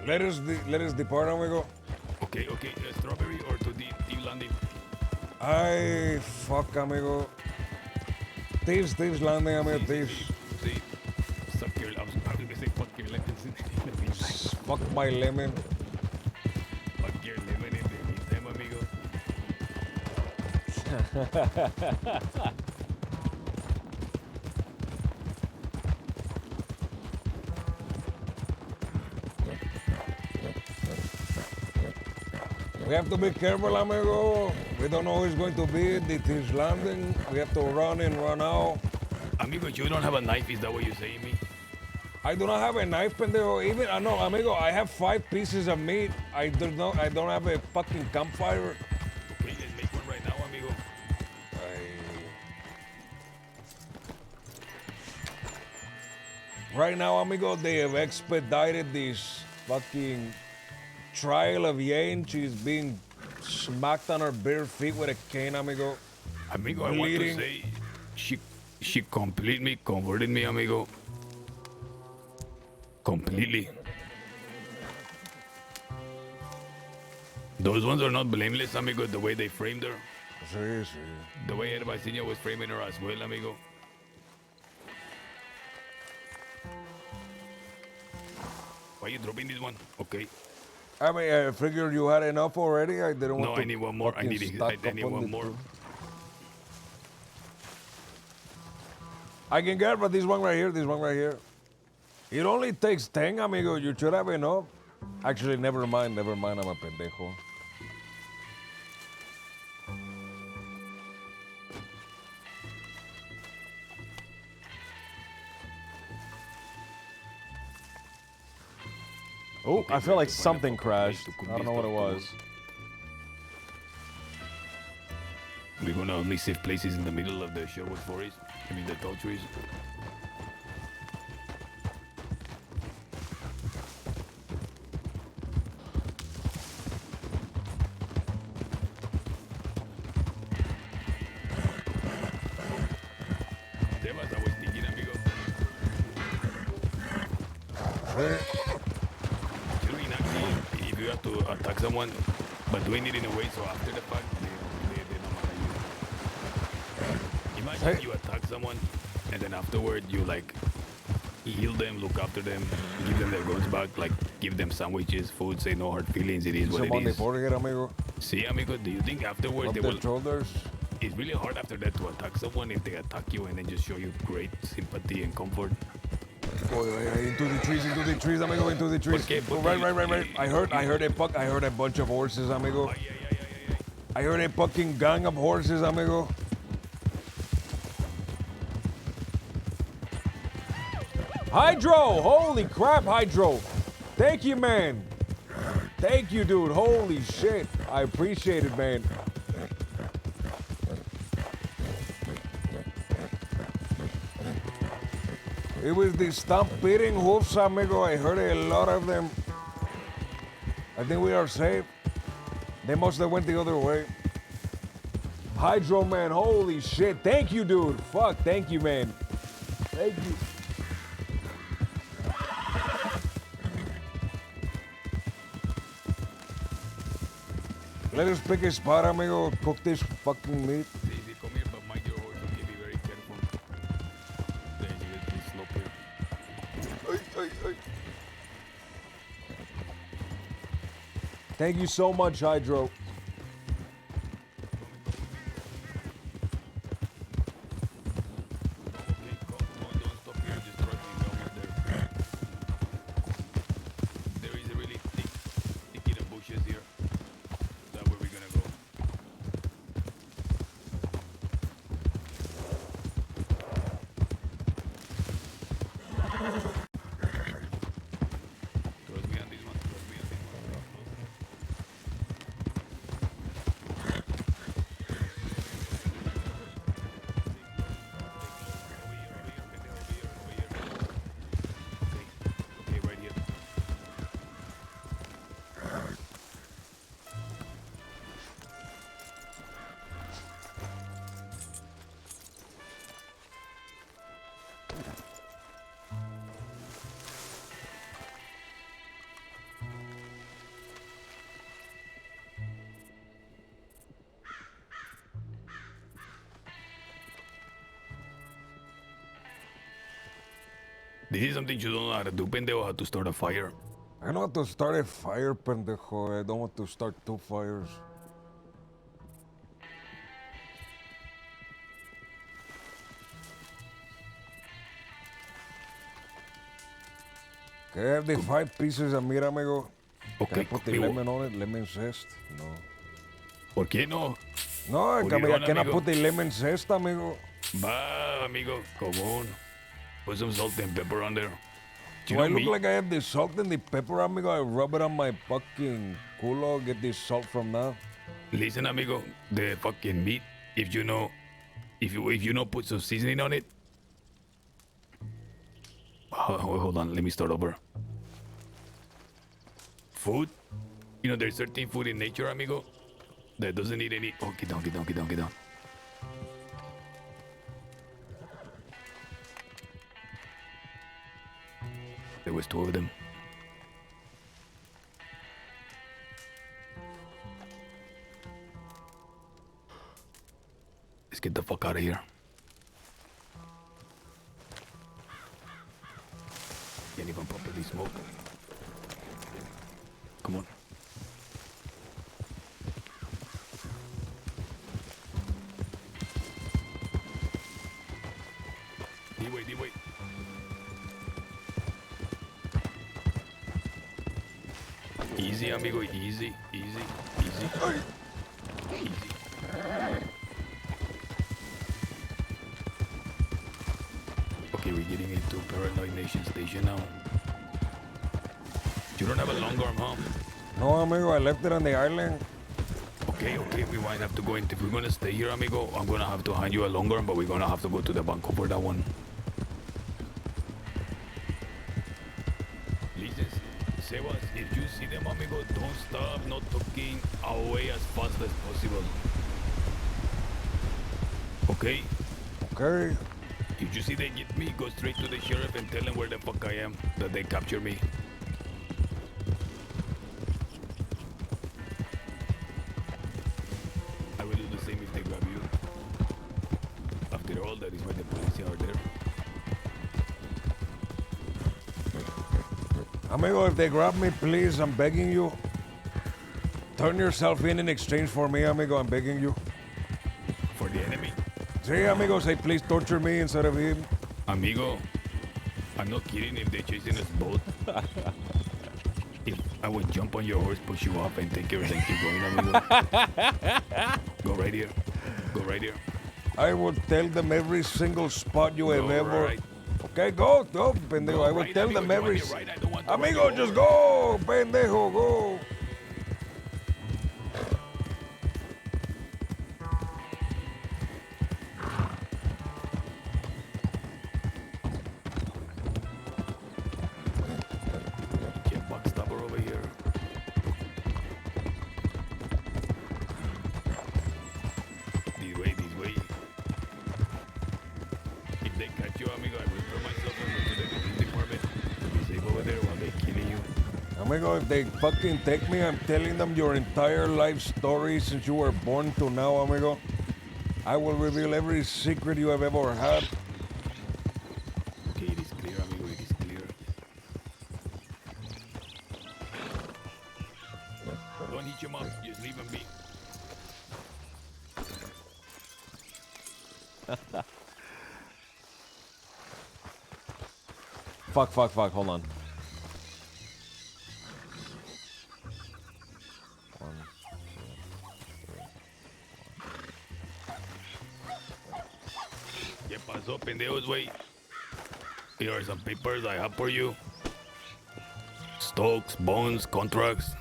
let us depart, amigo. Okay, strawberry or to deep landing? Ay, fuck, amigo. Thieves landing, amigo, thieves. Sí. Suck your, I was gonna say fuck your lemons in the meantime. Fuck my lemon. Fuck your lemon in the meantime, amigo. We have to be careful, amigo. We don't know who's going to be. It is landing. We have to run in, run out. Amigo, you don't have a knife, is that what you're saying me? I do not have a knife, pendejo. Even, no, amigo, I have 5 pieces of meat. I don't have a fucking campfire. Okay, let's make one right now, amigo. Right now, amigo, they have expedited this fucking trial of Yane. She's being smacked on her bare feet with a cane, amigo. Amigo, I want to say, she completely converted me, amigo. Completely. Those ones are not blameless, amigo, the way they framed her. Sí. The way El Baciño was framing her as well, amigo. Why are you dropping this one? Okay. I mean, I figured you had enough already. I didn't want No, to. I need one more. I need one more. I can get, but this one right here. It only takes 10, amigo. You should have enough. Actually, never mind. I'm a pendejo. Oh, I feel like something crashed. I don't know what it was. We're gonna only save places in the middle of the Sherwood Forest. I mean the tall trees. Sebas, I was thinking, amigo. Should we not see if you have to attack someone, but doing it in a way so after the fact they're not mad at you. Imagine you attack someone and then afterward you like heal them, look after them, give them their guns back, like give them sandwiches, food, say no hard feelings, it is what it is. Amigo. See, amigo, do you think afterward Up they their will... shoulders. It's really hard after that to attack someone if they attack you and then just show you great sympathy and comfort. Into the trees, amigo, into the trees. Oh, right. I heard a bunch of horses, amigo. I heard a fucking gang of horses, amigo. Hydro! Holy crap, Hydro! Thank you, man. Thank you, dude. Holy shit. I appreciate it, man. It was the stampeding hoofs, amigo. I heard a lot of them. I think we are safe. They must have went the other way. Hydro, man. Holy shit. Thank you, dude. Fuck. Thank you, man. Thank you. Let us pick a spot, amigo. Cook this fucking meat. Daisy, come here, but mind your horse. Okay, be very careful. Daisy, let's slow here. Thank you so much, Hydro. There is a really thick in the bushes here. That's where we're gonna go. Trust me on this one. This is something you don't know how to do, pendejo, how to start a fire. I know how to start a fire, pendejo. I don't want to start 2 fires. Okay, I have the 5 pieces of meat, amigo. Can I put the lemon on it? Lemon zest? No. ¿Por qué no? No, Put it on, can I amigo. put the lemon zest, amigo? Va, amigo, come on. Put some salt and pepper on there. Do I look like I have the salt and the pepper, amigo? I rub it on my fucking culo, get the salt from that. Listen, amigo, the fucking meat, if you know put some seasoning on it. Hold on, let me start over. Food, there's certain food in nature, amigo, that doesn't need any. Oh, get down. There was 2 of them. Let's get the fuck out of here. Can't even properly smoke. Come on. D-way. Easy, amigo, easy. Okay, we're getting into Paranoid Nation Station now. You don't have a long arm, huh? No, amigo, I left it on the island. Okay, we might have to go in. If we're gonna stay here, amigo, I'm gonna have to hand you a long arm, but we're gonna have to go to the banco for that one. Listen, Sebas, if you see them, amigo, don't stop, not talking away as fast as possible. Okay? Okay. If you see they get me, go straight to the sheriff and tell him where the fuck I am, that they capture me. I will do the same if they grab you. After all, that is why the police are there. Amigo, if they grab me, please, I'm begging you. Turn yourself in exchange for me, amigo, I'm begging you. For the enemy? Sí, amigo, say please torture me instead of him. Amigo, I'm not kidding if they're chasing us both. If I would jump on your horse, push you off, and take care and keep going, amigo. Go right here. I will tell them every single spot you have ever. Right. Okay, go, pendejo. Go I will right, tell amigo, them you every. want it right, I don't want to Amigo, run you just over. go, pendejo, go. Get backstabber over here. This way. If they catch you, amigo, I will throw myself into the police department. Be safe over there while they're killing you. Amigo, if they fucking take me, I'm telling them your entire life story since you were born to now, amigo. I will reveal every secret you have ever had. Okay, it is clear, amigo, it is clear. Don't hit him up, just leave him be. Fuck, hold on. ¿Qué pasó, pendejos, güey? Here are some papers I have for you. Stocks, bonds, contracts.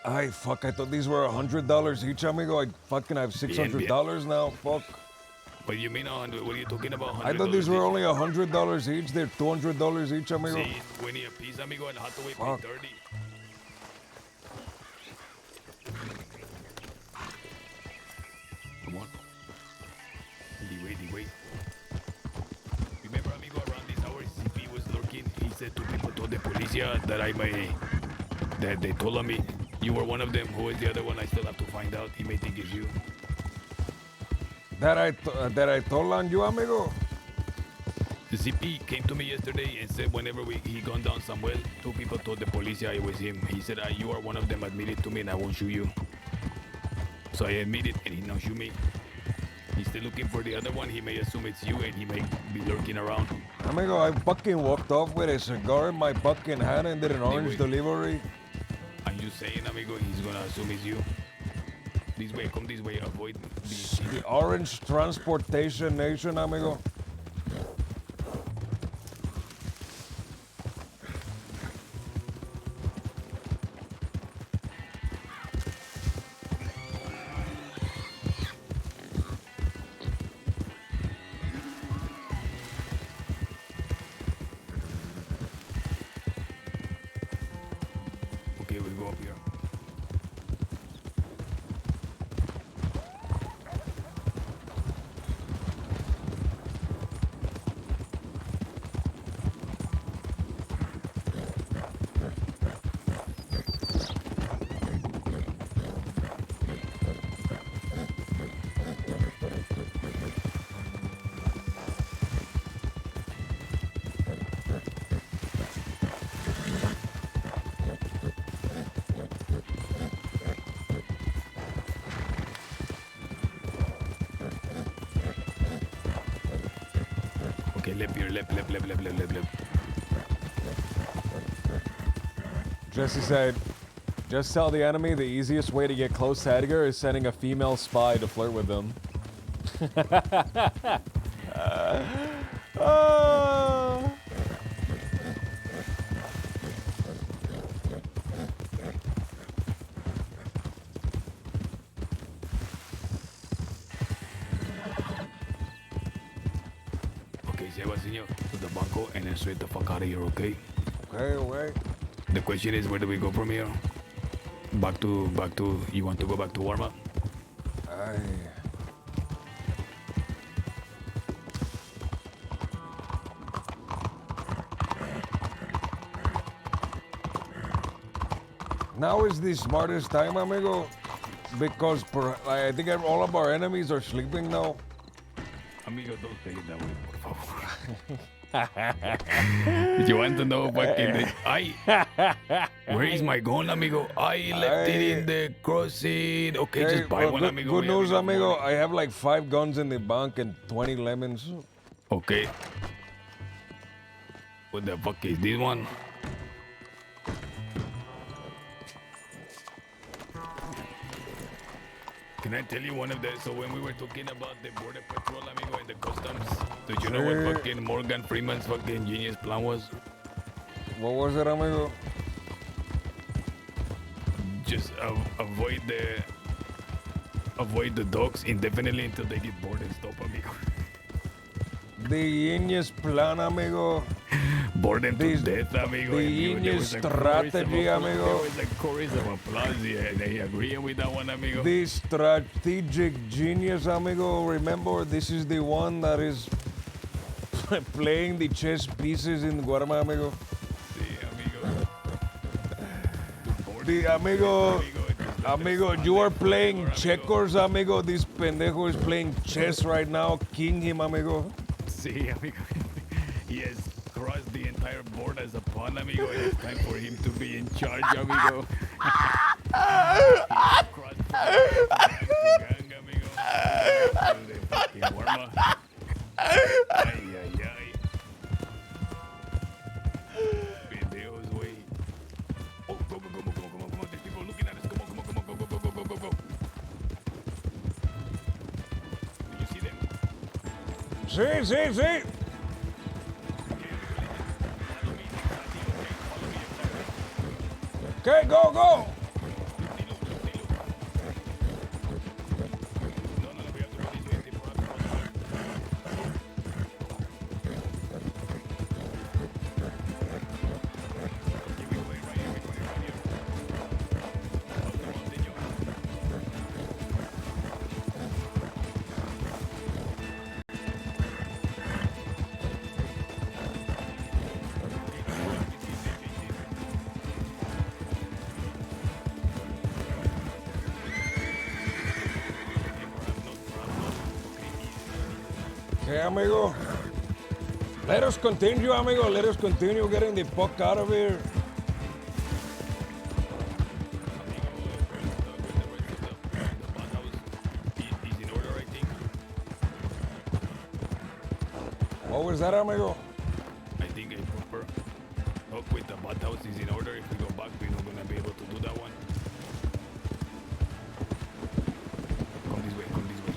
I thought these were $100 each, amigo. I fucking have $600 now. Fuck. What do you mean 100? What are you talking about? I thought these $100 were each? only $100 each. They're $200 each, amigo. Sí, 20 a piece, amigo, and Hathaway paid Fuck. 30. Come on. Wait. Remember, amigo, around this hour, CP was lurking. He said to people told the policia that they told me You were one of them. Who is the other one? I still have to find out. He may think it's you. That I told on you, amigo. CP came to me yesterday and said whenever he gone down somewhere, 2 people told the police it was him. He said, you are one of them. Admit it to me and I won't shoot you. So I admit it and he not shoot me. He's still looking for the other one. He may assume it's you and he may be lurking around. Amigo, I fucking walked off with a cigar in my fucking hand and did an orange delivery. I'm just saying, amigo, he's gonna assume it's you. This way, come this way, avoid the orange transportation nation, amigo. Okay, we go up here. Okay, left here, left. Jesse said, just tell the enemy the easiest way to get close to Edgar is sending a female spy to flirt with them. Okay, se va, señor, to the banco and then straight the fuck out of here, okay? Okay, wait. The question is, where do we go from here? Back to, you want to go back to warm-up? Now is the smartest time, amigo, because I think all of our enemies are sleeping now. Amigo, don't say it that way, por favor. You want to know fucking where is my gun, amigo? I left it in the crossing. Okay, just buy one, amigo. Good news, amigo. I have like 5 guns in the bank and 20 lemons. Okay. What the fuck is this one? Can I tell you one of the... So when we were talking about the border patrol, amigo, and the customs, do you know what fucking Morgan Freeman's fucking genius plan was? What was it, amigo? Just avoid the dogs indefinitely until they get bored and stop, amigo. The genius plan, amigo. Bored them to death, amigo. The genius strategy, amigo. There was a chorus of applause, yeah, and they agreeing with that one, amigo. The strategic genius, amigo. Remember, this is the one that is playing the chess pieces in Guarma, amigo. Amigo, you are playing checkers, amigo. This pendejo is playing chess right now. King him, amigo. Sí, amigo. He has crossed the entire board as a pawn, amigo. It's time for him to be in charge, amigo. Gang, amigo. The fucking warm-up. Ay. Pendejos, güey. Oh, go. There's people looking at us. Go. Do you see them? Sí. Okay, go. Okay, amigo. Let us continue, amigo. Let us continue getting the fuck out of here. What was that, amigo? I think a proper talk with the bathhouse is in order. If we go back, we're not gonna be able to do that one. Come this way, come this way.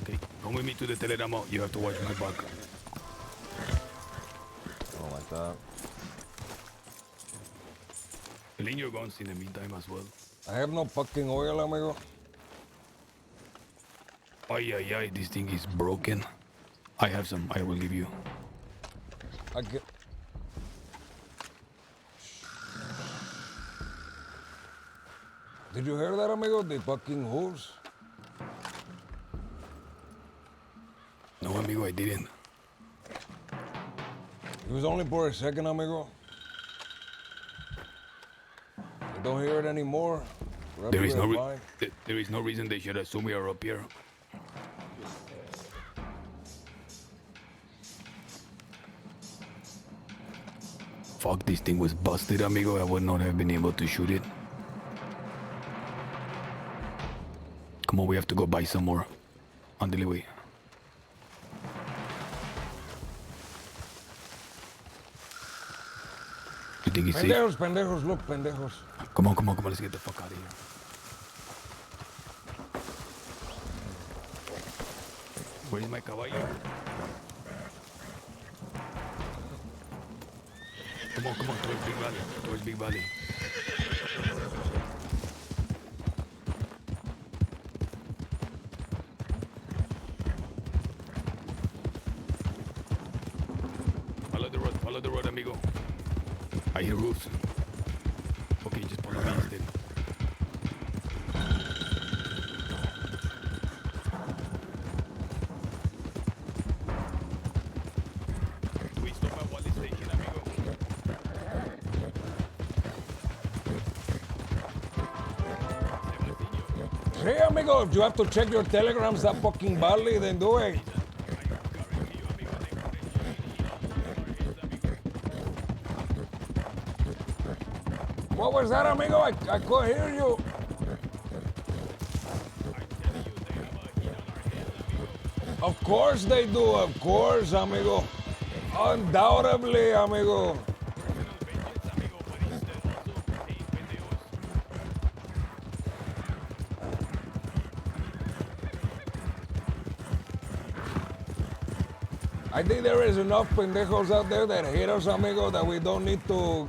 Okay, come with me to the Telerama. You have to watch my back. I don't like that. Clean your guns in the meantime as well. I have no fucking oil, amigo. Ay, ay, ay, this thing is broken. I have some, I will give you. I get... Did you hear that, amigo? The fucking hooves? No, amigo, I didn't. It was only for a second, amigo. I don't hear it anymore. There is no there is no reason they should assume we are up here. Fuck, this thing was busted, amigo. I would not have been able to shoot it. Come on, we have to go buy some more. On the way. You think it's safe? Pendejos, pendejos, look, pendejos. Come on, come on, come on. Let's get the fuck out of here. Where is my caballo? Come on, towards Big Valley, towards Big Valley. Follow the road, amigo. I hear roofs. Okay, just follow me instead. Do we stop at Wally Station, amigo? Hey, amigo, if you have to check your telegrams that fucking badly, then do it. What was that, amigo? I couldn't hear you. Of course they do, of course, amigo. Undoubtedly, amigo. I think there is enough pendejos out there that hate us, amigo, that we don't need to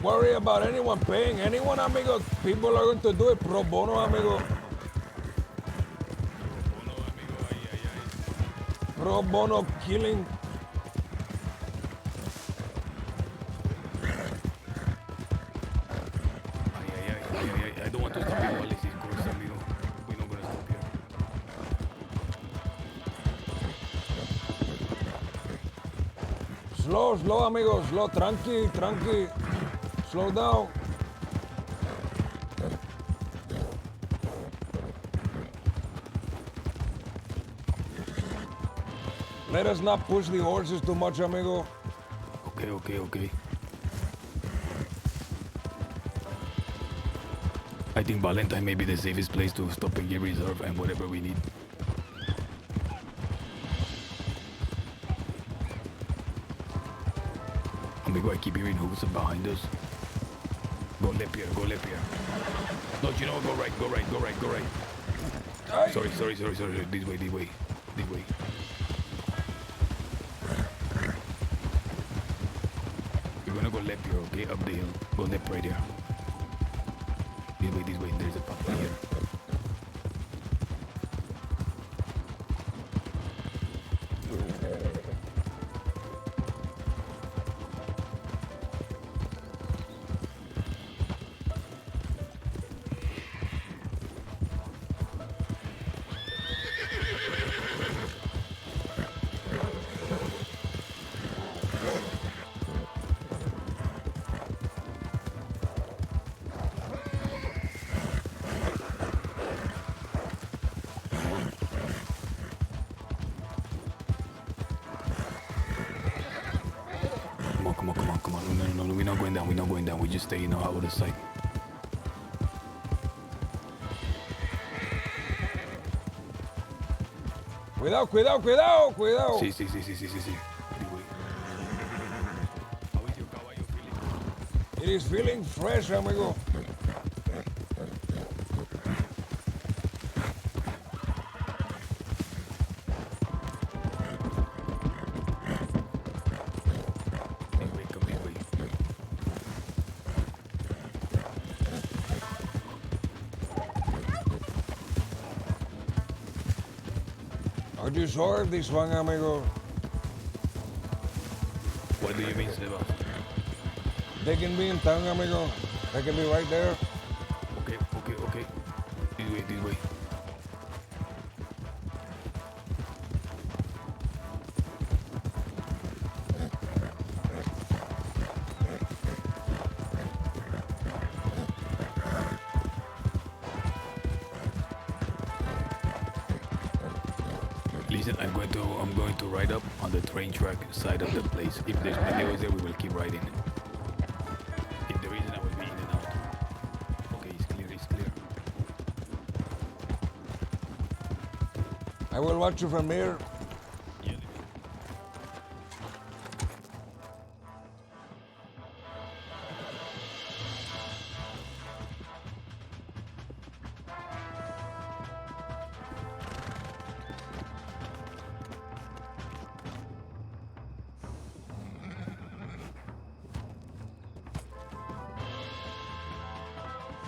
worry about anyone paying anyone, amigo. People are going to do it pro bono, amigo. Pro bono killing. I don't want to stop you, Wally. Of course, amigo. We're not gonna stop here. Slow, amigo. Slow, tranqui. Slow down. Let us not push the horses too much, amigo. Okay. I think Valentine may be the safest place to stop and get reserve and whatever we need. Amigo, I keep hearing hooves behind us. Go left here. No, you know, go right. Sorry. This way. We're gonna go left here, okay? Up the hill. Go left right here. This way. There's a pump right here. not going down. We're not going down. We just stay out of the sight. Cuidado, cuidado, cuidado, cuidado. Sí. It is feeling fresh, amigo. Are you sure of this one, amigo? What do you mean, Seba? They can be in town, amigo. They can be right there. Okay. This way. Listen, I'm going to ride up on the train track side of the place. If there's pendejos there, we will keep riding. If there isn't, I will be in and out. Okay, it's clear. I will watch you from here.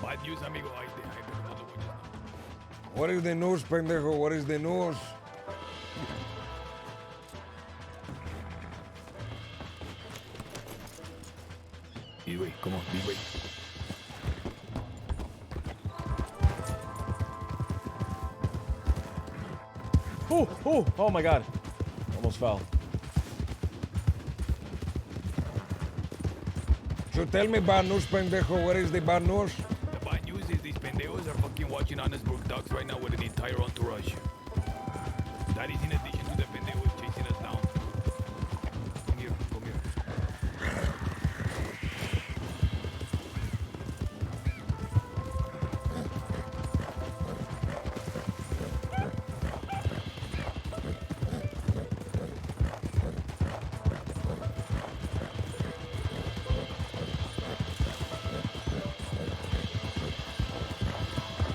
Bad news, amigo. What is the news, pendejo? What is the news? This way, come on, this way. Oh my god. Almost fell. So tell me bad news, pendejo. What is the bad news? The bad news is these pendejos are fucking watching Honestbrook Docks right now with an entire entourage. That is in addition to the pendejos chasing us down. Come here.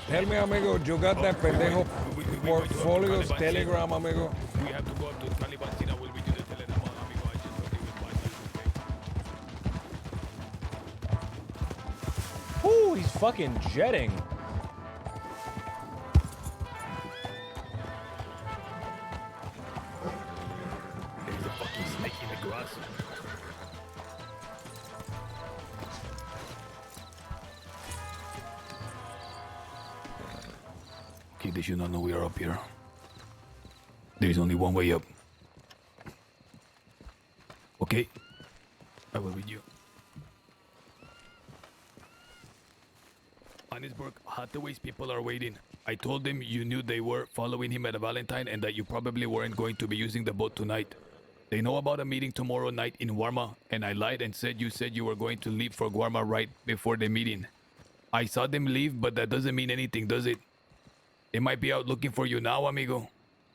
Tell me, amigo, you got that pendejo portfolio's telegram, amigo? We have to go up to Caliban City. I will read you the telegram, amigo. I just thought it was bad news, okay? Ooh, he's fucking jetting. There's a fucking snake in the grass. Okay, they should not know we are up here. There is only one way up. Okay, I will read you. Honestbrook, Hathaway's people are waiting. I told them you knew they were following him at a Valentine and that you probably weren't going to be using the boat tonight. They know about a meeting tomorrow night in Warma, and I lied and said you were going to leave for Warma right before the meeting. I saw them leave, but that doesn't mean anything, does it? They might be out looking for you now, amigo.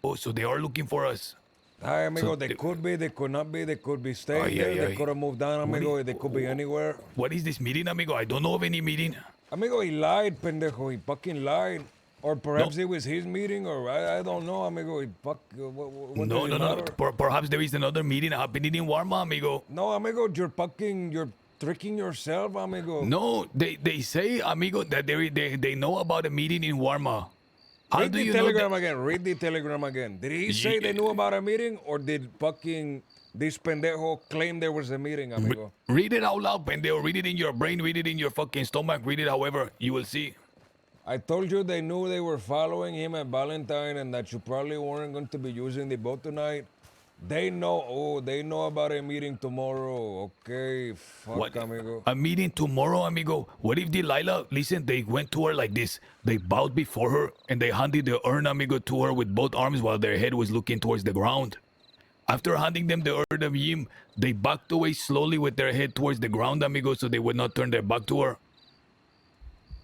Oh, so they are looking for us. Hi, amigo. So they could be, they could not be, they could be staying there, they could have moved on, amigo. They could be anywhere. What is this meeting, amigo? I don't know of any meeting. Amigo, he lied, pendejo. He fucking lied. Or perhaps it was his meeting, or I don't know, amigo. He what No. Perhaps there is another meeting happening in Warma, amigo. No, amigo, you're tricking yourself, amigo. No, they say, amigo, that they know about a meeting in Warma. Read the telegram again. Read the telegram again. Did he say they knew about a meeting, or did fucking this pendejo claim there was a meeting, amigo? Read it out loud, pendejo. Read it in your brain. Read it in your fucking stomach. Read it however you will see. I told you they knew they were following him at Valentine and that you probably weren't going to be using the boat tonight. They know about a meeting tomorrow. Okay, fuck, amigo. A meeting tomorrow, amigo? What if Delilah, listen, they went to her like this. They bowed before her and they handed the urn, amigo, to her with both arms while their head was looking towards the ground. After handing them the Earth of Yim, they backed away slowly with their head towards the ground, amigo, so they would not turn their back to her.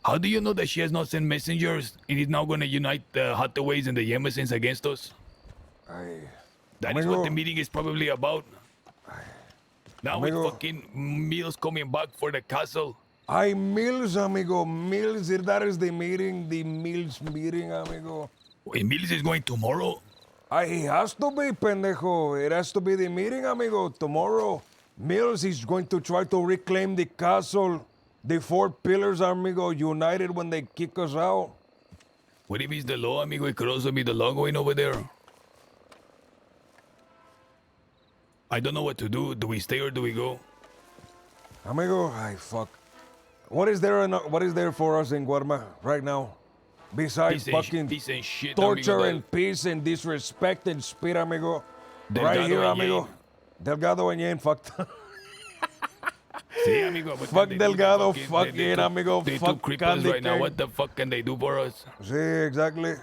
How do you know that she has not sent messengers and is now going to unite the Hataways and the Yemesins against us? That is what the meeting is probably about. Now with fucking Mills coming back for the castle. Ay, Mills, amigo. Mills, that is the meeting, the Mills meeting, amigo. Wait, Mills is going tomorrow? He has to be, pendejo. It has to be the meeting, amigo, tomorrow. Mills is going to try to reclaim the castle. The 4 pillars, amigo, united when they kick us out. What if it's the law, amigo? It could also be the law going over there. I don't know what to do. Do we stay or do we go? Amigo, fuck. What is there for us in Guarma right now? Besides peace and shit, torture amigo, and peace and disrespect and spit, amigo. Delgado right here, and amigo. Yane. Delgado and Yen, fuck. See, amigo, fuck Delgado, fuck Yen, amigo. They Fuck took cripples Candy right now. King. What the fuck can they do for us? See, exactly.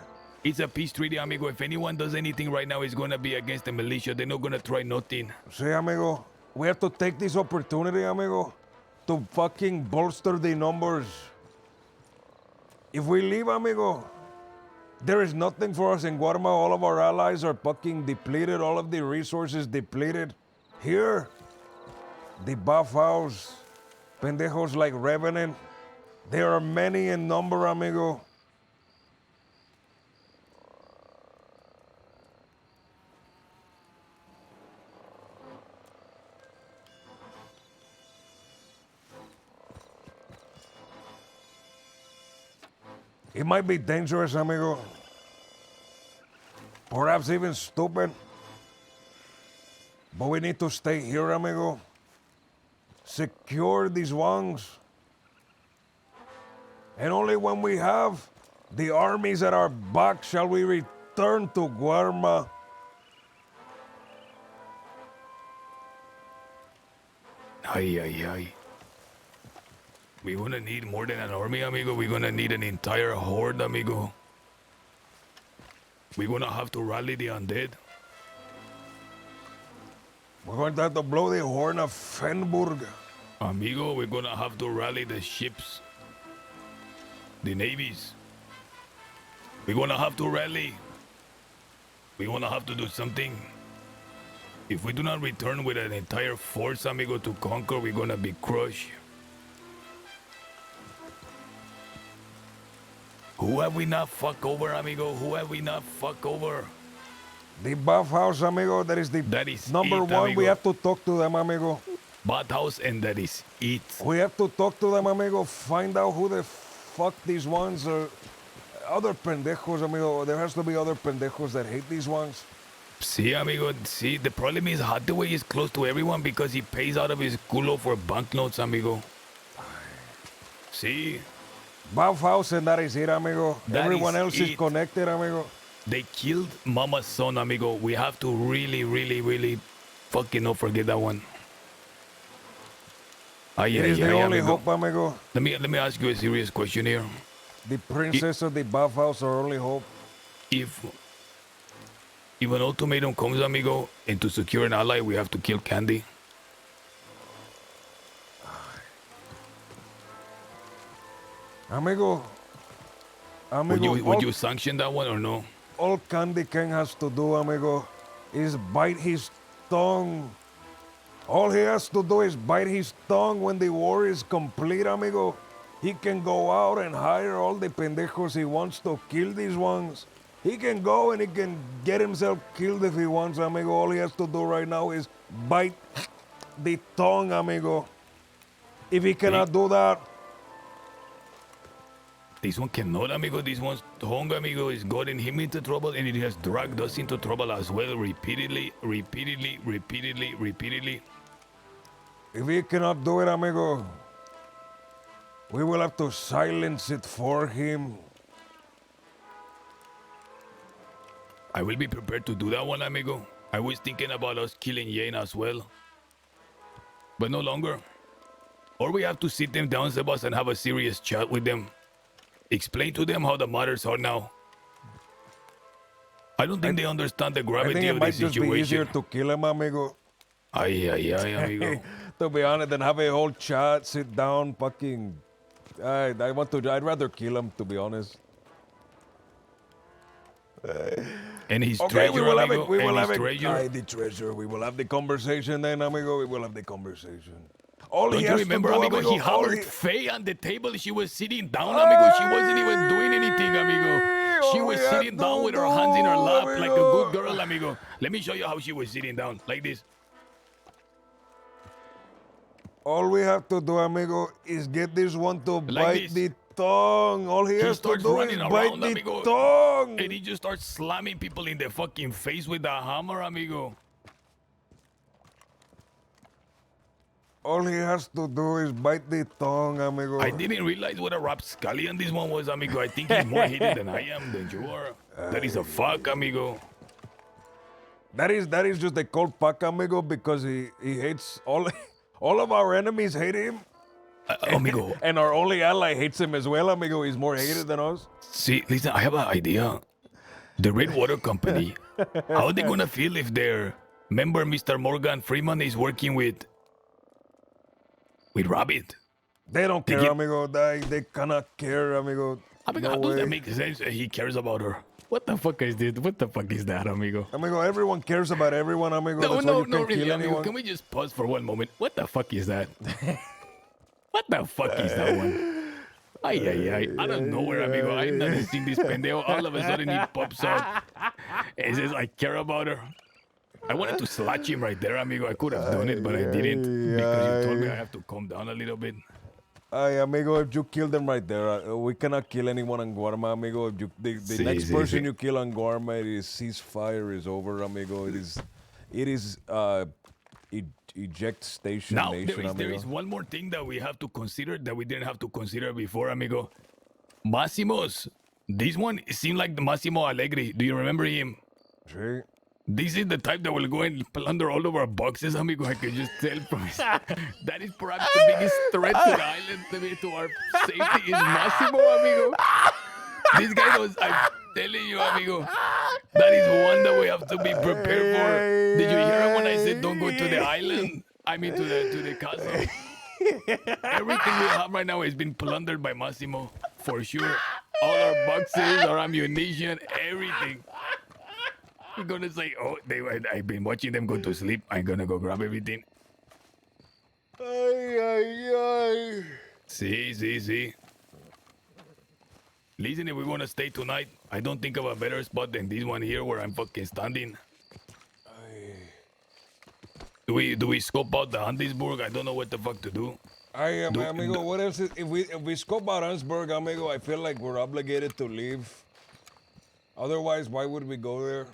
It's a peace treaty, amigo. If anyone does anything right now, it's gonna be against the militia. They're not gonna try nothing. See, amigo. We have to take this opportunity, amigo, to fucking bolster the numbers. If we leave, amigo, there is nothing for us in Guarma. All of our allies are fucking depleted. All of the resources depleted. Here, the Baffaos, pendejos like Revenant, there are many in number, amigo. It might be dangerous, amigo. Perhaps even stupid. But we need to stay here, amigo. Secure these ones. And only when we have the armies at our back shall we return to Guarma. Ay, ay, ay. We're gonna need more than an army, amigo. We're gonna need an entire horde, amigo. We're gonna have to rally the undead. We're going to have to blow the horn of Fenburg. Amigo, we're gonna have to rally the ships. The navies. We're gonna have to rally. We're gonna have to do something. If we do not return with an entire force, amigo, to conquer, we're gonna be crushed. Who have we not fuck over, amigo? Who have we not fuck over? The Buff House, amigo, that is number it, one. amigo. We have to talk to them, amigo. Bath house, and that is it. We have to talk to them, amigo. Find out who the fuck these ones are. Other pendejos, amigo. There has to be other pendejos that hate these ones. See, amigo, see, the problem is Hathaway is close to everyone because he pays out of his culo for banknotes, amigo. See? Buff House, and that is it, amigo. That Everyone is else is it. connected, amigo. They killed Mama's son, amigo. We have to really, really, really fucking not forget that one. It is the only hope, amigo. Let me ask you a serious question here. The princess of the Buff House, our only hope. If an ultimatum comes, amigo, and to secure an ally, we have to kill Candy. Amigo. Would you sanction that one or no? All Candy King has to do, amigo, is bite his tongue. All he has to do is bite his tongue when the war is complete, amigo. He can go out and hire all the pendejos he wants to kill these ones. He can go and he can get himself killed if he wants, amigo. All he has to do right now is bite the tongue, amigo. If he cannot do that, This one cannot, amigo. This one's tongue, amigo, is getting him into trouble, and it has dragged us into trouble as well, repeatedly. if he cannot do it, amigo, we will have to silence it for him. I will be prepared to do that one, amigo. I was thinking about us killing Yane as well. But no longer. Or we have to sit them down, Sebas, and have a serious chat with them. Explain to them how the matters are now. I don't think they understand the I gravity think it of the might just be easier situation. to kill him, amigo. Ay, amigo. To be honest, than have a whole chat, sit down, fucking. I'd rather kill him, to be honest. And his Okay, treasure, we will have amigo. it. We and will his have it. treasure. The treasure. We will have the conversation then, amigo. We will have the conversation. All Don't he you has remember, to do, amigo? He all hammered Faye on the table. She was sitting down, amigo. She wasn't even doing anything, amigo. She was sitting down with her hands in her lap like a good girl, amigo. Let me show you how she was sitting down, like this. All we have to do, amigo, is get this one to Like bite this. the tongue. All he has to starts do is running bite around, the amigo. tongue. And he just starts slamming people in the fucking face with the hammer, amigo. All he has to do is bite the tongue, amigo. I didn't realize what a rapscallion this one was, amigo. I think he's more heated than I am, than you are. That is a fuck, amigo. That is just a cold pack, amigo, because he hates all of our enemies hate him. Amigo. And our only ally hates him as well, amigo. He's more hated than us. See, listen, I have an idea. The Red Water Company, how are they gonna feel if their member, Mr. Morgan Freeman, is working with Rabbit? They don't care, amigo. They cannot care, amigo. Amigo, how does that make sense? He cares about her. What the fuck is this? What the fuck is that, amigo? Amigo, everyone cares about everyone, amigo. No, That's why you can really, kill amigo. anyone. Can we just pause for one moment? What the fuck is that? What the fuck is that one? Ay. Out of nowhere, amigo. I've never seen this pendejo. All of a sudden, he pops up and says, I care about her. I wanted to slash him right there, amigo. I could have done it, but I didn't because you told me I have to calm down a little bit. Ay, amigo, if you kill them right there, we cannot kill anyone on Guarma, amigo. If you, the next person you kill on Guarma, it is ceasefire is over, amigo. It is eject station Now, nation, there is one more thing that we have to consider that we didn't have to consider before, amigo. Massimo's. This one seemed like the Massimo Allegri. Do you remember him? Sí. This is the type that will go and plunder all of our boxes, amigo. I can just tell from his... That is perhaps the biggest threat to the island, to our safety, is Massimo, amigo. This guy was... I'm telling you, amigo. That is one that we have to be prepared for. Did you hear it when I said don't go to the island? I mean to the castle. Everything we have right now has been plundered by Massimo, for sure. All our boxes, our ammunition, everything. We're gonna say, oh, I've been watching them go to sleep. I'm gonna go grab everything. Ay. See. Listen, if we want to stay tonight, I don't think of a better spot than this one here where I'm fucking standing. Do we scope out the Handelsburg? I don't know what the fuck to do. Amigo, what else? If we scope out Huntsburg, amigo, I feel like we're obligated to leave. Otherwise, why would we go there?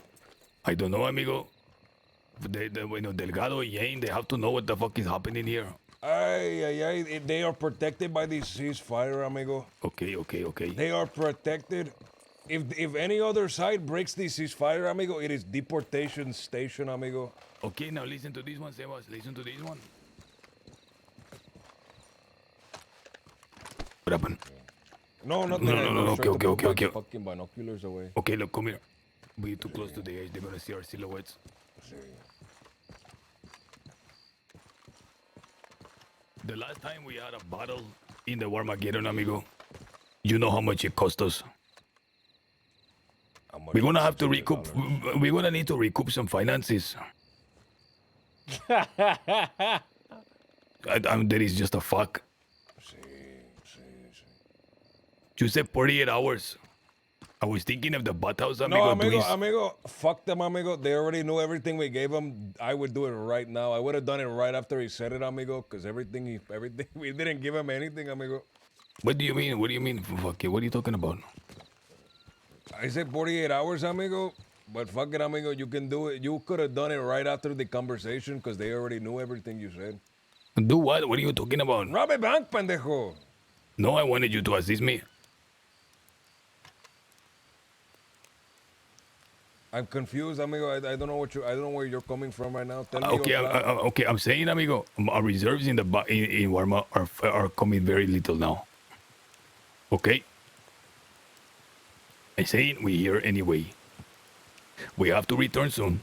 I don't know, amigo. Delgado and Yane, they have to know what the fuck is happening here. Ay. They are protected by the ceasefire, amigo. Okay. They are protected. If any other side breaks the ceasefire, amigo, it is deportation station, amigo. Okay, now listen to this one, Sebas. Listen to this one. What happened? No. Okay. Fucking binoculars away. Okay, look, come here. We're too close to the edge. They're gonna see our silhouettes. The last time we had a battle in the Warmageddon, amigo, you know how much it cost us. We're gonna have to recoup. We're gonna need to recoup some finances. That is just a fuck. You said 48 hours. I was thinking of the bathhouse, amigo. No, amigo, fuck them, amigo. They already knew everything we gave them. I would do it right now. I would have done it right after he said it, amigo, because everything, we didn't give him anything, amigo. What do you mean? What do you mean? Fuck it. What are you talking about? I said 48 hours, amigo, but fuck it, amigo. You can do it. You could have done it right after the conversation because they already knew everything you said. Do what? What are you talking about? Rob a bank, pendejo. No, I wanted you to assist me. I'm confused, amigo. I don't know I don't know where you're coming from right now. Tell me. Okay, I'm saying, amigo, our reserves in Warma are coming very little now. Okay. I'm saying we here anyway. We have to return soon.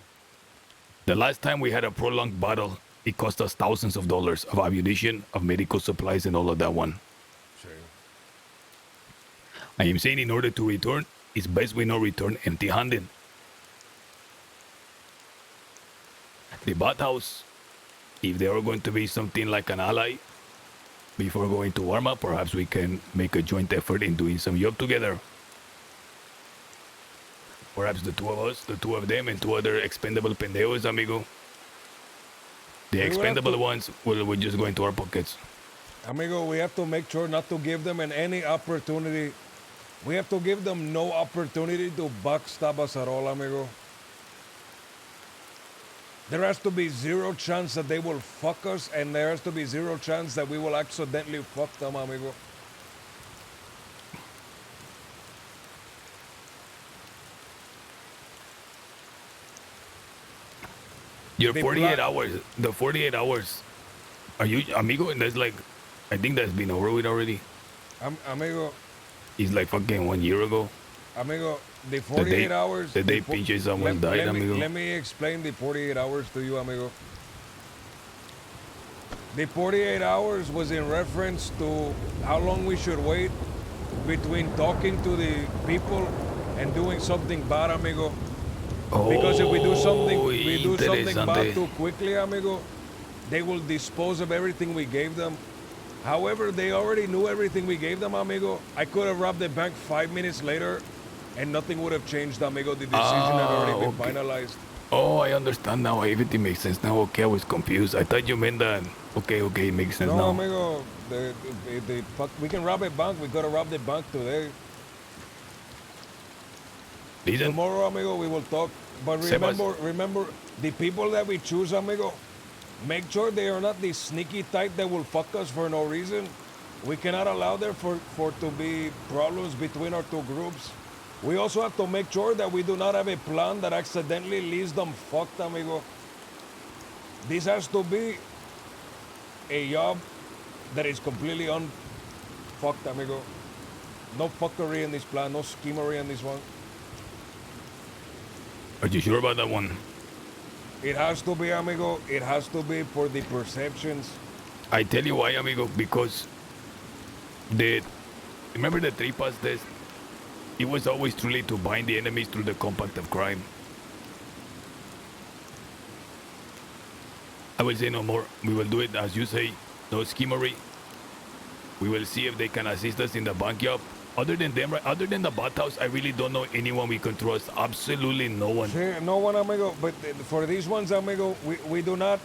The last time we had a prolonged battle, it cost us thousands of dollars of ammunition, of medical supplies, and all of that one. Sure. I am saying in order to return, it's best we not return empty-handed. The bathhouse, if they are going to be something like an ally, before going to Warma, perhaps we can make a joint effort in doing some job together. Perhaps the two of us, the two of them, and two other expendable pendejos, amigo. The We will have expendable to- ones will just go into our pockets. Amigo, we have to make sure not to give them any opportunity. We have to give them no opportunity to backstab us at all, amigo. There has to be zero chance that they will fuck us, and there has to be zero chance that we will accidentally fuck them, amigo. Your The 48 pla- hours, the 48 hours, are you, amigo? And that's like, I think that's been over with already. Amigo, It's like fucking 1 year ago. amigo, the 48 hours. The day fo- pinche someone let- died, let me- amigo. Let me explain the 48 hours to you, amigo. The 48 hours was in reference to how long we should wait between talking to the people and doing something bad, amigo. Because if we do something, bad interesante. too quickly, amigo, they will dispose of everything we gave them. However, they already knew everything we gave them, amigo. I could have robbed the bank 5 minutes later, and nothing would have changed, amigo. The decision had already been okay. finalized. Oh, I understand now. Everything makes sense now. Okay, I was confused. I thought you meant that. Okay, it makes sense No, now. amigo, we can rob a bank. We gotta rob the bank today. Listen. Tomorrow, amigo, we will talk. But Sebas. remember, the people that we choose, amigo, make sure they are not the sneaky type that will fuck us for no reason. We cannot allow there for to be problems between our two groups. We also have to make sure that we do not have a plan that accidentally leaves them fucked, amigo. This has to be a job that is completely unfucked, amigo. No fuckery in this plan, no schemery in this one. Are you sure about that one? It has to be, amigo. It has to be for the perceptions. I tell you why, amigo, because remember the tripas test? It was always truly to bind the enemies through the compact of crime. I will say no more. We will do it as you say, no schemery. We will see if they can assist us in the bank job. Other than them, other than the bathhouse, I really don't know anyone we can trust. Absolutely no one. Sí, no one, amigo. But for these ones, amigo, we do not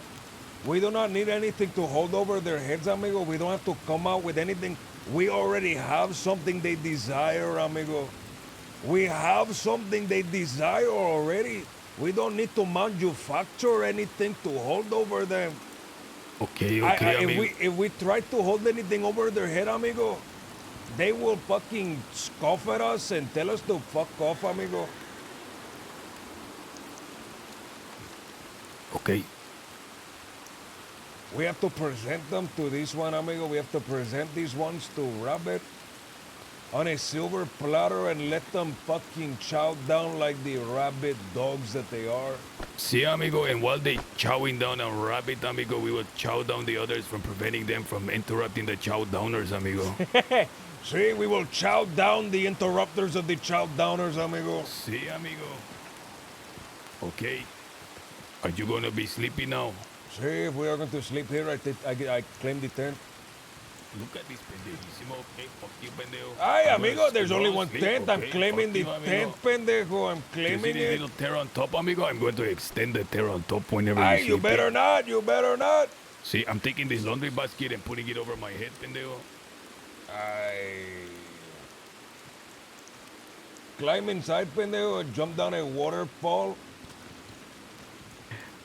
need anything to hold over their heads, amigo. We don't have to come out with anything. We already have something they desire, amigo. We have something they desire already. We don't need to manufacture anything to hold over them. Okay, amigo. If we try to hold anything over their head, amigo, they will fucking scoff at us and tell us to fuck off, amigo. Okay. We have to present them to this one, amigo. We have to present these ones to Rabbit on a silver platter and let them fucking chow down like the rabid dogs that they are. See, amigo, and while they chowing down on rabbit, amigo, we will chow down the others from preventing them from interrupting the chow downers, amigo. See, we will chow down the interrupters of the chow downers, amigo. See, amigo. Okay. Are you gonna be sleepy now? See, if we are going to sleep here, I claim the tent. Look at this pendejísimo. Okay, fuck you, pendejo. Ay, I'm amigo, gonna there's go only to one sleep, tent. I'm okay? claiming Fuck the you, amigo. tent, pendejo. I'm You see claiming this it. little tear on top, amigo? I'm going to extend the tear on top whenever Ay, you you sleep. better not. You better not. See, I'm taking this laundry basket and putting it over my head, pendejo. Climb inside, pendejo, and jump down a waterfall.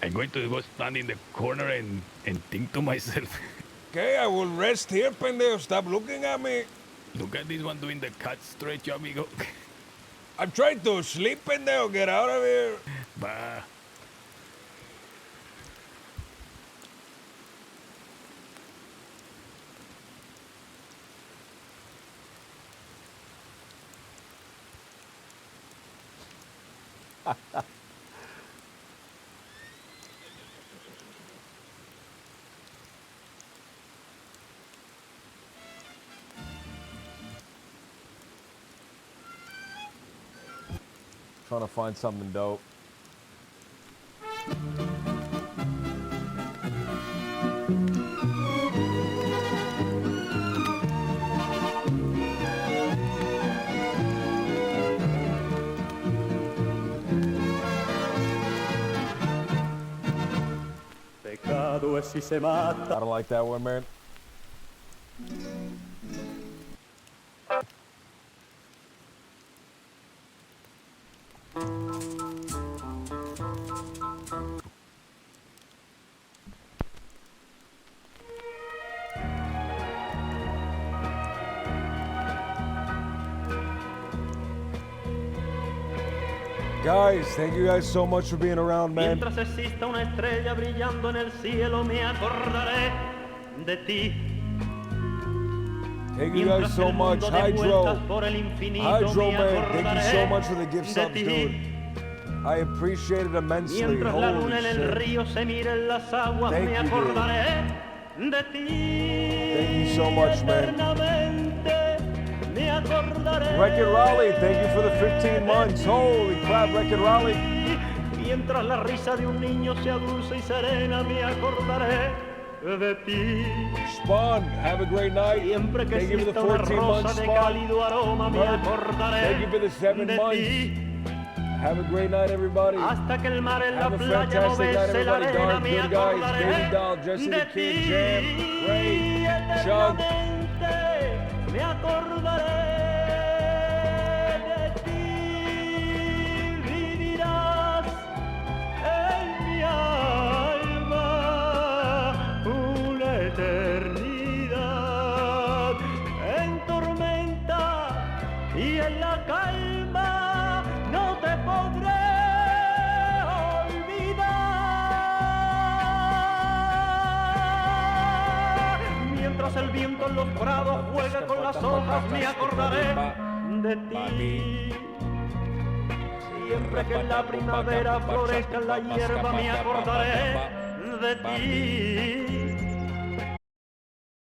I'm going to go stand in the corner and think to myself. Okay, I will rest here, pendejo. Stop looking at me. Look at this one doing the cat stretch, amigo. I'm trying to sleep, pendejo. Get out of here. Bah. Trying to find something dope. I don't like that one, man. Guys, thank you guys so much for being around, man. Mientras exista una estrella brillando en el cielo, me acordaré de ti. Thank you guys so much. Hydro, man, thank you so much for the gift subs, dude. I appreciate it immensely. Mientras la luna en el Holy shit. río se mire en las aguas, Thank me you, dude. acordaré de ti. Thank you so much, man. Eternamente me acordaré. Wreck-It Raleigh, thank you for the 15 months. Holy crap, Wreck-It Raleigh. Mientras la risa de un niño sea dulce y serena, me acordaré de ti. Spawn, have a great night. Siempre que Thank you for the exista una 14 months, rosa de Spawn. cálido aroma, me acordaré Thank you for the 7 de months. ti. Have a great night, everybody. Hasta que el mar en la Have a playa no fantastic night, bese la everybody. arena, Dark, me good guys, acordaré Baby Doll, Jesse de the Kid, ti. Jam, Ray, Chug. Eternamente me acordaré de ti. Vivirás en mi alma una eternidad en tormenta y en la calma no te podré olvidar. Mientras el viento en los prados juega con las hojas, me acordaré de ti. Siempre que en la primavera florezca la hierba, me acordaré de ti.